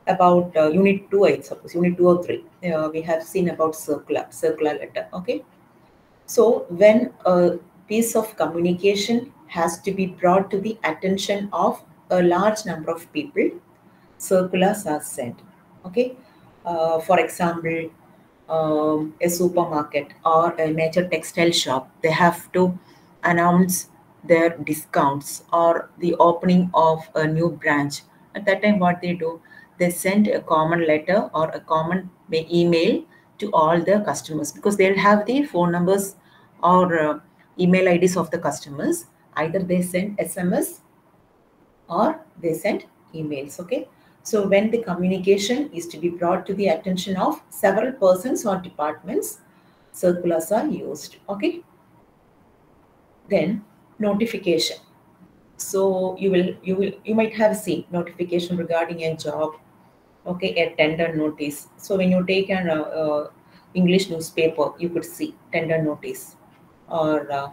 about unit 2, I suppose, unit 2 or 3. We have seen about circular letter. Okay, so when a piece of communication has to be brought to the attention of a large number of people, circulars are sent. Okay, for example, a supermarket or a major textile shop, they have to announce their discounts or the opening of a new branch. At that time, what they do, they send a common letter or a common email to all the customers, because they'll have the phone numbers or email IDs of the customers. Either they send SMS or they send emails. Okay, so when the communication is to be brought to the attention of several persons or departments, circulars are used. Okay, then notification. So you might have seen notification regarding a job. Okay, a tender notice. So when you take an English newspaper, you could see tender notice, or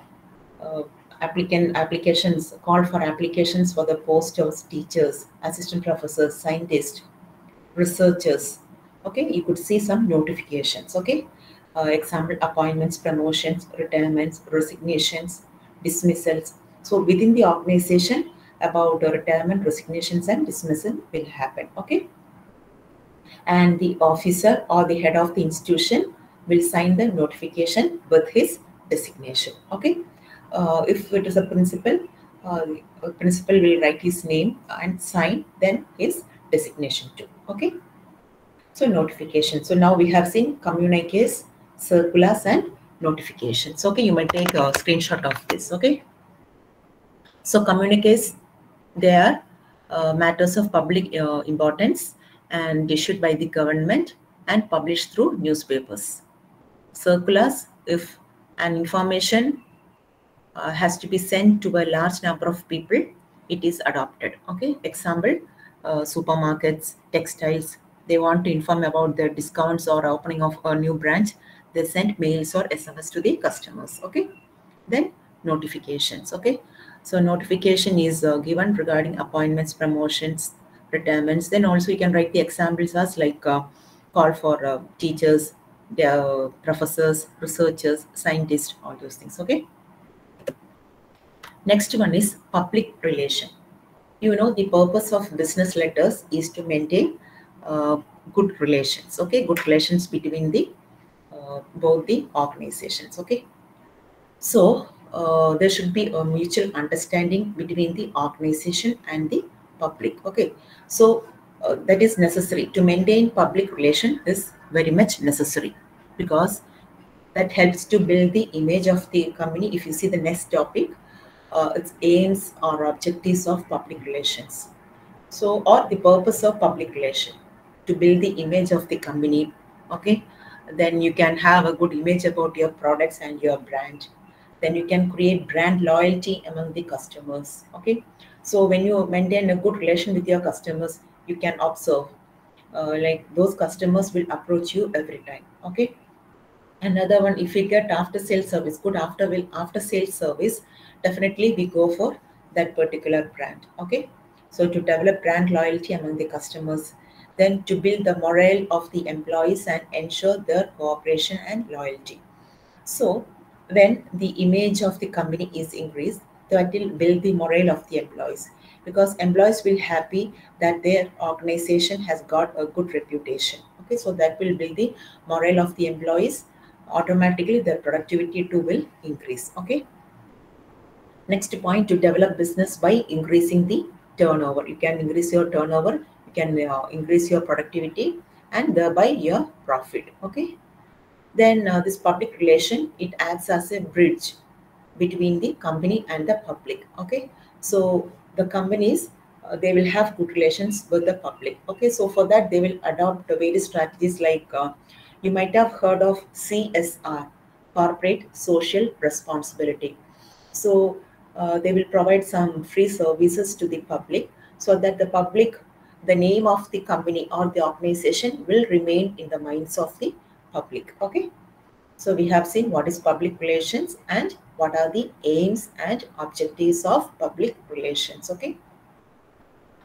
applications, call for applications for the post of teachers, assistant professors, scientists, researchers. Okay, you could see some notifications. Okay, example, appointments, promotions, retirements, resignations, dismissals. So within the organization, about retirement, resignations, and dismissal will happen. Okay, and the officer or the head of the institution will sign the notification with his designation. Okay, if it is a principal, the principal will write his name and sign then his designation too. Okay, so notification. So now we have seen communiques, circulars, and notifications. Okay, you might take a screenshot of this. Okay, so communiques, they are matters of public importance and issued by the government and published through newspapers. Circulars, if an information has to be sent to a large number of people, it is adopted. Okay, example, supermarkets, textiles, they want to inform about their discounts or opening of a new branch, they send mails or SMS to the customers. Okay, then notifications. Okay, so notification is given regarding appointments, promotions, retirements. Then also you can write the examples as like call for teachers, professors, researchers, scientists, all those things. Okay, next one is public relation. You know, the purpose of business letters is to maintain good relations. Okay, good relations between the both the organizations. Okay, so there should be a mutual understanding between the organization and the public. Okay, so that is necessary to maintain public relation is very much necessary, because that helps to build the image of the company. If you see the next topic, its aims or objectives of public relations. So, or the purpose of public relation, to build the image of the company. Okay, then you can have a good image about your products and your brand. Then you can create brand loyalty among the customers. Okay, so when you maintain a good relation with your customers, you can observe like those customers will approach you every time. Okay, another one, if we get after sales service, good after sales service, definitely we go for that particular brand. Okay, so to develop brand loyalty among the customers, then to build the morale of the employees and ensure their cooperation and loyalty. So when the image of the company is increased, that will build the morale of the employees, because employees will happy that their organization has got a good reputation. Okay, so that will build the morale of the employees. Automatically their productivity too will increase. Okay, next point, to develop business by increasing the turnover. You can increase your turnover, you can increase your productivity, and thereby your profit. Okay, then this public relation, it acts as a bridge between the company and the public. Okay, so the companies, they will have good relations with the public. Okay, so for that they will adopt various strategies like you might have heard of CSR, corporate social responsibility. So they will provide some free services to the public so that the public, the name of the company or the organization will remain in the minds of the public. Okay. So we have seen what is public relations and what are the aims and objectives of public relations. Okay.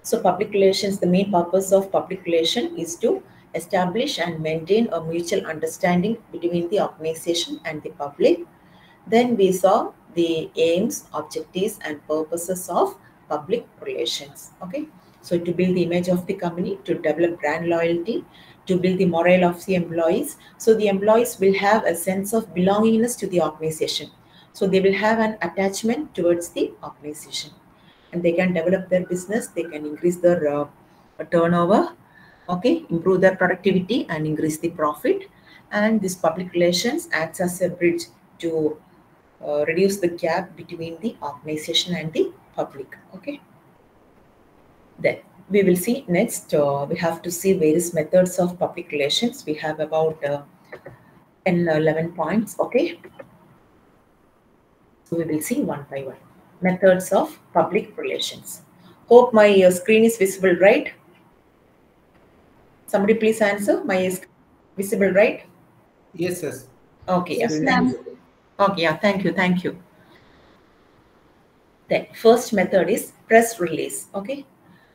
So public relations, the main purpose of public relation is to establish and maintain a mutual understanding between the organization and the public. Then we saw the aims, objectives, and purposes of public relations. Okay. So to build the image of the company, to develop brand loyalty, to build the morale of the employees. So the employees will have a sense of belongingness to the organization. So they will have an attachment towards the organization. And they can develop their business, they can increase their turnover, okay, improve their productivity and increase the profit. And this public relations acts as a bridge to reduce the gap between the organization and the public. Okay. Then we will see next, we have to see various methods of public relations. We have about 10, 11 points. Okay. So we will see one by one. Methods of public relations. Hope my screen is visible, right? Somebody please answer. My screen is visible, right? Yes, yes. Okay. Yes, Yeah. ma'am. Okay. Yeah. Thank you. Thank you. The first method is press release. Okay.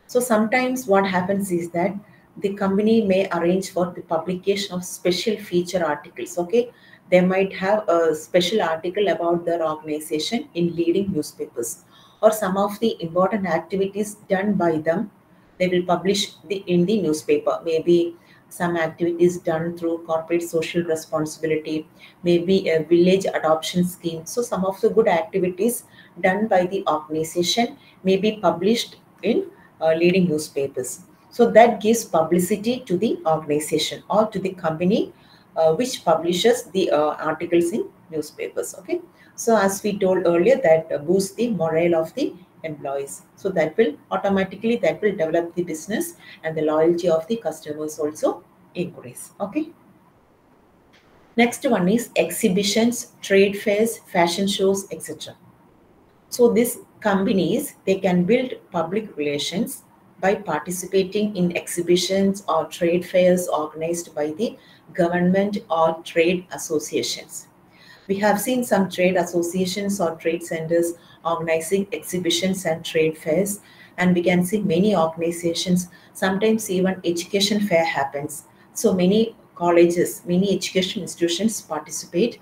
So sometimes what happens is that the company may arrange for the publication of special feature articles. Okay. They might have a special article about their organization in leading newspapers, or some of the important activities done by them they will publish in the newspaper. Maybe some activities done through corporate social responsibility, maybe a village adoption scheme. So some of the good activities done by the organization may be published in leading newspapers. So that gives publicity to the organization or to the company which publishes the articles in newspapers. Okay. So as we told earlier, that boosts the morale of the employees. So that will automatically develop the business, and the loyalty of the customers also increase. Okay. Next one is exhibitions, trade fairs, fashion shows, etc. So these companies, they can build public relations by participating in exhibitions or trade fairs organized by the government or trade associations. We have seen some trade associations or trade centers organizing exhibitions and trade fairs, and we can see many organizations, sometimes even education fair happens. So many colleges, many education institutions participate,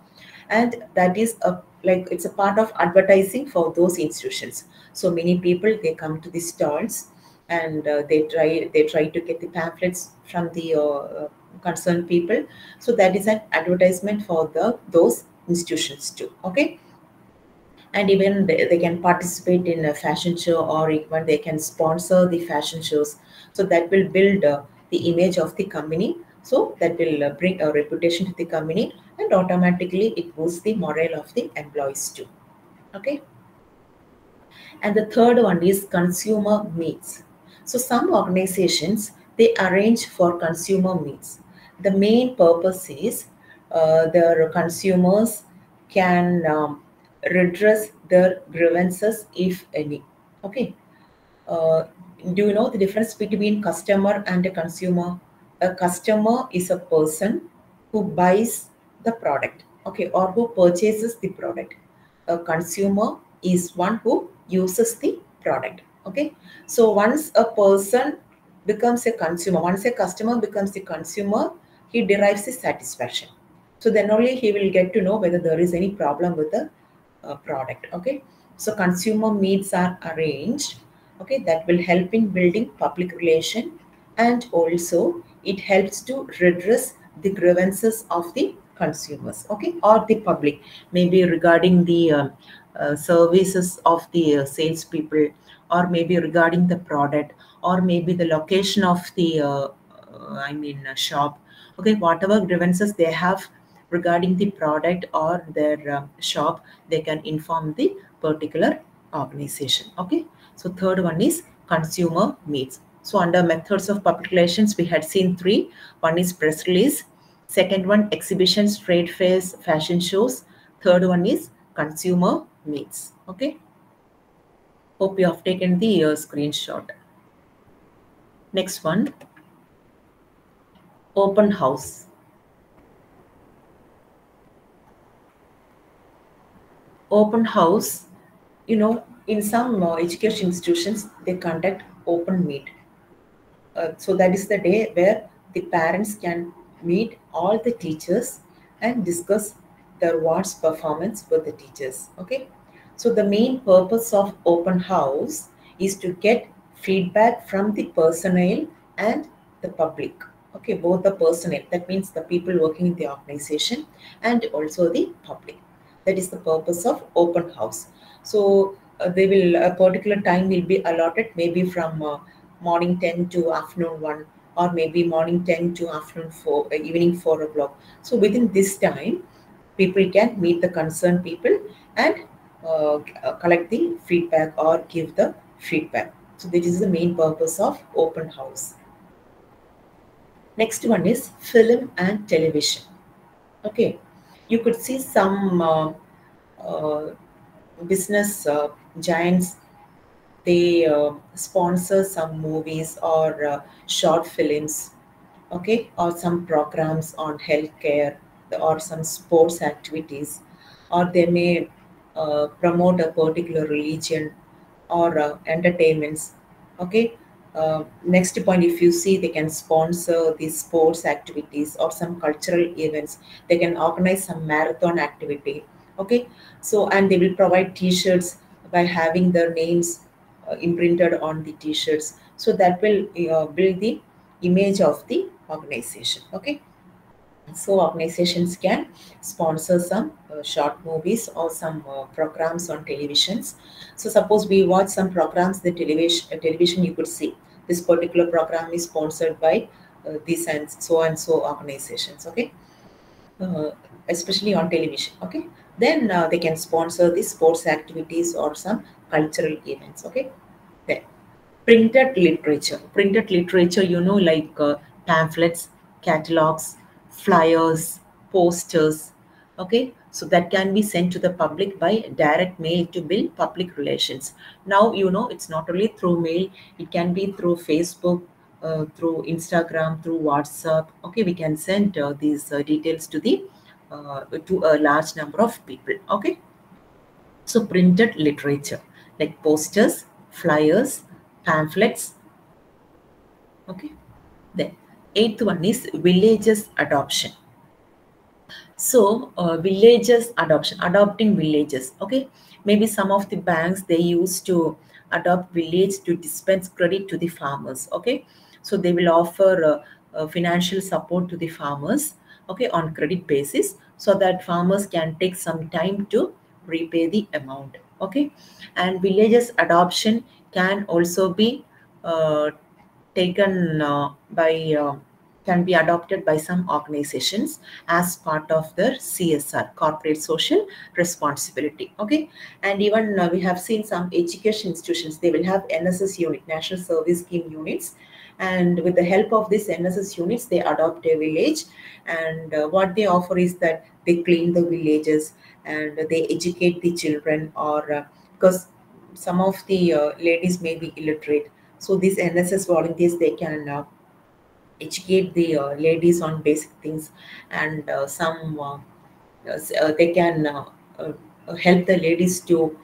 and that is it's a part of advertising for those institutions. So many people, they come to the stalls, and they try to get the pamphlets from the concerned people. So that is an advertisement for those institutions too. Okay. And even they can participate in a fashion show, or even they can sponsor the fashion shows. So that will build the image of the company. So that will bring a reputation to the company, and automatically it boosts the morale of the employees too. Okay. And the third one is consumer meets. So some organizations, they arrange for consumer meets. The main purpose is their consumers can redress their grievances, if any. Okay. Do you know the difference between customer and a consumer? A customer is a person who buys the product, okay, or who purchases the product. A consumer is one who uses the product. Okay. So once a person becomes a consumer, once a customer becomes the consumer, he derives the satisfaction. So then only he will get to know whether there is any problem with the product. Okay. So consumer meets are arranged. Okay. That will help in building public relation, and also it helps to redress the grievances of the consumers, okay, or the public, maybe regarding the services of the salespeople, or maybe regarding the product, or maybe the location of the shop. Okay, whatever grievances they have regarding the product or their shop, they can inform the particular organization. Okay. So third one is consumer meets. So under methods of public relations, we had seen three. One is press release. Second one, exhibitions, trade fairs, fashion shows. Third one is consumer meets. Okay. Hope you have taken the screenshot. Next one, open house. Open house, you know, in some education institutions, they conduct open meet. So that is the day where the parents can meet all the teachers and discuss their ward's performance with the teachers. Okay. So the main purpose of open house is to get feedback from the personnel and the public. Okay, both the personnel, that means the people working in the organization, and also the public. That is the purpose of open house. So they will, a particular time will be allotted, maybe from morning 10 to afternoon 1, or maybe morning 10 to afternoon 4, evening 4 o'clock. So within this time, people can meet the concerned people and collect the feedback or give the feedback. So this is the main purpose of open house. Next one is film and television. Okay, you could see some business giants, they sponsor some movies or short films, okay, or some programs on healthcare or some sports activities, or they may promote a particular religion or entertainments. Okay. Next point, if you see, they can sponsor these sports activities or some cultural events. They can organize some marathon activity. Okay. So, and they will provide t-shirts by having their names imprinted on the t-shirts. So that will build the image of the organization. Okay. So organizations can sponsor some short movies or some programs on televisions. So suppose we watch some programs, the television, you could see this particular program is sponsored by these and so organizations. Okay. Especially on television. Okay. Then they can sponsor the sports activities or some cultural events. Okay. Then printed literature. Printed literature, you know, like pamphlets, catalogs, flyers, posters. Okay, so that can be sent to the public by direct mail to build public relations. Now, you know, it's not only through mail, it can be through Facebook, through Instagram, through WhatsApp. Okay, we can send these details to the to a large number of people. Okay, so printed literature like posters, flyers, pamphlets. Okay. Then eighth one is villages adoption. So villages adoption, adopting villages. Okay. Maybe some of the banks, they used to adopt village to dispense credit to the farmers. Okay. So they will offer financial support to the farmers. Okay, on credit basis, so that farmers can take some time to repay the amount. Okay. And villages adoption can also be taken by can be adopted by some organizations as part of their CSR, corporate social responsibility. Okay. And even we have seen some education institutions, they will have NSS unit, National Service Scheme units, and with the help of these NSS units, they adopt a village, and what they offer is that they clean the villages and they educate the children, or because some of the ladies may be illiterate, so these NSS volunteers, they can educate the ladies on basic things, and they can help the ladies to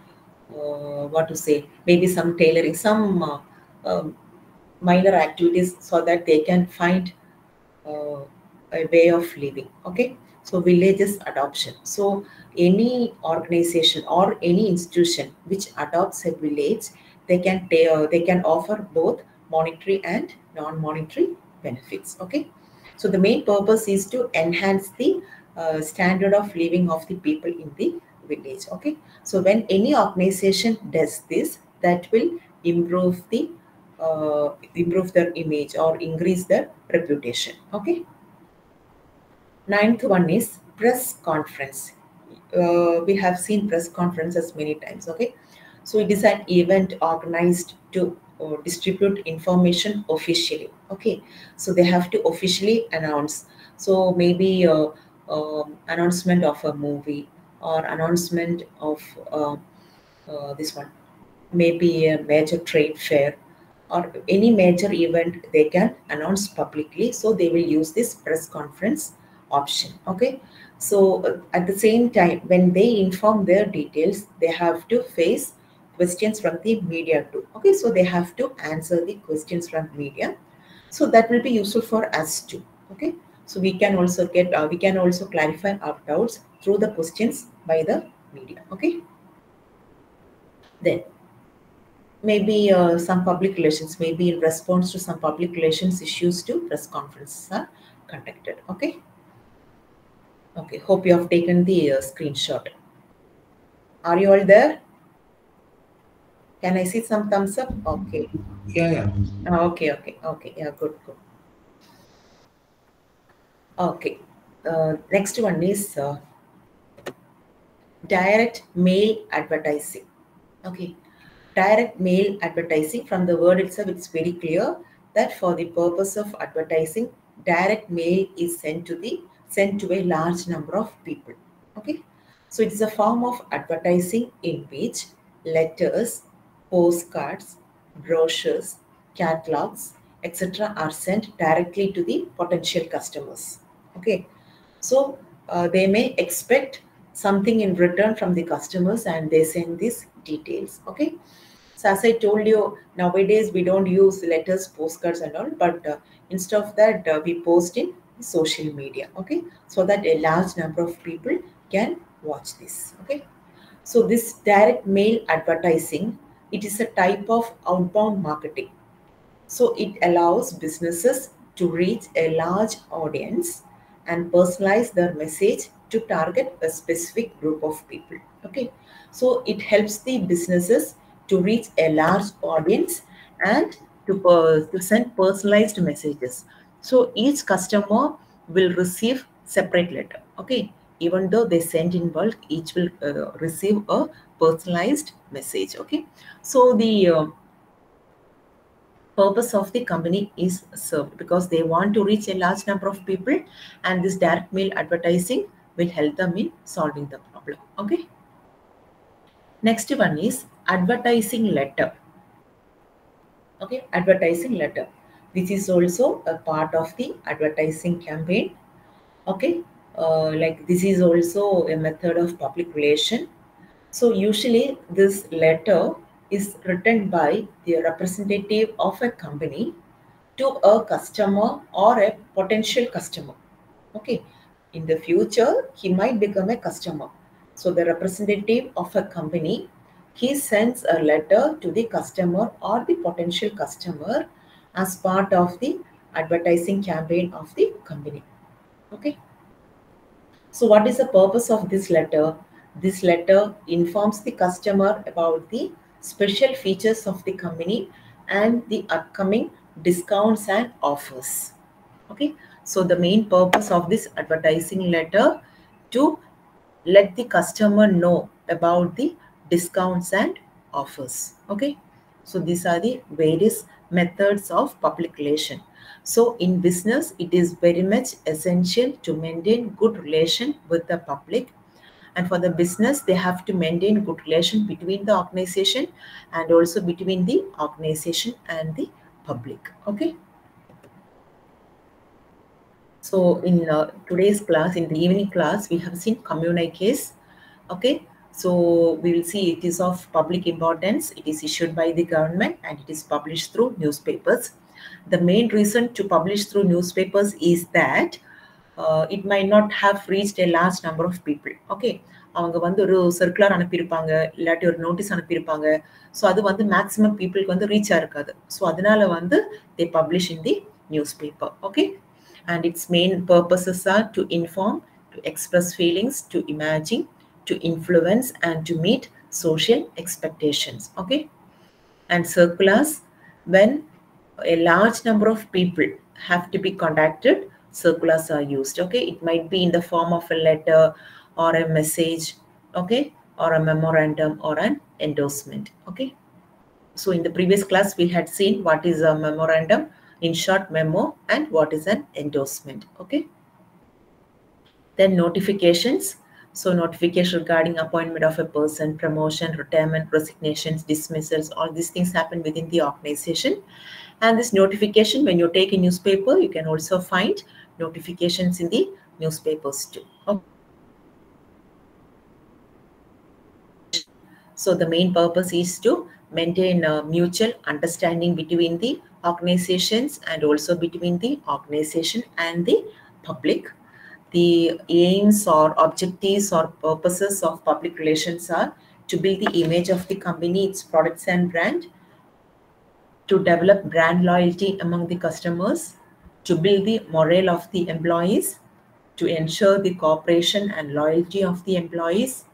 what to say, maybe some tailoring, some minor activities, so that they can find uh, a way of living. Okay. So villages adoption. So any organization or any institution which adopts a village, they can offer both monetary and non-monetary benefits. Okay. So the main purpose is to enhance the standard of living of the people in the village. Okay. So when any organization does this, that will improve their image or increase their reputation. Okay. Ninth one is press conference. We have seen press conferences many times. Okay. So it is an event organized to distribute information officially. Okay. So they have to officially announce. So maybe announcement of a movie, or announcement of this one, maybe a major trade fair or any major event they can announce publicly. So they will use this press conference option. Okay. So at the same time, when they inform their details, they have to face questions from the media too. Okay. So they have to answer the questions from media. So that will be useful for us too. Okay. So we can also get, we can also clarify our doubts through the questions by the media. Okay. Then maybe some public relations, maybe in response to some public relations issues to press conferences are conducted. Okay. Okay. Hope you have taken the screenshot. Are you all there? Can I see some thumbs up? Okay. Yeah. Okay. Yeah, good. Okay. Next one is direct mail advertising. Okay. Direct mail advertising, from the word itself, it's very clear that for the purpose of advertising, direct mail is sent to a large number of people. Okay. So it's a form of advertising in which letters, postcards, brochures, catalogs, etc. are sent directly to the potential customers. Okay. So they may expect something in return from the customers and they send these details. Okay. So as I told you, nowadays we don't use letters, postcards and all, but instead of that, we post in social media. Okay. So that a large number of people can watch this. Okay. So this direct mail advertising, it is a type of outbound marketing. So it allows businesses to reach a large audience and personalize their message to target a specific group of people. Okay. So it helps the businesses to reach a large audience and to send personalized messages. So each customer will receive separate letter. Okay. Even though they send in bulk, each will receive a personalized message. Okay. So the purpose of the company is served because they want to reach a large number of people, and this direct mail advertising will help them in solving the problem. Okay. Next one is advertising letter. Okay, advertising letter. This is also a part of the advertising campaign. Okay, like this is also a method of public relation. So usually this letter is written by the representative of a company to a customer or a potential customer. Okay. In the future, he might become a customer. So the representative of a company, he sends a letter to the customer or the potential customer as part of the advertising campaign of the company. Okay. So what is the purpose of this letter? This letter informs the customer about the special features of the company and the upcoming discounts and offers. Okay. So the main purpose of this advertising letter to let the customer know about the discounts and offers. Okay. So these are the various methods of public relation. So in business, it is very much essential to maintain good relation with the public. And for the business, they have to maintain good relation between the organization and also between the organization and the public. Okay. So in today's class, in the evening class, we have seen communiques. Okay. So we will see it is of public importance. It is issued by the government and it is published through newspapers. The main reason to publish through newspapers is that it might not have reached a large number of people. Okay. அவங்க வந்து ஒரு circular அனுப்பியிருப்பாங்க, இல்லாட்டி ஒரு notice அனுப்பியிருப்பாங்க. So அது வந்து maximum பீப்புளுக்கு வந்து reach ஆயிருக்காது. So அதனால வந்து they publish in the newspaper. Okay. And its main purposes are to inform, to express feelings, to imagine, to influence, and to meet social expectations. Okay. And circulars, when a large number of people have to be contacted, circulars are used. Okay. It might be in the form of a letter or a message. Okay. Or a memorandum or an endorsement. Okay. So in the previous class, we had seen what is a memorandum, in short memo, and what is an endorsement. Okay. Then notifications. So notification regarding appointment of a person, promotion, retirement, resignations, dismissals, all these things happen within the organization. And this notification, when you take a newspaper, you can also find notifications in the newspapers too. Okay. So the main purpose is to maintain a mutual understanding between the organizations and also between the organization and the public. The aims or objectives or purposes of public relations are to build the image of the company, its products and brand, to develop brand loyalty among the customers, to build the morale of the employees, to ensure the cooperation and loyalty of the employees,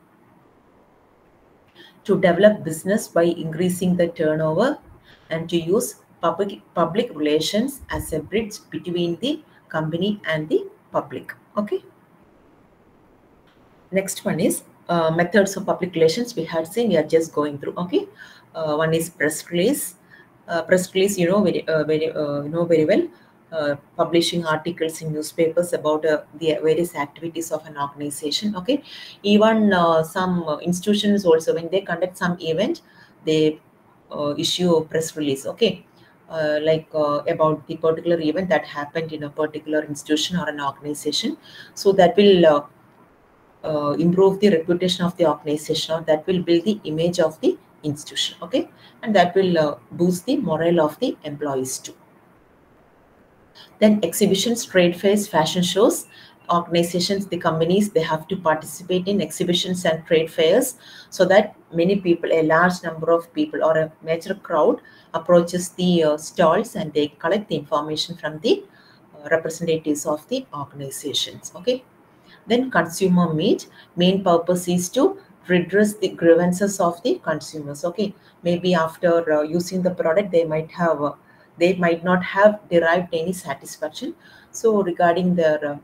to develop business by increasing the turnover, and to use public relations as a bridge between the company and the public. Okay. Next one is methods of public relations. We had seen, we are just going through. Okay. One is press release. Press release, you know very well. Publishing articles in newspapers about the various activities of an organization. Okay. Even some institutions also, when they conduct some event, they issue a press release. Okay. About the particular event that happened in a particular institution or an organization. So that will improve the reputation of the organization, or that will build the image of the institution. Okay. And that will boost the morale of the employees too. Then exhibitions, trade fairs, fashion shows. Organizations, the companies, they have to participate in exhibitions and trade fairs so that many people, a large number of people or a major crowd approaches the stalls and they collect the information from the representatives of the organizations. Okay. Then consumer meet. Main purpose is to redress the grievances of the consumers. Okay. Maybe after using the product, they might not have derived any satisfaction. So regarding their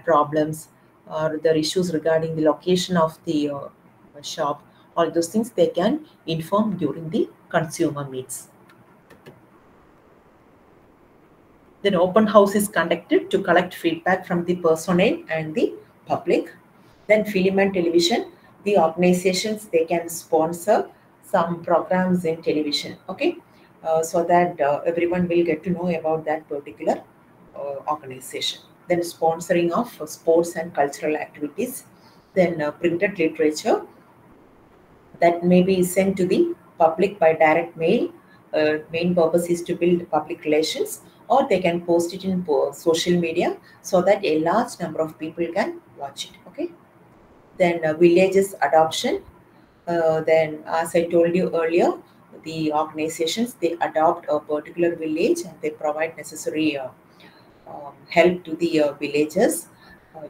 problems or their issues regarding the location of the shop, all those things they can inform during the consumer meets. Then open house is conducted to collect feedback from the personnel and the public. Then film and television, the organizations, they can sponsor some programs in television. Okay. So that everyone will get to know about that particular organization. Then sponsoring of sports and cultural activities. Then printed literature that may be sent to the public by direct mail. Main purpose is to build public relations, or they can post it in social media so that a large number of people can watch it. Okay. Then villages adoption. Then as I told you earlier, the organizations, they adopt a particular village and they provide necessary help to the villagers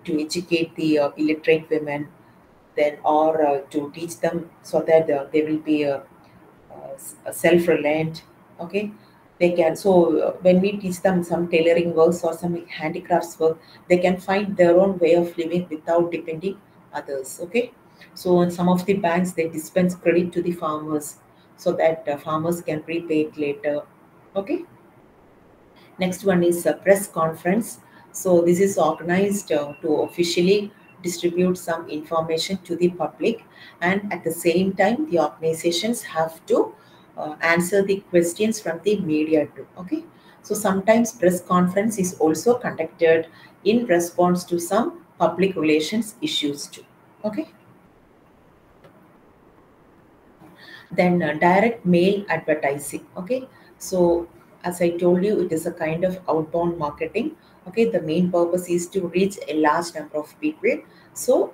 to educate the illiterate women, then or to teach them so that they will be self-reliant. Okay. They can, so when we teach them some tailoring works or some handicrafts work, they can find their own way of living without depending others. Okay. So in some of the banks, they dispense credit to the farmers so that farmers can repay it later. Okay. Next one is a press conference. So this is organized to officially distribute some information to the public, and at the same time the organizations have to answer the questions from the media too. Okay. So sometimes press conference is also conducted in response to some public relations issues too. Okay. Then direct mail advertising. Okay. So as I told you, it is a kind of outbound marketing. Okay. The main purpose is to reach a large number of people. So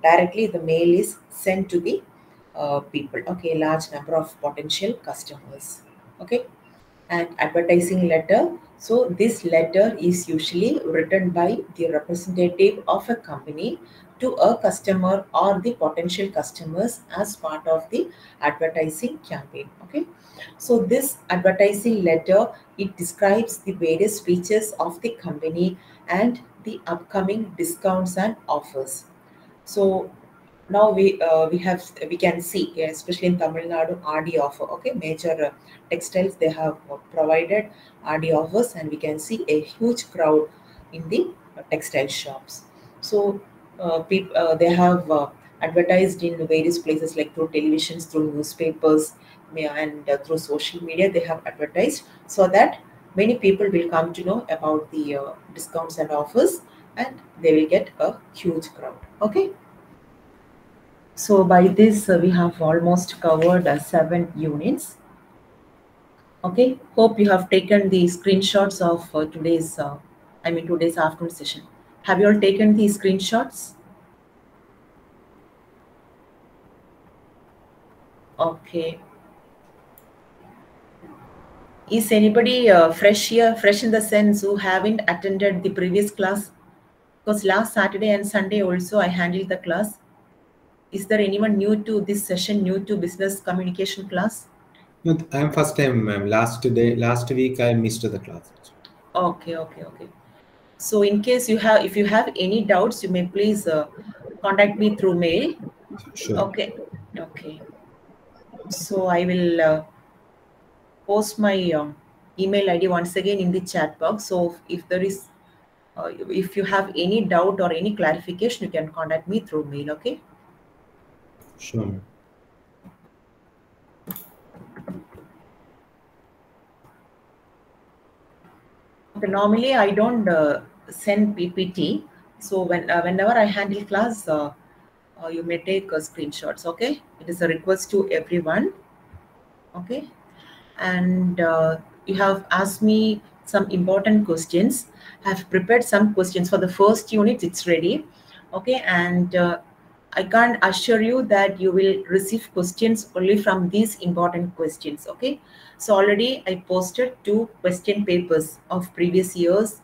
directly the mail is sent to the people. Okay. A large number of potential customers. Okay. And advertising letter. So this letter is usually written by the representative of a company to a customer or the potential customers as part of the advertising campaign. Okay. So this advertising letter, it describes the various features of the company and the upcoming discounts and offers. So now we can see, especially in Tamil Nadu, RD offer. Okay, major textiles, they have provided RD offers, and we can see a huge crowd in the textile shops. So they have advertised in various places like through televisions, through newspapers, and through social media. They have advertised so that many people will come to know about the discounts and offers, and they will get a huge crowd. Okay. So by this, we have almost covered 7 units. Okay. Hope you have taken the screenshots of today's afternoon session. Have you all taken the screenshots? Okay. Is anybody fresh here, fresh in the sense who haven't attended the previous class? Because last Saturday and Sunday also I handled the class. Is there anyone new to this session, new to business communication class? No, I'm first time, ma'am. Last week I missed the class. Okay. So in case if you have any doubts, you may please contact me through mail. Sure. Okay. So I will post my email ID once again in the chat box. So if there is, if you have any doubt or any clarification, you can contact me through mail. Okay. Sure. Okay, normally I don't send PPT. So whenever I handle class, you may take screenshots. Okay, it is a request to everyone. Okay, and you have asked me some important questions. I have prepared some questions for the first unit. It's ready. Okay, and I can't assure you that you will receive questions only from these important questions. Okay, so already I posted 2 question papers of previous years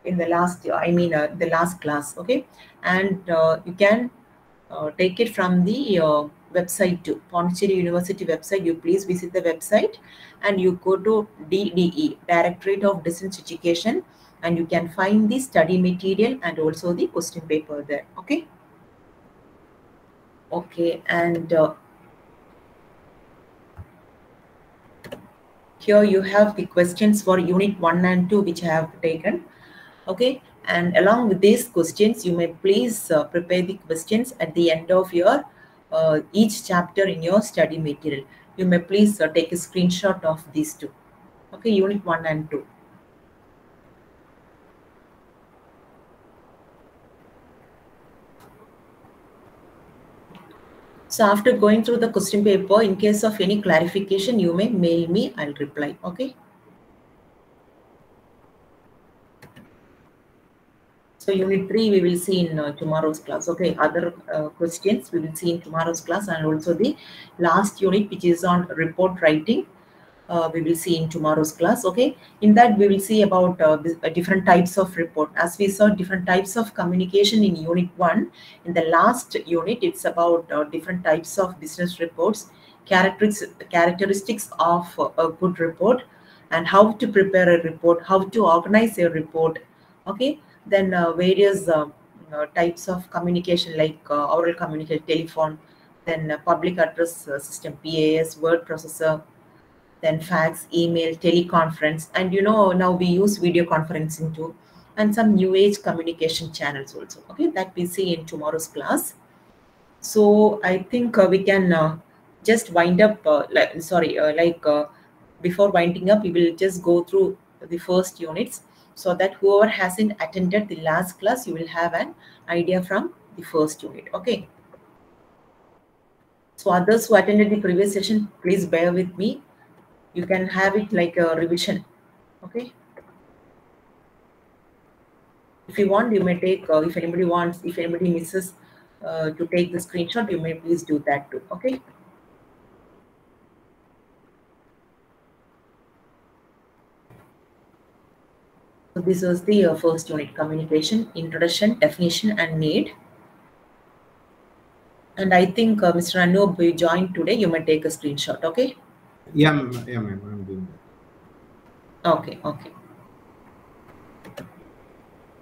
in the last the last class. Okay, and you can take it from the website too, Pondicherry University website. You please visit the website and you go to DDE, Directorate of Distance Education, and you can find the study material and also the question paper there. Okay. And here you have the questions for unit 1 and 2 which I have taken. Okay, and along with these questions, you may please prepare the questions at the end of your each chapter in your study material. You may please take a screenshot of these 2. Okay, unit 1 and 2. So after going through the question paper, in case of any clarification, you may mail me. I'll reply. Okay. So unit 3 we will see in tomorrow's class. Okay, other questions we will see in tomorrow's class, and also the last unit which is on report writing. We will see in tomorrow's class. Okay, in that we will see about different types of report. As we saw different types of communication in unit 1, in the last unit it's about different types of business reports, characteristics of a good report, and how to prepare a report, how to organize a report. Okay, then various types of communication like oral communication, telephone, then public address system, PAS, word processor, then fax, email, teleconference, and now we use video conferencing too, and some new age communication channels also. Okay, that we see in tomorrow's class. So I think we can just wind up. Before winding up, we will just go through the first units so that whoever hasn't attended the last class, you will have an idea from the first unit. Okay. So others who attended the previous session, please bear with me. You can have it like a revision. Okay. If you want, you may take, if anybody misses to take the screenshot, you may please do that too. Okay. So this was the first unit, communication, introduction, definition, and need. And I think Mr. Anoop, you joined today. You may take a screenshot. Okay. Yeah, ma'am. I'm doing that. Okay.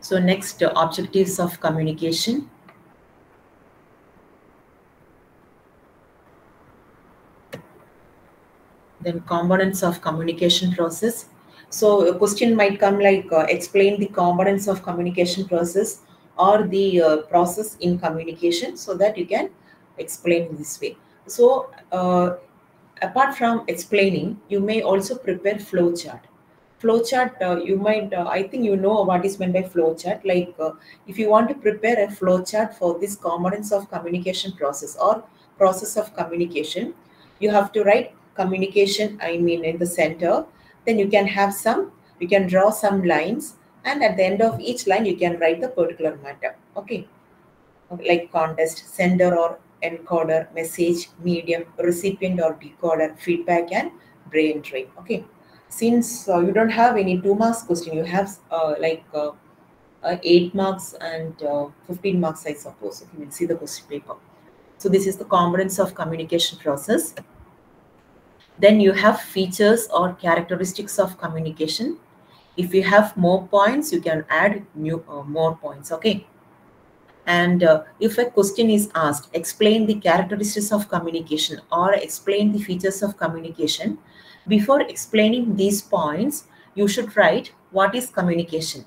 So next, objectives of communication. Then components of communication process. So a question might come like explain the components of communication process, or the process in communication, so that you can explain this way. So apart from explaining, you may also prepare flowchart. Flowchart, you might, I think you know what is meant by flowchart. Like if you want to prepare a flowchart for this components of communication process or process of communication, you have to write communication, I mean, in the center. Then you can have some, you can draw some lines, and at the end of each line, you can write the particular matter. Okay. Like context, sender or encoder, message, medium, recipient or decoder, feedback, and brain drain. Okay. Since you don't have any 2 marks question, you have 8 marks and 15 marks, I suppose. Okay, we'll see the question paper. So this is the components of communication process. Then you have features or characteristics of communication. If you have more points, you can add more points. Okay. And if a question is asked, explain the characteristics of communication or explain the features of communication, before explaining these points, you should write what is communication,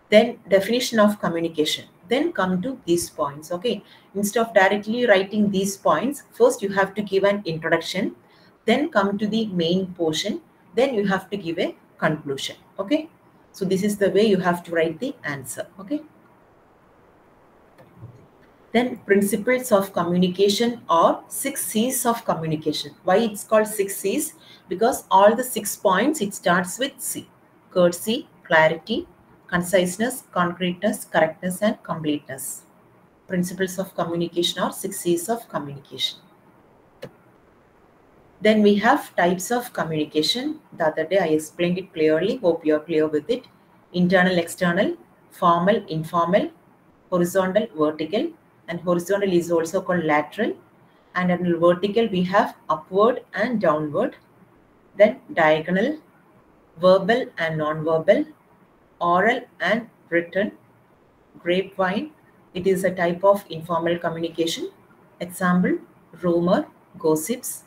then definition of communication, then come to these points. Okay. Instead of directly writing these points, first you have to give an introduction, then come to the main portion, then you have to give a conclusion. Okay. So this is the way you have to write the answer. Okay. Then principles of communication or 6 C's of communication. Why it's called 6 C's? Because all the 6 points, it starts with C. Courtesy, clarity, conciseness, concreteness, correctness, and completeness. Principles of communication or 6 C's of communication. Then we have types of communication. The other day I explained it clearly. Hope you are clear with it. Internal, external, formal, informal, horizontal, vertical. And horizontal is also called lateral. And under vertical, we have upward and downward. Then diagonal, verbal and non-verbal, oral and written, grapevine. It is a type of informal communication. Example, rumor, gossips.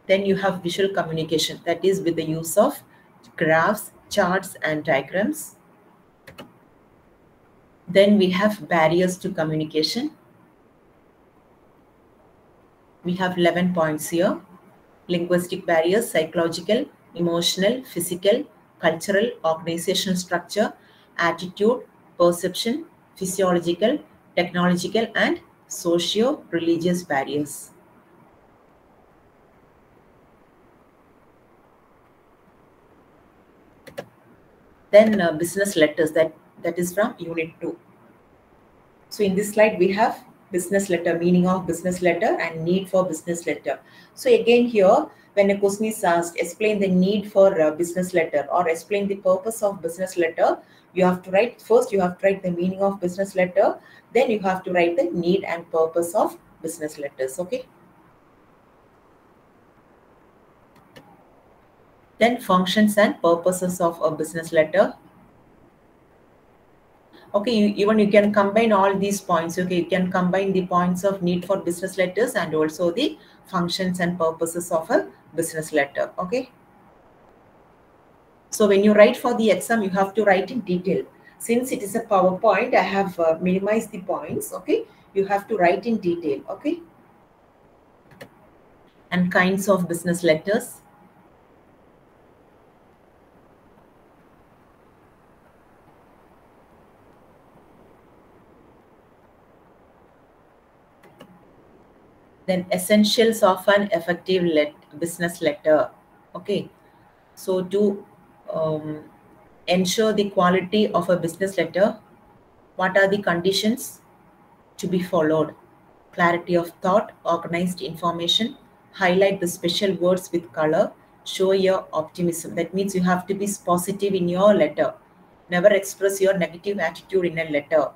Then you have visual communication, that is with the use of graphs, charts, and diagrams. Then we have barriers to communication. We have 11 points here. Linguistic barriers, psychological, emotional, physical, cultural, organizational structure, attitude, perception, physiological, technological, and socio-religious barriers. Then business letters, that is from unit 2. So in this slide, we have business letter, meaning of business letter and need for business letter. So again here, when a question is asked, explain the need for a business letter or explain the purpose of business letter, you have to write, first you have to write the meaning of business letter, then you have to write the need and purpose of business letters. Okay. Then functions and purposes of a business letter. Okay, even you can combine all these points. Okay, you can combine the points of need for business letters and also the functions and purposes of a business letter. Okay. So when you write for the exam, you have to write in detail. Since it is a PowerPoint, I have minimized the points. Okay, you have to write in detail. Okay. And kinds of business letters. Then essentials of an effective business letter. Okay, so to ensure the quality of a business letter, what are the conditions to be followed? Clarity of thought, organized information, highlight the special words with color, show your optimism. That means you have to be positive in your letter. Never express your negative attitude in a letter.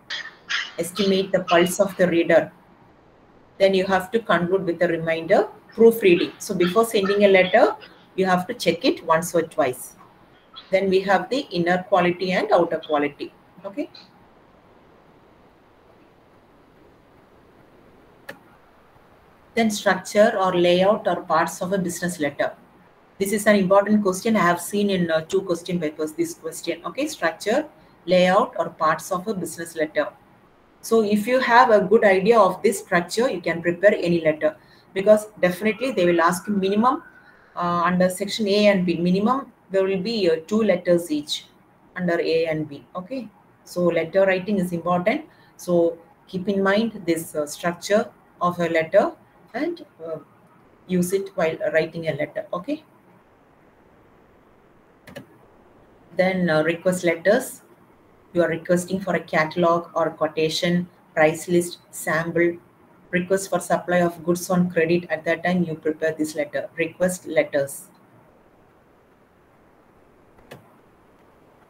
Estimate the pulse of the reader. Then you have to conclude with a reminder, proofreading. So before sending a letter, you have to check it once or twice. Then we have the inner quality and outer quality. Okay. Then structure or layout or parts of a business letter. This is an important question. I have seen in 2 question papers this question. Okay, structure, layout, or parts of a business letter. So if you have a good idea of this structure, you can prepare any letter, because definitely they will ask minimum under section A and B. Minimum there will be 2 letters each under A and B. Okay, so letter writing is important. So keep in mind this structure of a letter and use it while writing a letter. Okay. Then request letters. You are requesting for a catalog or quotation, price list, sample, request for supply of goods on credit. At that time, you prepare this letter. Request letters.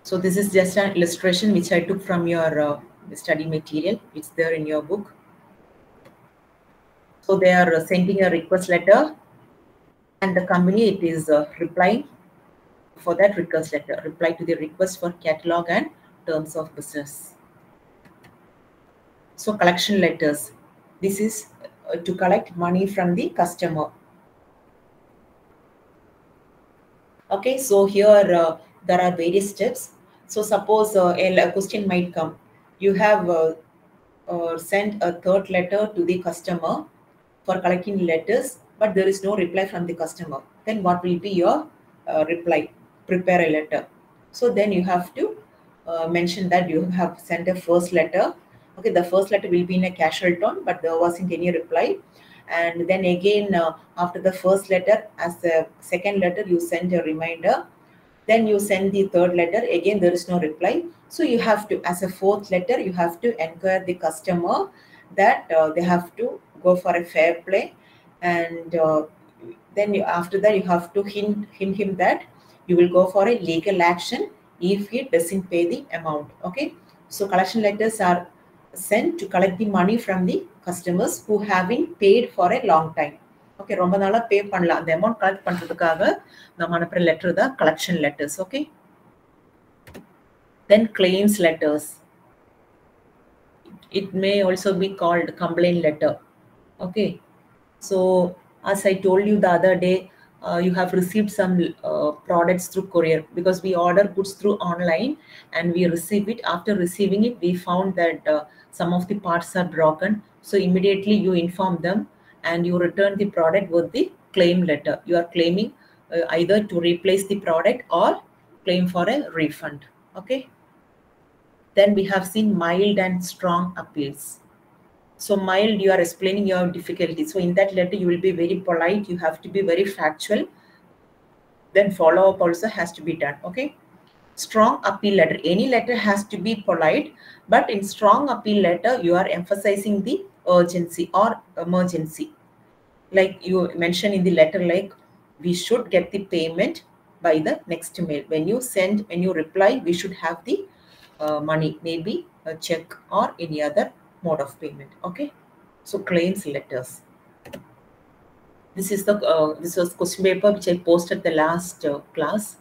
So this is just an illustration which I took from your study material. It's there in your book. So they are sending a request letter, and the company it is replying for that request letter. Reply to the request for catalog and terms of business. So collection letters. This is to collect money from the customer. Okay, so here there are various steps. So suppose a question might come. You have sent a third letter to the customer for collecting letters, but there is no reply from the customer. Then what will be your reply? Prepare a letter. So then you have to mention that you have sent a first letter. Okay, the first letter will be in a casual tone, but there wasn't any reply. And then again, after the first letter, as the second letter, you send a reminder. Then you send the third letter. Again, there is no reply. So you have to, as a fourth letter, you have to enquire the customer that they have to go for a fair play. And then after that, you have to hint him that you will go for a legal action if he doesn't pay the amount. Okay. So collection letters are sent to collect the money from the customers who have been paid for a long time. Okay, ரொம்ப நாளா பே பண்ணல, அந்த amount collect பண்றதுக்காக நம்ம அனுப்புற letter தான் collection letters. Okay. Then claims letters. It may also be called complaint letter. Okay. So as I told you the other day, you have received some products through courier, because we order goods through online and we receive it. After receiving it, we found that some of the parts are broken. So immediately you inform them and you return the product with the claim letter. You are claiming either to replace the product or claim for a refund. Okay. Then we have seen mild and strong appeals. So mild, you are explaining your difficulty. So in that letter, you will be very polite. You have to be very factual. Then follow-up also has to be done. Okay. Strong appeal letter. Any letter has to be polite, but in strong appeal letter, you are emphasizing the urgency or emergency. Like you mentioned in the letter, like we should get the payment by the next mail. When you reply, we should have the money, maybe a check or any other mode of payment. Okay. So claims letters. This is the this was question paper which I posted the last class.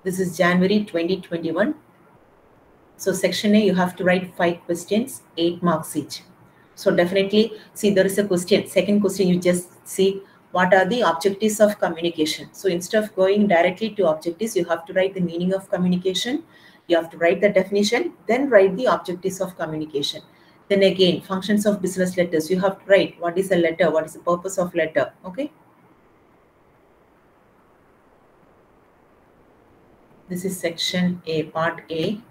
This is January 2021. So section A, you have to write 5 questions, 8 marks each. So definitely, see, there is a question. Second question, you just see what are the objectives of communication. So instead of going directly to objectives, you have to write the meaning of communication. You have to write the definition, then write the objectives of communication. Then again, functions of business letters. You have to write what is a letter, what is the purpose of letter. Okay. This is section A, part A.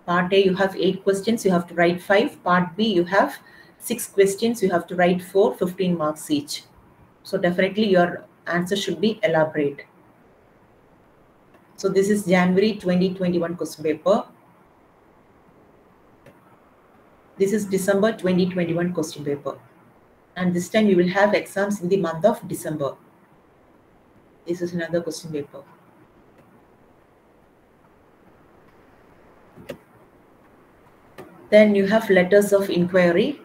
Part A, you have 8 questions, you have to write 5. Part B, you have 6 questions, you have to write 4, 15 marks each. So definitely your answer should be elaborate. So this is January 2021 question paper. This is December 2021 question paper. And this time we will have exams in the month of December. This is another question paper. Then you have letters of inquiry.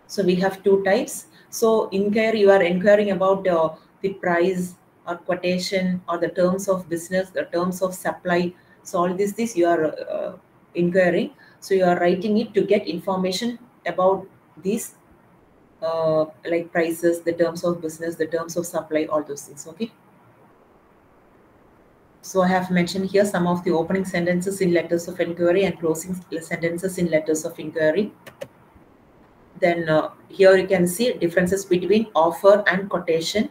So we have 2 types. So inquiry, you are inquiring about the price or quotation or the terms of business, the terms of supply. So all this you are inquiring. So you are writing it to get information about these like prices, the terms of business, the terms of supply, all those things. Okay. So I have mentioned here some of the opening sentences in letters of inquiry and closing sentences in letters of inquiry. Then here you can see differences between offer and quotation.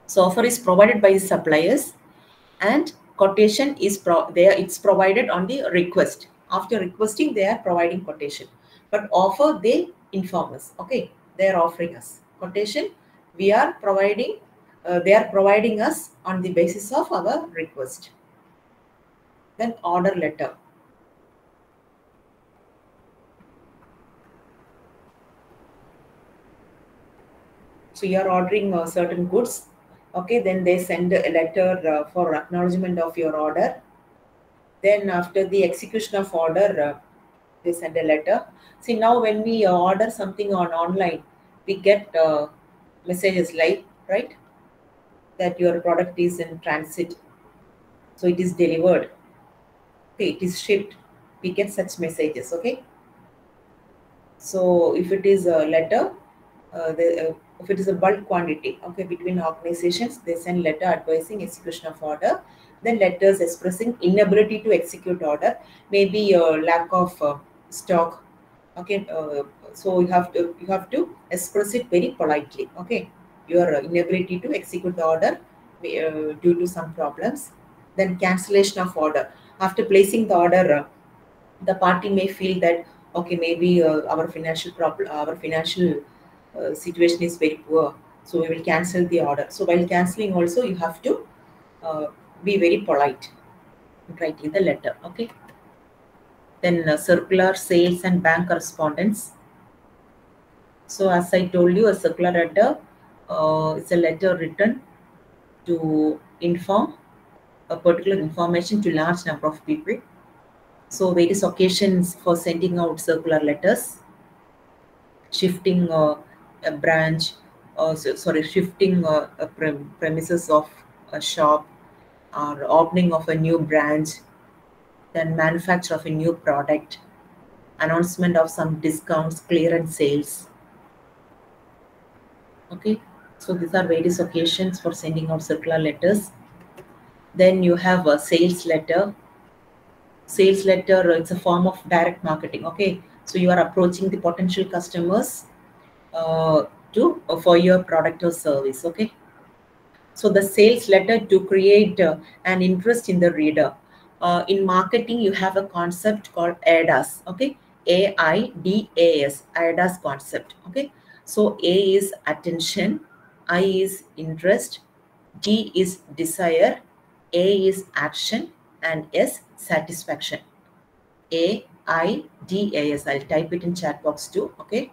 So offer is provided by the suppliers and quotation is it's provided on the request. After requesting, they are providing quotation. But offer, they inform us. Okay, they are offering us. Quotation, we are providing, they are providing us on the basis of our request. Then order letter. So you are ordering certain goods. Okay, then they send a letter for acknowledgement of your order. Then after the execution of order, they send a letter. See, now when we order something on online, we get messages like, right, that your product is in transit. So it is delivered. Okay, it is shipped. We get such messages. Okay. So if it is a letter, if it is a bulk quantity, okay, between organizations, they send letter advising execution of order. Then letters expressing inability to execute order, maybe lack of stock. Okay, so you have to express it very politely. Okay, your inability to execute the order due to some problems. Then cancellation of order. After placing the order, the party may feel that, okay, maybe our financial situation is very poor, so we will cancel the order. So while cancelling also, you have to be very polite in writing the letter. Okay. Then circular, sales and bank correspondence. So as I told you, a circular letter is a letter written to inform a particular information to large number of people. So various occasions for sending out circular letters, shifting a branch, shifting a premises of a shop, or opening of a new branch, then manufacture of a new product, announcement of some discounts, clearance sales. Okay, so these are various occasions for sending out circular letters. Then you have a sales letter. Sales letter, it's a form of direct marketing. Okay, so you are approaching the potential customers for your product or service. Okay, so the sales letter to create an interest in the reader. In marketing, you have a concept called AIDAS. Okay, AIDAS, AIDAS concept. Okay, so A is attention, I is interest, D is desire, A is action, and S satisfaction. AIDAS. I'll type it in chat box too. Okay.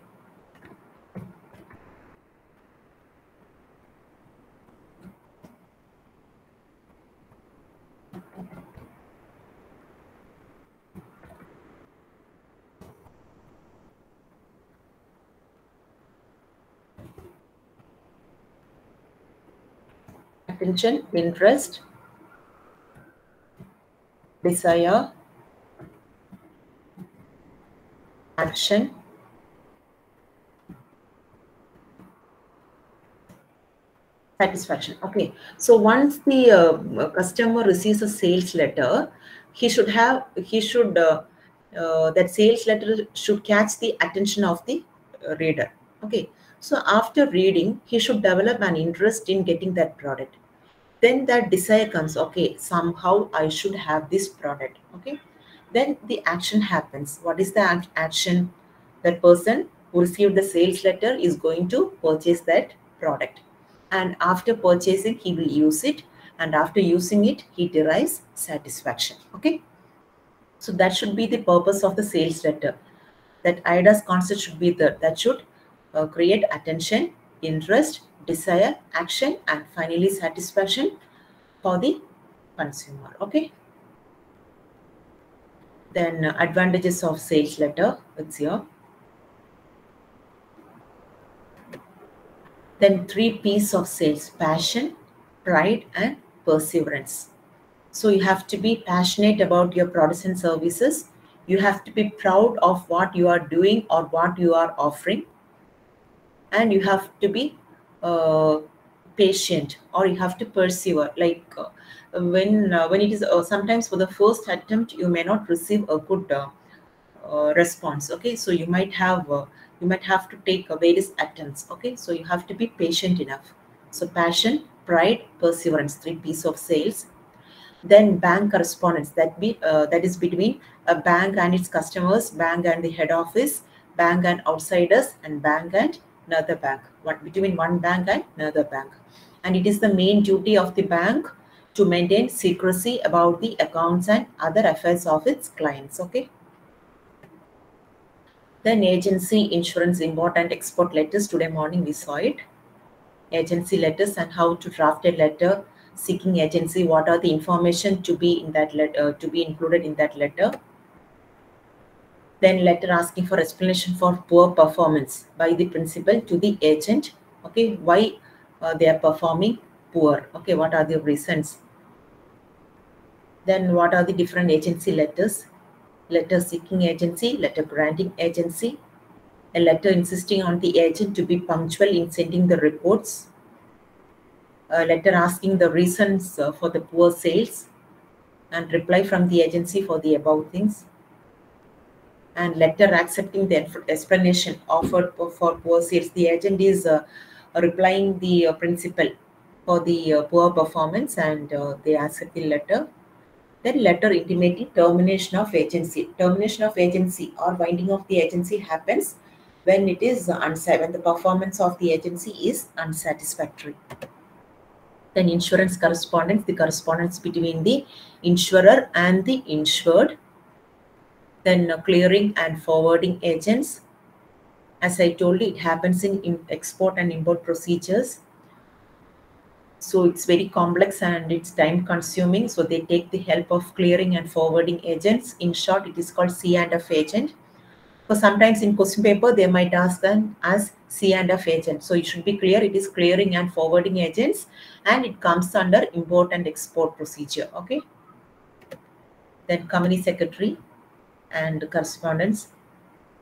Attention, interest, desire, action, satisfaction. Okay, so once the customer receives a sales letter, that sales letter should catch the attention of the reader. Okay, so after reading, he should develop an interest in getting that product. Then that desire comes, okay, somehow I should have this product. Okay, then the action happens. What is the action? That person who received the sales letter is going to purchase that product, and after purchasing, he will use it, and after using it, he derives satisfaction. Okay, so that should be the purpose of the sales letter. That AIDAS concept should be that should create attention, interest, desire, action, and finally satisfaction for the consumer. Okay, then advantages of sales letter, it's here. Then 3 P's of sales: passion, pride, and perseverance. So you have to be passionate about your products and services. You have to be proud of what you are doing or what you are offering. And you have to be patient, or you have to persevere. Like when it is sometimes for the first attempt, you may not receive a good response. Okay, so you might have to take various attempts. Okay, so you have to be patient enough. So passion, pride, perseverance, 3 P's of sales. Then bank correspondence, that is between a bank and its customers, bank and the head office, bank and outsiders, and bank and another bank. Between one bank and another bank. And it is the main duty of the bank to maintain secrecy about the accounts and other affairs of its clients. Okay. Then agency, insurance, import and export letters. Today morning we saw it. Agency letters and how to draft a letter seeking agency. What are the information to be in that letter, to be included in that letter. Then letter asking for explanation for poor performance by the principal to the agent. Okay, why they are performing poor. Okay, what are the reasons. Then what are the different agency letters. Letter seeking agency, letter granting agency, a letter insisting on the agent to be punctual in sending the reports, a letter asking the reasons for the poor sales, and reply from the agency for the above things, and letter accepting the explanation offered for poor sales. The agent is replying the principal for the poor performance, and they accept the letter. Then letter intimating termination of agency. Termination of agency or winding of the agency happens when it is when the performance of the agency is unsatisfactory. Then insurance correspondence, the correspondence between the insurer and the insured. Then clearing and forwarding agents. As I told you, it happens in export and import procedures. So it's very complex and it's time consuming. So they take the help of clearing and forwarding agents. In short, it is called C&F agent. So sometimes in question paper, they might ask them as C&F agent. So it should be clear, it is clearing and forwarding agents, and it comes under import and export procedure. Okay. Then company secretary and correspondence.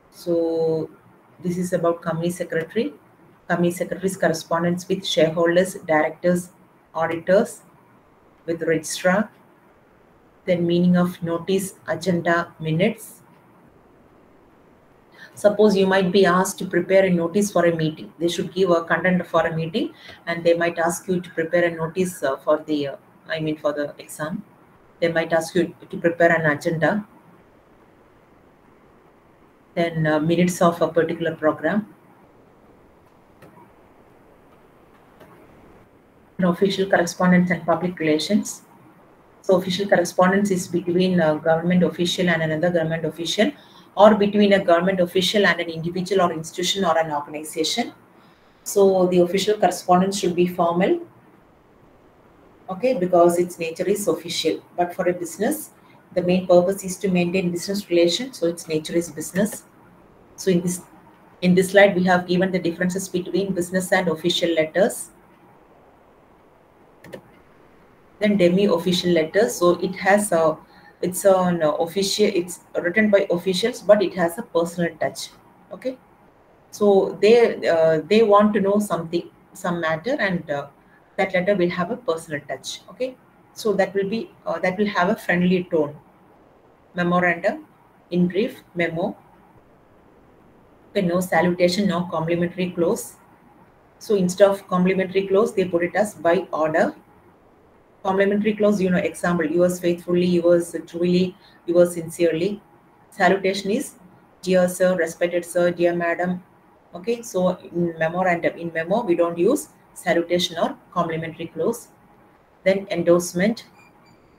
So this is about company secretary. Company secretary's correspondence with shareholders, directors, auditors, with registrar. Then meaning of notice, agenda, minutes. Suppose you might be asked to prepare a notice for a meeting. They should give a content for a meeting, and they might ask you to prepare a notice for the, for the exam. They might ask you to prepare an agenda. Then minutes of a particular program. Official correspondence and public relations. So official correspondence is between a government official and another government official, or between a government official and an individual or institution or an organization. So the official correspondence should be formal, okay, because its nature is official. But for a business, the main purpose is to maintain business relations, so its nature is business. So in this slide, we have given the differences between business and official letters. Then demi-official letters. So it has it's an official. It's written by officials, but it has a personal touch. Okay, so they want to know something, some matter, and that letter will have a personal touch. Okay, so that will be that will have a friendly tone. Memorandum, in brief, memo. Okay, no salutation, no complimentary clause. So instead of complimentary clause, they put it as by order. Complimentary clause, example, yours faithfully, yours truly, yours sincerely. Salutation is dear sir, respected sir, dear madam. Okay, so in memorandum, in memo, we don't use salutation or complimentary clause. Then endorsement.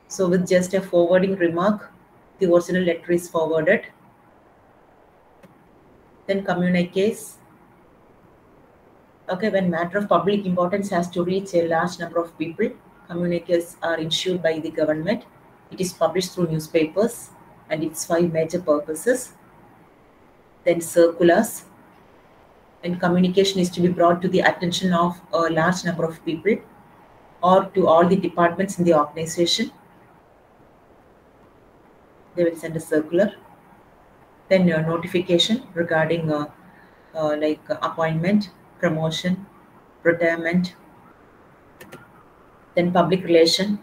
So with just a forwarding remark, the original letter is forwarded. Then communiques. Okay, when matter of public importance has to reach a large number of people, communiques are issued by the government. It is published through newspapers, and its 5 major purposes. Then circulars. When communication is to be brought to the attention of a large number of people or to all the departments in the organization, they will send a circular. Then notification regarding appointment, promotion, retirement, Then public relation.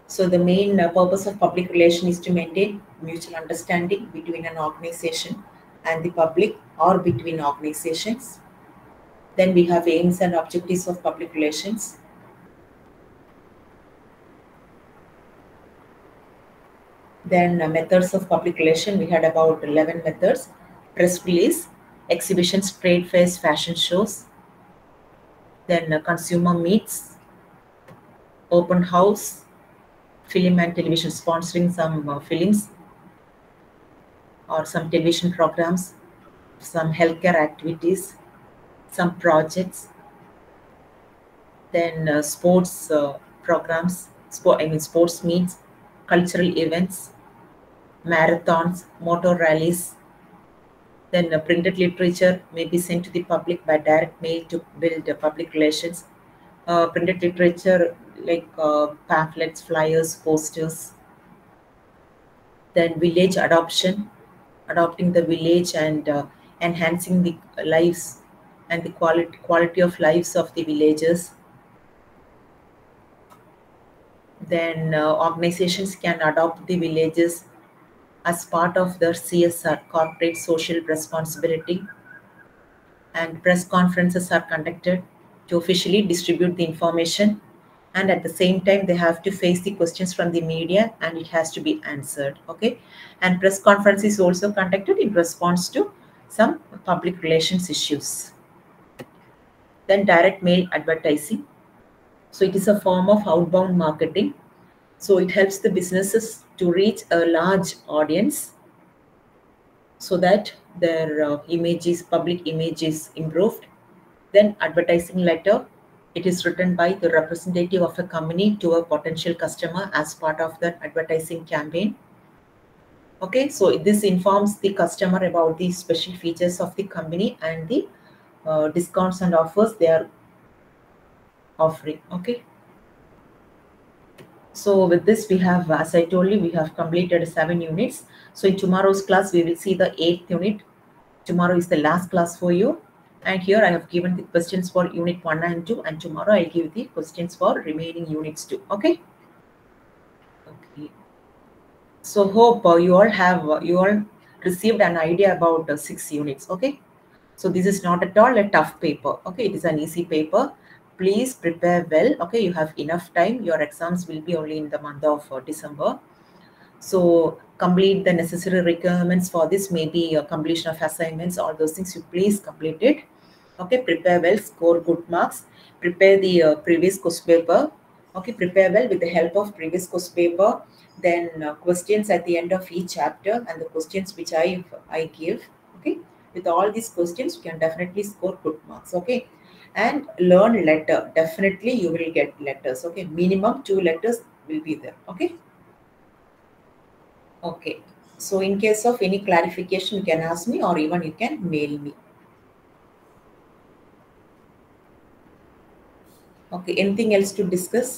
So the main purpose of public relation is to maintain mutual understanding between an organization and the public or between organizations. Then we have aims and objectives of public relations. Then methods of public relation, we had about 11 methods. Press release, exhibitions, trade fairs, fashion shows. Then consumer meets, open house, film and television, sponsoring some films or some television programs, some healthcare activities, some projects. Then sports programs, sports meets, cultural events, marathons, motor rallies. Then printed literature may be sent to the public by direct mail to build public relations. Printed literature like pamphlets, flyers, posters. Then village adoption, adopting the village and enhancing the lives and the quality of lives of the villagers. Then organizations can adopt the villages as part of their CSR, corporate social responsibility. And press conferences are conducted to officially distribute the information, and at the same time they have to face the questions from the media and it has to be answered. Okay, and press conference is also conducted in response to some public relations issues. Then direct mail advertising, so it is a form of outbound marketing, so it helps the businesses to reach a large audience so that their public image is improved. Then advertising letter, it is written by the representative of a company to a potential customer as part of the advertising campaign. Okay, so this informs the customer about the special features of the company and the discounts and offers they are offering. Okay, so with this we have, as I told you, we have completed 7 units. So in tomorrow's class we will see the 8th unit. Tomorrow is the last class for you. And here I have given the questions for unit 1 and 2, and tomorrow I'll give the questions for remaining units 2. Okay. Okay. So hope you all received an idea about 6 units. Okay. So this is not at all a tough paper. Okay, it is an easy paper. Please prepare well. Okay, you have enough time. Your exams will be only in the month of December. So complete the necessary requirements for this, maybe completion of assignments, all those things. You please complete it. Okay, prepare well, score good marks. Prepare the previous question paper. Okay, prepare well with the help of previous question paper. Then questions at the end of each chapter and the questions which I give. Okay, with all these questions, you can definitely score good marks. Okay, and learn letter. Definitely you will get letters. Okay, minimum 2 letters will be there. Okay. Okay, so in case of any clarification, you can ask me or even you can mail me. Okay, anything else to discuss?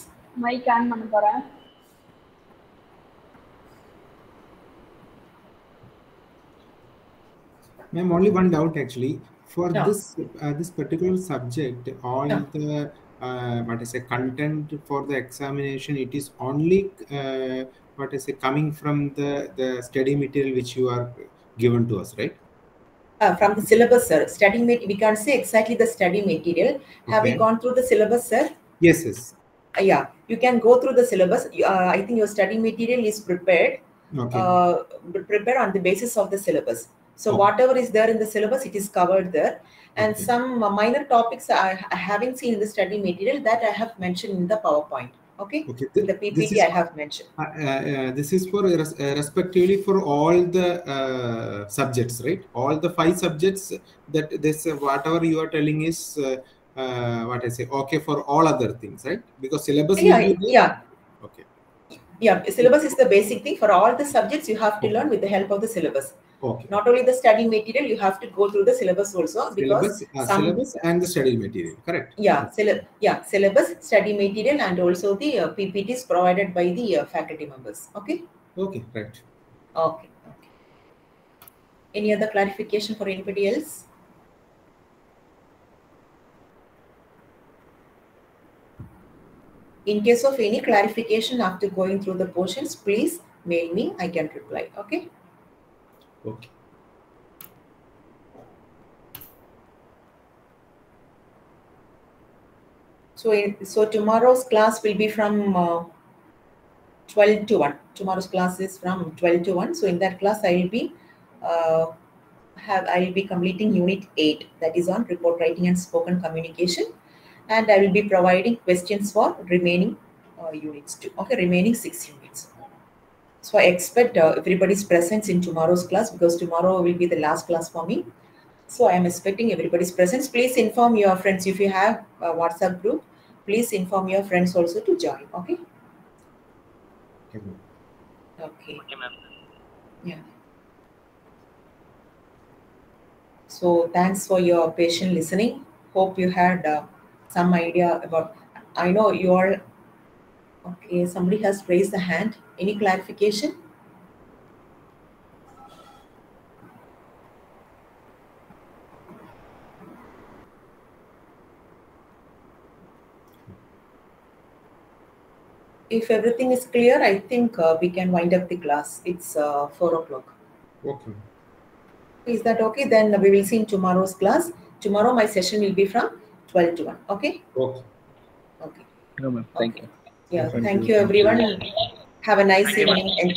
Mic on பண்ண போறேன். Ma'am, only one doubt actually. For Yeah. this particular subject, all Yeah. the what I say content for the examination, it is only what I say coming from the study material which you are given to us, right? From the syllabus, sir. Study material. We can't say exactly the study material. Have Okay. you gone through the syllabus, sir? Yes, yes. Yeah, you can go through the syllabus. I think your study material is prepared. Okay. Prepare on the basis of the syllabus. So Okay. whatever is there in the syllabus, it is covered there. And Okay. some minor topics I haven't seen in the study material that I have mentioned in the PowerPoint. Okay. Okay. In the PPT I have mentioned. This is for respectively for all the subjects, right? All the 5 subjects that this whatever you are telling is what I say okay for all other things, right? Because syllabus will be there. Yeah. Okay. Yeah, syllabus is the basic thing. For all the subjects, you have to learn with the help of the syllabus. Okay. Not only the study material, you have to go through the syllabus also. Because syllabus and the study material, correct? Yeah, syllabus, study material, and also the PPTs provided by the faculty members. Okay. Okay, right. Okay. Okay. Any other clarification for anybody else? In case of any clarification after going through the portions, please mail me. I can reply. Okay. Okay. So tomorrow's class will be from 12 to 1. Tomorrow's class is from 12 to 1. So in that class, I will be completing unit 8, that is on report writing and spoken communication, and I will be providing questions for remaining units too. Okay, remaining 6 units. So I expect everybody's presence in tomorrow's class, because tomorrow will be the last class for me. So I am expecting everybody's presence. Please inform your friends. If you have a WhatsApp group, please inform your friends also to join. Okay. Okay. Okay, ma'am. Yeah. So thanks for your patient listening. Hope you had some idea about. I know you all. Okay, somebody has raised the hand. Any clarification? If everything is clear, I think we can wind up the class. It's 4 o'clock. Okay. Is that okay? Then we will see in tomorrow's class. Tomorrow my session will be from 12 to 1. Okay? Okay. Okay. No, ma'am. Thank you. Yeah, Thank thank you. you Thank you. everyone. Have a nice Thank you, ma'am. evening.